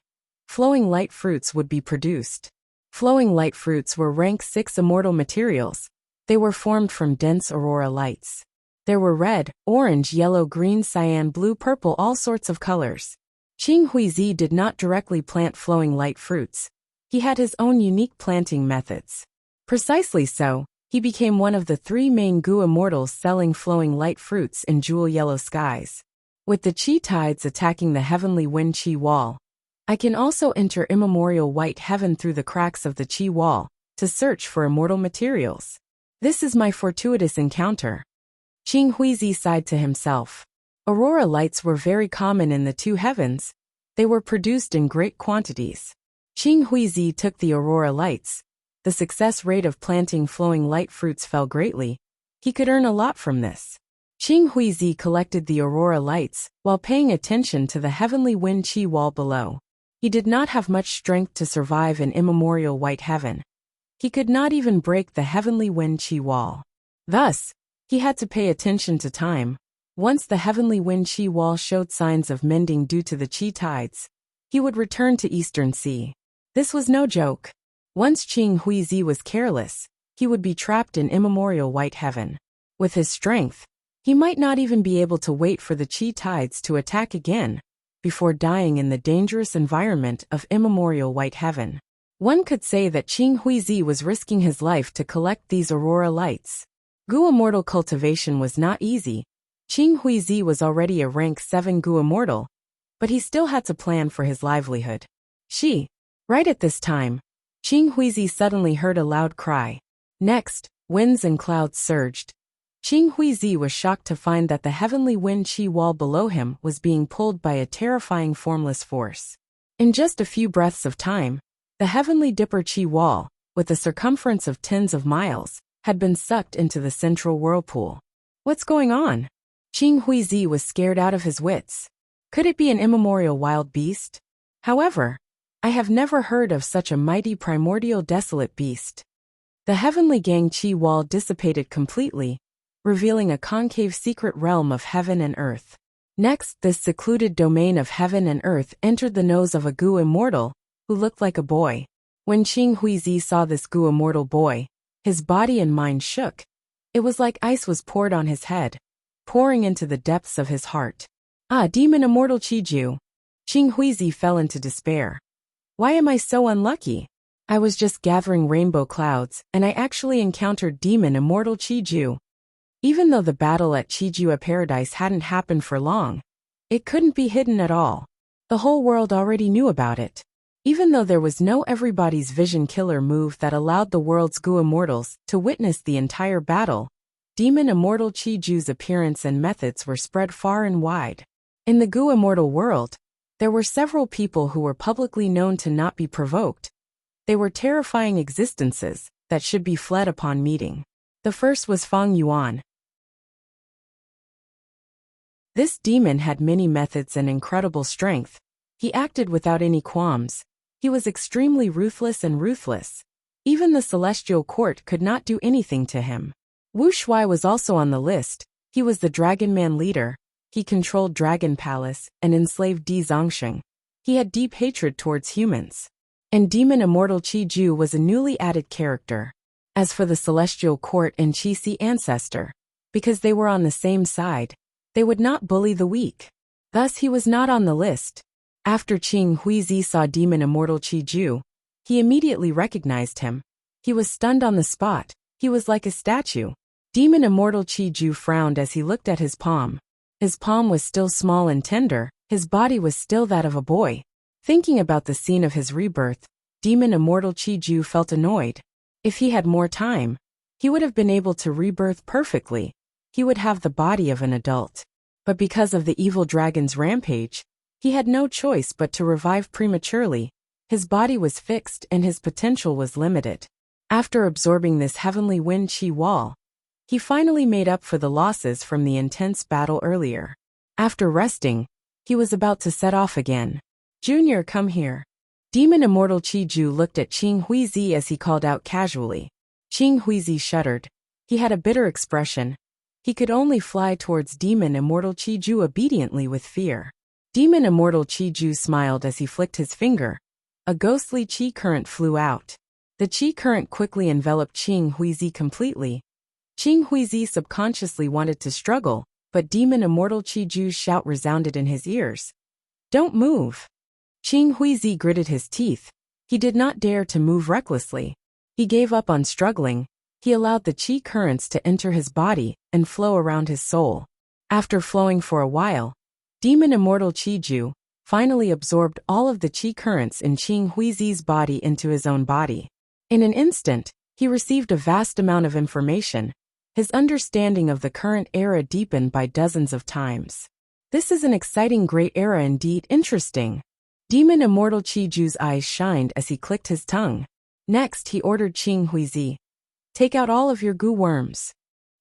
flowing light fruits would be produced. Flowing light fruits were rank 6 immortal materials. They were formed from dense aurora lights. There were red, orange, yellow, green, cyan, blue, purple, all sorts of colors. Qing Huizi did not directly plant flowing light fruits. He had his own unique planting methods. Precisely so, he became one of the 3 main Gu immortals selling flowing light fruits in jewel yellow skies. With the Qi tides attacking the heavenly wind Qi wall, I can also enter immemorial white heaven through the cracks of the Qi wall to search for immortal materials. This is my fortuitous encounter. Qing Huizi sighed to himself. Aurora lights were very common in the Two Heavens. They were produced in great quantities. Qing Huizi took the aurora lights. The success rate of planting flowing light fruits fell greatly. He could earn a lot from this. Qing Huizi collected the aurora lights while paying attention to the heavenly wind Qi wall below. He did not have much strength to survive in immemorial white heaven. He could not even break the heavenly wind Qi wall. Thus, He had to pay attention to time. Once the heavenly wind Qi wall showed signs of mending due to the Qi tides, he would return to Eastern Sea. This was no joke. Once Qing Huizi was careless, he would be trapped in immemorial white heaven. With his strength, he might not even be able to wait for the Qi tides to attack again, before dying in the dangerous environment of immemorial white heaven. One could say that Qing Huizi was risking his life to collect these aurora lights. Gu Immortal cultivation was not easy. Qing Huizi was already a rank 7 Gu Immortal, but he still had to plan for his livelihood. Right at this time, Qing Huizi suddenly heard a loud cry. Next, winds and clouds surged. Qing Huizi was shocked to find that the heavenly wind Qi wall below him was being pulled by a terrifying formless force. In just a few breaths of time, the heavenly dipper Qi wall, with a circumference of tens of miles, had been sucked into the central whirlpool. What's going on? Qing Huizi was scared out of his wits. Could it be an immemorial wild beast? However, I have never heard of such a mighty primordial desolate beast. The heavenly gang Qi wall dissipated completely, revealing a concave secret realm of heaven and earth. Next, this secluded domain of heaven and earth entered the nose of a Gu Immortal, who looked like a boy. When Qing Huizi saw this Gu Immortal boy, his body and mind shook. It was like ice was poured on his head, pouring into the depths of his heart. Demon Immortal Qiju. Qing Huizi fell into despair. Why am I so unlucky? I was just gathering rainbow clouds, and I actually encountered Demon Immortal Qiju. Even though the battle at Qijua Paradise hadn't happened for long, it couldn't be hidden at all. The whole world already knew about it. Even though there was no everybody's vision killer move that allowed the world's Gu Immortals to witness the entire battle, Demon Immortal Qiju's appearance and methods were spread far and wide. In the Gu Immortal world, there were several people who were publicly known to not be provoked. They were terrifying existences that should be fled upon meeting. The first was Feng Yuan. This demon had many methods and incredible strength. He acted without any qualms. He was extremely ruthless and ruthless. Even the celestial court could not do anything to him. Wu Shui was also on the list. He was the Dragon Man leader. He controlled Dragon Palace and enslaved Di Zongsheng. He had deep hatred towards humans. And Demon Immortal Qiju was a newly added character. As for the Celestial Court and Qi Ancestor, because they were on the same side, they would not bully the weak. Thus he was not on the list. After Qing Huizi saw Demon Immortal Qiju, he immediately recognized him. He was stunned on the spot. He was like a statue. Demon Immortal Qiju frowned as he looked at his palm. His palm was still small and tender, his body was still that of a boy. Thinking about the scene of his rebirth, Demon Immortal Qiju felt annoyed. If he had more time, he would have been able to rebirth perfectly. He would have the body of an adult. But because of the evil dragon's rampage, he had no choice but to revive prematurely. His body was fixed and his potential was limited. After absorbing this heavenly wind Qi wall, he finally made up for the losses from the intense battle earlier. After resting, he was about to set off again. Junior, come here. Demon Immortal Qiju looked at Qing Huizi as he called out casually. Qing Huizi shuddered. He had a bitter expression. He could only fly towards Demon Immortal Qiju obediently with fear. Demon Immortal Qiju smiled as he flicked his finger. A ghostly Qi current flew out. The Qi current quickly enveloped Qing Huizi completely. Qing Huizi subconsciously wanted to struggle, but Demon Immortal Qiju's shout resounded in his ears. Don't move. Qing Huizi gritted his teeth. He did not dare to move recklessly. He gave up on struggling. He allowed the Qi currents to enter his body and flow around his soul. After flowing for a while, Demon Immortal Qiju finally absorbed all of the Qi currents in Qing Huizi's body into his own body. In an instant, he received a vast amount of information. His understanding of the current era deepened by dozens of times. This is an exciting great era indeed. Interesting. Demon Immortal Qiju's eyes shined as he clicked his tongue. Next, he ordered Qing Huizi. Take out all of your Gu worms.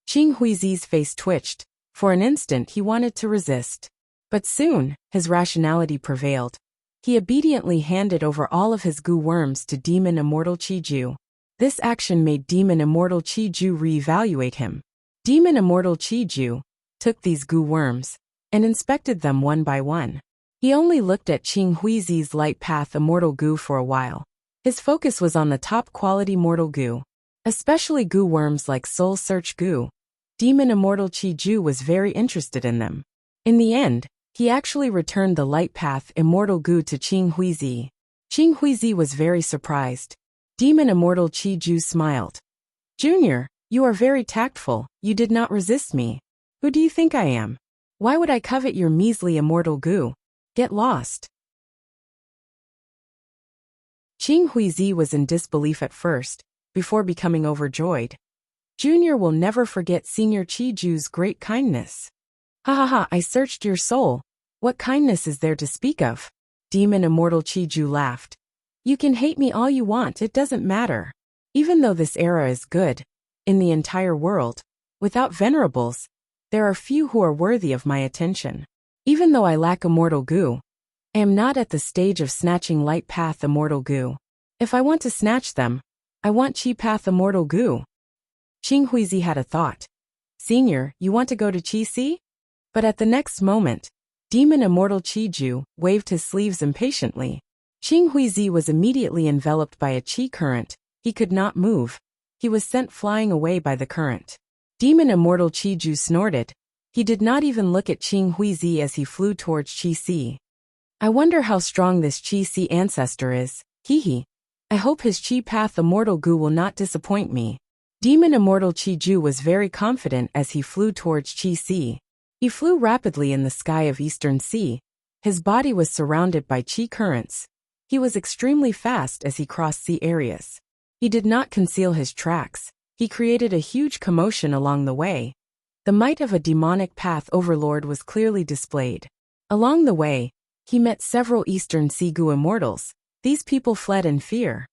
Qing Huizi's face twitched. For an instant he wanted to resist. But soon, his rationality prevailed. He obediently handed over all of his Gu worms to Demon Immortal Qiju. This action made Demon Immortal Qiju re-evaluate him. Demon Immortal Chi-Ju took these goo worms and inspected them one by one. He only looked at Qing Huizi's light path immortal goo for a while. His focus was on the top quality mortal goo, especially goo worms like Soul Search goo. Demon Immortal Chi-Ju was very interested in them. In the end, he actually returned the light path immortal goo to Qing Huizi. Qing Huizi was very surprised. Demon Immortal Chi-Ju smiled. Junior, you are very tactful, you did not resist me. Who do you think I am? Why would I covet your measly immortal goo? Get lost. Qing Huizi was in disbelief at first, before becoming overjoyed. Junior will never forget Senior Chi-Ju's great kindness. Ha ha ha, I searched your soul. What kindness is there to speak of? Demon Immortal Chi-Ju laughed. You can hate me all you want, it doesn't matter. Even though this era is good, in the entire world, without venerables, there are few who are worthy of my attention. Even though I lack immortal goo, I am not at the stage of snatching light path immortal goo. If I want to snatch them, I want Chi path immortal goo. Qing Huizi had a thought. Senior, you want to go to Chi Si? But at the next moment, Demon Immortal Chi-Ju waved his sleeves impatiently. Qing Huizi was immediately enveloped by a Chi current. He could not move. He was sent flying away by the current. Demon Immortal Chi-Ju snorted. He did not even look at Qing Huizi as he flew towards Chi Si. I wonder how strong this Chi Si ancestor is. Hee. I hope his Chi path immortal goo will not disappoint me. Demon Immortal Chi-Ju was very confident as he flew towards Chi Si. He flew rapidly in the sky of Eastern Sea. His body was surrounded by Chi currents. He was extremely fast as he crossed sea areas. He did not conceal his tracks. He created a huge commotion along the way. The might of a demonic path overlord was clearly displayed. Along the way, he met several Eastern Sea goo immortals. These people fled in fear.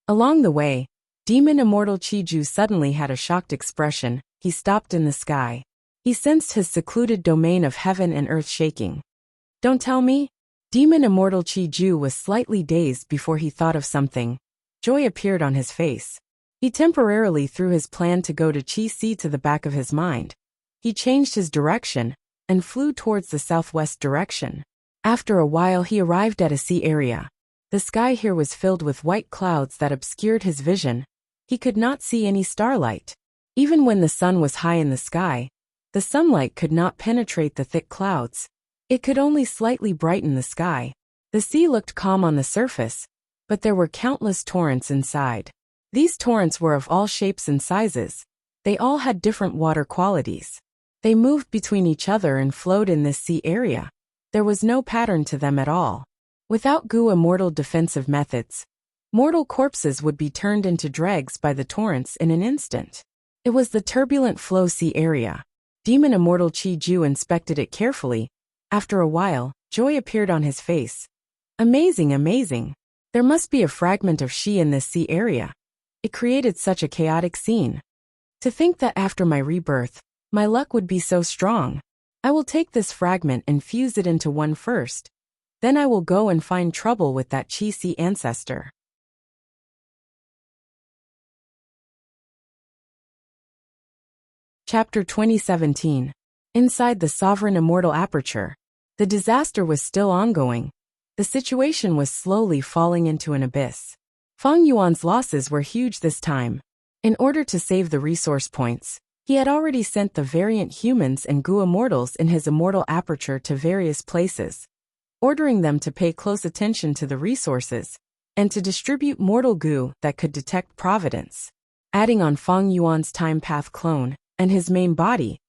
Along the way, Demon Immortal Chi-Ju suddenly had a shocked expression. He stopped in the sky. He sensed his secluded domain of heaven and earth shaking. Don't tell me? Demon Immortal Chi-Ju was slightly dazed before he thought of something. Joy appeared on his face. He temporarily threw his plan to go to Chi Si to the back of his mind. He changed his direction and flew towards the southwest direction. After a while he arrived at a sea area. The sky here was filled with white clouds that obscured his vision. He could not see any starlight. Even when the sun was high in the sky, the sunlight could not penetrate the thick clouds. It could only slightly brighten the sky. The sea looked calm on the surface, but there were countless torrents inside. These torrents were of all shapes and sizes. They all had different water qualities. They moved between each other and flowed in this sea area. There was no pattern to them at all. Without goo immortal defensive methods, mortal corpses would be turned into dregs by the torrents in an instant. It was the turbulent flow sea area. Demon Immortal Chi-Ju inspected it carefully. After a while, joy appeared on his face. Amazing, amazing. There must be a fragment of Shi in this sea area. It created such a chaotic scene. To think that after my rebirth, my luck would be so strong. I will take this fragment and fuse it into one first. Then I will go and find trouble with that Chi Si ancestor. Chapter 2017. Inside the Sovereign Immortal Aperture. The disaster was still ongoing. The situation was slowly falling into an abyss. Fang Yuan's losses were huge this time. In order to save the resource points, he had already sent the variant humans and goo immortals in his immortal aperture to various places, ordering them to pay close attention to the resources and to distribute mortal goo that could detect providence. Adding on Fang Yuan's time path clone and his main body,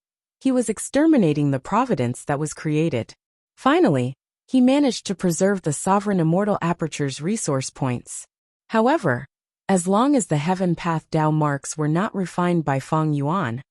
he was exterminating the providence that was created. Finally, he managed to preserve the Sovereign Immortal Aperture's resource points. However, as long as the Heaven Path Dao marks were not refined by Fang Yuan,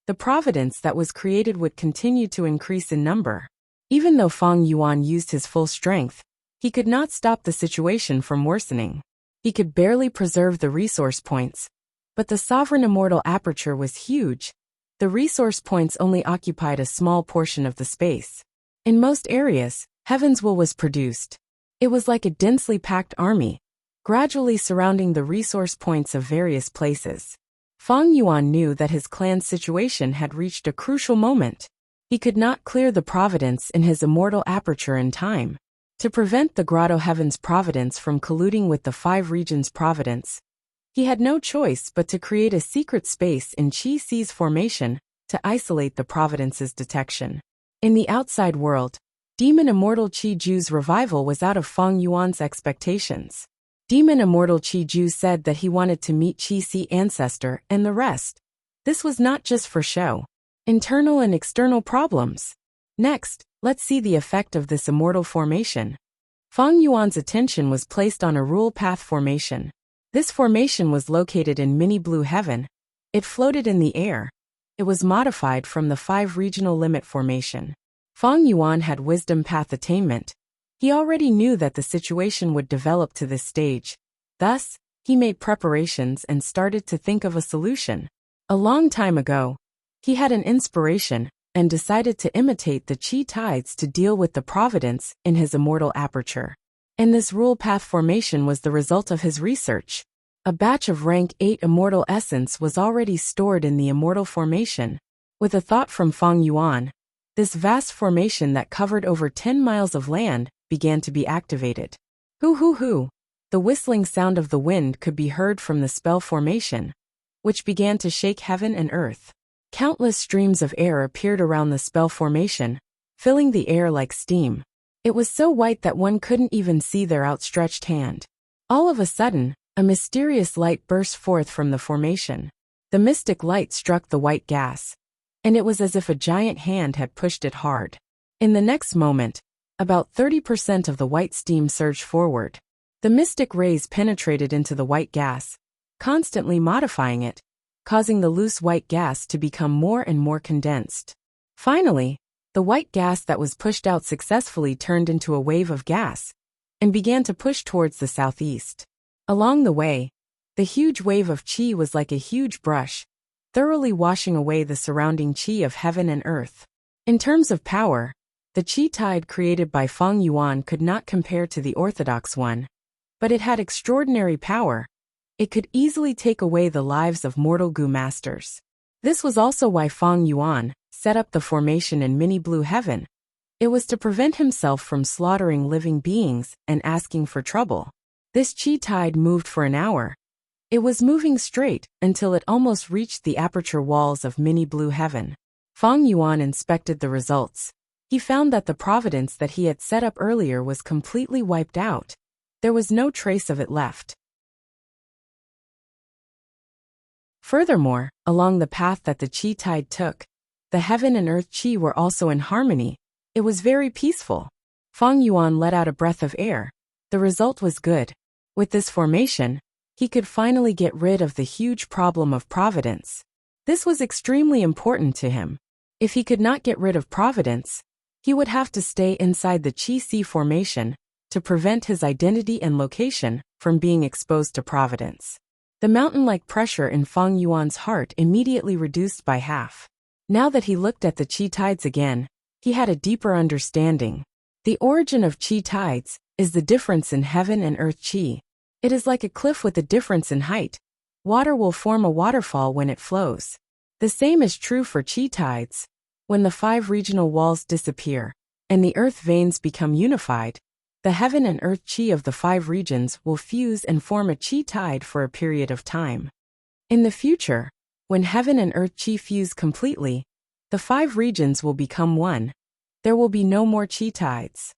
the providence that was created would continue to increase in number. Even though Fang Yuan used his full strength, he could not stop the situation from worsening. He could barely preserve the resource points. But the Sovereign Immortal Aperture was huge. The resource points only occupied a small portion of the space. In most areas, Heaven's Will was produced. It was like a densely packed army, gradually surrounding the resource points of various places. Fang Yuan knew that his clan's situation had reached a crucial moment. He could not clear the providence in his immortal aperture in time. To prevent the Grotto Heaven's providence from colluding with the Five Regions' providence, he had no choice but to create a secret space in Qi Ci's formation to isolate the providence's detection. In the outside world, Demon Immortal Qi Ju's revival was out of Fang Yuan's expectations. Demon Immortal Qi Ju said that he wanted to meet Qi Ci ancestor and the rest. This was not just for show. Internal and external problems. Next, let's see the effect of this immortal formation. Fang Yuan's attention was placed on a rule path formation. This formation was located in mini blue heaven. It floated in the air. It was modified from the 5 regional limit formation. Fang Yuan had wisdom path attainment. He already knew that the situation would develop to this stage. Thus, he made preparations and started to think of a solution. A long time ago, he had an inspiration and decided to imitate the Qi tides to deal with the providence in his immortal aperture. And this rule path formation was the result of his research. A batch of rank 8 immortal essence was already stored in the immortal formation. With a thought from Fang Yuan, this vast formation that covered over 10 miles of land began to be activated. Hoo hoo hoo! The whistling sound of the wind could be heard from the spell formation, which began to shake heaven and earth. Countless streams of air appeared around the spell formation, filling the air like steam. It was so white that one couldn't even see their outstretched hand. All of a sudden, a mysterious light burst forth from the formation. The mystic light struck the white gas, and it was as if a giant hand had pushed it hard. In the next moment, about 30% of the white steam surged forward. The mystic rays penetrated into the white gas, constantly modifying it, causing the loose white gas to become more and more condensed. Finally, the white gas that was pushed out successfully turned into a wave of gas and began to push towards the southeast. Along the way, the huge wave of qi was like a huge brush, thoroughly washing away the surrounding qi of heaven and earth. In terms of power, the qi tide created by Fang Yuan could not compare to the orthodox one, but it had extraordinary power. It could easily take away the lives of mortal Gu masters. This was also why Fang Yuan set up the formation in mini blue heaven. It was to prevent himself from slaughtering living beings and asking for trouble. This qi tide moved for an hour. It was moving straight until it almost reached the aperture walls of mini blue heaven. Fang Yuan inspected the results. He found that the providence that he had set up earlier was completely wiped out. There was no trace of it left. Furthermore, along the path that the qi tide took, the heaven and earth qi were also in harmony. It was very peaceful. Fang Yuan let out a breath of air. The result was good. With this formation, he could finally get rid of the huge problem of providence. This was extremely important to him. If he could not get rid of providence, he would have to stay inside the Qi Ci formation to prevent his identity and location from being exposed to providence. The mountain-like pressure in Fang Yuan's heart immediately reduced by half. Now that he looked at the Qi tides again, he had a deeper understanding. The origin of Qi tides is the difference in heaven and earth Qi. It is like a cliff with a difference in height. Water will form a waterfall when it flows. The same is true for Qi tides. When the 5 regional walls disappear and the earth veins become unified, the heaven and earth qi of the 5 regions will fuse and form a qi tide for a period of time. In the future, when heaven and earth qi fuse completely, the 5 regions will become one. There will be no more qi tides.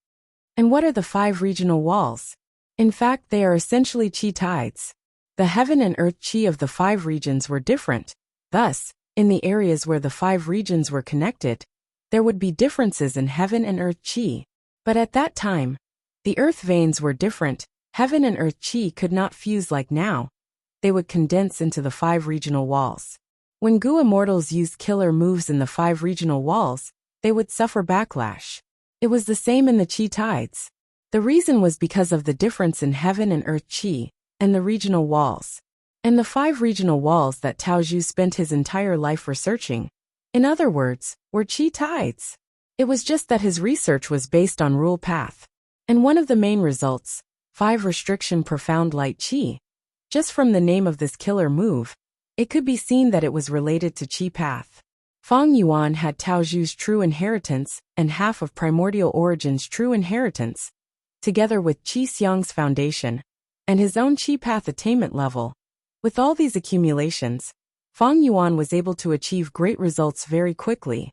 And what are the 5 regional walls? In fact, they are essentially qi tides. The heaven and earth qi of the 5 regions were different. Thus, in the areas where the 5 regions were connected, there would be differences in heaven and earth qi. But at that time, the earth veins were different. Heaven and earth qi could not fuse like now. They would condense into the 5 regional walls. When Gu immortals used killer moves in the 5 regional walls, they would suffer backlash. It was the same in the qi tides. The reason was because of the difference in heaven and earth qi and the regional walls. And the 5 regional walls that Tao Zhu spent his entire life researching, in other words, were qi tides. It was just that his research was based on rule path. And one of the main results, 5 restriction profound light qi. Just from the name of this killer move, It could be seen that it was related to Qi path. Fang Yuan had Tao Zhu's true inheritance and half of Primordial Origin's true inheritance, together with Qi Xiang's foundation, and his own Qi path attainment level. With all these accumulations, Fang Yuan was able to achieve great results very quickly.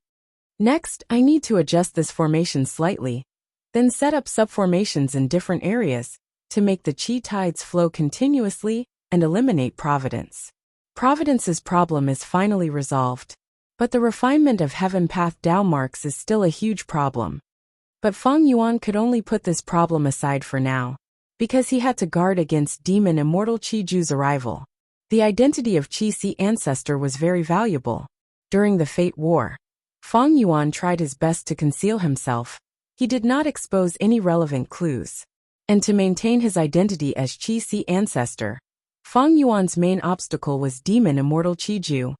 Next, I need to adjust this formation slightly, then set up subformations in different areas to make the Qi tides flow continuously and eliminate Providence. Providence's problem is finally resolved, but the refinement of Heaven Path Tao marks is still a huge problem. But Fang Yuan could only put this problem aside for now, because he had to guard against demon immortal Qi Ju's arrival. The identity of Qi Si ancestor was very valuable. During the Fate War, Fang Yuan tried his best to conceal himself. He did not expose any relevant clues. And to maintain his identity as Qi Si ancestor, Fang Yuan's main obstacle was demon immortal Qi Ju.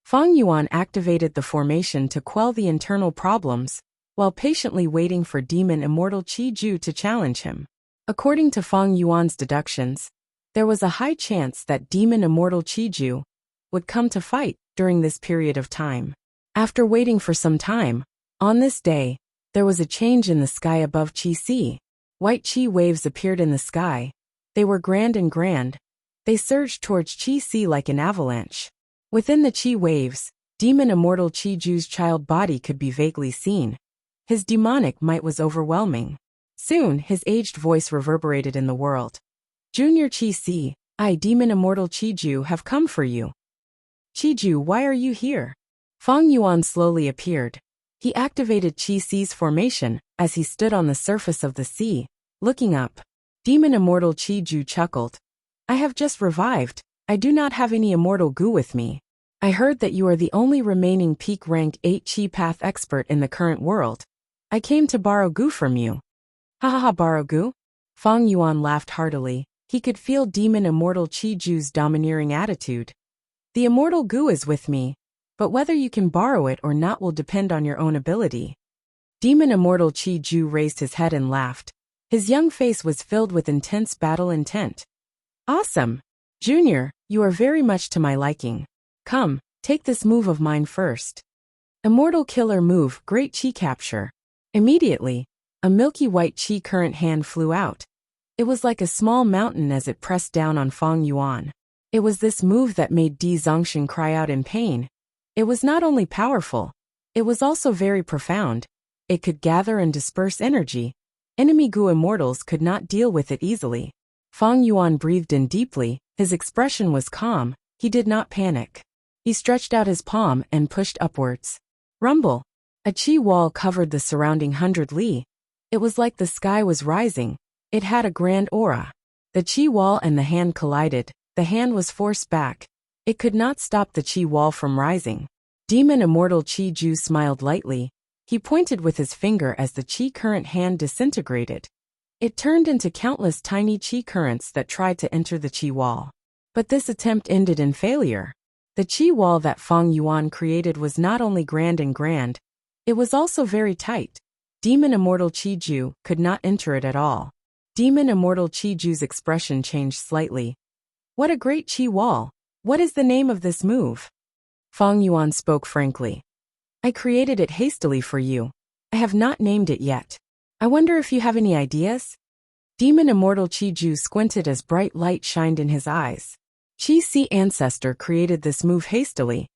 Fang Yuan activated the formation to quell the internal problems, while patiently waiting for demon immortal Qi Ju to challenge him. According to Fang Yuan's deductions, there was a high chance that demon immortal Qi Ju would come to fight during this period of time. After waiting for some time, on this day, there was a change in the sky above Qi Si. White Qi waves appeared in the sky. They were grand and grand. They surged towards Qi Si like an avalanche. Within the Qi waves, demon immortal Qi Ju's child body could be vaguely seen. His demonic might was overwhelming. Soon, his aged voice reverberated in the world. Junior Qi Si, I, demon immortal Qi Ju, have come for you. Qi Ju, why are you here? Fang Yuan slowly appeared. He activated Qi Si's formation as he stood on the surface of the sea, looking up. Demon immortal Qi Ju chuckled. I have just revived. I do not have any immortal goo with me. I heard that you are the only remaining peak rank 8 Qi path expert in the current world. I came to borrow goo from you. Ha ha ha, borrow goo? Fang Yuan laughed heartily. He could feel demon immortal Qi Ju's domineering attitude. The immortal goo is with me, but whether you can borrow it or not will depend on your own ability. Demon immortal Qi Ju raised his head and laughed. His young face was filled with intense battle intent. Awesome! Junior, you are very much to my liking. Come, take this move of mine first. Immortal killer move, great Qi capture. Immediately, a milky white Qi current hand flew out. It was like a small mountain as it pressed down on Fang Yuan. It was this move that made Di Zongxin cry out in pain. It was not only powerful, it was also very profound. It could gather and disperse energy. Enemy Gu immortals could not deal with it easily. Fang Yuan breathed in deeply. His expression was calm. He did not panic. He stretched out his palm and pushed upwards. Rumble. A Qi wall covered the surrounding 100 li. It was like the sky was rising. It had a grand aura. The Qi wall and the hand collided. The hand was forced back. It could not stop the Qi wall from rising. Demon immortal Qi Ju smiled lightly. He pointed with his finger as the Qi current hand disintegrated. It turned into countless tiny Qi currents that tried to enter the Qi wall. But this attempt ended in failure. The Qi wall that Fang Yuan created was not only grand and grand, it was also very tight. Demon immortal Qi Ju could not enter it at all. Demon immortal Qi Ju's expression changed slightly. What a great Qi wall! What is the name of this move? Fang Yuan spoke frankly. I created it hastily for you. I have not named it yet. I wonder if you have any ideas? Demon immortal Qi Ju squinted as bright light shined in his eyes. Qi Si ancestor created this move hastily.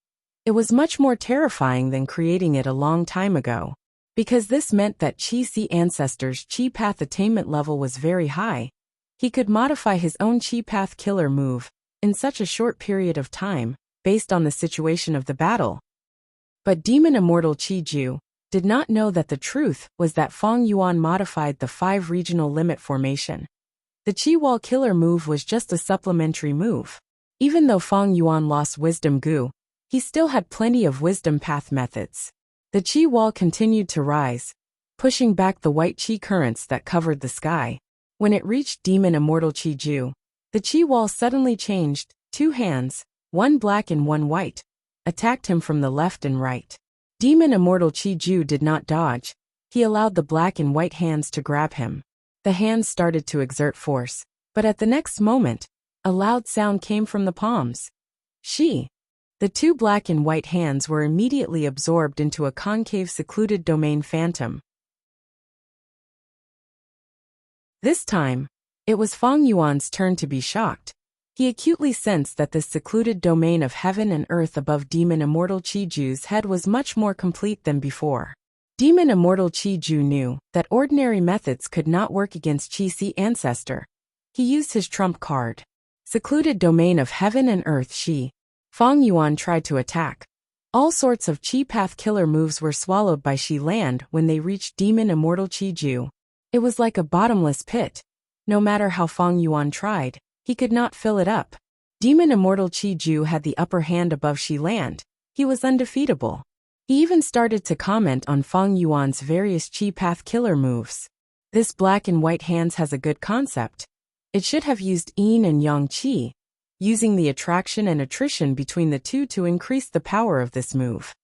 It was much more terrifying than creating it a long time ago, because this meant that Qi Si ancestor's Qi path attainment level was very high. He could modify his own Qi path killer move in such a short period of time, based on the situation of the battle. But demon immortal Qi Ju did not know that the truth was that Fang Yuan modified the 5 regional limit formation. The Qi wall killer move was just a supplementary move. Even though Fang Yuan lost wisdom gu, he still had plenty of wisdom path methods. The Qi wall continued to rise, pushing back the white Qi currents that covered the sky. When it reached demon immortal Qi Ju, the Qi wall suddenly changed. 2 hands, one black and one white, attacked him from the left and right. Demon immortal Qi Ju did not dodge. He allowed the black and white hands to grab him. The hands started to exert force, but at the next moment, A loud sound came from the palms. The two black and white hands were immediately absorbed into a concave secluded domain phantom. This time, it was Fang Yuan's turn to be shocked. He acutely sensed that this secluded domain of heaven and earth above Demon Immortal Chi-Ju's head was much more complete than before. Demon Immortal Chi-Ju knew that ordinary methods could not work against Chi-Si Ancestor. He used his trump card. Secluded domain of heaven and earth Fang Yuan tried to attack. All sorts of Chi Path killer moves were swallowed by Shi Land when they reached Demon Immortal Chi-Ju. It was like a bottomless pit. No matter how Fang Yuan tried, he could not fill it up. Demon Immortal Chi-Ju had the upper hand above Shi Land. He was undefeatable. He even started to comment on Fang Yuan's various Chi Path killer moves. This black and white hands has a good concept. It should have used Yin and Yang Qi, using the attraction and attrition between the two to increase the power of this move.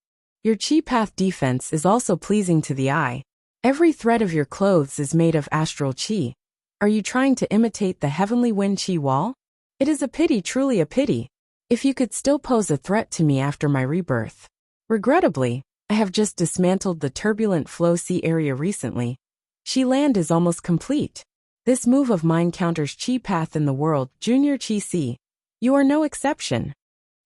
Your Chi Path defense is also pleasing to the eye. Every thread of your clothes is made of astral Qi. Are you trying to imitate the heavenly wind Qi wall? It is a pity, truly a pity. If you could still pose a threat to me after my rebirth. Regrettably, I have just dismantled the turbulent flow sea area recently. Shi Land is almost complete. This move of mine counters Chi Path in the world, Junior Chi Si. You are no exception.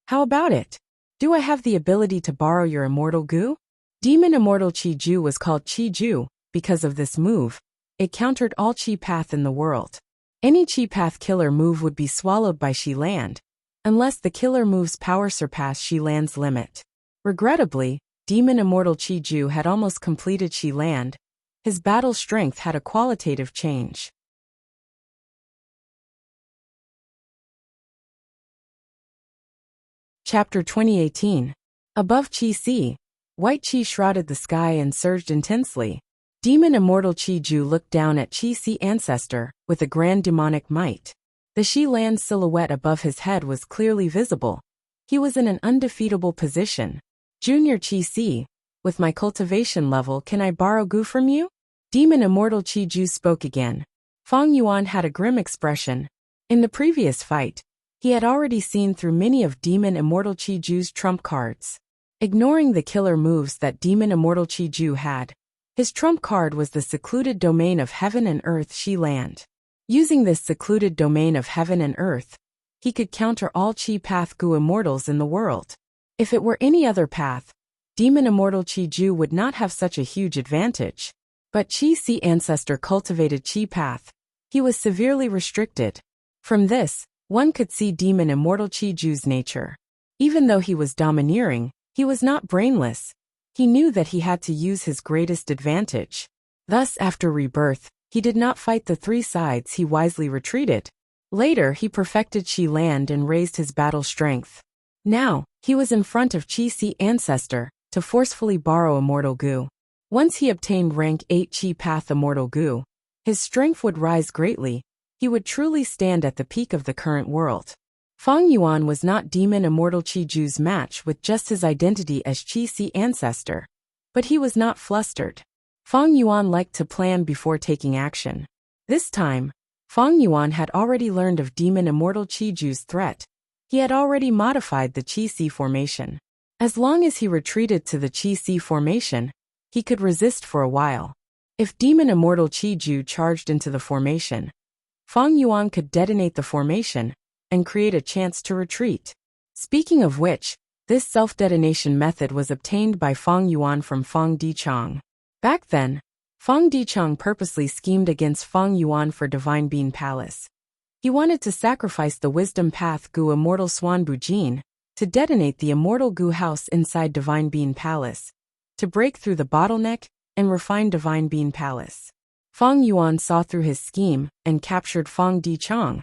How about it? Do I have the ability to borrow your immortal goo? Demon Immortal Chi-Ju was called Chi-Ju because of this move. It countered all Chi Path in the world. Any Chi Path killer move would be swallowed by Shi Land, unless the killer move's power surpassed Shi Land's limit. Regrettably, Demon Immortal Chi-Ju had almost completed Shi Land. His battle strength had a qualitative change. Chapter 2018. Above Chi-Si, white Chi shrouded the sky and surged intensely. Demon Immortal Chi-Ju looked down at Chi-Si Ancestor with a grand demonic might. The Shi Land silhouette above his head was clearly visible. He was in an undefeatable position. Junior Chi-Si, with my cultivation level, can I borrow goo from you? Demon Immortal Chi-Ju spoke again. Fang Yuan had a grim expression. In the previous fight, he had already seen through many of Demon Immortal Chi-Ju's trump cards. Ignoring the killer moves that Demon Immortal Chi-Ju had, his trump card was the secluded domain of heaven and earth Shi Land. Using this secluded domain of heaven and earth, he could counter all Chi Path Gu immortals in the world. If it were any other path, Demon Immortal Chi-Ju would not have such a huge advantage. But Chi-Si Ancestor cultivated Chi Path. He was severely restricted. From this, one could see Demon Immortal Chi-Ju's nature. Even though he was domineering, he was not brainless. He knew that he had to use his greatest advantage. Thus, after rebirth, he did not fight the three sides, he wisely retreated. Later, he perfected Shi Land and raised his battle strength. Now, he was in front of Chi-Si Ancestor to forcefully borrow Immortal Goo. Once he obtained rank 8 Chi Path Immortal Goo, his strength would rise greatly. He would truly stand at the peak of the current world. Fang Yuan was not Demon Immortal Chi-Ju's match with just his identity as Chi-Si Ancestor. But he was not flustered. Fang Yuan liked to plan before taking action. This time, Fang Yuan had already learned of Demon Immortal Chi-Ju's threat. He had already modified the Chi-Si formation. As long as he retreated to the Chi-Si formation, he could resist for a while. If Demon Immortal Chi-Ju charged into the formation, Fang Yuan could detonate the formation and create a chance to retreat. Speaking of which, this self-detonation method was obtained by Fang Yuan from Fang Dichang. Back then, Fang Dichang purposely schemed against Fang Yuan for Divine Bean Palace. He wanted to sacrifice the Wisdom Path Gu Immortal Swan Bujin to detonate the Immortal Gu House inside Divine Bean Palace, to break through the bottleneck and refine Divine Bean Palace. Fang Yuan saw through his scheme and captured Fang Dichang.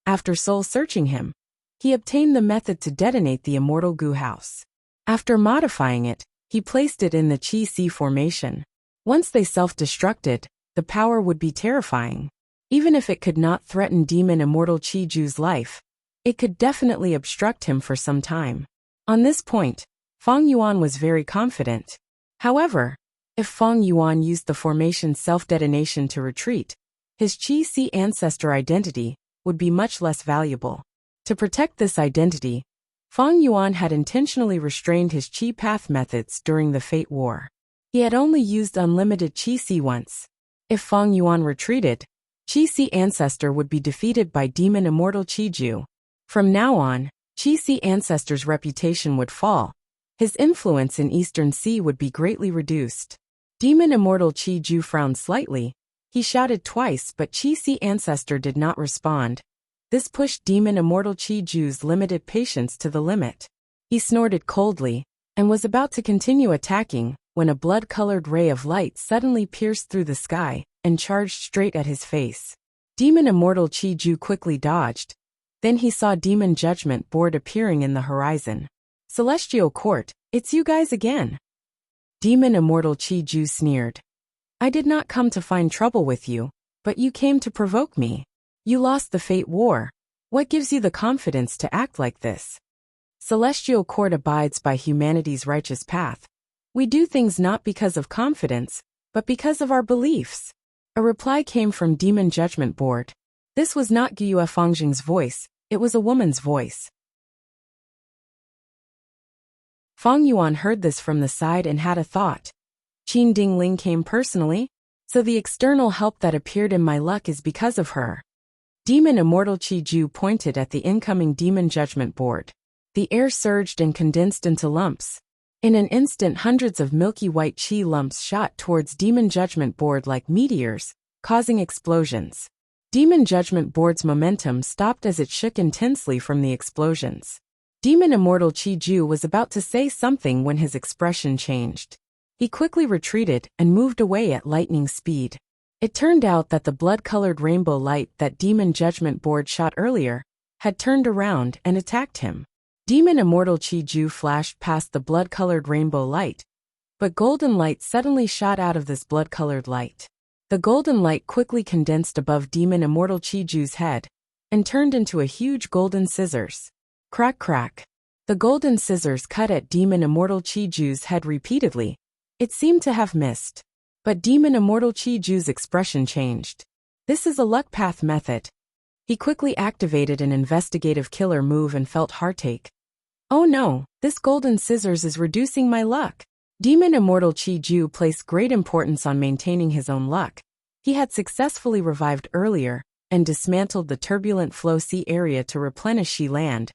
After soul-searching him, he obtained the method to detonate the Immortal Gu House. After modifying it, he placed it in the Chi-Si formation. Once they self-destructed, the power would be terrifying. Even if it could not threaten Demon Immortal Chi-Ju's life, it could definitely obstruct him for some time. On this point, Fang Yuan was very confident. However, if Fang Yuan used the formation's self-detonation to retreat, his Chi-Si Ancestor identity would be much less valuable. To protect this identity, Fang Yuan had intentionally restrained his Qi path methods during the Fate War. He had only used unlimited Qi Si once. If Fang Yuan retreated, Qi Si ancestor would be defeated by demon immortal Qi Ju. From now on, Qi Si ancestor's reputation would fall. His influence in Eastern Sea would be greatly reduced. Demon immortal Qi Ju frowned slightly. He shouted twice, but Qi Si ancestor did not respond. This pushed demon immortal Qi Ju's limited patience to the limit. He snorted coldly and was about to continue attacking when a blood-colored ray of light suddenly pierced through the sky and charged straight at his face. Demon immortal Qi Ju quickly dodged. Then he saw Demon Judgment Board appearing in the horizon. Celestial Court, it's you guys again. Demon immortal Qi Ju sneered. I did not come to find trouble with you, but you came to provoke me. You lost the Fate War. What gives you the confidence to act like this? Celestial Court abides by humanity's righteous path. We do things not because of confidence, but because of our beliefs. A reply came from Demon Judgment Board. This was not Gyue Fangjing's voice, it was a woman's voice. Fang Yuan heard this from the side and had a thought. Qin Dingling came personally, so the external help that appeared in my luck is because of her. Demon Immortal Qi Ju pointed at the incoming Demon Judgment Board. The air surged and condensed into lumps. In an instant, hundreds of milky white Qi lumps shot towards Demon Judgment Board like meteors, causing explosions. Demon Judgment Board's momentum stopped as it shook intensely from the explosions. Demon Immortal Qi Ju was about to say something when his expression changed. He quickly retreated and moved away at lightning speed. It turned out that the blood-colored rainbow light that Demon Judgment Board shot earlier had turned around and attacked him. Demon Immortal Qi Ju flashed past the blood-colored rainbow light, but golden light suddenly shot out of this blood-colored light. The golden light quickly condensed above Demon Immortal Qi Ju's head and turned into a huge golden scissors. Crack crack. The golden scissors cut at Demon Immortal Qi Ju's head repeatedly. It seemed to have missed. But Demon Immortal Qi Ju's expression changed. This is a luck path method. He quickly activated an investigative killer move and felt heartache. Oh no, this golden scissors is reducing my luck. Demon Immortal Qi Ju placed great importance on maintaining his own luck. He had successfully revived earlier and dismantled the turbulent flow sea area to replenish Shi land.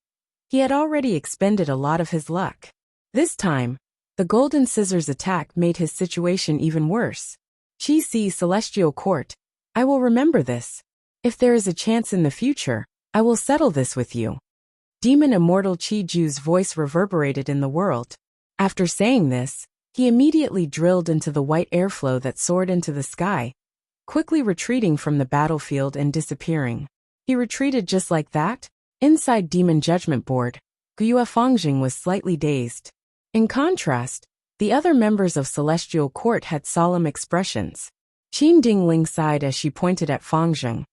He had already expended a lot of his luck. This time, the golden scissors attack made his situation even worse. Qi Si Celestial Court, I will remember this. If there is a chance in the future, I will settle this with you. Demon Immortal Qi Ju's voice reverberated in the world. After saying this, he immediately drilled into the white airflow that soared into the sky, quickly retreating from the battlefield and disappearing. He retreated just like that. Inside Demon Judgment Board, Gyue Fangjing was slightly dazed. In contrast, the other members of Celestial Court had solemn expressions. Qin Dingling sighed as she pointed at Fangjing.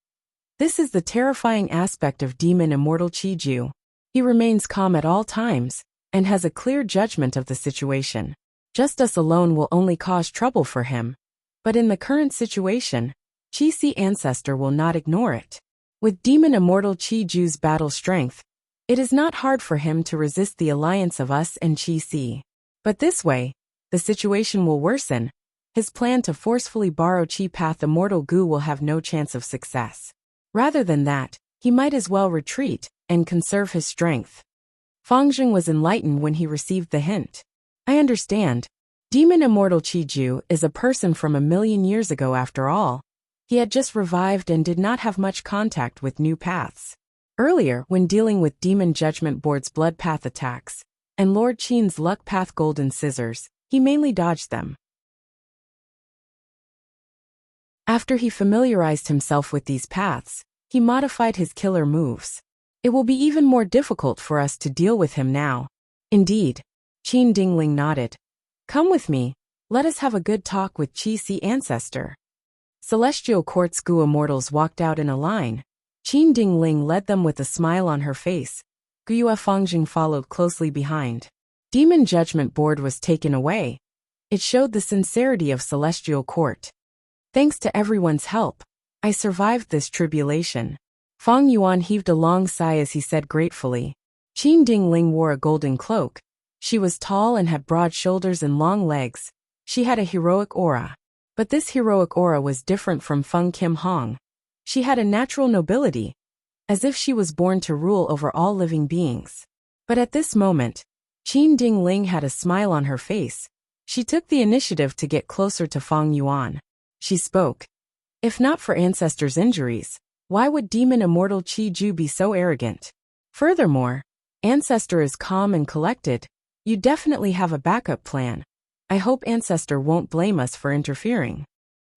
This is the terrifying aspect of Demon Immortal Qi Ju. He remains calm at all times and has a clear judgment of the situation. Justice alone will only cause trouble for him. But in the current situation, Qi Si ancestor will not ignore it. With Demon Immortal Qi Ju's battle strength, it is not hard for him to resist the alliance of us and Qi Si. But this way, the situation will worsen. His plan to forcefully borrow Qi Path Immortal Gu will have no chance of success. Rather than that, he might as well retreat and conserve his strength. Fangjing was enlightened when he received the hint. I understand. Demon Immortal Qi Ju is a person from 1,000,000 years ago after all. He had just revived and did not have much contact with new paths. Earlier, when dealing with Demon Judgment Board's blood path attacks and Lord Qin's luck path golden scissors, he mainly dodged them. After he familiarized himself with these paths, he modified his killer moves. It will be even more difficult for us to deal with him now. Indeed. Qin Dingling nodded. Come with me, let us have a good talk with Qi Si ancestor. Celestial Court's Gu immortals walked out in a line. Qin Dingling led them with a smile on her face. Gyue Fangjing followed closely behind. Demon Judgment Board was taken away. It showed the sincerity of Celestial Court. Thanks to everyone's help, I survived this tribulation. Fang Yuan heaved a long sigh as he said gratefully. Qin Dingling wore a golden cloak. She was tall and had broad shoulders and long legs. She had a heroic aura. But this heroic aura was different from Feng Kim Hong. She had a natural nobility, as if she was born to rule over all living beings. But at this moment, Qin Dingling had a smile on her face. She took the initiative to get closer to Fang Yuan. She spoke. If not for ancestors' injuries, why would demon immortal Qi Ju be so arrogant? Furthermore, Ancestor is calm and collected. You definitely have a backup plan. I hope Ancestor won't blame us for interfering.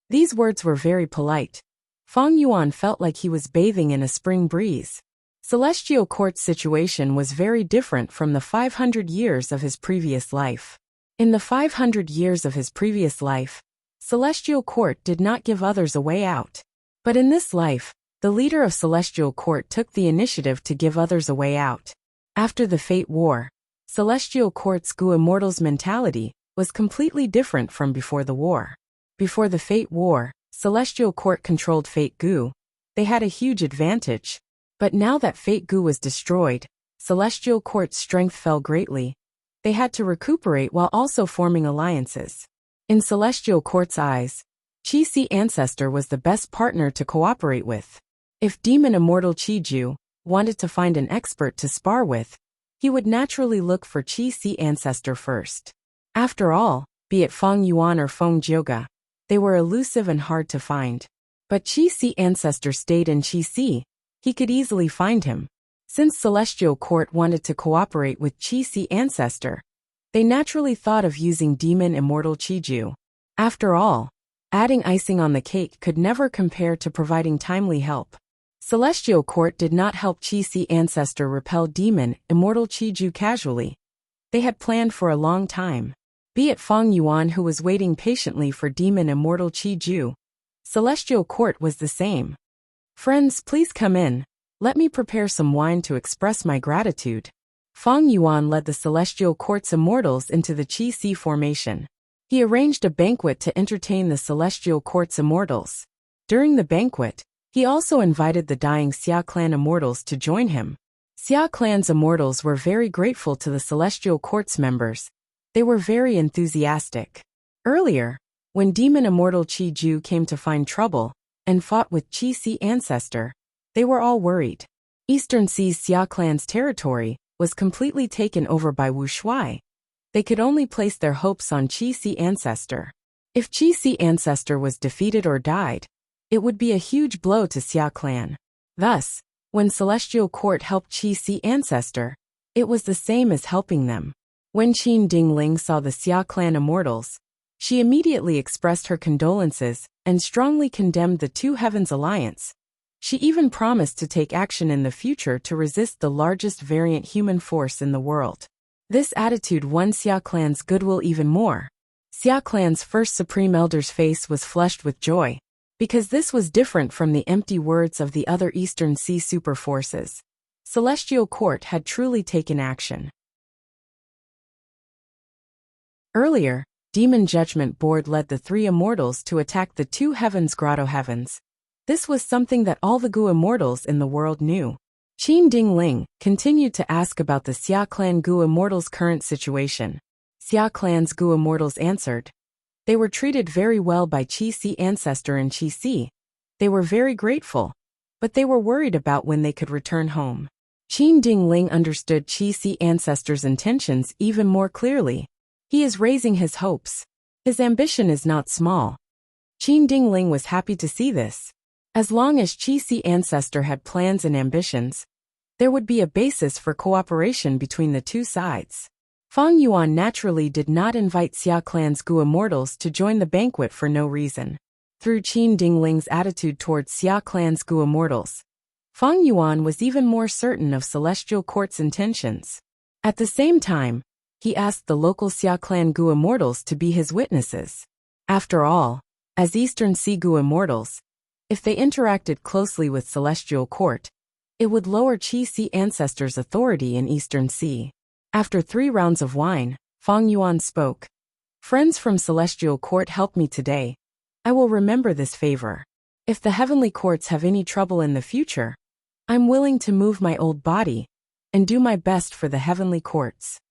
These words were very polite. Fang Yuan felt like he was bathing in a spring breeze. Celestial Court's situation was very different from the 500 years of his previous life. In the 500 years of his previous life, Celestial Court did not give others a way out. But in this life, the leader of Celestial Court took the initiative to give others a way out. After the Fate War, Celestial Court's Gu Immortals mentality was completely different from before the war. Before the Fate War, Celestial Court controlled Fate Gu. They had a huge advantage. But now that Fate Gu was destroyed, Celestial Court's strength fell greatly. They had to recuperate while also forming alliances. In Celestial Court's eyes, Qi Si Ancestor was the best partner to cooperate with. If Demon Immortal Qi Ju wanted to find an expert to spar with, he would naturally look for Qi Si Ancestor first. After all, be it Fang Yuan or Feng Jioga, they were elusive and hard to find. But Qi Si Ancestor stayed in Qi Si. He could easily find him. Since Celestial Court wanted to cooperate with Qi Si Ancestor, they naturally thought of using Demon Immortal Qi Ju. After all, adding icing on the cake could never compare to providing timely help. Celestial Court did not help Qi Si Ancestor repel Demon Immortal Qi Ju casually. They had planned for a long time. Be it Fang Yuan who was waiting patiently for Demon Immortal Qi Ju, Celestial Court was the same. Friends, please come in. Let me prepare some wine to express my gratitude. Fang Yuan led the Celestial Court's immortals into the Qi Si formation. He arranged a banquet to entertain the Celestial Court's immortals. During the banquet, he also invited the dying Xia Clan immortals to join him. Xia Clan's immortals were very grateful to the Celestial Court's members. They were very enthusiastic. Earlier, when Demon Immortal Qi Ju came to find trouble and fought with Qi Si Ancestor, they were all worried. Eastern Sea's Xia Clan's territory was completely taken over by Wuxia. They could only place their hopes on Qi Si Ancestor. If Qi Si Ancestor was defeated or died, it would be a huge blow to Xia Clan. Thus, when Celestial Court helped Qi Si Ancestor, it was the same as helping them. When Qin Dingling saw the Xia Clan immortals, she immediately expressed her condolences and strongly condemned the Two Heavens alliance. She even promised to take action in the future to resist the largest variant human force in the world. This attitude won Xia Clan's goodwill even more. Xia Clan's first Supreme Elder's face was flushed with joy, because this was different from the empty words of the other Eastern Sea super forces. Celestial Court had truly taken action. Earlier, Demon Judgment Board led the three immortals to attack the Two Heavens Grotto Heavens. This was something that all the Gu immortals in the world knew. Qin Dingling continued to ask about the Xia Clan Gu immortals' current situation. Xia Clan's Gu immortals answered. They were treated very well by Qi Si Ancestor and Qi Si. They were very grateful, but they were worried about when they could return home. Qin Dingling understood Qi Si Ancestor's intentions even more clearly. He is raising his hopes. His ambition is not small. Qin Dingling was happy to see this. As long as Qi Si Ancestor had plans and ambitions, there would be a basis for cooperation between the two sides. Fang Yuan naturally did not invite Xia Clan's Gu immortals to join the banquet for no reason. Through Qin Dingling's attitude towards Xia Clan's Gu immortals, Fang Yuan was even more certain of Celestial Court's intentions. At the same time, he asked the local Xia Clan Gu immortals to be his witnesses. After all, as Eastern Sea Gu immortals, if they interacted closely with Celestial Court, it would lower Qi Si Ancestor's authority in Eastern Sea. After 3 rounds of wine, Fang Yuan spoke. Friends from Celestial Court helped me today. I will remember this favor. If the heavenly courts have any trouble in the future, I'm willing to move my old body and do my best for the heavenly courts.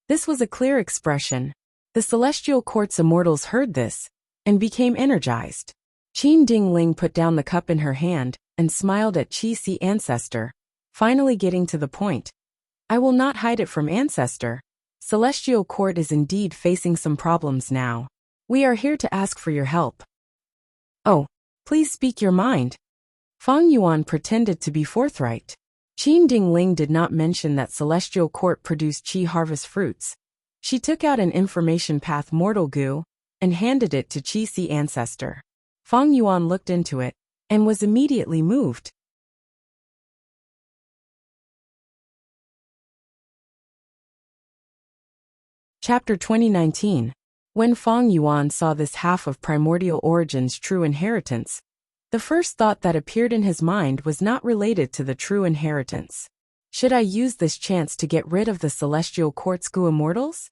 This was a clear expression. The celestial court's immortals heard this and became energized. Qin Dingling put down the cup in her hand and smiled at Qi Si Ancestor, finally getting to the point. I will not hide it from Ancestor. Celestial Court is indeed facing some problems now. We are here to ask for your help. Oh, please speak your mind. Fang Yuan pretended to be forthright. Qin Dingling did not mention that Celestial Court produced Qi harvest fruits. She took out an information path mortal goo and handed it to Qi Si Ancestor. Fang Yuan looked into it and was immediately moved. Chapter 2019. When Fang Yuan saw this half of Primordial Origin's true inheritance, the first thought that appeared in his mind was not related to the true inheritance. Should I use this chance to get rid of the Celestial Court's Gu immortals?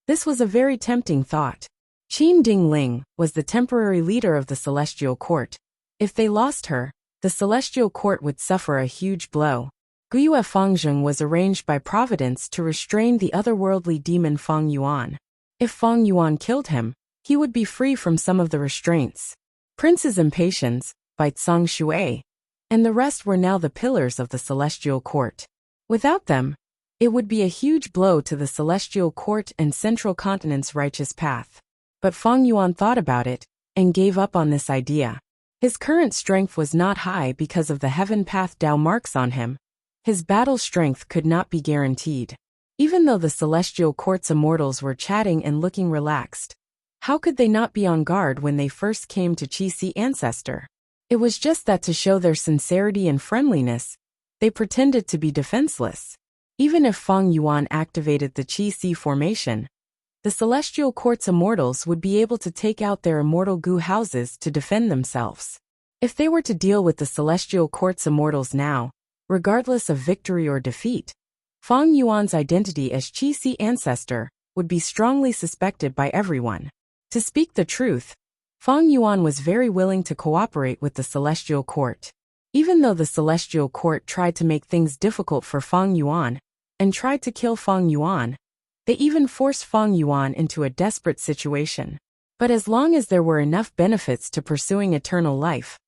This was a very tempting thought. Qin Dingling was the temporary leader of the Celestial Court. If they lost her, the Celestial Court would suffer a huge blow. Guyue Fangzheng was arranged by Providence to restrain the otherworldly demon Fang Yuan. If Fang Yuan killed him, he would be free from some of the restraints. Prince's Impatience, by Tsang Shui, and the rest were now the pillars of the Celestial Court. Without them, it would be a huge blow to the Celestial Court and Central Continent's righteous path. But Fang Yuan thought about it and gave up on this idea. His current strength was not high because of the heaven path Dao marks on him. His battle strength could not be guaranteed. Even though the Celestial Court's immortals were chatting and looking relaxed, how could they not be on guard when they first came to Qi Si Ancestor? It was just that to show their sincerity and friendliness, they pretended to be defenseless. Even if Fang Yuan activated the Qi Si formation, the Celestial Court's immortals would be able to take out their immortal Gu houses to defend themselves. If they were to deal with the Celestial Court's immortals now, regardless of victory or defeat, Fang Yuan's identity as Qi Si Ancestor would be strongly suspected by everyone. To speak the truth, Fang Yuan was very willing to cooperate with the Celestial Court. Even though the Celestial Court tried to make things difficult for Fang Yuan and tried to kill Fang Yuan, they even forced Fang Yuan into a desperate situation. But as long as there were enough benefits to pursuing eternal life,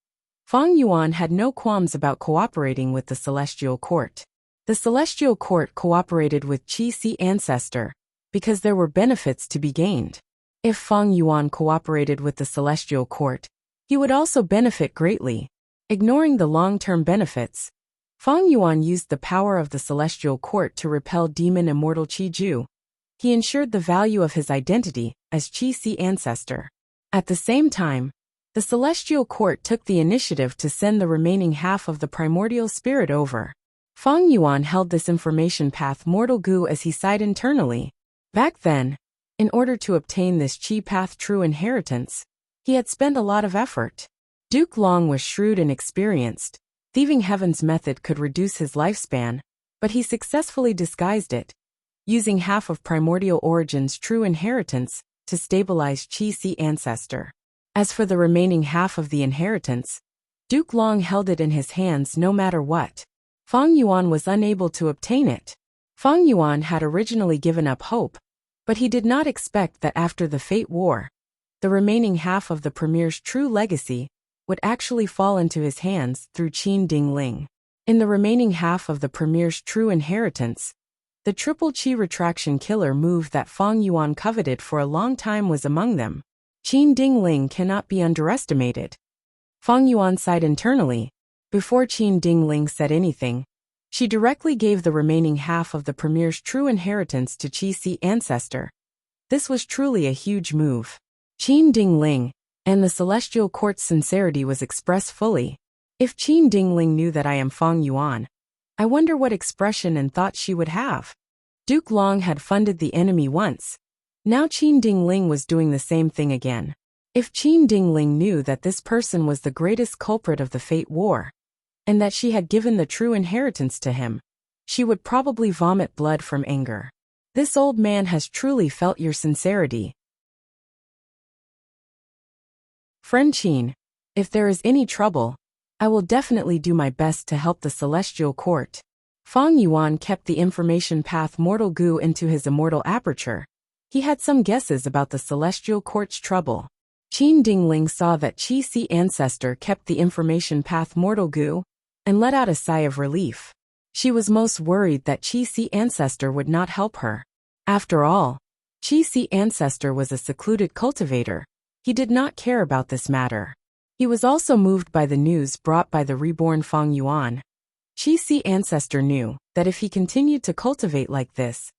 Fang Yuan had no qualms about cooperating with the Celestial Court. The Celestial Court cooperated with Qi Si Ancestor because there were benefits to be gained. If Fang Yuan cooperated with the Celestial Court, he would also benefit greatly. Ignoring the long-term benefits, Fang Yuan used the power of the Celestial Court to repel demon immortal Qi Ju. He ensured the value of his identity as Qi Si Ancestor. At the same time, the Celestial Court took the initiative to send the remaining half of the primordial spirit over. Fang Yuan held this information path mortal Gu as he sighed internally. Back then, in order to obtain this Qi path true inheritance, he had spent a lot of effort. Duke Long was shrewd and experienced. Thieving Heaven's method could reduce his lifespan, but he successfully disguised it, using half of Primordial Origin's true inheritance to stabilize Qi Si Ancestor. As for the remaining half of the inheritance, Duke Long held it in his hands no matter what. Fang Yuan was unable to obtain it. Fang Yuan had originally given up hope, but he did not expect that after the Fate War, the remaining half of the Premier's true legacy would actually fall into his hands through Qin Dingling. In the remaining half of the Premier's true inheritance, the triple Qi retraction killer move that Fang Yuan coveted for a long time was among them. Qin Dingling cannot be underestimated. Fang Yuan sighed internally. Before Qin Dingling said anything, she directly gave the remaining half of the Premier's true inheritance to Qi Si Ancestor. This was truly a huge move. Qin Dingling and the Celestial Court's sincerity was expressed fully. If Qin Dingling knew that I am Fang Yuan, I wonder what expression and thought she would have. Duke Long had funded the enemy once. Now Qin Dingling was doing the same thing again. If Qin Dingling knew that this person was the greatest culprit of the Fate War, and that she had given the true inheritance to him, she would probably vomit blood from anger. This old man has truly felt your sincerity. Friend Qin, if there is any trouble, I will definitely do my best to help the Celestial Court. Fang Yuan kept the information path Mortal Goo into his immortal aperture. He had some guesses about the Celestial Court's trouble. Qin Dingling saw that Qi Si ancestor kept the information path Mortal Goo and let out a sigh of relief. She was most worried that Qi Si ancestor would not help her. After all, Qi Si ancestor was a secluded cultivator. He did not care about this matter. He was also moved by the news brought by the reborn Fang Yuan. Qi Si ancestor knew that if he continued to cultivate like this,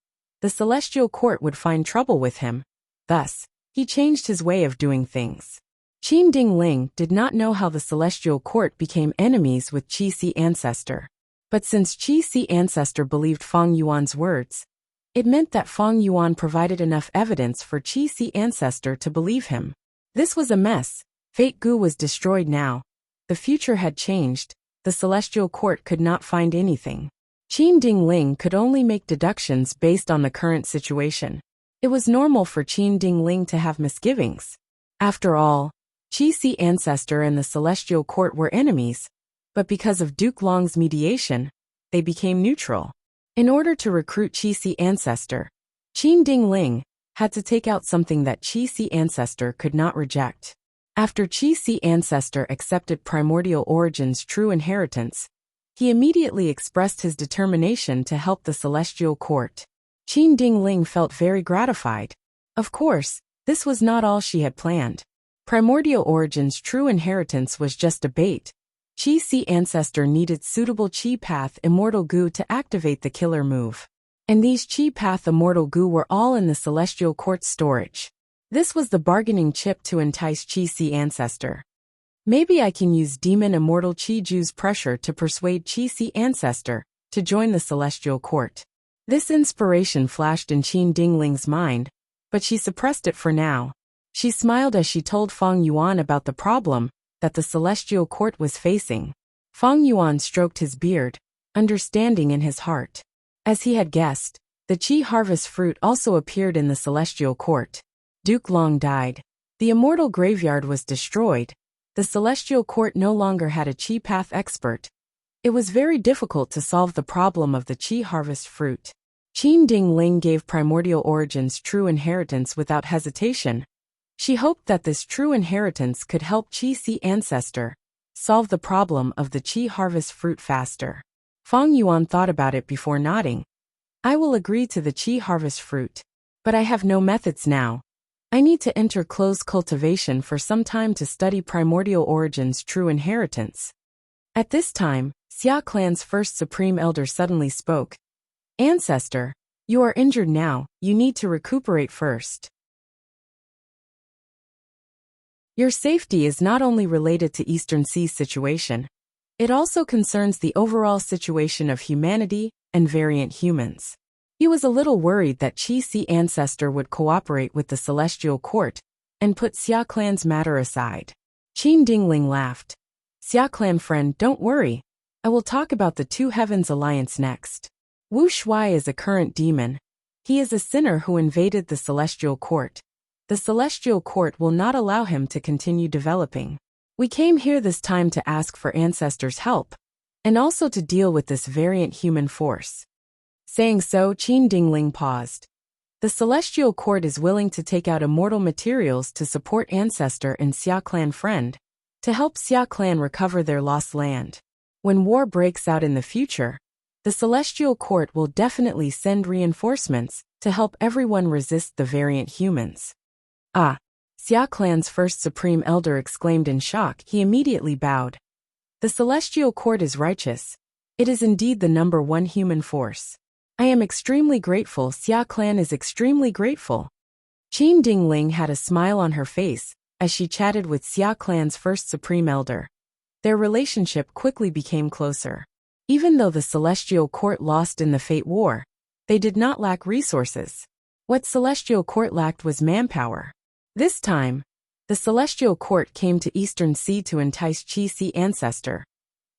the Celestial Court would find trouble with him. Thus, he changed his way of doing things. Qin Dingling did not know how the Celestial Court became enemies with Qi Si ancestor. But since Qi Si ancestor believed Fang Yuan's words, it meant that Fang Yuan provided enough evidence for Qi Si ancestor to believe him. This was a mess. Fate Gu was destroyed now. The future had changed. The Celestial Court could not find anything. Qin Dingling could only make deductions based on the current situation. It was normal for Qin Dingling to have misgivings. After all, Qi Si ancestor and the Celestial Court were enemies, but because of Duke Long's mediation, they became neutral. In order to recruit Qi Si ancestor, Qin Dingling had to take out something that Qi Si ancestor could not reject. After Qi Si ancestor accepted Primordial Origin's true inheritance, he immediately expressed his determination to help the Celestial Court. Qin Dingling felt very gratified. Of course, this was not all she had planned. Primordial Origin's true inheritance was just a bait. Qi Si ancestor needed suitable Qi Path Immortal Goo to activate the killer move. And these Qi Path Immortal Goo were all in the Celestial Court's storage. This was the bargaining chip to entice Qi Si ancestor. Maybe I can use Demon Immortal Qi Ju's pressure to persuade Qi Si ancestor to join the Celestial Court. This inspiration flashed in Qin Dingling's mind, but she suppressed it for now. She smiled as she told Fang Yuan about the problem that the Celestial Court was facing. Fang Yuan stroked his beard, understanding in his heart. As he had guessed, the Qi harvest fruit also appeared in the Celestial Court. Duke Long died. The immortal graveyard was destroyed. The Celestial Court no longer had a Qi Path expert. It was very difficult to solve the problem of the Qi harvest fruit. Qin Dingling gave Primordial Origin's true inheritance without hesitation. She hoped that this true inheritance could help Qi Si ancestor solve the problem of the Qi harvest fruit faster. Fang Yuan thought about it before nodding. I will agree to the Qi harvest fruit. But I have no methods now. I need to enter closed cultivation for some time to study Primordial Origin's true inheritance. At this time, Xia Clan's first Supreme Elder suddenly spoke. Ancestor, you are injured now, you need to recuperate first. Your safety is not only related to Eastern Sea's situation, it also concerns the overall situation of humanity and variant humans. He was a little worried that Qi Si ancestor would cooperate with the Celestial Court and put Xia Clan's matter aside. Qin Dingling laughed. Xia Clan friend, don't worry. I will talk about the Two Heavens Alliance next. Wu Shui is a current demon. He is a sinner who invaded the Celestial Court. The Celestial Court will not allow him to continue developing. We came here this time to ask for ancestors' help, and also to deal with this variant human force. Saying so, Qin Dingling paused. The Celestial Court is willing to take out immortal materials to support ancestor and Xia Clan friend, to help Xia Clan recover their lost land. When war breaks out in the future, the Celestial Court will definitely send reinforcements to help everyone resist the variant humans. Ah! Xia Clan's first Supreme Elder exclaimed in shock. He immediately bowed. The Celestial Court is righteous. It is indeed the number one human force. I am extremely grateful. Xia Clan is extremely grateful. Qin Dingling had a smile on her face as she chatted with Xia Clan's first Supreme Elder. Their relationship quickly became closer. Even though the Celestial Court lost in the Fate War, they did not lack resources. What Celestial Court lacked was manpower. This time, the Celestial Court came to Eastern Sea to entice Qi Si ancestor,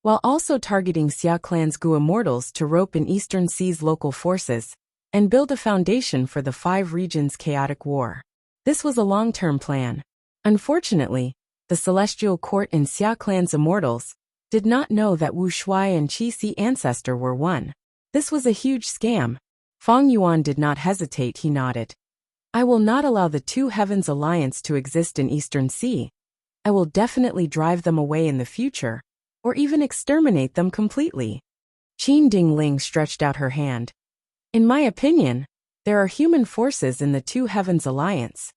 while also targeting Xia Clan's Gu immortals to rope in Eastern Sea's local forces and build a foundation for the 5 regions' chaotic war. This was a long-term plan. Unfortunately, the Celestial Court and Xia Clan's immortals did not know that Wu Shuai and Qi Si ancestor were one. This was a huge scam. Feng Yuan did not hesitate, he nodded. I will not allow the Two Heavens Alliance to exist in Eastern Sea. I will definitely drive them away in the future, or even exterminate them completely. Qin Dingling stretched out her hand. In my opinion, there are human forces in the Two Heavens Alliance.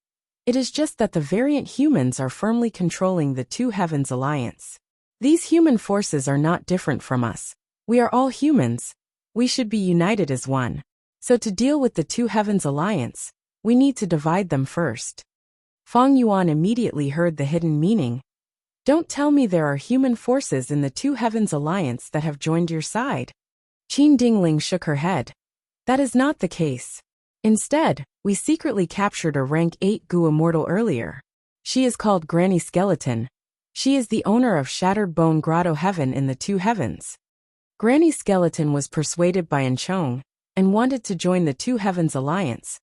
It is just that the variant humans are firmly controlling the Two Heavens Alliance. These human forces are not different from us. We are all humans. We should be united as one. So to deal with the Two Heavens Alliance, we need to divide them first. Feng Yuan immediately heard the hidden meaning. Don't tell me there are human forces in the Two Heavens Alliance that have joined your side. Qin Dingling shook her head. That is not the case. Instead, we secretly captured a rank 8 Gu immortal earlier. She is called Granny Skeleton. She is the owner of Shattered Bone Grotto Heaven in the Two Heavens. Granny Skeleton was persuaded by Enchong and wanted to join the Two Heavens Alliance,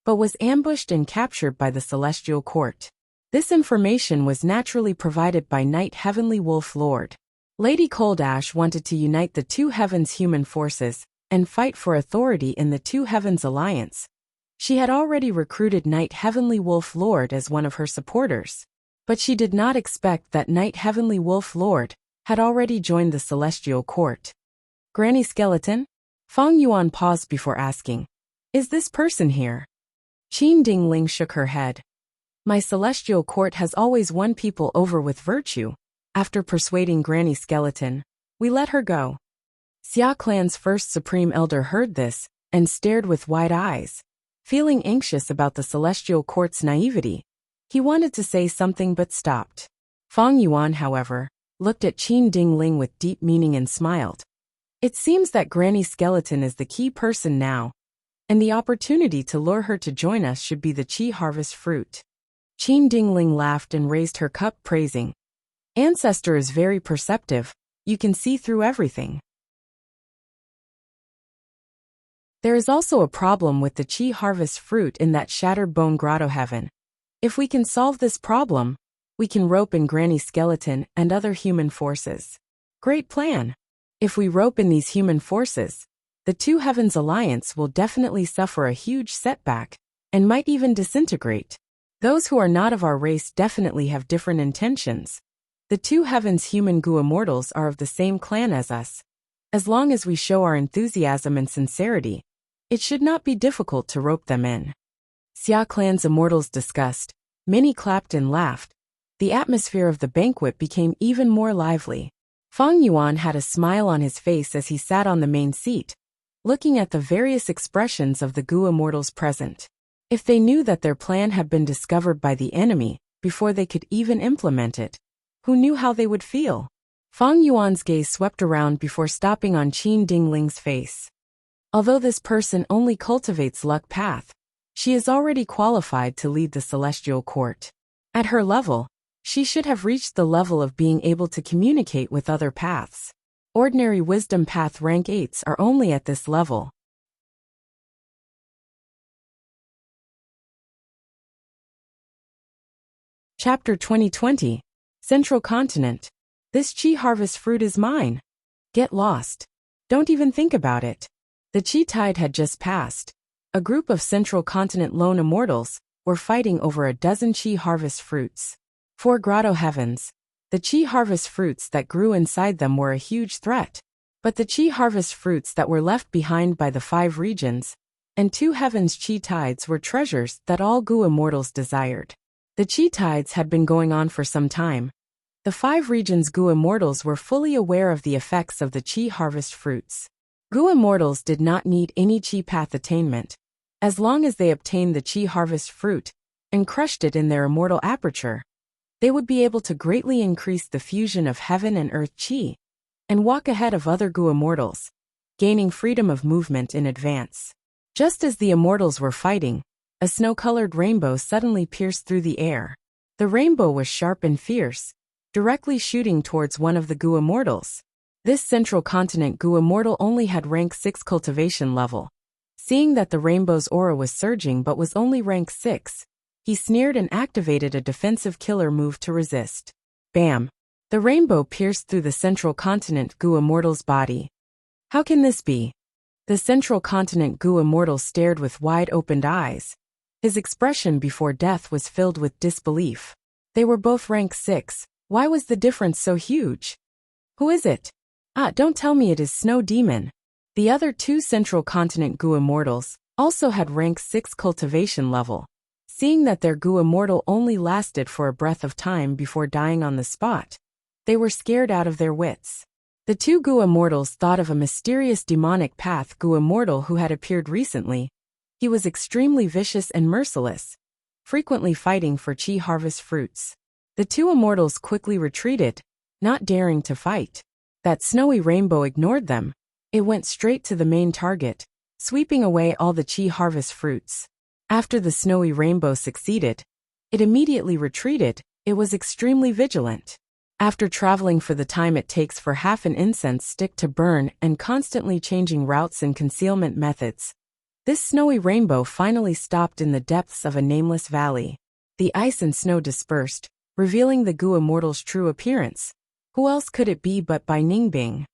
but was ambushed and captured by the Celestial Court. This information was naturally provided by Knight Heavenly Wolf Lord. Lady Coldash wanted to unite the Two Heavens human forces and fight for authority in the Two Heavens Alliance. She had already recruited Knight Heavenly Wolf Lord as one of her supporters, but she did not expect that Knight Heavenly Wolf Lord had already joined the Celestial Court. Granny Skeleton? Feng Yuan paused before asking, is this person here? Qin Dingling shook her head. My Celestial Court has always won people over with virtue. After persuading Granny Skeleton, we let her go. Xia Clan's first Supreme Elder heard this and stared with wide eyes, feeling anxious about the Celestial Court's naivety. He wanted to say something but stopped. Feng Yuan, however, looked at Qin Dingling with deep meaning and smiled. It seems that Granny Skeleton is the key person now, and the opportunity to lure her to join us should be the Qi harvest fruit. Qin Dingling laughed and raised her cup, praising. Ancestor is very perceptive. You can see through everything. There is also a problem with the Qi harvest fruit in that Shattered Bone Grotto Heaven. If we can solve this problem, we can rope in Granny Skeleton and other human forces. Great plan. If we rope in these human forces, the Two Heavens Alliance will definitely suffer a huge setback and might even disintegrate. Those who are not of our race definitely have different intentions. The Two Heavens human Gu immortals are of the same clan as us. As long as we show our enthusiasm and sincerity, it should not be difficult to rope them in. Xia Clan's immortals discussed. Many clapped and laughed. The atmosphere of the banquet became even more lively. Feng Yuan had a smile on his face as he sat on the main seat, looking at the various expressions of the Gu immortals present. If they knew that their plan had been discovered by the enemy before they could even implement it, who knew how they would feel? Feng Yuan's gaze swept around before stopping on Qin Dingling's face. Although this person only cultivates luck path, she is already qualified to lead the Celestial Court. At her level, she should have reached the level of being able to communicate with other paths. Ordinary wisdom path rank 8s are only at this level. Chapter 2020. Central Continent. This Qi harvest fruit is mine. Get lost. Don't even think about it. The Qi tide had just passed. A group of Central Continent lone immortals were fighting over a dozen Qi harvest fruits. 4 Grotto Heavens. The Qi harvest fruits that grew inside them were a huge threat. But the Qi harvest fruits that were left behind by the 5 regions and 2 heavens Qi tides were treasures that all Gu immortals desired. The Qi tides had been going on for some time. The 5 regions Gu immortals were fully aware of the effects of the Qi harvest fruits. Gu immortals did not need any Qi path attainment. As long as they obtained the Qi harvest fruit and crushed it in their immortal aperture, they would be able to greatly increase the fusion of heaven and earth Qi and walk ahead of other Gu immortals, gaining freedom of movement in advance. Just as the immortals were fighting, a snow-colored rainbow suddenly pierced through the air. The rainbow was sharp and fierce, directly shooting towards one of the Gu immortals. This Central Continent Gu immortal only had rank 6 cultivation level. Seeing that the rainbow's aura was surging but was only rank 6, he sneered and activated a defensive killer move to resist. Bam! The rainbow pierced through the central continent Gu Immortal's body. How can this be? The central continent Gu Immortal stared with wide-opened eyes. His expression before death was filled with disbelief. They were both rank 6. Why was the difference so huge? Who is it? Don't tell me it is Snow Demon. The other 2 central continent Gu Immortals also had rank 6 cultivation level. Seeing that their Gu Immortal only lasted for a breath of time before dying on the spot, they were scared out of their wits. The 2 Gu Immortals thought of a mysterious demonic path Gu Immortal who had appeared recently. He was extremely vicious and merciless, frequently fighting for chi harvest fruits. The 2 immortals quickly retreated, not daring to fight. That snowy rainbow ignored them. It went straight to the main target, sweeping away all the chi harvest fruits. After the snowy rainbow succeeded, it immediately retreated. It was extremely vigilant. After traveling for the time it takes for half an incense stick to burn and constantly changing routes and concealment methods, this snowy rainbow finally stopped in the depths of a nameless valley. The ice and snow dispersed, revealing the Gu Immortal's true appearance. Who else could it be but Bai Ningbing?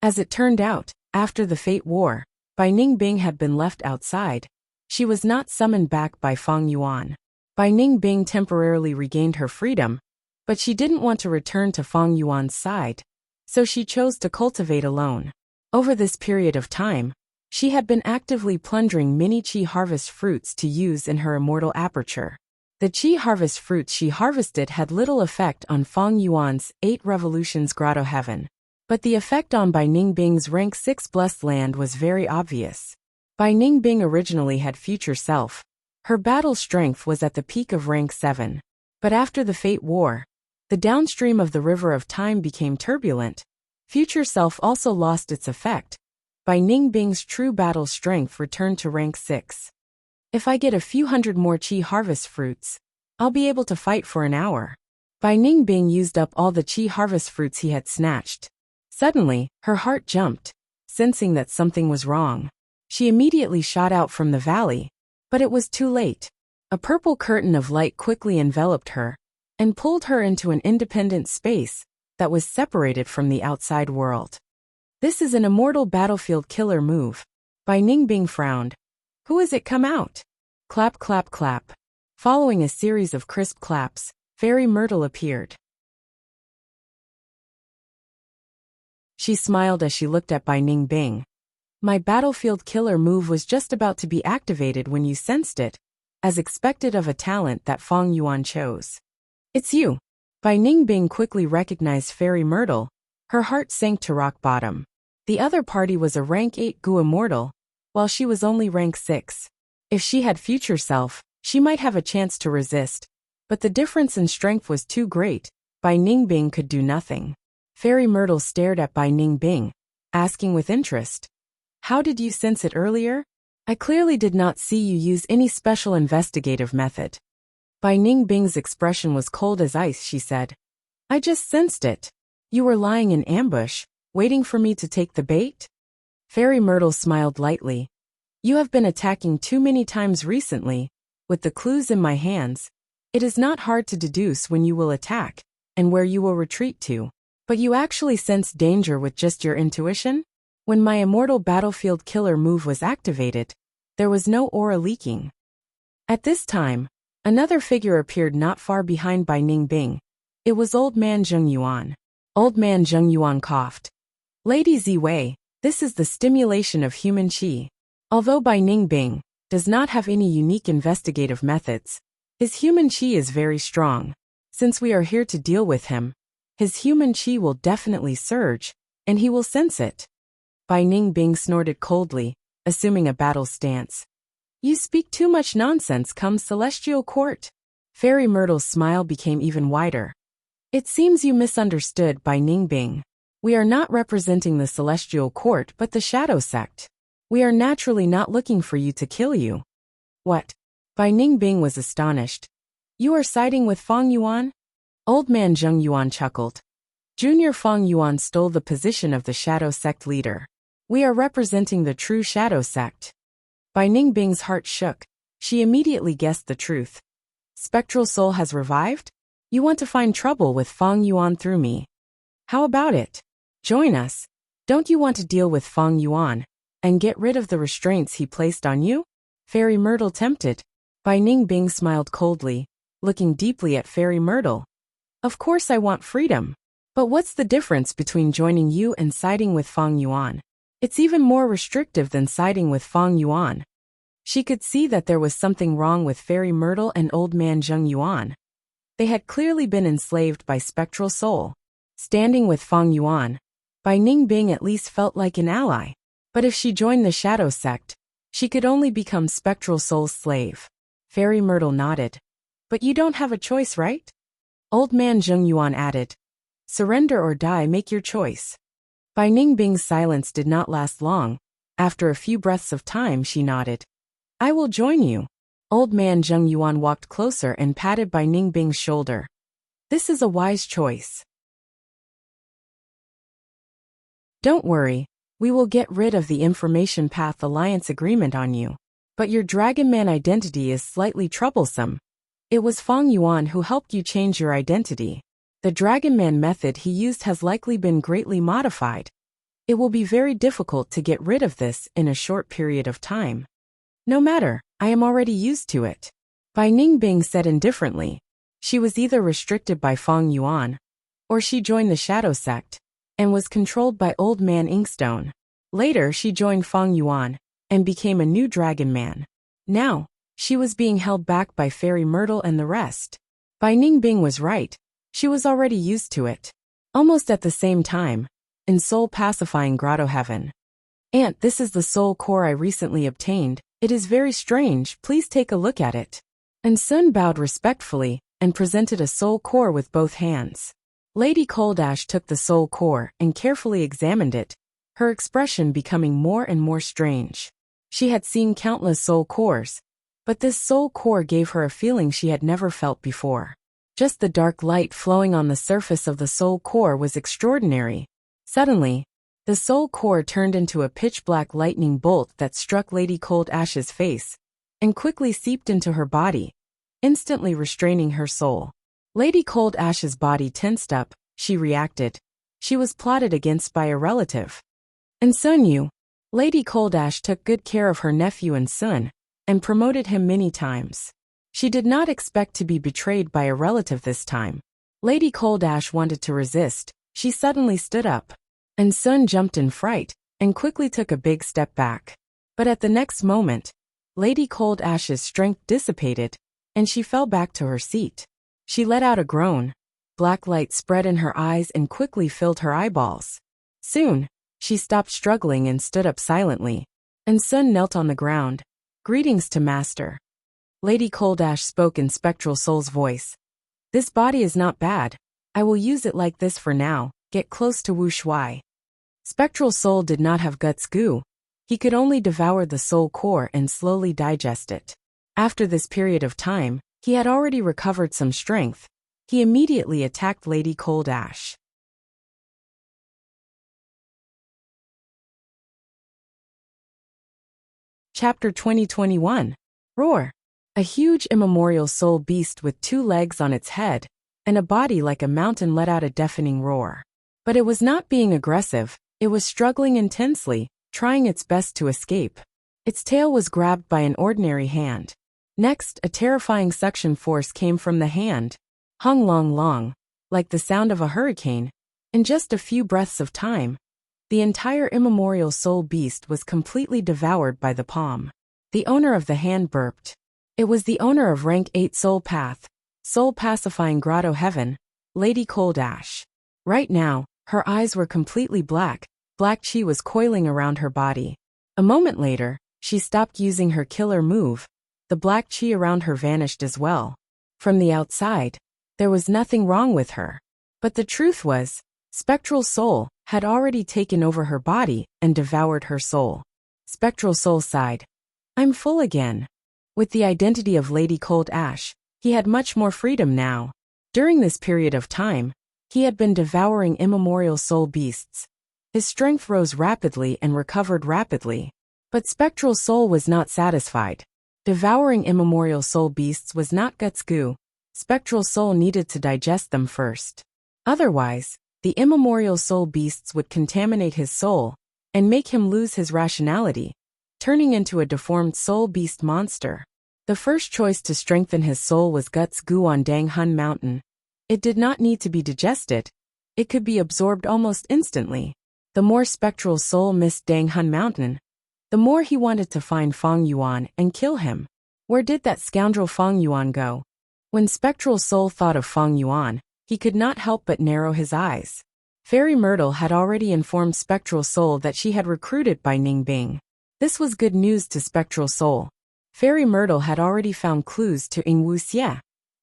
As it turned out, after the Fate War, Bai Ningbing had been left outside. She was not summoned back by Fang Yuan. Bai Ningbing temporarily regained her freedom, but she didn't want to return to Fang Yuan's side, so she chose to cultivate alone. Over this period of time, she had been actively plundering many chi harvest fruits to use in her immortal aperture. The chi harvest fruits she harvested had little effect on Fang Yuan's 8 Revolutions Grotto Heaven, but the effect on Bai Ningbing's rank 6 Blessed Land was very obvious. Bai Ningbing originally had future self. Her battle strength was at the peak of rank 7. But after the Fate War, the downstream of the River of Time became turbulent. Future self also lost its effect. Bai Ningbing's true battle strength returned to rank 6. If I get a few hundred more chi harvest fruits, I'll be able to fight for an hour. Bai Ningbing used up all the chi harvest fruits he had snatched. Suddenly, her heart jumped, sensing that something was wrong. She immediately shot out from the valley, but it was too late. A purple curtain of light quickly enveloped her and pulled her into an independent space that was separated from the outside world. This is an immortal battlefield killer move. Bai Ningbing frowned. Who is it? Come out? Clap, clap, clap. Following a series of crisp claps, Fairy Myrtle appeared. She smiled as she looked at Bai Ningbing. My battlefield killer move was just about to be activated when you sensed it, as expected of a talent that Fang Yuan chose. It's you. Bai Ningbing quickly recognized Fairy Myrtle. Her heart sank to rock bottom. The other party was a rank 8 Gu Immortal, while she was only rank 6. If she had future self, she might have a chance to resist, but the difference in strength was too great. Bai Ningbing could do nothing. Fairy Myrtle stared at Bai Ningbing, asking with interest. How did you sense it earlier? I clearly did not see you use any special investigative method. Bai Ningbing's expression was cold as ice. She said, I just sensed it. You were lying in ambush, waiting for me to take the bait? Fairy Myrtle smiled lightly. You have been attacking too many times recently. With the clues in my hands, it is not hard to deduce when you will attack and where you will retreat to. But you actually sense danger with just your intuition? When my immortal battlefield killer move was activated, there was no aura leaking. At this time, another figure appeared not far behind Bai Ningbing. It was Old Man Zheng Yuan. Old Man Zheng Yuan coughed. Lady Ziwei, this is the stimulation of human qi. Although Bai Ningbing does not have any unique investigative methods, his human qi is very strong. Since we are here to deal with him, his human qi will definitely surge, and he will sense it. Bai Ningbing snorted coldly, assuming a battle stance. You speak too much nonsense. Come Celestial Court. Fairy Myrtle's smile became even wider. It seems you misunderstood, Bai Ningbing. We are not representing the Celestial Court but the Shadow Sect. We are naturally not looking for you to kill you. What? Bai Ningbing was astonished. You are siding with Fang Yuan? Old Man Zheng Yuan chuckled. Junior Fang Yuan stole the position of the Shadow Sect leader. We are representing the true Shadow Sect. Bai Ningbing's heart shook. She immediately guessed the truth. Spectral Soul has revived? You want to find trouble with Feng Yuan through me. How about it? Join us. Don't you want to deal with Feng Yuan and get rid of the restraints he placed on you? Fairy Myrtle tempted. Bai Ningbing smiled coldly, looking deeply at Fairy Myrtle. Of course I want freedom. But what's the difference between joining you and siding with Feng Yuan? It's even more restrictive than siding with Feng Yuan. She could see that there was something wrong with Fairy Myrtle and Old Man Zheng Yuan. They had clearly been enslaved by Spectral Soul. Standing with Feng Yuan, Bai Ningbing at least felt like an ally. But if she joined the Shadow Sect, she could only become Spectral Soul's slave. Fairy Myrtle nodded. But you don't have a choice, right? Old Man Zheng Yuan added. Surrender or die, make your choice. Bai Ningbing's silence did not last long. After a few breaths of time, she nodded. I will join you. Old Man Zheng Yuan walked closer and patted Bai Ningbing's shoulder. This is a wise choice. Don't worry, we will get rid of the Information Path Alliance agreement on you. But your Dragon Man identity is slightly troublesome. It was Feng Yuan who helped you change your identity. The Dragon Man method he used has likely been greatly modified. It will be very difficult to get rid of this in a short period of time. No matter, I am already used to it. Bai Ningbing said indifferently. She was either restricted by Feng Yuan, or she joined the Shadow Sect, and was controlled by Old Man Inkstone. Later she joined Feng Yuan, and became a new Dragon Man. Now, she was being held back by Fairy Myrtle and the rest. Bai Ningbing was right. She was already used to it. Almost at the same time, in Soul Pacifying Grotto Heaven. Aunt, this is the soul core I recently obtained. It is very strange, please take a look at it. And Sun bowed respectfully, and presented a soul core with both hands. Lady Coldash took the soul core and carefully examined it, her expression becoming more and more strange. She had seen countless soul cores, but this soul core gave her a feeling she had never felt before. Just the dark light flowing on the surface of the soul core was extraordinary. Suddenly, the soul core turned into a pitch-black lightning bolt that struck Lady Cold Ash's face, and quickly seeped into her body, instantly restraining her soul. Lady Cold Ash's body tensed up, she reacted. She was plotted against by a relative. And Sun Yu. Lady Cold Ash took good care of her nephew and Sun, and promoted him many times. She did not expect to be betrayed by a relative this time. Lady Cold Ash wanted to resist. She suddenly stood up. And Sun jumped in fright, and quickly took a big step back. But at the next moment, Lady Cold Ash's strength dissipated, and she fell back to her seat. She let out a groan. Black light spread in her eyes and quickly filled her eyeballs. Soon, she stopped struggling and stood up silently. And Sun knelt on the ground. Greetings to Master. Lady Cold Ash spoke in Spectral Soul's voice. This body is not bad. I will use it like this for now. Get close to Wu Shuai. Spectral Soul did not have guts goo. He could only devour the soul core and slowly digest it. After this period of time, he had already recovered some strength. He immediately attacked Lady Cold Ash. Chapter 2021. Roar. A huge immemorial soul beast with 2 legs on its head, and a body like a mountain let out a deafening roar. But it was not being aggressive, it was struggling intensely, trying its best to escape. Its tail was grabbed by an ordinary hand. Next, a terrifying suction force came from the hand. Hung long long, like the sound of a hurricane. In just a few breaths of time, the entire immemorial soul beast was completely devoured by the palm. The owner of the hand burped. It was the owner of rank 8 soul path, Soul Pacifying Grotto Heaven, Lady Cold Ash. Right now, her eyes were completely black. Black chi was coiling around her body. A moment later, she stopped using her killer move. The black chi around her vanished as well. From the outside, there was nothing wrong with her. But the truth was, Spectral Soul had already taken over her body and devoured her soul. Spectral Soul sighed. I'm full again. With the identity of Lady Cold Ash, he had much more freedom now. During this period of time, he had been devouring immemorial soul beasts. His strength rose rapidly and recovered rapidly. But Spectral Soul was not satisfied. Devouring immemorial soul beasts was not guts goo. Spectral Soul needed to digest them first. Otherwise, the immemorial soul beasts would contaminate his soul and make him lose his rationality, turning into a deformed soul beast monster. The first choice to strengthen his soul was Guts Gu on Dang Hun Mountain. It did not need to be digested. It could be absorbed almost instantly. The more Spectral Soul missed Dang Hun Mountain, the more he wanted to find Feng Yuan and kill him. Where did that scoundrel Feng Yuan go? When Spectral Soul thought of Feng Yuan, he could not help but narrow his eyes. Fairy Myrtle had already informed Spectral Soul that she had recruited by Ning Bing. This was good news to Spectral Soul. Fairy Myrtle had already found clues to Wuxia.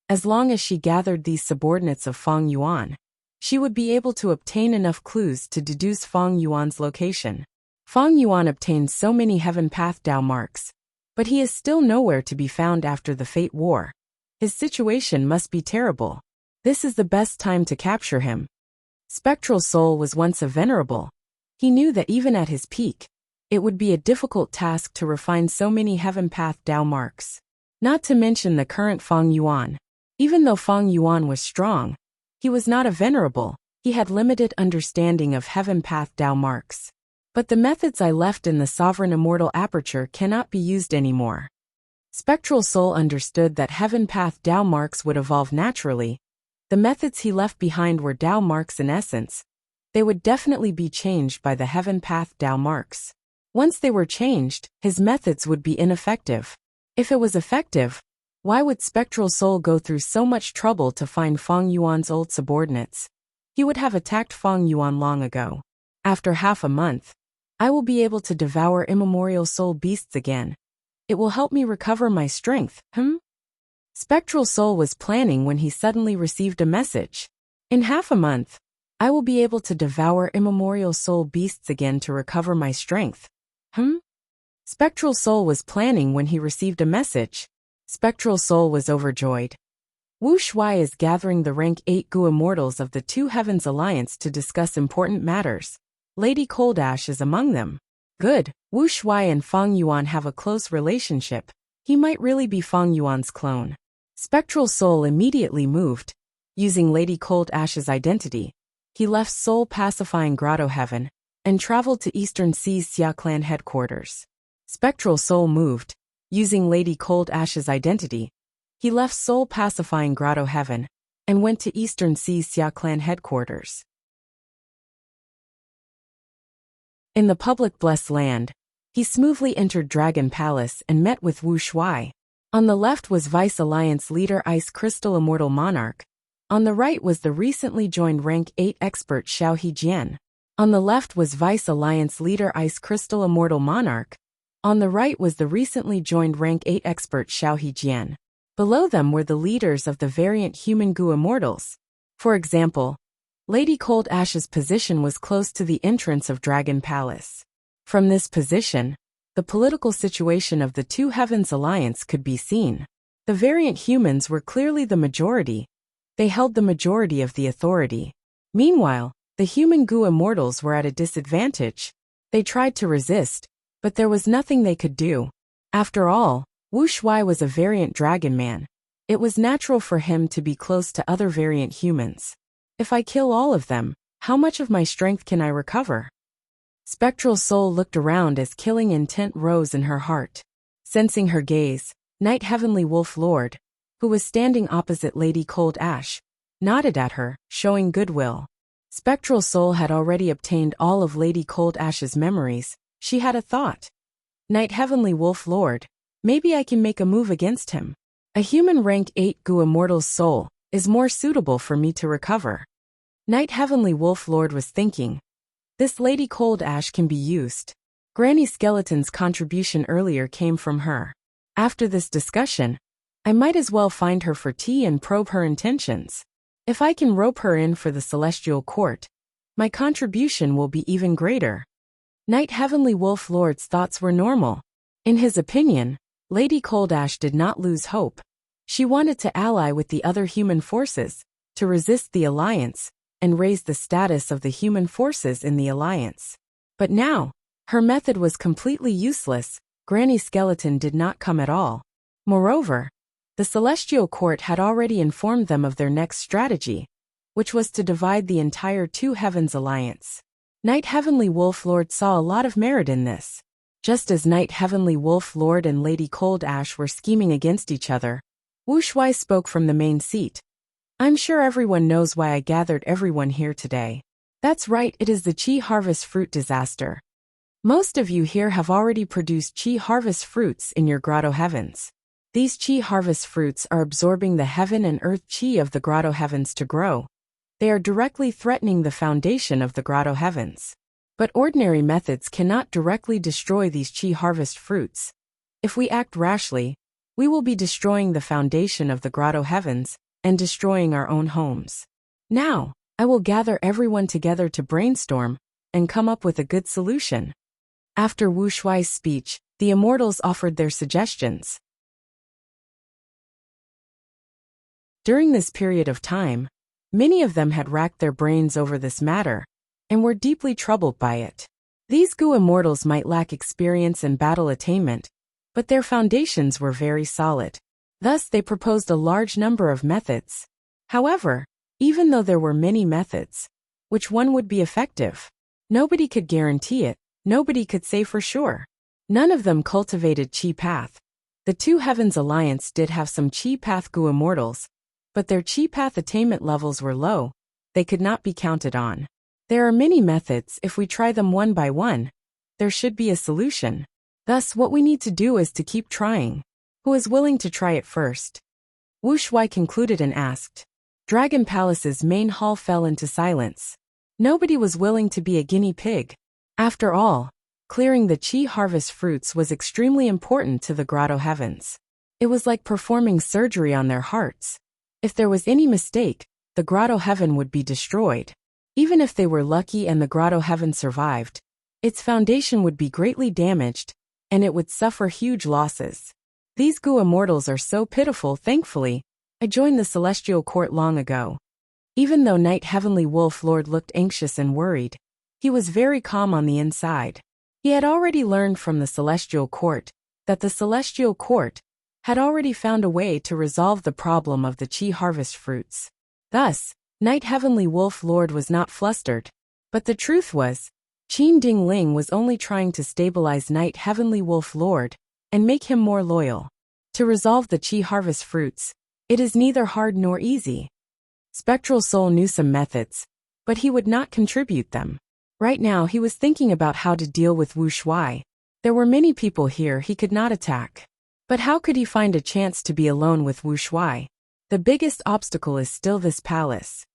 As long as she gathered these subordinates of Feng Yuan, she would be able to obtain enough clues to deduce Feng Yuan's location. Feng Yuan obtained so many Heaven Path Dao marks, but he is still nowhere to be found after the Fate War. His situation must be terrible. This is the best time to capture him. Spectral Soul was once a venerable. He knew that even at his peak, it would be a difficult task to refine so many Heaven Path Dao marks. Not to mention the current Feng Yuan. Even though Feng Yuan was strong, he was not a venerable. He had limited understanding of Heaven Path Dao marks. But the methods I left in the Sovereign Immortal Aperture cannot be used anymore. Spectral Soul understood that Heaven Path Dao marks would evolve naturally. The methods he left behind were Dao marks in essence. They would definitely be changed by the Heaven Path Dao marks. Once they were changed, his methods would be ineffective. If it was effective, why would Spectral Soul go through so much trouble to find Feng Yuan's old subordinates? He would have attacked Feng Yuan long ago. After half a month, I will be able to devour immemorial soul beasts again. It will help me recover my strength, Spectral Soul was planning when he suddenly received a message. In half a month, I will be able to devour immemorial soul beasts again to recover my strength. Spectral Soul was planning when he received a message. Spectral Soul was overjoyed. Wu Shuai is gathering the rank 8 Gu Immortals of the Two Heavens Alliance to discuss important matters. Lady Coldash is among them. Good. Wu Shuai and Feng Yuan have a close relationship. He might really be Feng Yuan's clone. Spectral Soul immediately moved. Using Lady Cold Ash's identity, he left Soul Pacifying Grotto Heaven and traveled to Eastern Sea's Xia Clan headquarters. Spectral Soul moved. Using Lady Cold Ash's identity, he left Soul Pacifying Grotto Heaven and went to Eastern Sea's Xia Clan headquarters. In the public blessed land, he smoothly entered Dragon Palace and met with Wu Shuai. On the left was Vice Alliance leader Ice Crystal Immortal Monarch. On the right was the recently joined rank 8 expert Xiao Hejian. On the left was Vice Alliance leader Ice Crystal Immortal Monarch. On the right was the recently joined rank 8 expert Xiao Hejian. Below them were the leaders of the variant human Gu Immortals. For example, Lady Cold Ash's position was close to the entrance of Dragon Palace. From this position, the political situation of the Two Heavens Alliance could be seen. The variant humans were clearly the majority. They held the majority of the authority. Meanwhile, the human Gu Immortals were at a disadvantage. They tried to resist, but there was nothing they could do. After all, Wu Shuai was a variant dragon man. It was natural for him to be close to other variant humans. If I kill all of them, how much of my strength can I recover? Spectral Soul looked around as killing intent rose in her heart. Sensing her gaze, Night Heavenly Wolf Lord, who was standing opposite Lady Cold Ash, nodded at her, showing goodwill. Spectral Soul had already obtained all of Lady Cold Ash's memories. She had a thought. Night Heavenly Wolf Lord, maybe I can make a move against him. A human rank 8 Gu Immortal's soul is more suitable for me to recover. Night Heavenly Wolf Lord was thinking. This Lady Cold Ash can be used. Granny Skeleton's contribution earlier came from her. After this discussion, I might as well find her for tea and probe her intentions. If I can rope her in for the Celestial Court, my contribution will be even greater. Night Heavenly Wolf Lord's thoughts were normal. In his opinion, Lady Cold Ash did not lose hope. She wanted to ally with the other human forces, to resist the alliance, and raise the status of the human forces in the alliance. But now, her method was completely useless. Granny Skeleton did not come at all. Moreover, The celestial court had already informed them of their next strategy, which was to divide the entire Two Heavens alliance. Knight Heavenly Wolf Lord saw a lot of merit in this. Just as Knight Heavenly Wolf Lord and Lady Cold Ash were scheming against each other, Wuxia spoke from the main seat. I'm sure everyone knows why I gathered everyone here today. That's right, it is the Chi Harvest Fruit disaster. Most of you here have already produced Chi Harvest fruits in your Grotto Heavens. These Chi Harvest fruits are absorbing the heaven and earth Chi of the Grotto Heavens to grow. They are directly threatening the foundation of the Grotto Heavens. But ordinary methods cannot directly destroy these Chi Harvest fruits. If we act rashly, we will be destroying the foundation of the Grotto Heavens and destroying our own homes. Now, I will gather everyone together to brainstorm and come up with a good solution. After Wu Shuai's speech, the immortals offered their suggestions. During this period of time, many of them had racked their brains over this matter and were deeply troubled by it. These Gu immortals might lack experience and battle attainment, but their foundations were very solid. Thus, they proposed a large number of methods. However, even though there were many methods, which one would be effective? Nobody could guarantee it, nobody could say for sure. None of them cultivated Chi Path. The Two Heavens Alliance did have some Chi Path Gu immortals, but their Chi Path attainment levels were low. They could not be counted on. There are many methods. If we try them one by one, there should be a solution. Thus, what we need to do is to keep trying. Who is willing to try it first? Wu Shuai concluded and asked. Dragon Palace's main hall fell into silence. Nobody was willing to be a guinea pig. After all, clearing the Chi Harvest fruits was extremely important to the Grotto Heavens. It was like performing surgery on their hearts. If there was any mistake, the Grotto Heaven would be destroyed. Even if they were lucky and the Grotto Heaven survived, its foundation would be greatly damaged, and it would suffer huge losses. These Gu immortals are so pitiful. Thankfully, I joined the Celestial Court long ago. Even though Knight Heavenly Wolf Lord looked anxious and worried, he was very calm on the inside. He had already learned from the Celestial Court that the Celestial Court had already found a way to resolve the problem of the Chi Harvest fruits. Thus, Knight Heavenly Wolf Lord was not flustered. But the truth was, Qin Ding Ling was only trying to stabilize Knight Heavenly Wolf Lord and make him more loyal. To resolve the Chi Harvest fruits, it is neither hard nor easy. Spectral Soul knew some methods, but he would not contribute them. Right now he was thinking about how to deal with Wu Shuai. There were many people here he could not attack. But how could he find a chance to be alone with Wu Shuai? The biggest obstacle is still this palace.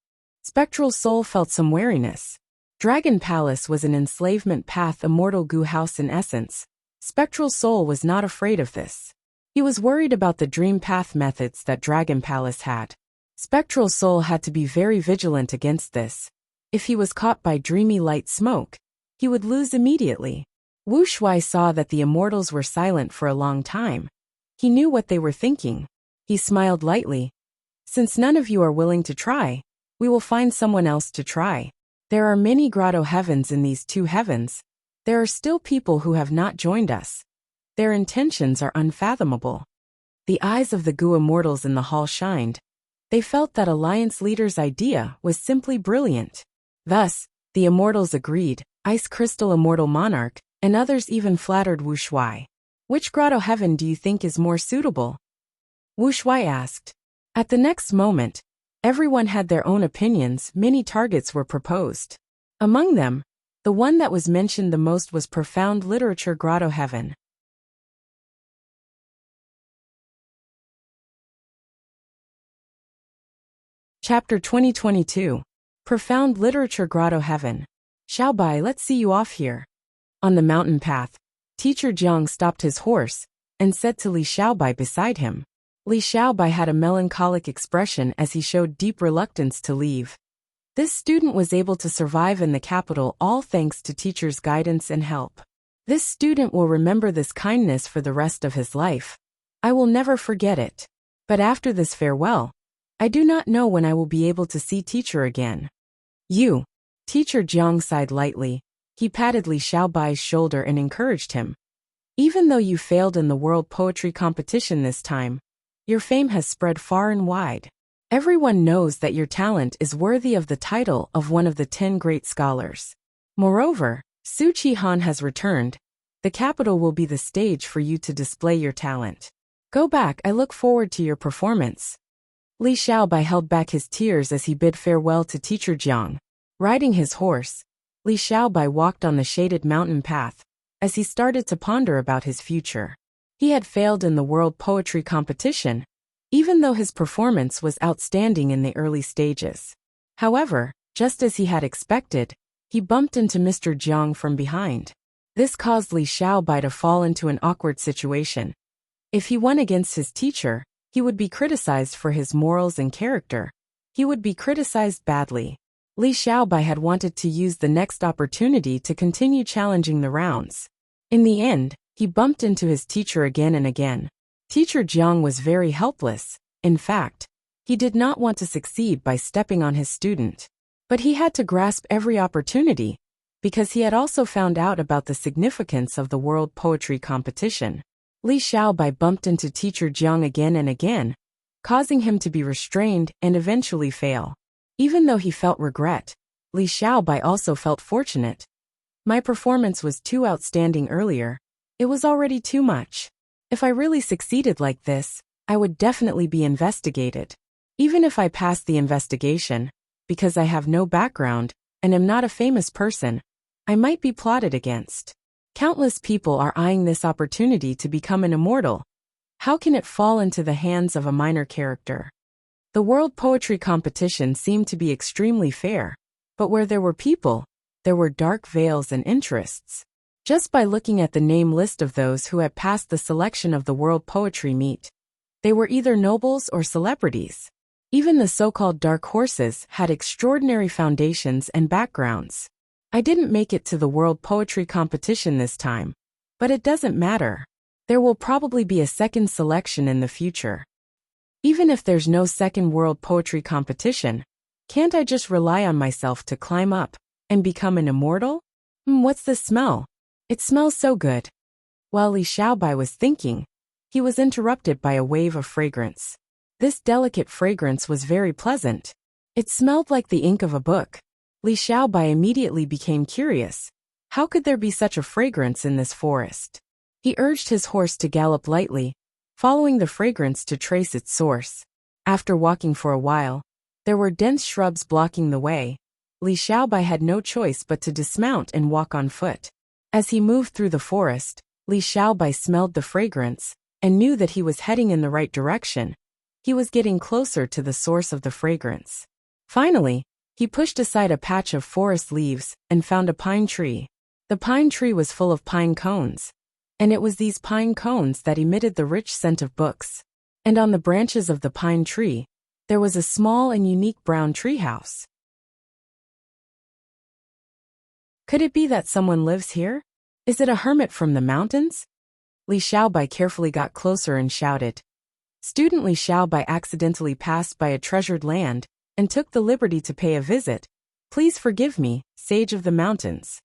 Spectral Soul felt some wariness. Dragon Palace was an enslavement path immortal Gu house in essence. Spectral Soul was not afraid of this. He was worried about the dream path methods that Dragon Palace had. Spectral Soul had to be very vigilant against this. If he was caught by dreamy light smoke, he would lose immediately. Wu Shuai saw that the immortals were silent for a long time. He knew what they were thinking. He smiled lightly. Since none of you are willing to try, we will find someone else to try. There are many Grotto Heavens in these Two Heavens. There are still people who have not joined us. Their intentions are unfathomable. The eyes of the Gu immortals in the hall shined. They felt that Alliance leader's idea was simply brilliant. Thus, the immortals agreed. Ice Crystal Immortal Monarch, and others even flattered Wu Shuai. Which Grotto Heaven do you think is more suitable? Wu Shuai asked. At the next moment, everyone had their own opinions. Many targets were proposed. Among them, the one that was mentioned the most was Profound Literature Grotto Heaven. Chapter 2022. Profound Literature Grotto Heaven. Xiaobai, let's see you off here. On the mountain path, Teacher Jiang stopped his horse and said to Li Xiaobai beside him. Li Xiaobai had a melancholic expression as he showed deep reluctance to leave. This student was able to survive in the capital all thanks to teacher's guidance and help. This student will remember this kindness for the rest of his life. I will never forget it. But after this farewell, I do not know when I will be able to see teacher again. You. Teacher Jiang sighed lightly. He patted Li Xiaobai's shoulder and encouraged him. Even though you failed in the world poetry competition this time, Your fame has spread far and wide. Everyone knows that your talent is worthy of the title of one of the 10 great scholars. Moreover, Su Chi-han has returned. The capital will be the stage for you to display your talent. Go back, I look forward to your performance. Li Xiaobai held back his tears as he bid farewell to teacher Jiang. Riding his horse, Li Xiaobai walked on the shaded mountain path as he started to ponder about his future. He had failed in the world poetry competition, even though his performance was outstanding in the early stages. However, just as he had expected, he bumped into Mr. Jiang from behind. This caused Li Xiaobai to fall into an awkward situation. If he won against his teacher, he would be criticized for his morals and character. He would be criticized badly. Li Xiaobai had wanted to use the next opportunity to continue challenging the rounds. In the end, he bumped into his teacher again and again. Teacher Jiang was very helpless. In fact, he did not want to succeed by stepping on his student. But he had to grasp every opportunity, because he had also found out about the significance of the world poetry competition. Li Xiaobai bumped into teacher Jiang again and again, causing him to be restrained and eventually fail. Even though he felt regret, Li Xiaobai also felt fortunate. My performance was too outstanding earlier. It was already too much. If I really succeeded like this, I would definitely be investigated. Even if I passed the investigation, because I have no background and am not a famous person, I might be plotted against. Countless people are eyeing this opportunity to become an immortal. How can it fall into the hands of a minor character? The world poetry competition seemed to be extremely fair, but where there were people, there were dark veils and interests. Just by looking at the name list of those who had passed the selection of the world poetry meet, they were either nobles or celebrities. Even the so-called dark horses had extraordinary foundations and backgrounds. I didn't make it to the world poetry competition this time, but it doesn't matter. There will probably be a second selection in the future. Even if there's no second world poetry competition, can't I just rely on myself to climb up and become an immortal? What's this smell? It smells so good. While Li Xiaobai was thinking, he was interrupted by a wave of fragrance. This delicate fragrance was very pleasant. It smelled like the ink of a book. Li Xiaobai immediately became curious. How could there be such a fragrance in this forest? He urged his horse to gallop lightly, following the fragrance to trace its source. After walking for a while, there were dense shrubs blocking the way. Li Xiaobai had no choice but to dismount and walk on foot. As he moved through the forest, Li Xiaobai smelled the fragrance and knew that he was heading in the right direction. He was getting closer to the source of the fragrance. Finally, he pushed aside a patch of forest leaves and found a pine tree. The pine tree was full of pine cones, and it was these pine cones that emitted the rich scent of books. And on the branches of the pine tree, there was a small and unique brown treehouse. Could it be that someone lives here? Is it a hermit from the mountains? Li Xiaobai carefully got closer and shouted. Student Li Xiaobai accidentally passed by a treasured land and took the liberty to pay a visit. Please forgive me, sage of the mountains.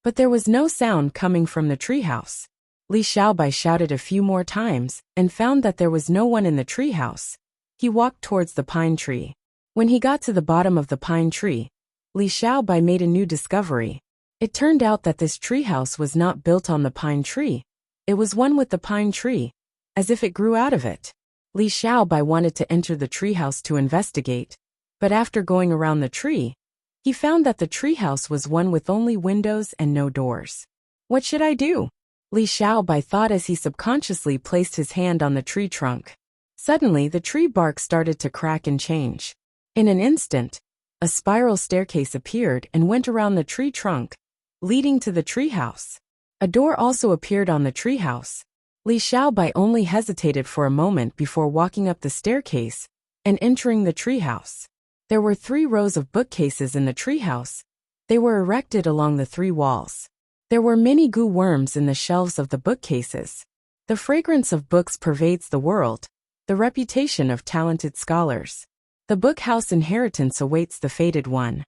But there was no sound coming from the treehouse. Li Xiaobai shouted a few more times and found that there was no one in the treehouse. He walked towards the pine tree. When he got to the bottom of the pine tree, Li Xiaobai made a new discovery. It turned out that this treehouse was not built on the pine tree. It was one with the pine tree, as if it grew out of it. Li Xiaobai wanted to enter the treehouse to investigate, but after going around the tree, he found that the treehouse was one with only windows and no doors. What should I do? Li Xiaobai thought as he subconsciously placed his hand on the tree trunk. Suddenly, the tree bark started to crack and change. In an instant, a spiral staircase appeared and went around the tree trunk, leading to the treehouse. A door also appeared on the treehouse. Li Xiaobai only hesitated for a moment before walking up the staircase and entering the treehouse. There were 3 rows of bookcases in the treehouse. They were erected along the 3 walls. There were many goo worms in the shelves of the bookcases. The fragrance of books pervades the world, the reputation of talented scholars. The book house inheritance awaits the fated one.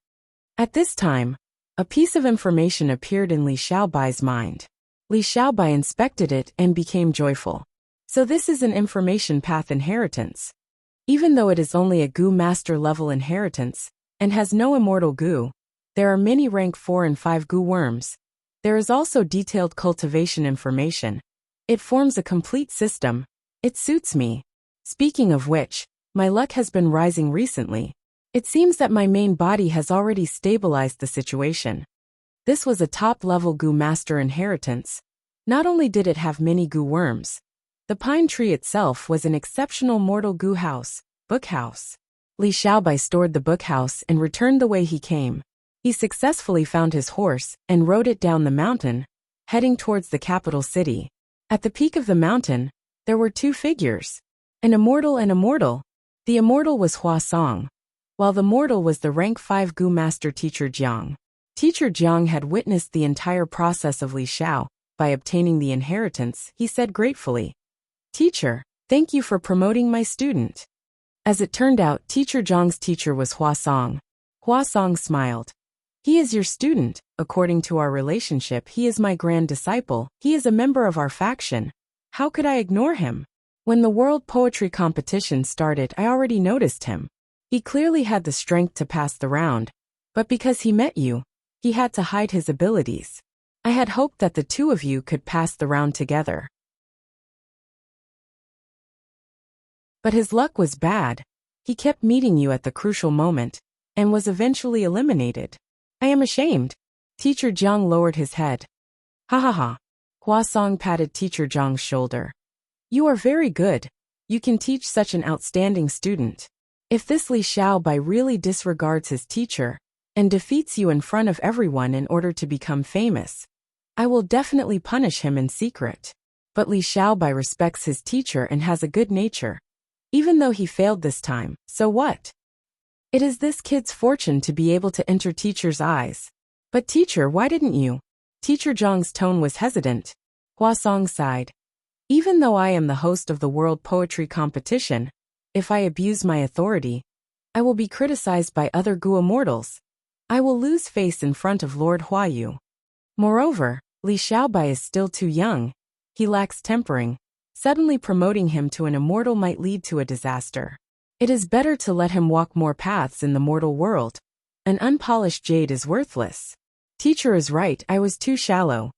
At this time, a piece of information appeared in Li Xiaobai's mind. Li Xiaobai inspected it and became joyful. So this is an information path inheritance. Even though it is only a Gu master level inheritance, and has no immortal Gu, there are many rank 4 and 5 Gu worms. There is also detailed cultivation information. It forms a complete system. It suits me. Speaking of which, my luck has been rising recently. It seems that my main body has already stabilized the situation. This was a top-level Gu master inheritance. Not only did it have many Gu worms, the pine tree itself was an exceptional mortal Gu house, book house. Li Xiaobai stored the book house and returned the way he came. He successfully found his horse and rode it down the mountain, heading towards the capital city. At the peak of the mountain, there were two figures, an immortal and a mortal. The immortal was Hua Song, while the mortal was the rank 5 Gu master teacher Jiang. Teacher Jiang had witnessed the entire process of Li Xiao. By obtaining the inheritance, he said gratefully, "Teacher, thank you for promoting my student." As it turned out, Teacher Jiang's teacher was Hua Song. Hua Song smiled. "He is your student. According to our relationship, he is my grand disciple. He is a member of our faction. How could I ignore him? When the World Poetry Competition started, I already noticed him. He clearly had the strength to pass the round, but because he met you, he had to hide his abilities. I had hoped that the two of you could pass the round together. But his luck was bad. He kept meeting you at the crucial moment, and was eventually eliminated. I am ashamed." Teacher Jiang lowered his head. "Ha ha ha." Hua Song patted Teacher Jiang's shoulder. "You are very good. You can teach such an outstanding student. If this Li Xiaobai really disregards his teacher, and defeats you in front of everyone in order to become famous, I will definitely punish him in secret. But Li Xiaobai respects his teacher and has a good nature. Even though he failed this time, so what? It is this kid's fortune to be able to enter teacher's eyes. But teacher, why didn't you?" Teacher Zhang's tone was hesitant. Hua Song sighed. "Even though I am the host of the World Poetry Competition, if I abuse my authority, I will be criticized by other Gu immortals. I will lose face in front of Lord Huayu. Moreover, Li Xiaobai is still too young. He lacks tempering. Suddenly promoting him to an immortal might lead to a disaster. It is better to let him walk more paths in the mortal world. An unpolished jade is worthless." Teacher is right, I was too shallow.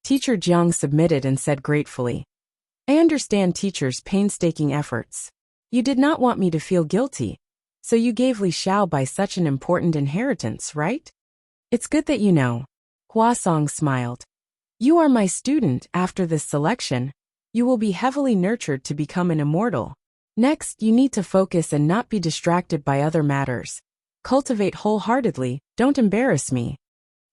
Teacher Jiang submitted and said gratefully, "I understand teacher's painstaking efforts. You did not want me to feel guilty, so you gave Li Xiaobai such an important inheritance, right? It's good that you know." Hua Song smiled. "You are my student. After this selection, you will be heavily nurtured to become an immortal. Next, you need to focus and not be distracted by other matters. Cultivate wholeheartedly, don't embarrass me."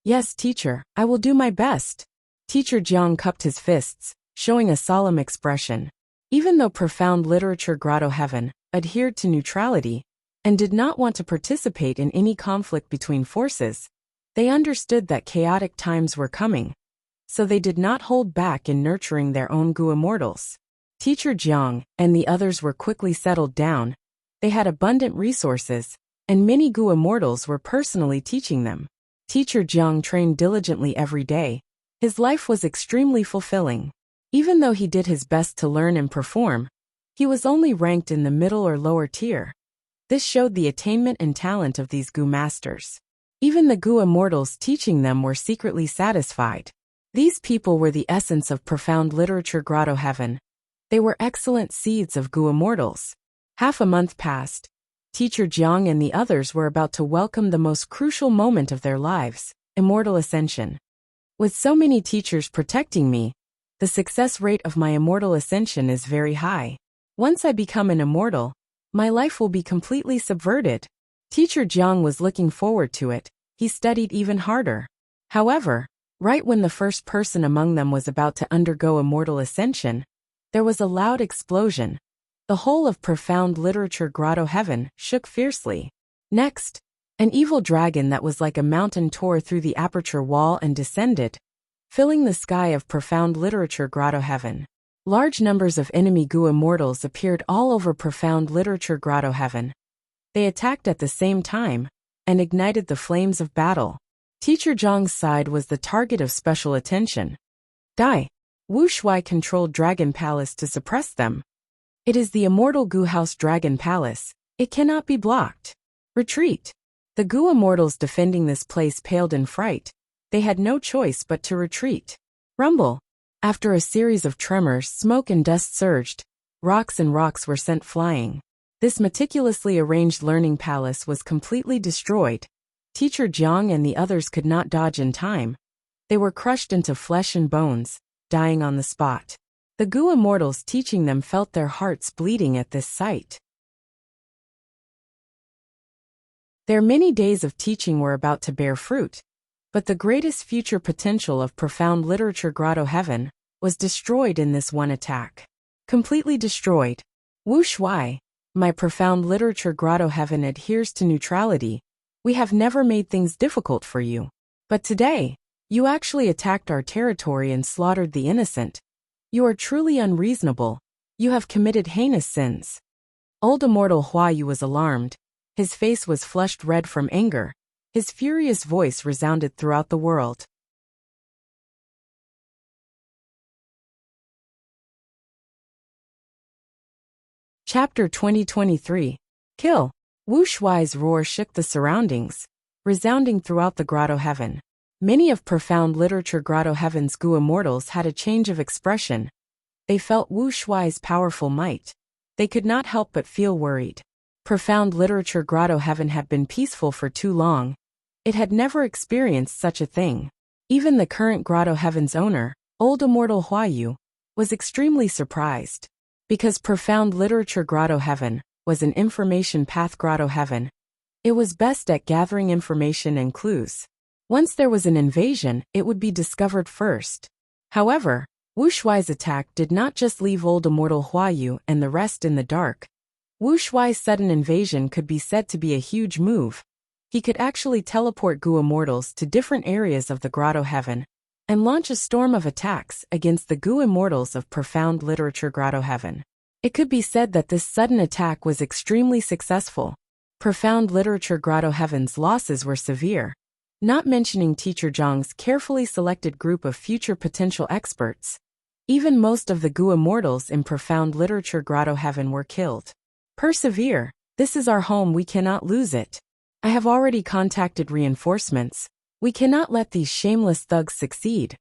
"Yes, teacher, I will do my best." Teacher Jiang cupped his fists, showing a solemn expression. Even though Profound Literature Grotto Heaven adhered to neutrality and did not want to participate in any conflict between forces, they understood that chaotic times were coming, so they did not hold back in nurturing their own Gu immortals. Teacher Jiang and the others were quickly settled down. They had abundant resources, and many Gu immortals were personally teaching them. Teacher Jiang trained diligently every day. His life was extremely fulfilling. Even though he did his best to learn and perform, he was only ranked in the middle or lower tier. This showed the attainment and talent of these Gu masters. Even the Gu immortals teaching them were secretly satisfied. These people were the essence of Profound Literature Grotto Heaven. They were excellent seeds of Gu immortals. Half a month passed. Teacher Jiang and the others were about to welcome the most crucial moment of their lives, immortal ascension. With so many teachers protecting me, the success rate of my immortal ascension is very high. Once I become an immortal, my life will be completely subverted. Teacher Jiang was looking forward to it. He studied even harder. However, right when the first person among them was about to undergo immortal ascension, there was a loud explosion. The whole of Profound Literature Grotto Heaven shook fiercely. Next, an evil dragon that was like a mountain tore through the aperture wall and descended, filling the sky of Profound Literature Grotto Heaven. Large numbers of enemy Gu immortals appeared all over Profound Literature Grotto Heaven. They attacked at the same time and ignited the flames of battle. Teacher Zhang's side was the target of special attention. Die! Wu Shuai controlled Dragon Palace to suppress them. It is the immortal Gu House Dragon Palace. It cannot be blocked. Retreat. The Gu immortals defending this place paled in fright. They had no choice but to retreat. Rumble. After a series of tremors, smoke and dust surged. Rocks were sent flying. This meticulously arranged learning palace was completely destroyed. Teacher Jiang and the others could not dodge in time. They were crushed into flesh and bones, dying on the spot. The Gu immortals teaching them felt their hearts bleeding at this sight. Their many days of teaching were about to bear fruit, but the greatest future potential of profound literature Grotto Heaven was destroyed in this one attack. Completely destroyed. Wu Shuai, my profound literature Grotto Heaven adheres to neutrality. We have never made things difficult for you. But today, you actually attacked our territory and slaughtered the innocent. You are truly unreasonable. You have committed heinous sins. Old immortal Huayu was alarmed. His face was flushed red from anger. His furious voice resounded throughout the world. Chapter 2023. Kill. Wu Shuai's roar shook the surroundings, resounding throughout the Grotto Heaven. Many of profound literature Grotto Heaven's Gu immortals had a change of expression. They felt Wu Shuai's powerful might. They could not help but feel worried. Profound literature Grotto Heaven had been peaceful for too long. It had never experienced such a thing. Even the current Grotto Heaven's owner, old immortal Huayu, was extremely surprised. Because profound literature Grotto Heaven was an information path Grotto Heaven, it was best at gathering information and clues. Once there was an invasion, it would be discovered first. However, Wu Shuai's attack did not just leave old immortal Huayu and the rest in the dark. Wu Shuai's sudden invasion could be said to be a huge move. He could actually teleport Gu immortals to different areas of the Grotto Heaven and launch a storm of attacks against the Gu immortals of profound literature Grotto Heaven. It could be said that this sudden attack was extremely successful. Profound literature Grotto Heaven's losses were severe, not mentioning Teacher Zhang's carefully selected group of future potential experts. Even most of the Gu immortals in profound literature Grotto Heaven were killed. Persevere. This is our home, we cannot lose it. I have already contacted reinforcements. We cannot let these shameless thugs succeed.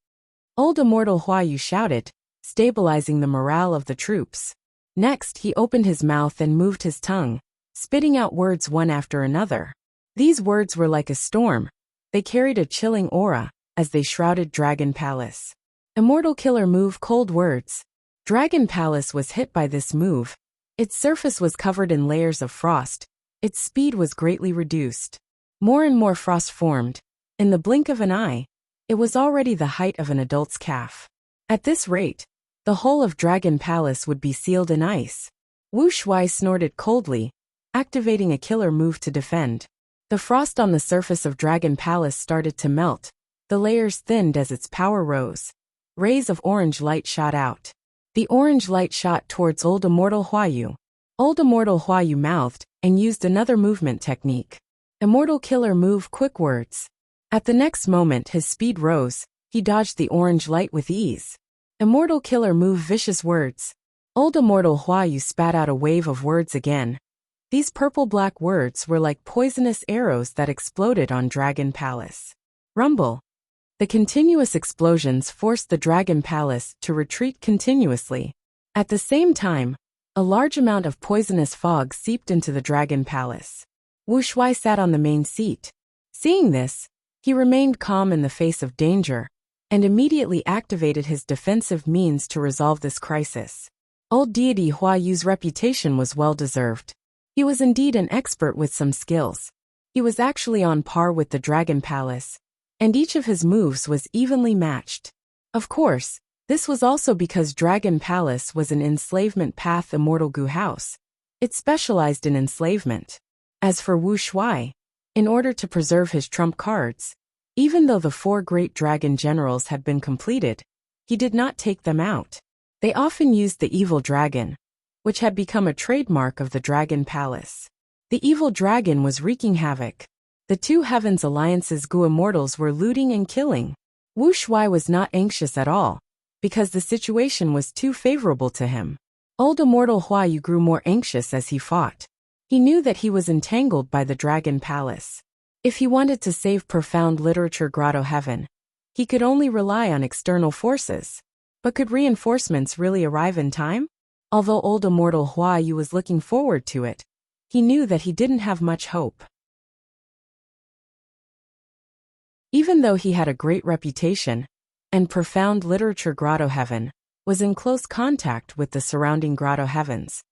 Old immortal Huayu shouted, stabilizing the morale of the troops. Next, he opened his mouth and moved his tongue, spitting out words one after another. These words were like a storm. They carried a chilling aura as they shrouded Dragon Palace. Immortal Killer Move. Cold words. Dragon Palace was hit by this move. Its surface was covered in layers of frost. Its speed was greatly reduced. More and more frost formed. In the blink of an eye, it was already the height of an adult's calf. At this rate, the whole of Dragon Palace would be sealed in ice. Wu Shuai snorted coldly, activating a killer move to defend. The frost on the surface of Dragon Palace started to melt. The layers thinned as its power rose. Rays of orange light shot out. The orange light shot towards old immortal Huayu. Old immortal Huayu mouthed and used another movement technique. Immortal Killer Move. Quick words. At the next moment his speed rose. He dodged the orange light with ease. Immortal Killer Move. Vicious words. Old immortal Huayu spat out a wave of words again. These purple-black words were like poisonous arrows that exploded on Dragon Palace. Rumble. The continuous explosions forced the Dragon Palace to retreat continuously. At the same time, a large amount of poisonous fog seeped into the Dragon Palace. Wu Shuai sat on the main seat. Seeing this, he remained calm in the face of danger, and immediately activated his defensive means to resolve this crisis. Old deity Huayu's reputation was well-deserved. He was indeed an expert with some skills. He was actually on par with the Dragon Palace, and each of his moves was evenly matched. Of course, this was also because Dragon Palace was an enslavement path immortal Gu house. It specialized in enslavement. As for Wu Shuai, in order to preserve his trump cards, even though the 4 great dragon generals had been completed, he did not take them out. They often used the evil dragon, which had become a trademark of the Dragon Palace. The evil dragon was wreaking havoc. The 2 Heavens Alliance's Gu immortals were looting and killing. Wu Shuai was not anxious at all, because the situation was too favorable to him. Old immortal Huayu grew more anxious as he fought. He knew that he was entangled by the Dragon Palace. If he wanted to save profound literature Grotto Heaven, he could only rely on external forces. But could reinforcements really arrive in time? Although old immortal Huayu was looking forward to it, he knew that he didn't have much hope. Even though he had a great reputation, and profound literature Grotto Heaven was in close contact with the surrounding Grotto Heavens.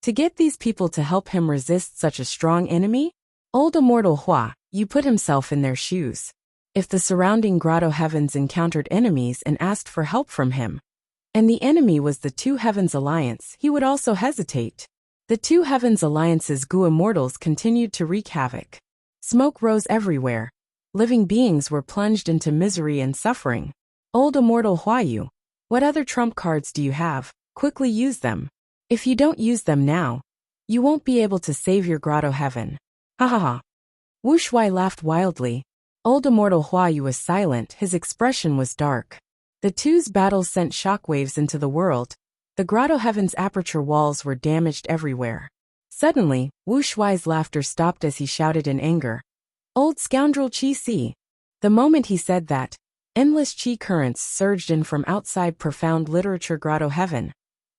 To get these people to help him resist such a strong enemy, old immortal Huayu put himself in their shoes. If the surrounding Grotto Heavens encountered enemies and asked for help from him, and the enemy was the Two Heavens Alliance, he would also hesitate. The Two Heavens Alliance's Gu immortals continued to wreak havoc. Smoke rose everywhere. Living beings were plunged into misery and suffering. Old immortal Huayu, what other trump cards do you have? Quickly use them. If you don't use them now, you won't be able to save your Grotto Heaven. Ha ha ha. Wuxia laughed wildly. Old immortal Huayu was silent, his expression was dark. The two's battles sent shockwaves into the world. The Grotto Heaven's aperture walls were damaged everywhere. Suddenly, Wuxia's laughter stopped as he shouted in anger. Old scoundrel Qi Si. The moment he said that, endless Qi currents surged in from outside profound literature Grotto Heaven,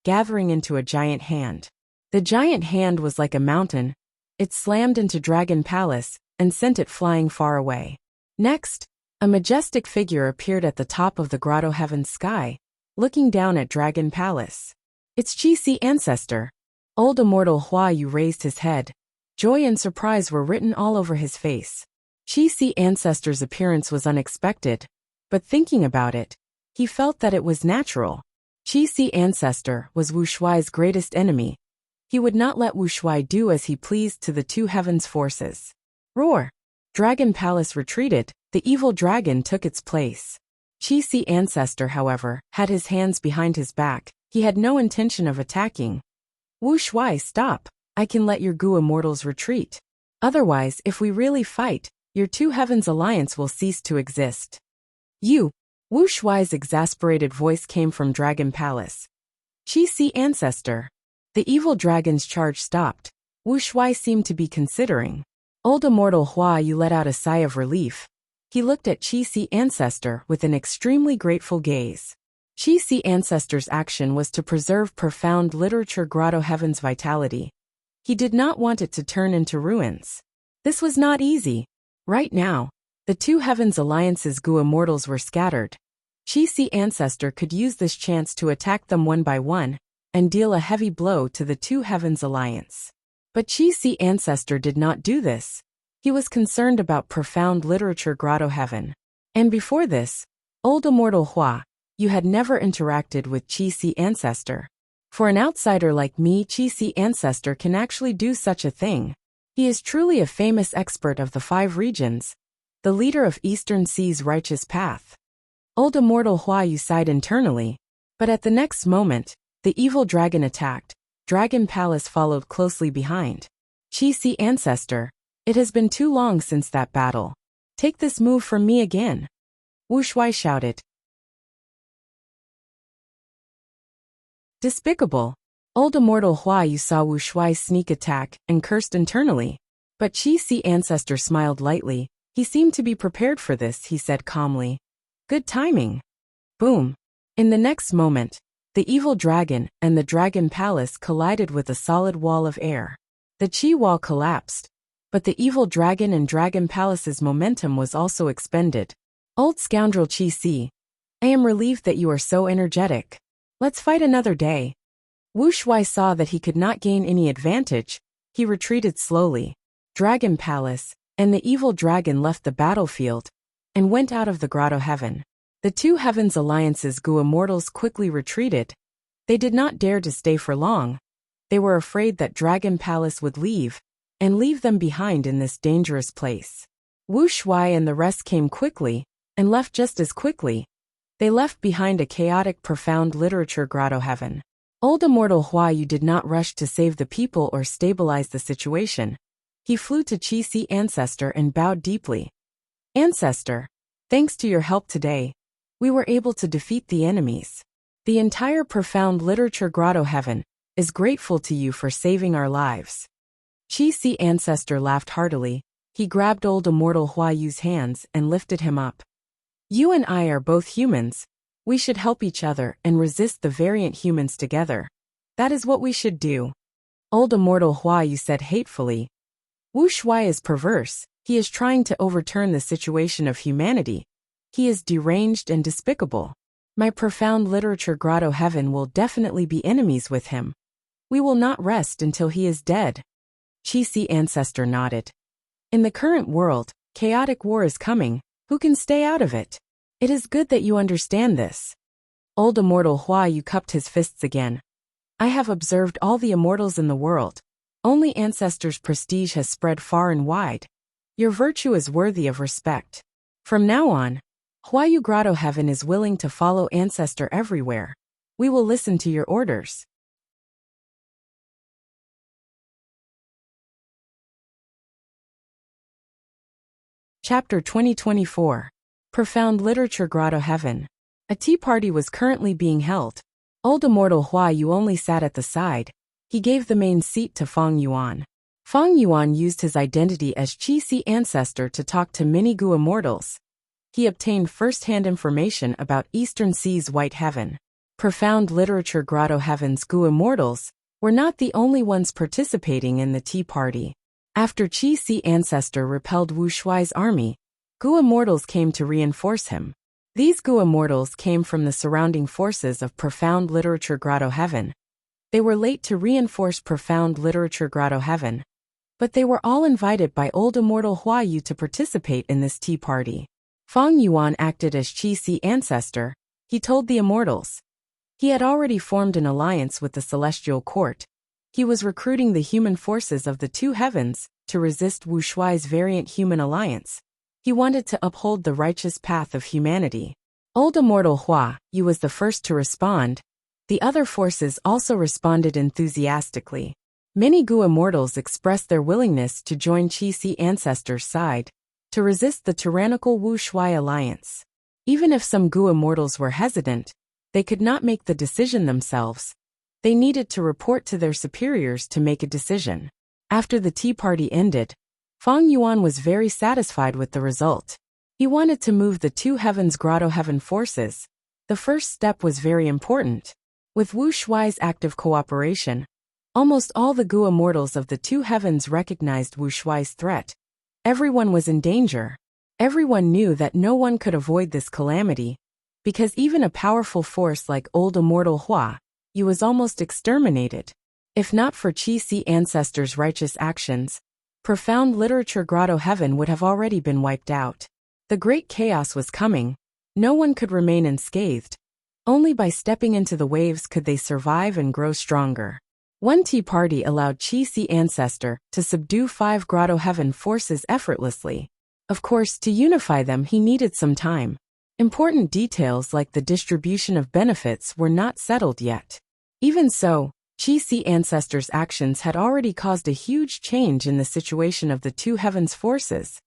gathering into a giant hand. The giant hand was like a mountain. It slammed into Dragon Palace and sent it flying far away. Next, a majestic figure appeared at the top of the Grotto Heaven's sky, looking down at Dragon Palace. It's Qi Si ancestor. Old immortal Huayu raised his head. Joy and surprise were written all over his face. Qi Si ancestor's appearance was unexpected, but thinking about it, he felt that it was natural. Qi Si ancestor was Wuxia's greatest enemy. He would not let Wuxia do as he pleased to the Two Heavens forces. Roar! Dragon Palace retreated, the evil dragon took its place. Qi Si ancestor, however, had his hands behind his back. He had no intention of attacking. Wuxia, stop. I can let your Gu immortals retreat. Otherwise, if we really fight, your Two Heavens Alliance will cease to exist. You! Wuxia's exasperated voice came from Dragon Palace. Qi Si ancestor. The evil dragon's charge stopped. Wuxia seemed to be considering. Old immortal Huayu let out a sigh of relief. He looked at Qi Si ancestor with an extremely grateful gaze. Qi Si ancestor's action was to preserve profound literature Grotto Heaven's vitality. He did not want it to turn into ruins. This was not easy. Right now, the Two Heavens Alliance's Gu immortals were scattered. Qi Si ancestor could use this chance to attack them one by one and deal a heavy blow to the Two Heavens Alliance. But Qi Si ancestor did not do this. He was concerned about profound literature Grotto Heaven. And before this, old immortal you had never interacted with Qi Si ancestor. For an outsider like me, Qi Si ancestor can actually do such a thing. He is truly a famous expert of the 5 regions, the leader of Eastern Sea's righteous path. Old immortal Huayu sighed internally, but at the next moment, the evil dragon attacked. Dragon Palace followed closely behind. Qi Si ancestor, it has been too long since that battle. Take this move from me again. Wuxia shouted. Despicable. Old immortal Huayu saw Wuxia's sneak attack and cursed internally. But Qi Si ancestor smiled lightly. He seemed to be prepared for this, he said calmly. Good timing. Boom. In the next moment, the evil dragon and the Dragon Palace collided with a solid wall of air. The Qi wall collapsed, but the evil dragon and Dragon Palace's momentum was also expended. Old scoundrel Qi Si, I am relieved that you are so energetic. Let's fight another day. Wuxia saw that he could not gain any advantage. He retreated slowly. Dragon Palace and the evil dragon left the battlefield and went out of the Grotto Heaven. The Two Heavens Alliance's Gu immortals quickly retreated. They did not dare to stay for long. They were afraid that Dragon Palace would leave and leave them behind in this dangerous place. Wuxia and the rest came quickly and left just as quickly. They left behind a chaotic profound literature Grotto Heaven. Old immortal Huayu did not rush to save the people or stabilize the situation. He flew to Qi Si ancestor and bowed deeply. Ancestor, thanks to your help today, we were able to defeat the enemies. The entire profound literature grotto heaven is grateful to you for saving our lives. Qi Si ancestor laughed heartily. He grabbed old immortal Hua Yu's hands and lifted him up. You and I are both humans. We should help each other and resist the variant humans together. That is what we should do. Old immortal Hua Yu said hatefully. Wu Shuai is perverse. He is trying to overturn the situation of humanity. He is deranged and despicable. My profound literature grotto heaven will definitely be enemies with him. We will not rest until he is dead. Qi Si ancestor nodded. In the current world, chaotic war is coming. Who can stay out of it? It is good that you understand this. Old immortal Hua Yu cupped his fists again. I have observed all the immortals in the world. Only ancestors' prestige has spread far and wide. Your virtue is worthy of respect. From now on, Hua Yu Grotto Heaven is willing to follow ancestor everywhere. We will listen to your orders. Chapter 2024. Profound Literature Grotto Heaven. A tea party was currently being held. Old immortal Hua Yu only sat at the side. He gave the main seat to Feng Yuan. Feng Yuan used his identity as Qi Si ancestor to talk to many Gu immortals. He obtained first-hand information about Eastern Sea's White Heaven. Profound Literature Grotto Heaven's Gu immortals were not the only ones participating in the tea party. After Qi Si ancestor repelled Wu Shuai's army, Gu immortals came to reinforce him. These Gu immortals came from the surrounding forces of Profound Literature Grotto Heaven. They were late to reinforce Profound Literature Grotto Heaven, but they were all invited by old immortal Hua Yu to participate in this tea party. Feng Yuan acted as Qi Si ancestor. He told the immortals. He had already formed an alliance with the Celestial Court. He was recruiting the human forces of the two heavens to resist Wu Shuai's variant human alliance. He wanted to uphold the righteous path of humanity. Old immortal Hua Yu was the first to respond. The other forces also responded enthusiastically. Many Gu immortals expressed their willingness to join Qi Si ancestor's side, to resist the tyrannical Wu Shuai alliance. Even if some Gu immortals were hesitant, they could not make the decision themselves. They needed to report to their superiors to make a decision. After the tea party ended, Feng Yuan was very satisfied with the result. He wanted to move the two heavens grotto heaven forces. The first step was very important. With Wu Shuai's active cooperation, almost all the Gu immortals of the two heavens recognized Wu Shuai's threat. Everyone was in danger. Everyone knew that no one could avoid this calamity, because even a powerful force like old immortal Hua Yu was almost exterminated. If not for Qi Si ancestors' righteous actions, Profound Literature Grotto Heaven would have already been wiped out. The great chaos was coming. No one could remain unscathed. Only by stepping into the waves could they survive and grow stronger. One tea party allowed Qi Si ancestor to subdue 5 Grotto Heaven forces effortlessly. Of course, to unify them he needed some time. Important details like the distribution of benefits were not settled yet. Even so, Qi Si ancestor's actions had already caused a huge change in the situation of the two heavens forces,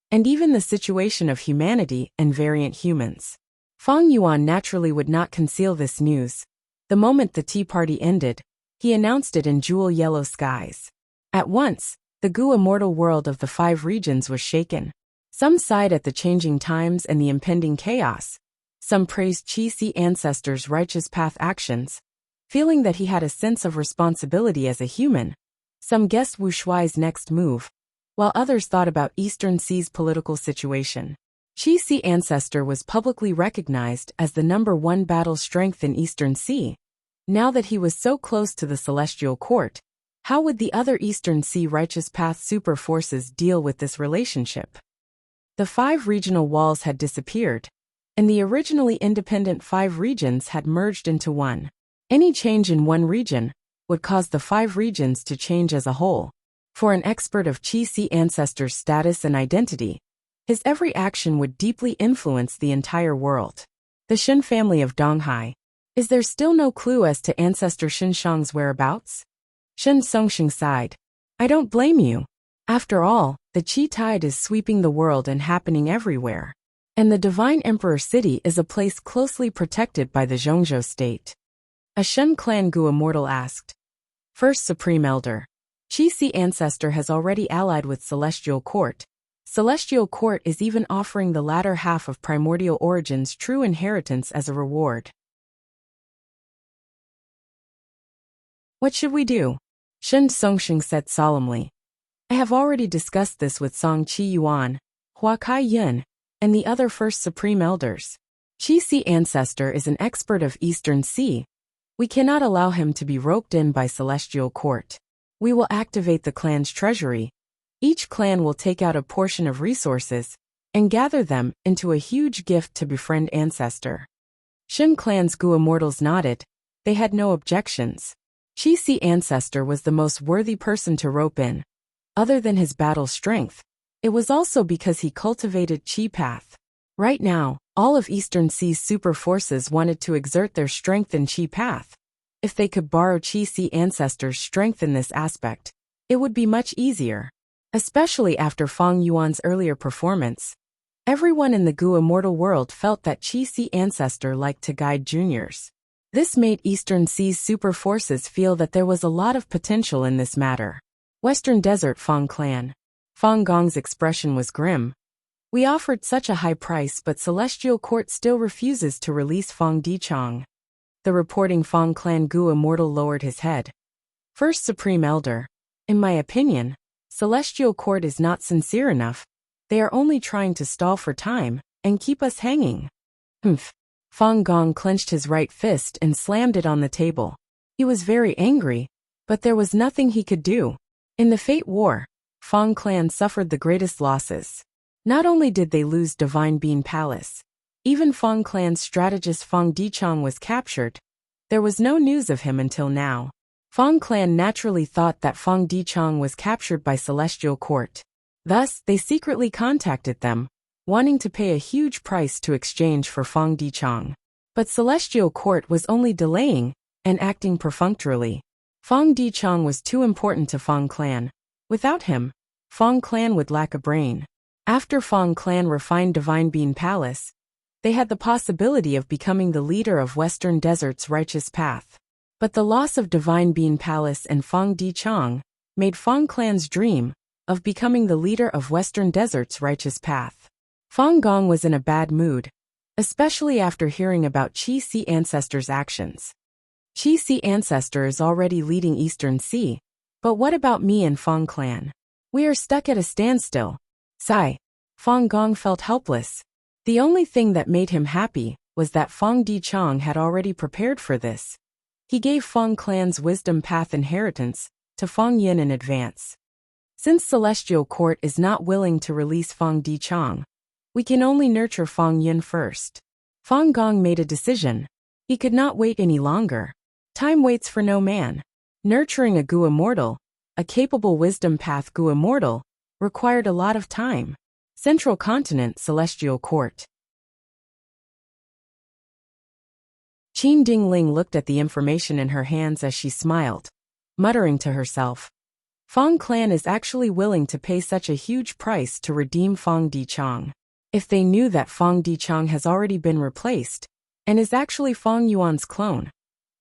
and even the situation of humanity and variant humans. Feng Yuan naturally would not conceal this news. The moment the tea party ended, he announced it in jewel yellow skies. At once, the Gu immortal world of the 5 regions was shaken. Some sighed at the changing times and the impending chaos. Some praised Qi Si ancestor's righteous path actions, feeling that he had a sense of responsibility as a human. Some guessed Wu Shuai's next move, while others thought about Eastern Sea's political situation. Qi Si ancestor was publicly recognized as the #1 battle strength in Eastern Sea. Now that he was so close to the Celestial Court, how would the other Eastern Sea righteous path super forces deal with this relationship? The 5 regional walls had disappeared, and the originally independent 5 regions had merged into one. Any change in one region would cause the 5 regions to change as a whole. For an expert of Qi Si ancestor's status and identity, his every action would deeply influence the entire world. The Shen family of Donghai. Is there still no clue as to ancestor Shen Shang's whereabouts? Shen Songxing sighed. I don't blame you. After all, the Qi tide is sweeping the world and happening everywhere. And the Divine Emperor City is a place closely protected by the Zhongzhou state. A Shen clan Gu immortal asked. First Supreme Elder. Qi ancestor has already allied with Celestial Court. Celestial Court is even offering the latter half of Primordial Origin's true inheritance as a reward. What should we do? Shen Songxing said solemnly. I have already discussed this with Song Qi Yuan, Hua Kai Yun, and the other First Supreme Elders. Qi ancestor is an expert of Eastern Sea. We cannot allow him to be roped in by Celestial Court. We will activate the clan's treasury. Each clan will take out a portion of resources and gather them into a huge gift to befriend ancestor. Shen clan's Gu immortals nodded. They had no objections. Qi ancestor was the most worthy person to rope in. Other than his battle strength, it was also because he cultivated Qi path. Right now, all of Eastern Sea's super forces wanted to exert their strength in Qi path. If they could borrow Qi ancestors' strength in this aspect, it would be much easier. Especially after Fang Yuan's earlier performance. Everyone in the Gu immortal world felt that Qi ancestor liked to guide juniors. This made Eastern Sea's super forces feel that there was a lot of potential in this matter. Western Desert Fang clan. Fang Gong's expression was grim. We offered such a high price, but Celestial Court still refuses to release Fang Dichang. The reporting Fang clan Gu immortal lowered his head. First Supreme Elder. In my opinion, Celestial Court is not sincere enough. They are only trying to stall for time and keep us hanging. Humph. Fang Gong clenched his right fist and slammed it on the table. He was very angry, but there was nothing he could do. In the Fate War, Fang clan suffered the greatest losses. Not only did they lose Divine Bean Palace, even Fang clan's strategist Fang Dichang was captured. There was no news of him until now. Fang clan naturally thought that Fang Dichang was captured by Celestial Court. Thus, they secretly contacted them, wanting to pay a huge price to exchange for Fang Dichang. But Celestial Court was only delaying and acting perfunctorily. Fang Dichang was too important to Fang clan. Without him, Fang clan would lack a brain. After Fang clan refined Divine Bean Palace, they had the possibility of becoming the leader of Western Desert's righteous path. But the loss of Divine Bean Palace and Fang Dichang made Fang clan's dream of becoming the leader of Western Desert's righteous path. Fang Gong was in a bad mood, especially after hearing about Qi ancestor's actions. Qi ancestor is already leading Eastern Sea, but what about me and Fang clan? We are stuck at a standstill. Sigh. Fang Gong felt helpless. The only thing that made him happy was that Fang Dichang had already prepared for this. He gave Fang clan's wisdom path inheritance to Fang Yin in advance. Since Celestial Court is not willing to release Fang Dichang, we can only nurture Fang Yin first. Fang Gong made a decision. He could not wait any longer. Time waits for no man. Nurturing a Gu immortal, a capable wisdom path Gu immortal, required a lot of time. Central Continent Celestial Court. Qin Dingling looked at the information in her hands as she smiled, muttering to herself. Fang clan is actually willing to pay such a huge price to redeem Fang Dichang. If they knew that Fang Dichang has already been replaced and is actually Fang Yuan's clone,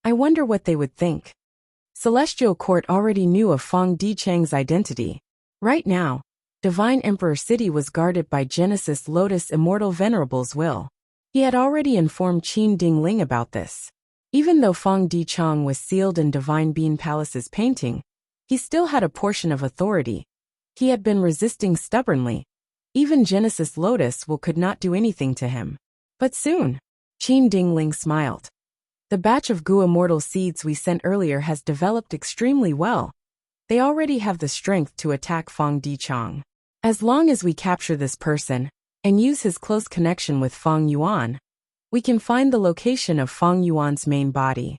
I wonder what they would think. Celestial Court already knew of Fang Dichang's identity. Right now, Divine Emperor City was guarded by Genesis Lotus Immortal Venerable's will. He had already informed Qin Dingling about this. Even though Fang Dichang was sealed in Divine Bean Palace's painting, he still had a portion of authority. He had been resisting stubbornly. Even Genesis Lotus will could not do anything to him. But soon, Qin Dingling smiled. The batch of Gu immortal seeds we sent earlier has developed extremely well. They already have the strength to attack Fang Dichang. As long as we capture this person and use his close connection with Fang Yuan, we can find the location of Fang Yuan's main body.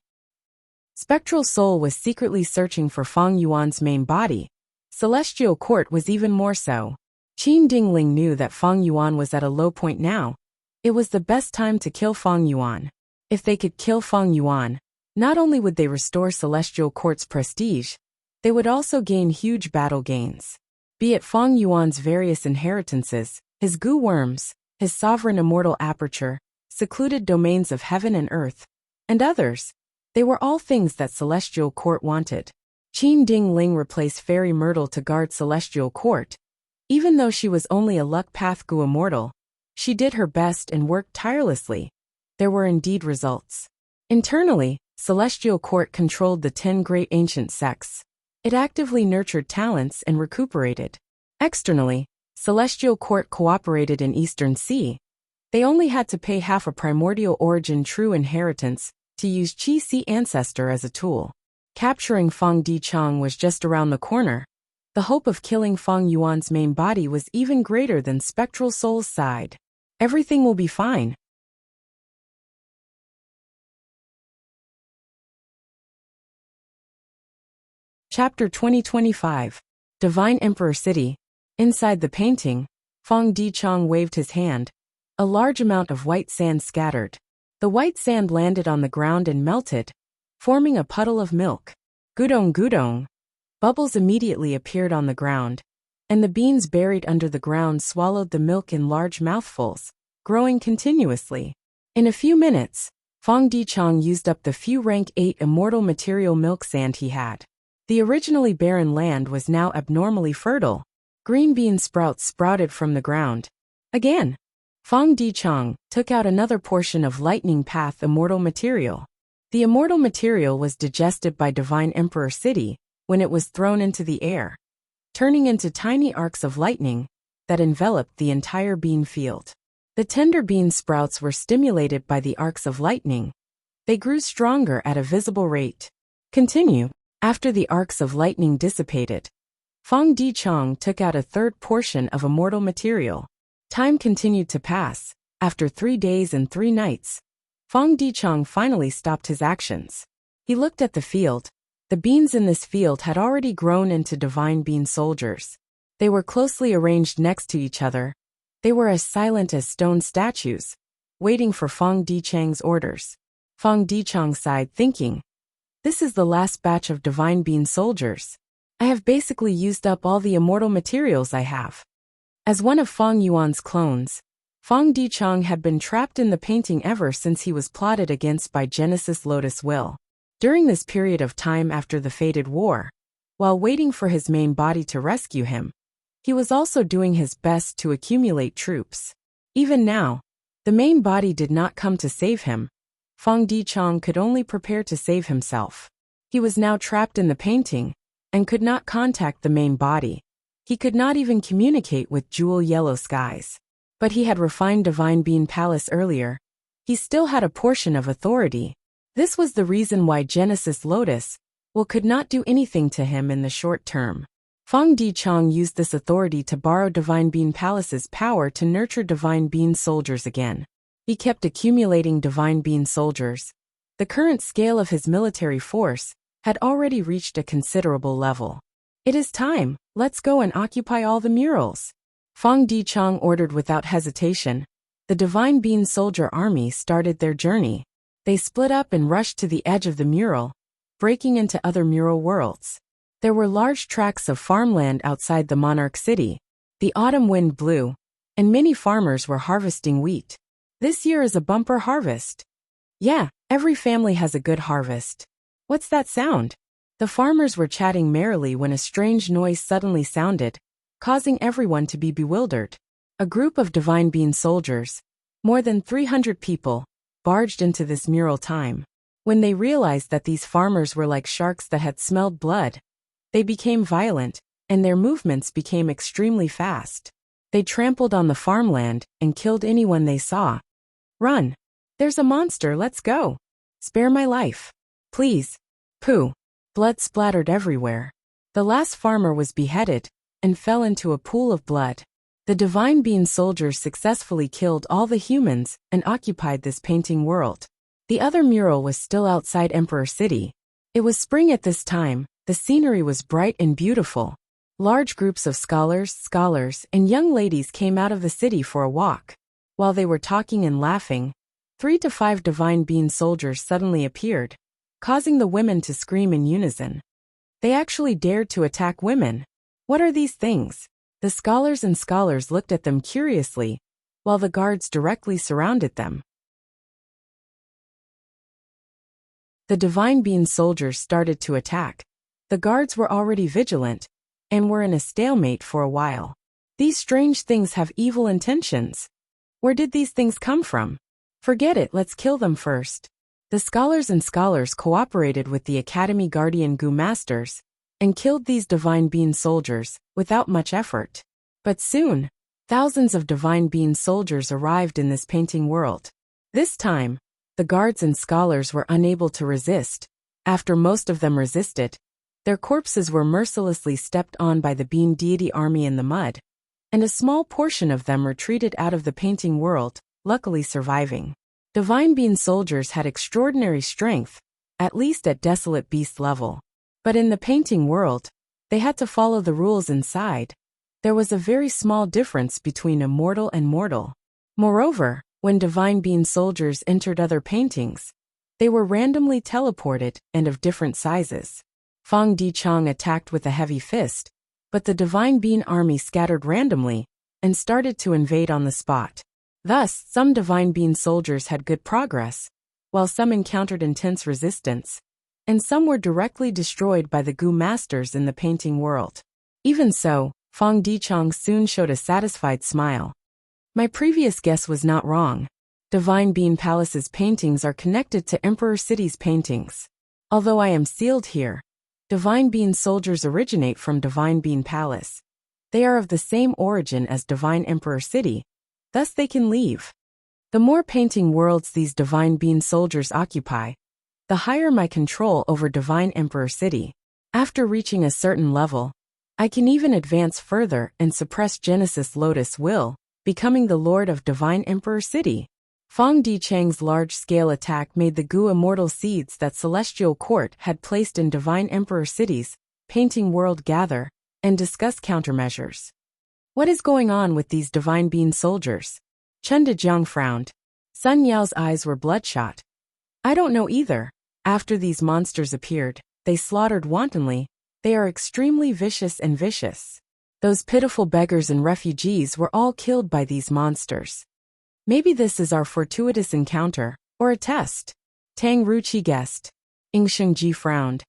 Spectral Soul was secretly searching for Fang Yuan's main body. Celestial Court was even more so. Qin Dingling knew that Fang Yuan was at a low point now. It was the best time to kill Fang Yuan. If they could kill Fang Yuan, not only would they restore Celestial Court's prestige, they would also gain huge battle gains. Be it Fang Yuan's various inheritances, his Gu worms, his sovereign immortal aperture, secluded domains of heaven and earth, and others. They were all things that Celestial Court wanted. Qin Ding Ling replaced Fairy Myrtle to guard Celestial Court. Even though she was only a Luck Path Gu immortal, she did her best and worked tirelessly. There were indeed results. Internally, Celestial Court controlled the 10 great ancient sects. It actively nurtured talents and recuperated. Externally, Celestial Court cooperated in Eastern Sea. They only had to pay half a primordial origin true inheritance to use Qi Si ancestor as a tool. Capturing Fang Dichang was just around the corner. The hope of killing Fang Yuan's main body was even greater than Spectral Soul's side. Everything will be fine. Chapter 2025. Divine Emperor City. Inside the painting, Fang Dichang waved his hand. A large amount of white sand scattered. The white sand landed on the ground and melted, forming a puddle of milk. Gudong gudong. Bubbles immediately appeared on the ground, and the beans buried under the ground swallowed the milk in large mouthfuls, growing continuously. In a few minutes, Fang Dichang used up the few rank 8 immortal material milk sand he had. The originally barren land was now abnormally fertile. Green bean sprouts sprouted from the ground. Again, Fang Dichang took out another portion of Lightning Path immortal material. The immortal material was digested by Divine Emperor City when it was thrown into the air, turning into tiny arcs of lightning that enveloped the entire bean field. The tender bean sprouts were stimulated by the arcs of lightning. They grew stronger at a visible rate. Continue. After the arcs of lightning dissipated, Fang Dichang took out a third portion of immortal material. Time continued to pass. After 3 days and 3 nights, Fang Dichang finally stopped his actions. He looked at the field. The beans in this field had already grown into divine bean soldiers. They were closely arranged next to each other. They were as silent as stone statues, waiting for Fang Dichang's orders. Fang Dichang sighed, thinking, "This is the last batch of divine bean soldiers. I have basically used up all the immortal materials I have." As one of Fang Yuan's clones, Fang Dichang had been trapped in the painting ever since he was plotted against by Genesis Lotus Will. During this period of time after the fated war, while waiting for his main body to rescue him, he was also doing his best to accumulate troops. Even now, the main body did not come to save him. Fang Dichang could only prepare to save himself. He was now trapped in the painting and could not contact the main body. He could not even communicate with Jewel Yellow Skies. But he had refined Divine Bean Palace earlier. He still had a portion of authority. This was the reason why Genesis Lotus Will could not do anything to him in the short term. Fang Dichang used this authority to borrow Divine Bean Palace's power to nurture Divine Bean soldiers again. He kept accumulating Divine Bean soldiers. The current scale of his military force had already reached a considerable level. "It is time, let's go and occupy all the murals," Fang Dichang ordered without hesitation. The Divine Bean soldier army started their journey. They split up and rushed to the edge of the mural, breaking into other mural worlds. There were large tracts of farmland outside the monarch city. The autumn wind blew, and many farmers were harvesting wheat. This year is a bumper harvest. Yeah, every family has a good harvest. What's that sound? The farmers were chatting merrily when a strange noise suddenly sounded, causing everyone to be bewildered. A group of Divine Bean soldiers, more than 300 people, barged into this mural time. When they realized that these farmers were like sharks that had smelled blood, they became violent, and their movements became extremely fast. They trampled on the farmland and killed anyone they saw. "Run! There's a monster, let's go! Spare my life! Please!" Pooh! Blood splattered everywhere. The last farmer was beheaded and fell into a pool of blood. The Divine Bean soldiers successfully killed all the humans and occupied this painting world. The other mural was still outside Emperor City. It was spring at this time. The scenery was bright and beautiful. Large groups of scholars, and young ladies came out of the city for a walk. While they were talking and laughing, 3 to 5 Divine Bean soldiers suddenly appeared, causing the women to scream in unison. They actually dared to attack women. What are these things? The scholars looked at them curiously. while the guards directly surrounded them. The Divine Being soldiers started to attack. The guards were already vigilant, and were in a stalemate for a while. These strange things have evil intentions. Where did these things come from? Forget it, let's kill them first. The scholars cooperated with the Academy Guardian Gu Masters, and killed these Divine Being soldiers, without much effort. But soon, thousands of Divine Being soldiers arrived in this painting world. This time, the guards and scholars were unable to resist. After most of them resisted, their corpses were mercilessly stepped on by the Being Deity army in the mud, and a small portion of them retreated out of the painting world, luckily surviving. Divine Being soldiers had extraordinary strength, at least at Desolate Beast level. But in the painting world, they had to follow the rules inside. There was a very small difference between immortal and mortal. Moreover, when Divine Being soldiers entered other paintings, they were randomly teleported and of different sizes. Fang Dichang attacked with a heavy fist, but the Divine Being army scattered randomly and started to invade on the spot. Thus, some Divine Being soldiers had good progress, while some encountered intense resistance, and some were directly destroyed by the Gu Masters in the painting world. Even so, Fang Dichang soon showed a satisfied smile. My previous guess was not wrong. Divine Being Palace's paintings are connected to Emperor City's paintings. Although I am sealed here, Divine Being soldiers originate from Divine Being Palace. They are of the same origin as Divine Emperor City, thus they can leave. The more painting worlds these Divine Being soldiers occupy, the higher my control over Divine Emperor City. After reaching a certain level, I can even advance further and suppress Genesis Lotus Will, becoming the Lord of Divine Emperor City. Fang Dichang's large-scale attack made the Gu immortal seeds that Celestial Court had placed in Divine Emperor Cities, painting world gather, and discuss countermeasures. What is going on with these Divine Being soldiers? Chen Dejiang frowned. Sun Yao's eyes were bloodshot. I don't know either. After these monsters appeared, they slaughtered wantonly. They are extremely vicious and vicious. Those pitiful beggars and refugees were all killed by these monsters. Maybe this is our fortuitous encounter, or a test. Tang Ruqi guessed. Ing Shengji frowned.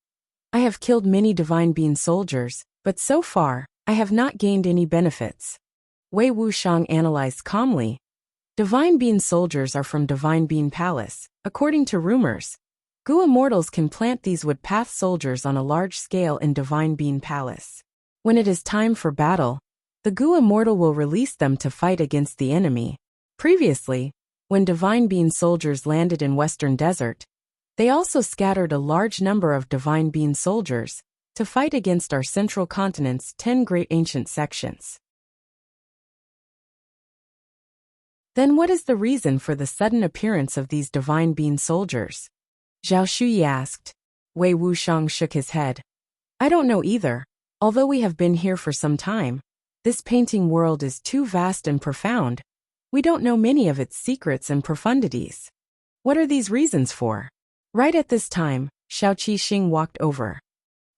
I have killed many Divine Being soldiers, but so far, I have not gained any benefits. Wei Wuxiang analyzed calmly. Divine Being soldiers are from Divine Being Palace. According to rumors, Gu immortals can plant these woodpath soldiers on a large scale in Divine Being Palace. When it is time for battle, the Gu immortal will release them to fight against the enemy. Previously, when Divine Being soldiers landed in Western Desert, they also scattered a large number of Divine Being soldiers to fight against our central continent's 10 great ancient sections. Then what is the reason for the sudden appearance of these Divine Being soldiers? Zhao Shuyi asked. Wei Wuxiang shook his head. I don't know either. Although we have been here for some time, this painting world is too vast and profound. We don't know many of its secrets and profundities. What are these reasons for? Right at this time, Xiao Qixing walked over.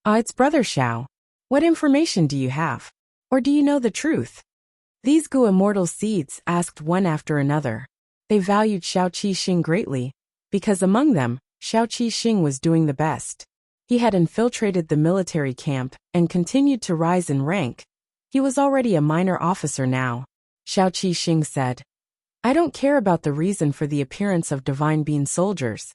It's Brother Xiao. What information do you have? Or do you know the truth? These Gu immortal seeds asked one after another. They valued Xiao Qixing greatly, because among them, Xiao Qixing was doing the best. He had infiltrated the military camp and continued to rise in rank. He was already a minor officer now. Xiao Qixing said, I don't care about the reason for the appearance of Divine Being soldiers.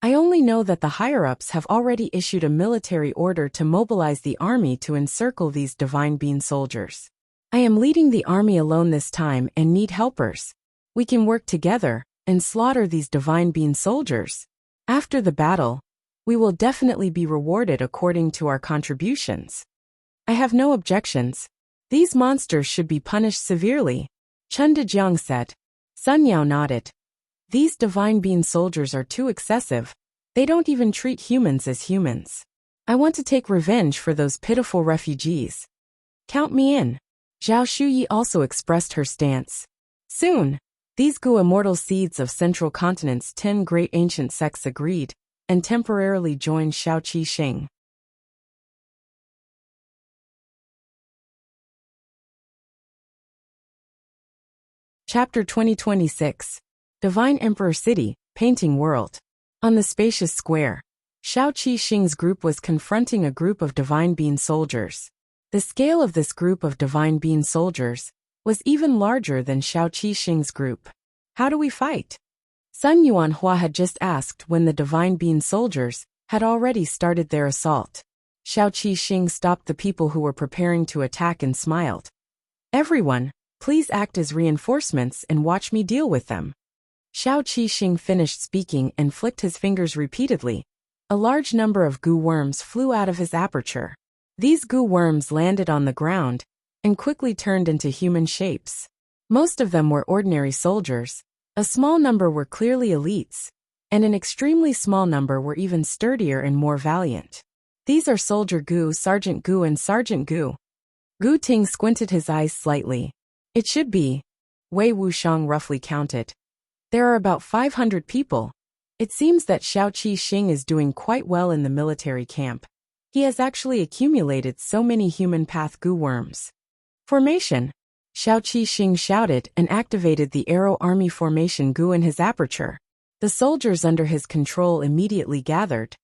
I only know that the higher-ups have already issued a military order to mobilize the army to encircle these Divine Being soldiers. I am leading the army alone this time and need helpers. We can work together and slaughter these Divine Being soldiers. After the battle, we will definitely be rewarded according to our contributions. I have no objections. These monsters should be punished severely. Chen Dejiang said. Sun Yao nodded. These Divine Being soldiers are too excessive. They don't even treat humans as humans. I want to take revenge for those pitiful refugees. Count me in. Zhao Shuyi also expressed her stance. Soon, these Gu immortal seeds of Central Continent's 10 great ancient sects agreed, and temporarily joined Xiao Qixing. Chapter 2026. Divine Emperor City, Painting World. On the spacious square, Xiao Qixing's group was confronting a group of Divine Being soldiers. The scale of this group of Divine Being soldiers was even larger than Xiao Qixing's group. How do we fight? Sun Yuanhua had just asked when the Divine Being soldiers had already started their assault. Xiao Qixing stopped the people who were preparing to attack and smiled. Everyone, please act as reinforcements and watch me deal with them. Xiao Qixing finished speaking and flicked his fingers repeatedly. A large number of goo worms flew out of his aperture. These goo worms landed on the ground and quickly turned into human shapes. Most of them were ordinary soldiers, a small number were clearly elites, and an extremely small number were even sturdier and more valiant. These are Soldier Gu, Sergeant Gu and Sergeant Gu. Gu Ting squinted his eyes slightly. It should be. Wei Wuxiang roughly counted. There are about 500 people. It seems that Xiao Qixing is doing quite well in the military camp. He has actually accumulated so many human path goo worms. Formation. Xiao Qixing shouted and activated the Arrow Army formation goo in his aperture. The soldiers under his control immediately gathered.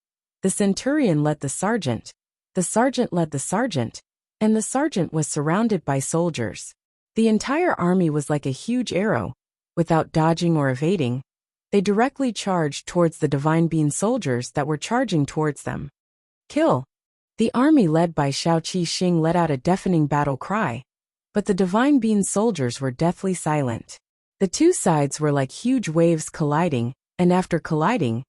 The centurion led the sergeant led the sergeant, and the sergeant was surrounded by soldiers. The entire army was like a huge arrow. Without dodging or evading, they directly charged towards the Divine Being soldiers that were charging towards them. Kill! The army led by Xiao Qixing let out a deafening battle cry, but the Divine Being soldiers were deathly silent. The two sides were like huge waves colliding, and after colliding,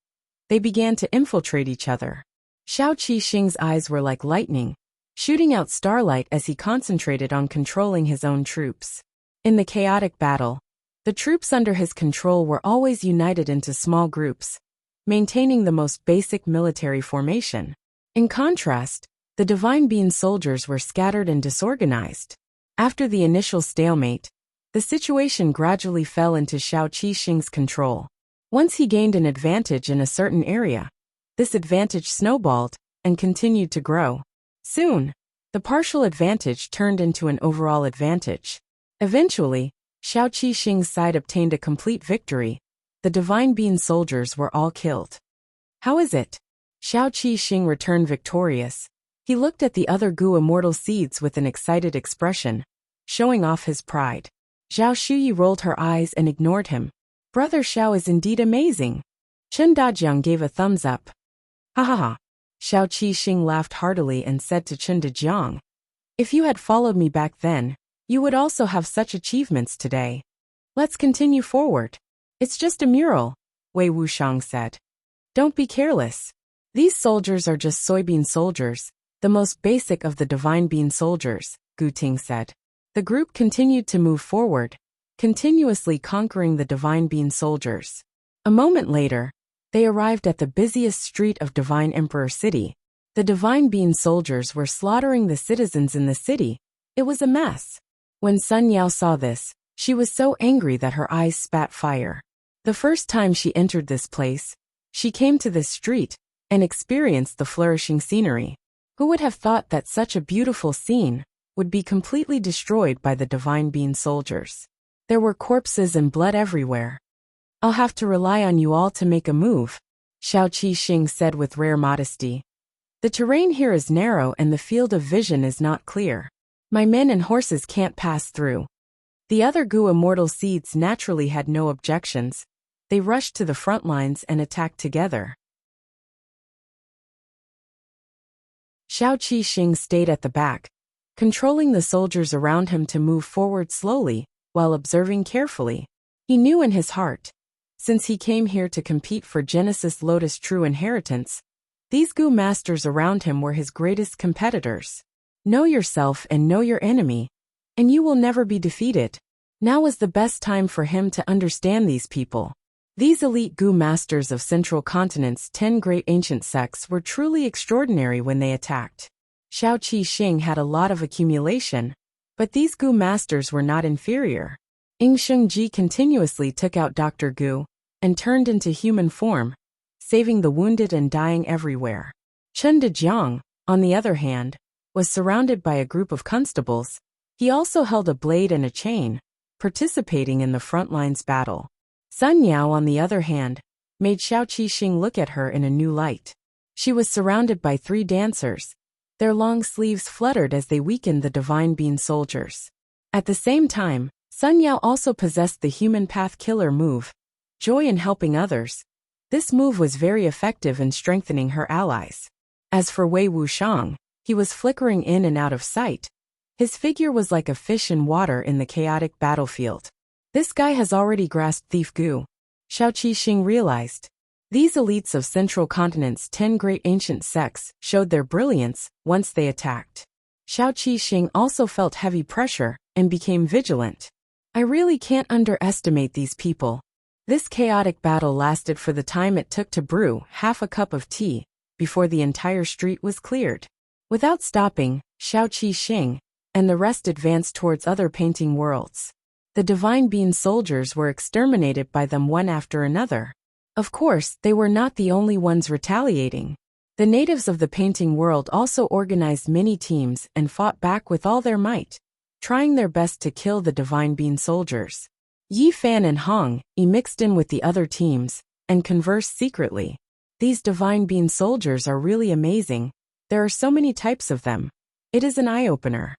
they began to infiltrate each other. Xiao Qixing's eyes were like lightning, shooting out starlight as he concentrated on controlling his own troops. In the chaotic battle, the troops under his control were always united into small groups, maintaining the most basic military formation. In contrast, the Divine Being soldiers were scattered and disorganized. After the initial stalemate, the situation gradually fell into Xiao Qixing's control. Once he gained an advantage in a certain area, this advantage snowballed and continued to grow. Soon, the partial advantage turned into an overall advantage. Eventually, Xiao Qixing's side obtained a complete victory. The Divine Being soldiers were all killed. How is it? Xiao Qixing returned victorious. He looked at the other Gu immortal seeds with an excited expression, showing off his pride. Zhao Shuyi rolled her eyes and ignored him. Brother Xiao is indeed amazing. Chen Dajiang gave a thumbs up. Ha ha ha. Xiao Qixing laughed heartily and said to Chen Dajiang, if you had followed me back then, you would also have such achievements today. Let's continue forward. It's just a mural, Wei Wuxiang said. Don't be careless. These soldiers are just soybean soldiers, the most basic of the Divine Being soldiers, Gu Ting said. The group continued to move forward, continuously conquering the Divine Being soldiers. A moment later, they arrived at the busiest street of Divine Emperor City. The Divine Being soldiers were slaughtering the citizens in the city. It was a mess. When Sun Yao saw this, she was so angry that her eyes spat fire. The first time she entered this place, she came to this street and experienced the flourishing scenery. Who would have thought that such a beautiful scene would be completely destroyed by the Divine Being soldiers? There were corpses and blood everywhere. I'll have to rely on you all to make a move, Xiao Qixing said with rare modesty. The terrain here is narrow and the field of vision is not clear. My men and horses can't pass through. The other Gu immortal seeds naturally had no objections. They rushed to the front lines and attacked together. Xiao Qixing stayed at the back, controlling the soldiers around him to move forward slowly, while observing carefully. He knew in his heart, since he came here to compete for Genesis Lotus True Inheritance, these Gu masters around him were his greatest competitors. Know yourself and know your enemy, and you will never be defeated. Now was the best time for him to understand these people. These elite Gu masters of Central Continent's 10 great ancient sects were truly extraordinary when they attacked. Xiao Qixing had a lot of accumulation, but these Gu masters were not inferior. Ing Shengji continuously took out Dr. Gu and turned into human form, saving the wounded and dying everywhere. Chen Dejiang, on the other hand, was surrounded by a group of constables. He also held a blade and a chain, participating in the front lines battle. Sun Yao, on the other hand, made Xiao Qixing look at her in a new light. She was surrounded by 3 dancers. Their long sleeves fluttered as they weakened the Divine Bean soldiers. At the same time, Sun Yao also possessed the human path killer move, joy in helping others. This move was very effective in strengthening her allies. As for Wei Wuxiang, he was flickering in and out of sight. His figure was like a fish in water in the chaotic battlefield. This guy has already grasped Thief Gu, Xiao Qixing realized. These elites of Central Continent's 10 great ancient sects showed their brilliance once they attacked. Xiao Qixing also felt heavy pressure and became vigilant. I really can't underestimate these people. This chaotic battle lasted for the time it took to brew half a cup of tea before the entire street was cleared. Without stopping, Xiao Qixing and the rest advanced towards other painting worlds. The Divine Bean soldiers were exterminated by them one after another. Of course, they were not the only ones retaliating. The natives of the painting world also organized mini-teams and fought back with all their might, trying their best to kill the Divine Bean soldiers. Yi Fan and Hong mixed in with the other teams and conversed secretly. These Divine Bean soldiers are really amazing. There are so many types of them. It is an eye-opener.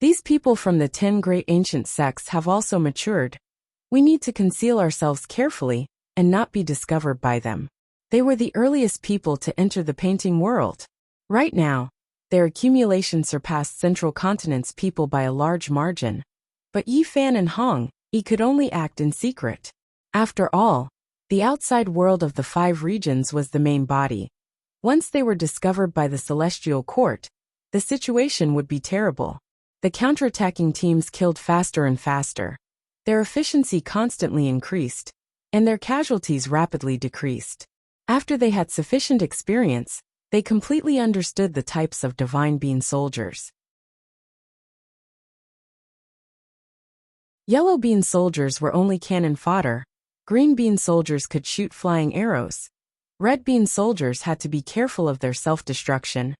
These people from the 10 great ancient sects have also matured. We need to conceal ourselves carefully and not be discovered by them. They were the earliest people to enter the painting world. Right now, their accumulation surpassed Central Continent's people by a large margin. But Yi Fan and Hong could only act in secret. After all, the outside world of the 5 regions was the main body. Once they were discovered by the Celestial Court, the situation would be terrible. The counterattacking teams killed faster and faster. Their efficiency constantly increased, and their casualties rapidly decreased. After they had sufficient experience, they completely understood the types of Divine Bean soldiers. Yellow Bean soldiers were only cannon fodder. Green Bean soldiers could shoot flying arrows. Red Bean soldiers had to be careful of their self-destruction.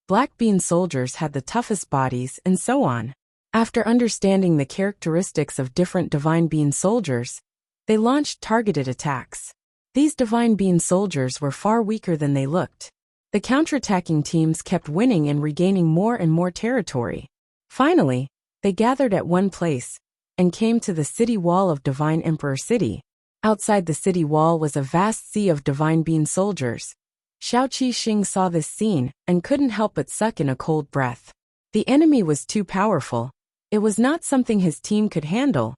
Black Bean soldiers had the toughest bodies, and so on. After understanding the characteristics of different Divine Bean soldiers, they launched targeted attacks. These Divine Bean soldiers were far weaker than they looked. The counterattacking teams kept winning and regaining more and more territory. Finally, they gathered at one place and came to the city wall of Divine Emperor City. Outside the city wall was a vast sea of Divine Bean soldiers. Xiao Qixing saw this scene and couldn't help but suck in a cold breath. The enemy was too powerful. It was not something his team could handle.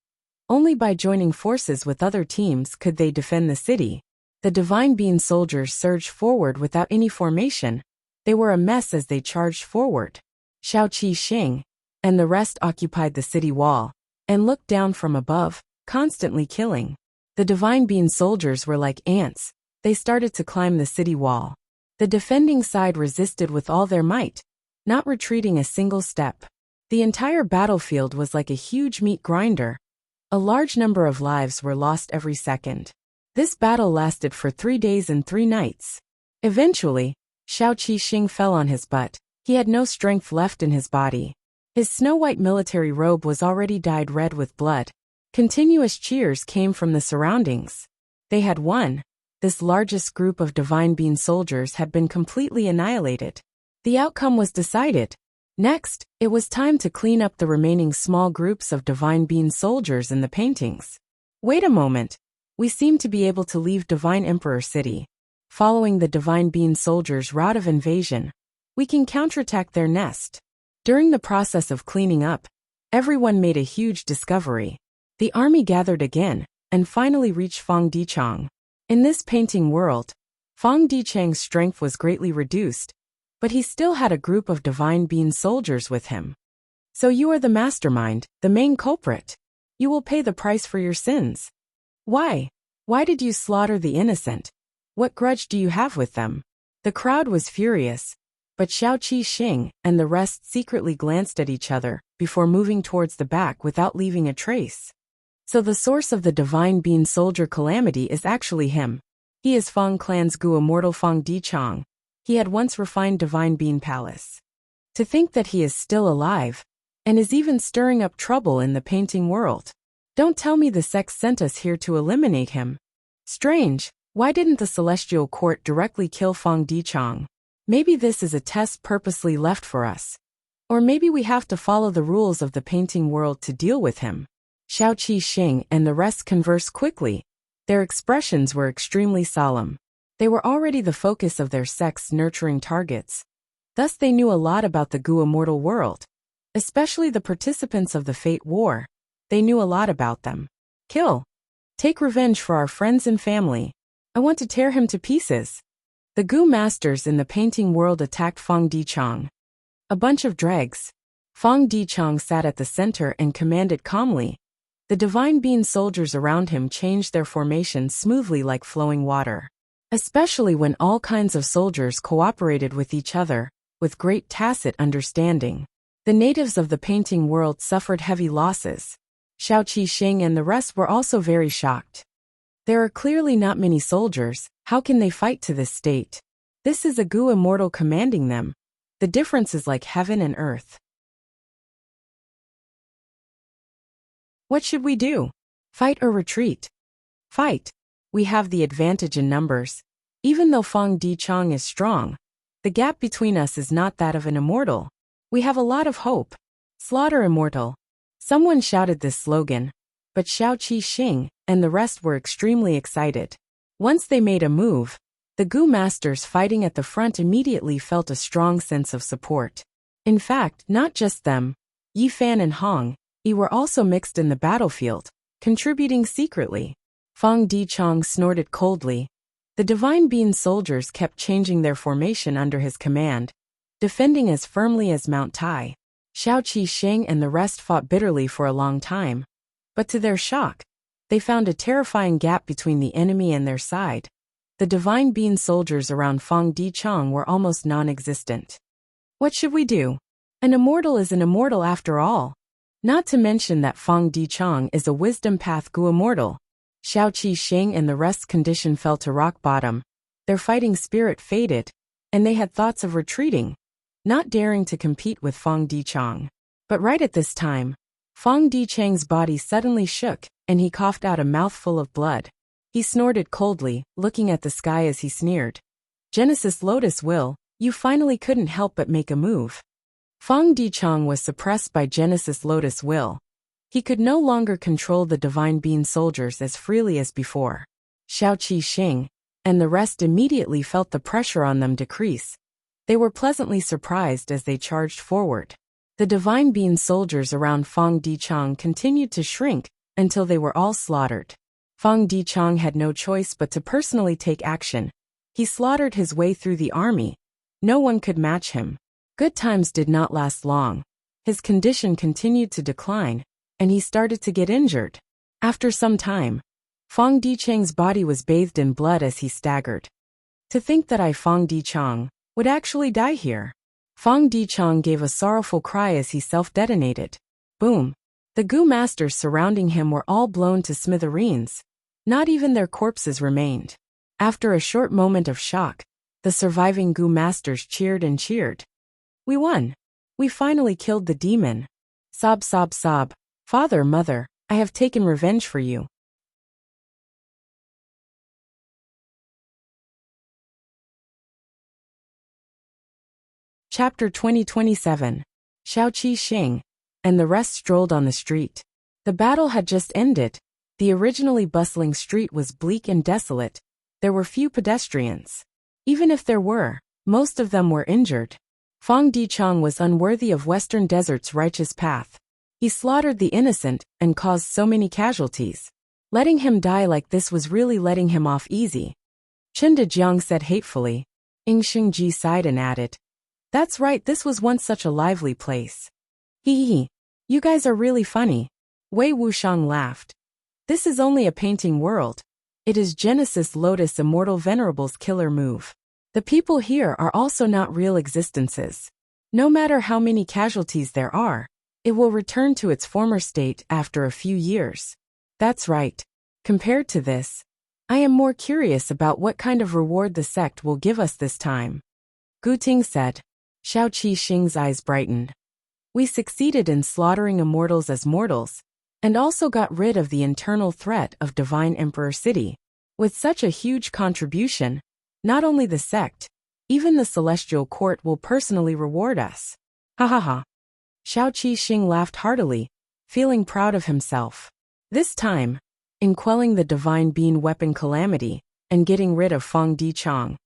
Only by joining forces with other teams could they defend the city. The Divine Bean soldiers surged forward without any formation. They were a mess as they charged forward. Xiao Qixing and the rest occupied the city wall and looked down from above, constantly killing. The Divine Bean soldiers were like ants. They started to climb the city wall. The defending side resisted with all their might, not retreating a single step. The entire battlefield was like a huge meat grinder. A large number of lives were lost every second. This battle lasted for 3 days and 3 nights. Eventually, Xiao Qixing fell on his butt. He had no strength left in his body. His snow-white military robe was already dyed red with blood. Continuous cheers came from the surroundings. They had won. This largest group of Divine Bean soldiers had been completely annihilated. The outcome was decided. Next, it was time to clean up the remaining small groups of Divine Bean soldiers in the paintings. Wait a moment. We seem to be able to leave Divine Emperor City. Following the Divine Bean soldiers' route of invasion, we can counterattack their nest. During the process of cleaning up, everyone made a huge discovery. The army gathered again, and finally reached Fang Dichang. In this painting world, Fang Dichang's strength was greatly reduced, but he still had a group of Divine Bean soldiers with him. So you are the mastermind, the main culprit. You will pay the price for your sins. Why? Why did you slaughter the innocent? What grudge do you have with them? The crowd was furious, but Xiao Qixing and the rest secretly glanced at each other before moving towards the back without leaving a trace. So the source of the Divine Bean soldier calamity is actually him. He is Fang Clan's Gu immortal Fang Dichang. He had once refined Divine Bean Palace. To think that he is still alive, and is even stirring up trouble in the painting world. Don't tell me the sect sent us here to eliminate him. Strange, why didn't the Celestial Court directly kill Fang Dichang? Maybe this is a test purposely left for us. Or maybe we have to follow the rules of the painting world to deal with him. Xiao Qi Xing and the rest conversed quickly. Their expressions were extremely solemn. They were already the focus of their sect's nurturing targets. Thus they knew a lot about the Gu immortal world. Especially the participants of the Fate War. They knew a lot about them. Kill. Take revenge for our friends and family. I want to tear him to pieces. The Gu masters in the painting world attacked Fang Dichang. A bunch of dregs. Fang Dichang sat at the center and commanded calmly. The divine being soldiers around him changed their formation smoothly like flowing water. Especially when all kinds of soldiers cooperated with each other, with great tacit understanding. The natives of the painting world suffered heavy losses. Xiao Qi Xing and the rest were also very shocked. There are clearly not many soldiers, how can they fight to this state? This is a Gu immortal commanding them. The difference is like heaven and earth. What should we do? Fight or retreat? Fight. We have the advantage in numbers. Even though Fang Dichang is strong, the gap between us is not that of an immortal. We have a lot of hope. Slaughter immortal. Someone shouted this slogan, but Xiao Qi Xing and the rest were extremely excited. Once they made a move, the Gu masters fighting at the front immediately felt a strong sense of support. In fact, not just them, Yi Fan and Hong Yi were also mixed in the battlefield, contributing secretly. Fang Dichang snorted coldly. The divine being soldiers kept changing their formation under his command, defending as firmly as Mount Tai. Xiao Qi Xing and the rest fought bitterly for a long time. But to their shock, they found a terrifying gap between the enemy and their side. The divine being soldiers around Fang Dichang were almost non-existent. What should we do? An immortal is an immortal after all. Not to mention that Fang Dichang is a wisdom path Gu immortal. Xiao Qi Xing and the rest's condition fell to rock bottom. Their fighting spirit faded, and they had thoughts of retreating, not daring to compete with Fang Dichang. But right at this time, Fang Dichang's body suddenly shook, and he coughed out a mouthful of blood. He snorted coldly, looking at the sky as he sneered. Genesis Lotus Will, you finally couldn't help but make a move. Fang Dichang was suppressed by Genesis Lotus Will. He could no longer control the divine being soldiers as freely as before. Xiao Qi Xing and the rest immediately felt the pressure on them decrease. They were pleasantly surprised as they charged forward. The divine being soldiers around Fang Dichang continued to shrink until they were all slaughtered. Fang Dichang had no choice but to personally take action. He slaughtered his way through the army. No one could match him. Good times did not last long. His condition continued to decline, and he started to get injured. After some time, Fang Dichang's body was bathed in blood as he staggered. To think that Fang Dichang would actually die here. Fang Dichang gave a sorrowful cry as he self-detonated. Boom! The Gu masters surrounding him were all blown to smithereens. Not even their corpses remained. After a short moment of shock, the surviving Gu masters cheered and cheered. We won. We finally killed the demon. Sob, sob, sob. Father, mother, I have taken revenge for you. Chapter 2027. Xiao Qi Xing and the rest strolled on the street. The battle had just ended. The originally bustling street was bleak and desolate. There were few pedestrians. Even if there were, most of them were injured. Fang Dichang was unworthy of Western Desert's righteous path. He slaughtered the innocent and caused so many casualties. Letting him die like this was really letting him off easy. Chen Dejiang said hatefully. Ing Xingji sighed and added, "That's right, this was once such a lively place." Hee hee. You guys are really funny. Wei Wuxiang laughed. This is only a painting world. It is Genesis Lotus Immortal Venerable's killer move. The people here are also not real existences. No matter how many casualties there are, it will return to its former state after a few years. That's right. Compared to this, I am more curious about what kind of reward the sect will give us this time. Gu Ting said. Xiao Qi Xing's eyes brightened. We succeeded in slaughtering immortals as mortals. and also got rid of the internal threat of Divine Emperor City. With such a huge contribution, not only the sect, even the Celestial Court will personally reward us. Ha ha ha. Xiao Qixing laughed heartily, feeling proud of himself. This time, in quelling the Divine Bean weapon calamity and getting rid of Feng Dichang,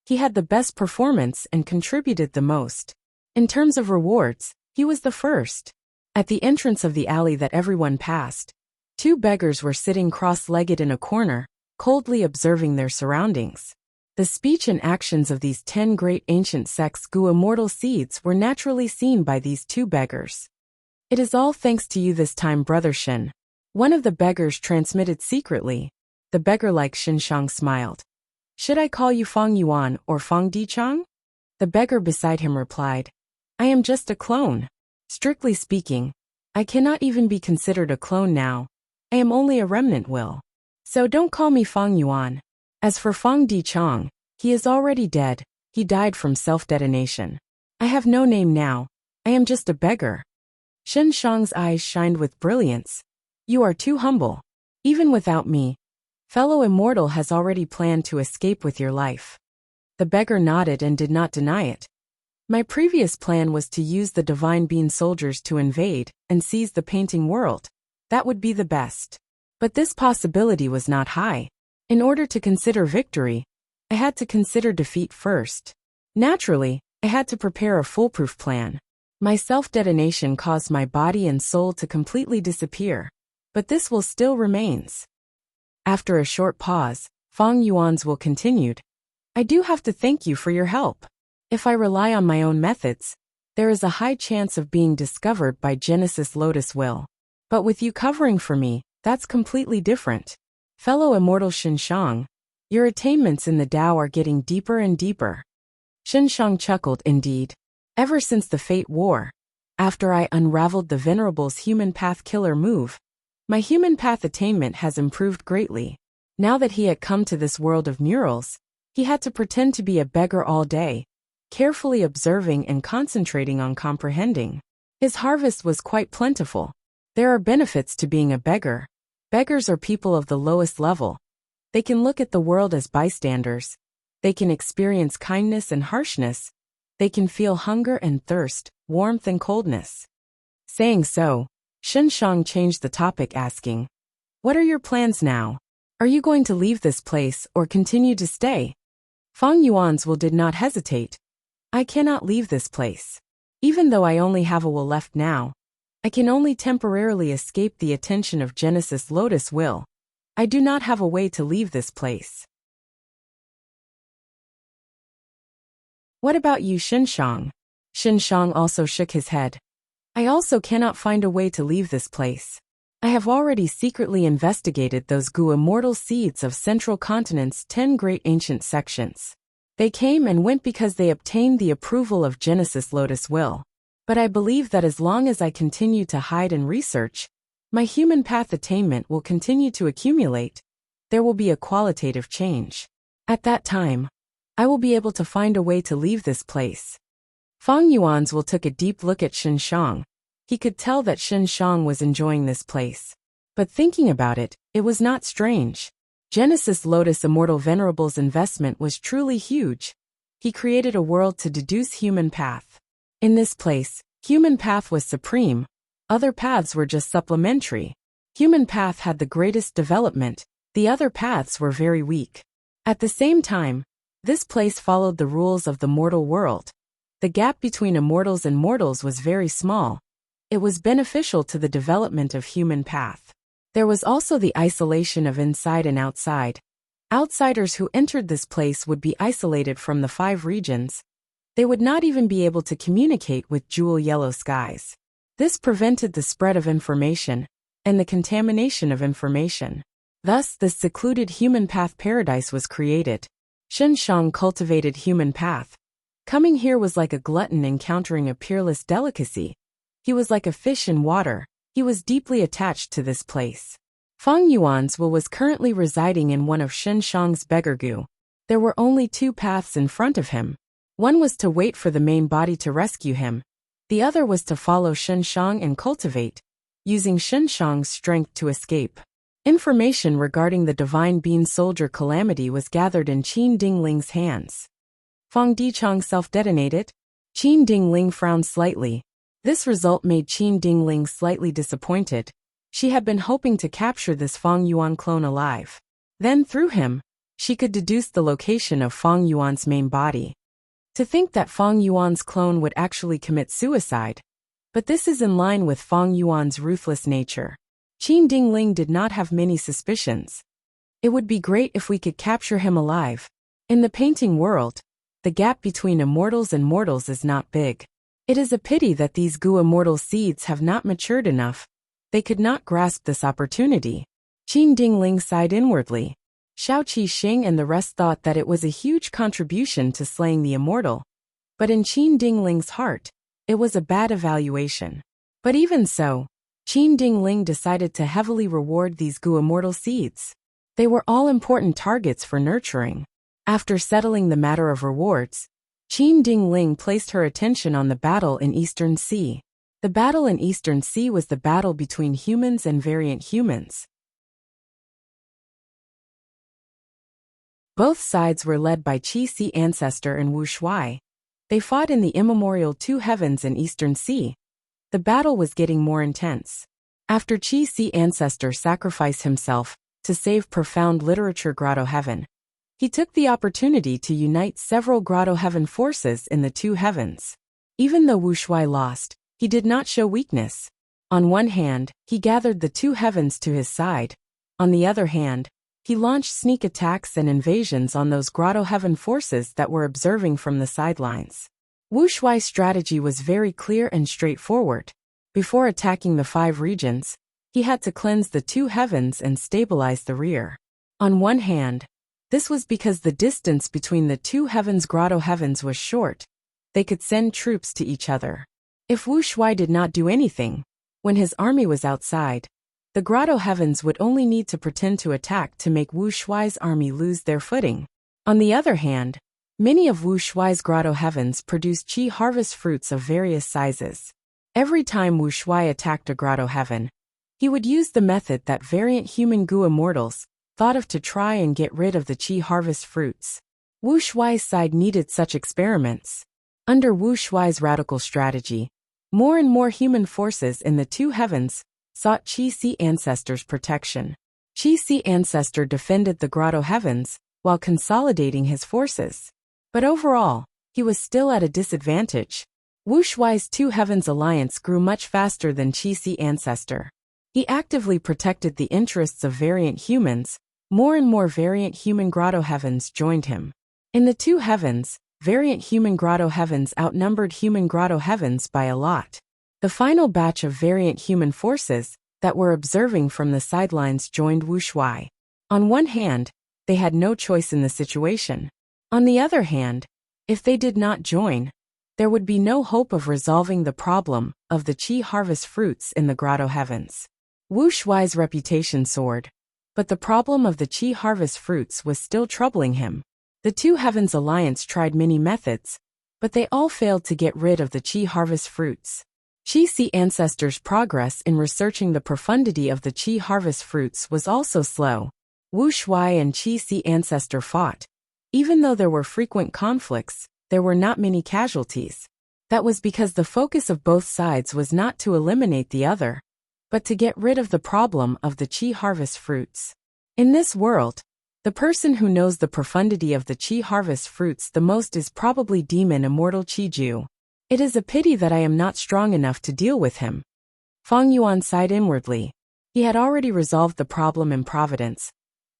he had the best performance and contributed the most. In terms of rewards, he was the first. At the entrance of the alley that everyone passed, two beggars were sitting cross-legged in a corner, coldly observing their surroundings. The speech and actions of these 10 great ancient sects' Gu immortal seeds were naturally seen by these two beggars. It is all thanks to you this time, Brother Shin. One of the beggars transmitted secretly. The beggar-like Xinshang smiled. Should I call you Feng Yuan or Feng Dichang? The beggar beside him replied. I am just a clone. Strictly speaking, I cannot even be considered a clone now. I am only a remnant will. So don't call me Feng Yuan. As for Feng Dichang, he is already dead. He died from self-detonation. I have no name now. I am just a beggar. Shen Shang's eyes shined with brilliance. You are too humble. Even without me, fellow immortal has already planned to escape with your life. The beggar nodded and did not deny it. My previous plan was to use the Divine Bean soldiers to invade and seize the painting world. That would be the best. But this possibility was not high. In order to consider victory, I had to consider defeat first. Naturally, I had to prepare a foolproof plan. My self-detonation caused my body and soul to completely disappear, but this will still remains. After a short pause, Feng Yuan's will continued. I do have to thank you for your help. If I rely on my own methods, there is a high chance of being discovered by Genesis Lotus Will. But with you covering for me, that's completely different. Fellow immortal Xinshang, your attainments in the Tao are getting deeper and deeper. Xinshang chuckled indeed. Ever since the Fate War, after I unraveled the Venerable's human path killer move, my human path attainment has improved greatly. Now that he had come to this world of murals, he had to pretend to be a beggar all day, carefully observing and concentrating on comprehending. His harvest was quite plentiful. There are benefits to being a beggar. Beggars are people of the lowest level. They can look at the world as bystanders. They can experience kindness and harshness. They can feel hunger and thirst, warmth and coldness. Saying so, Xinshang changed the topic asking, what are your plans now? Are you going to leave this place or continue to stay? Feng Yuan's will did not hesitate. I cannot leave this place. Even though I only have a will left now, I can only temporarily escape the attention of Genesis Lotus Will. I do not have a way to leave this place. What about you, Xinshang? Xinshang also shook his head. I also cannot find a way to leave this place. I have already secretly investigated those Gu immortal seeds of Central Continent's 10 great ancient sections. They came and went because they obtained the approval of Genesis Lotus Will. But I believe that as long as I continue to hide and research, my human path attainment will continue to accumulate. There will be a qualitative change. At that time, I will be able to find a way to leave this place. Feng Yuan's will took a deep look at Xinshang. He could tell that Xinshang was enjoying this place. But thinking about it, it was not strange. Genesis Lotus Immortal Venerable's investment was truly huge. He created a world to deduce human path. In this place, human path was supreme. Other paths were just supplementary. Human path had the greatest development. The other paths were very weak. At the same time, this place followed the rules of the mortal world. The gap between immortals and mortals was very small. It was beneficial to the development of human path. There was also the isolation of inside and outside. Outsiders who entered this place would be isolated from the 5 regions. They would not even be able to communicate with jewel yellow skies. This prevented the spread of information and the contamination of information. Thus, the secluded human path paradise was created. Xinshang cultivated human path. Coming here was like a glutton encountering a peerless delicacy. He was like a fish in water. He was deeply attached to this place. Feng Yuan's will was currently residing in one of Xinshang's beggargu. There were only 2 paths in front of him. One was to wait for the main body to rescue him. The other was to follow Xinshang and cultivate. using Shenshang's strength to escape. Information regarding the Divine Bean Soldier calamity was gathered in Qin Dingling's hands. Fang Dichang self-detonated? Qin Dingling frowned slightly. This result made Qin Dingling slightly disappointed. She had been hoping to capture this Fang Yuan clone alive. Then through him, she could deduce the location of Fang Yuan's main body. To think that Fang Yuan's clone would actually commit suicide. But this is in line with Fang Yuan's ruthless nature. Qin Dingling did not have many suspicions. It would be great if we could capture him alive. In the painting world, the gap between immortals and mortals is not big. It is a pity that these Gu immortal seeds have not matured enough. They could not grasp this opportunity. Qin Dingling sighed inwardly. Xiao Qixing and the rest thought that it was a huge contribution to slaying the immortal. But in Qin Dingling's heart, it was a bad evaluation. But even so, Qin Dingling decided to heavily reward these Gu immortal seeds. They were all important targets for nurturing. After settling the matter of rewards, Qin Dingling placed her attention on the battle in Eastern Sea. The battle in Eastern Sea was the battle between humans and variant humans. Both sides were led by Qi Si Ancestor and Wu Shuai. They fought in the immemorial Two Heavens in Eastern Sea. The battle was getting more intense. After Qi Si Ancestor sacrificed himself to save profound literature Grotto Heaven, he took the opportunity to unite several Grotto Heaven forces in the Two Heavens. Even though Wu Shuai lost, he did not show weakness. On one hand, he gathered the Two Heavens to his side. On the other hand, he launched sneak attacks and invasions on those Grotto Heaven forces that were observing from the sidelines. Wu Shuai's strategy was very clear and straightforward. Before attacking the 5 regions, he had to cleanse the Two Heavens and stabilize the rear. On one hand, this was because the distance between the Two Heavens Grotto Heavens was short. They could send troops to each other. If Wu Shuai did not do anything, when his army was outside, the Grotto Heavens would only need to pretend to attack to make Wu Shuai's army lose their footing. On the other hand, many of Wu Shuai's Grotto Heavens produced Qi harvest fruits of various sizes. Every time Wu Shuai attacked a Grotto Heaven, he would use the method that variant human Gu immortals thought of to try and get rid of the Qi harvest fruits. Wu Shuai's side needed such experiments. Under Wu Shuai's radical strategy, more and more human forces in the Two Heavens sought Qi Si Ancestor's protection. Qi Si Ancestor defended the Grotto Heavens while consolidating his forces. But overall, he was still at a disadvantage. Wu Shuai's Two Heavens alliance grew much faster than Qi Si Ancestor. He actively protected the interests of variant humans. More and more variant human Grotto Heavens joined him. In the Two Heavens, variant human Grotto Heavens outnumbered human Grotto Heavens by a lot. The final batch of variant human forces that were observing from the sidelines joined Wu Shuai. On one hand, they had no choice in the situation. On the other hand, if they did not join, there would be no hope of resolving the problem of the Qi harvest fruits in the Grotto Heavens. Wu Shuai's reputation soared, but the problem of the Qi harvest fruits was still troubling him. The Two Heavens Alliance tried many methods, but they all failed to get rid of the Qi harvest fruits. Qi Si Ancestor's progress in researching the profundity of the Qi harvest fruits was also slow. Wu Shuai and Qi Si Ancestor fought. Even though there were frequent conflicts, there were not many casualties. That was because the focus of both sides was not to eliminate the other, but to get rid of the problem of the Qi harvest fruits. In this world, the person who knows the profundity of the Qi harvest fruits the most is probably Demon Immortal Qiju. It is a pity that I am not strong enough to deal with him. Fang Yuan sighed inwardly. He had already resolved the problem in Providence,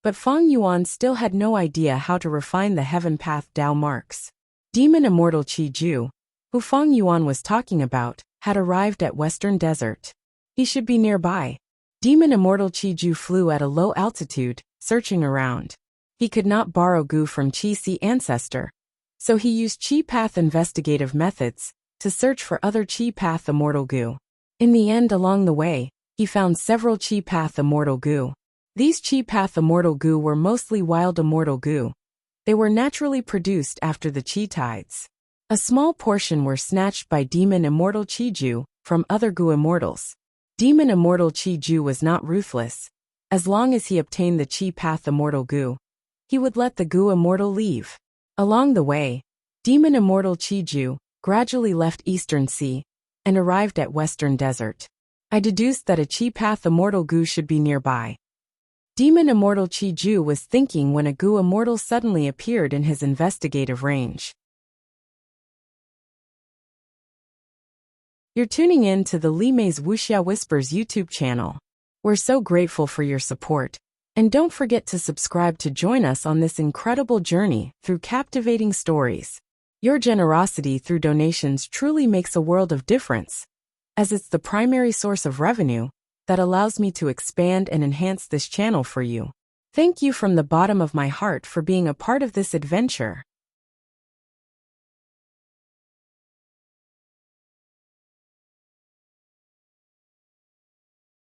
but Fang Yuan still had no idea how to refine the Heaven Path Dao marks. Demon Immortal Qiju, who Fang Yuan was talking about, had arrived at Western Desert. He should be nearby. Demon Immortal Qiju flew at a low altitude, searching around. He could not borrow Gu from Qi Si Ancestor, so he used Qi Path investigative methods to search for other Qi Path Immortal Gu. In the end, along the way, he found several Qi Path Immortal Gu. These Qi Path Immortal Gu were mostly wild Immortal Gu. They were naturally produced after the Qi tides. A small portion were snatched by Demon Immortal Qiju from other Gu immortals. Demon Immortal Chi Ju was not ruthless. As long as he obtained the Chi Path Immortal Gu, he would let the Gu Immortal leave. Along the way, Demon Immortal Chi Ju gradually left Eastern Sea and arrived at Western Desert. I deduced that a Chi Path Immortal Gu should be nearby. Demon Immortal Chi Ju was thinking when a Gu Immortal suddenly appeared in his investigative range. You're tuning in to the Li Mei's Wuxia Whispers YouTube channel. We're so grateful for your support. And don't forget to subscribe to join us on this incredible journey through captivating stories. Your generosity through donations truly makes a world of difference, as it's the primary source of revenue that allows me to expand and enhance this channel for you. Thank you from the bottom of my heart for being a part of this adventure.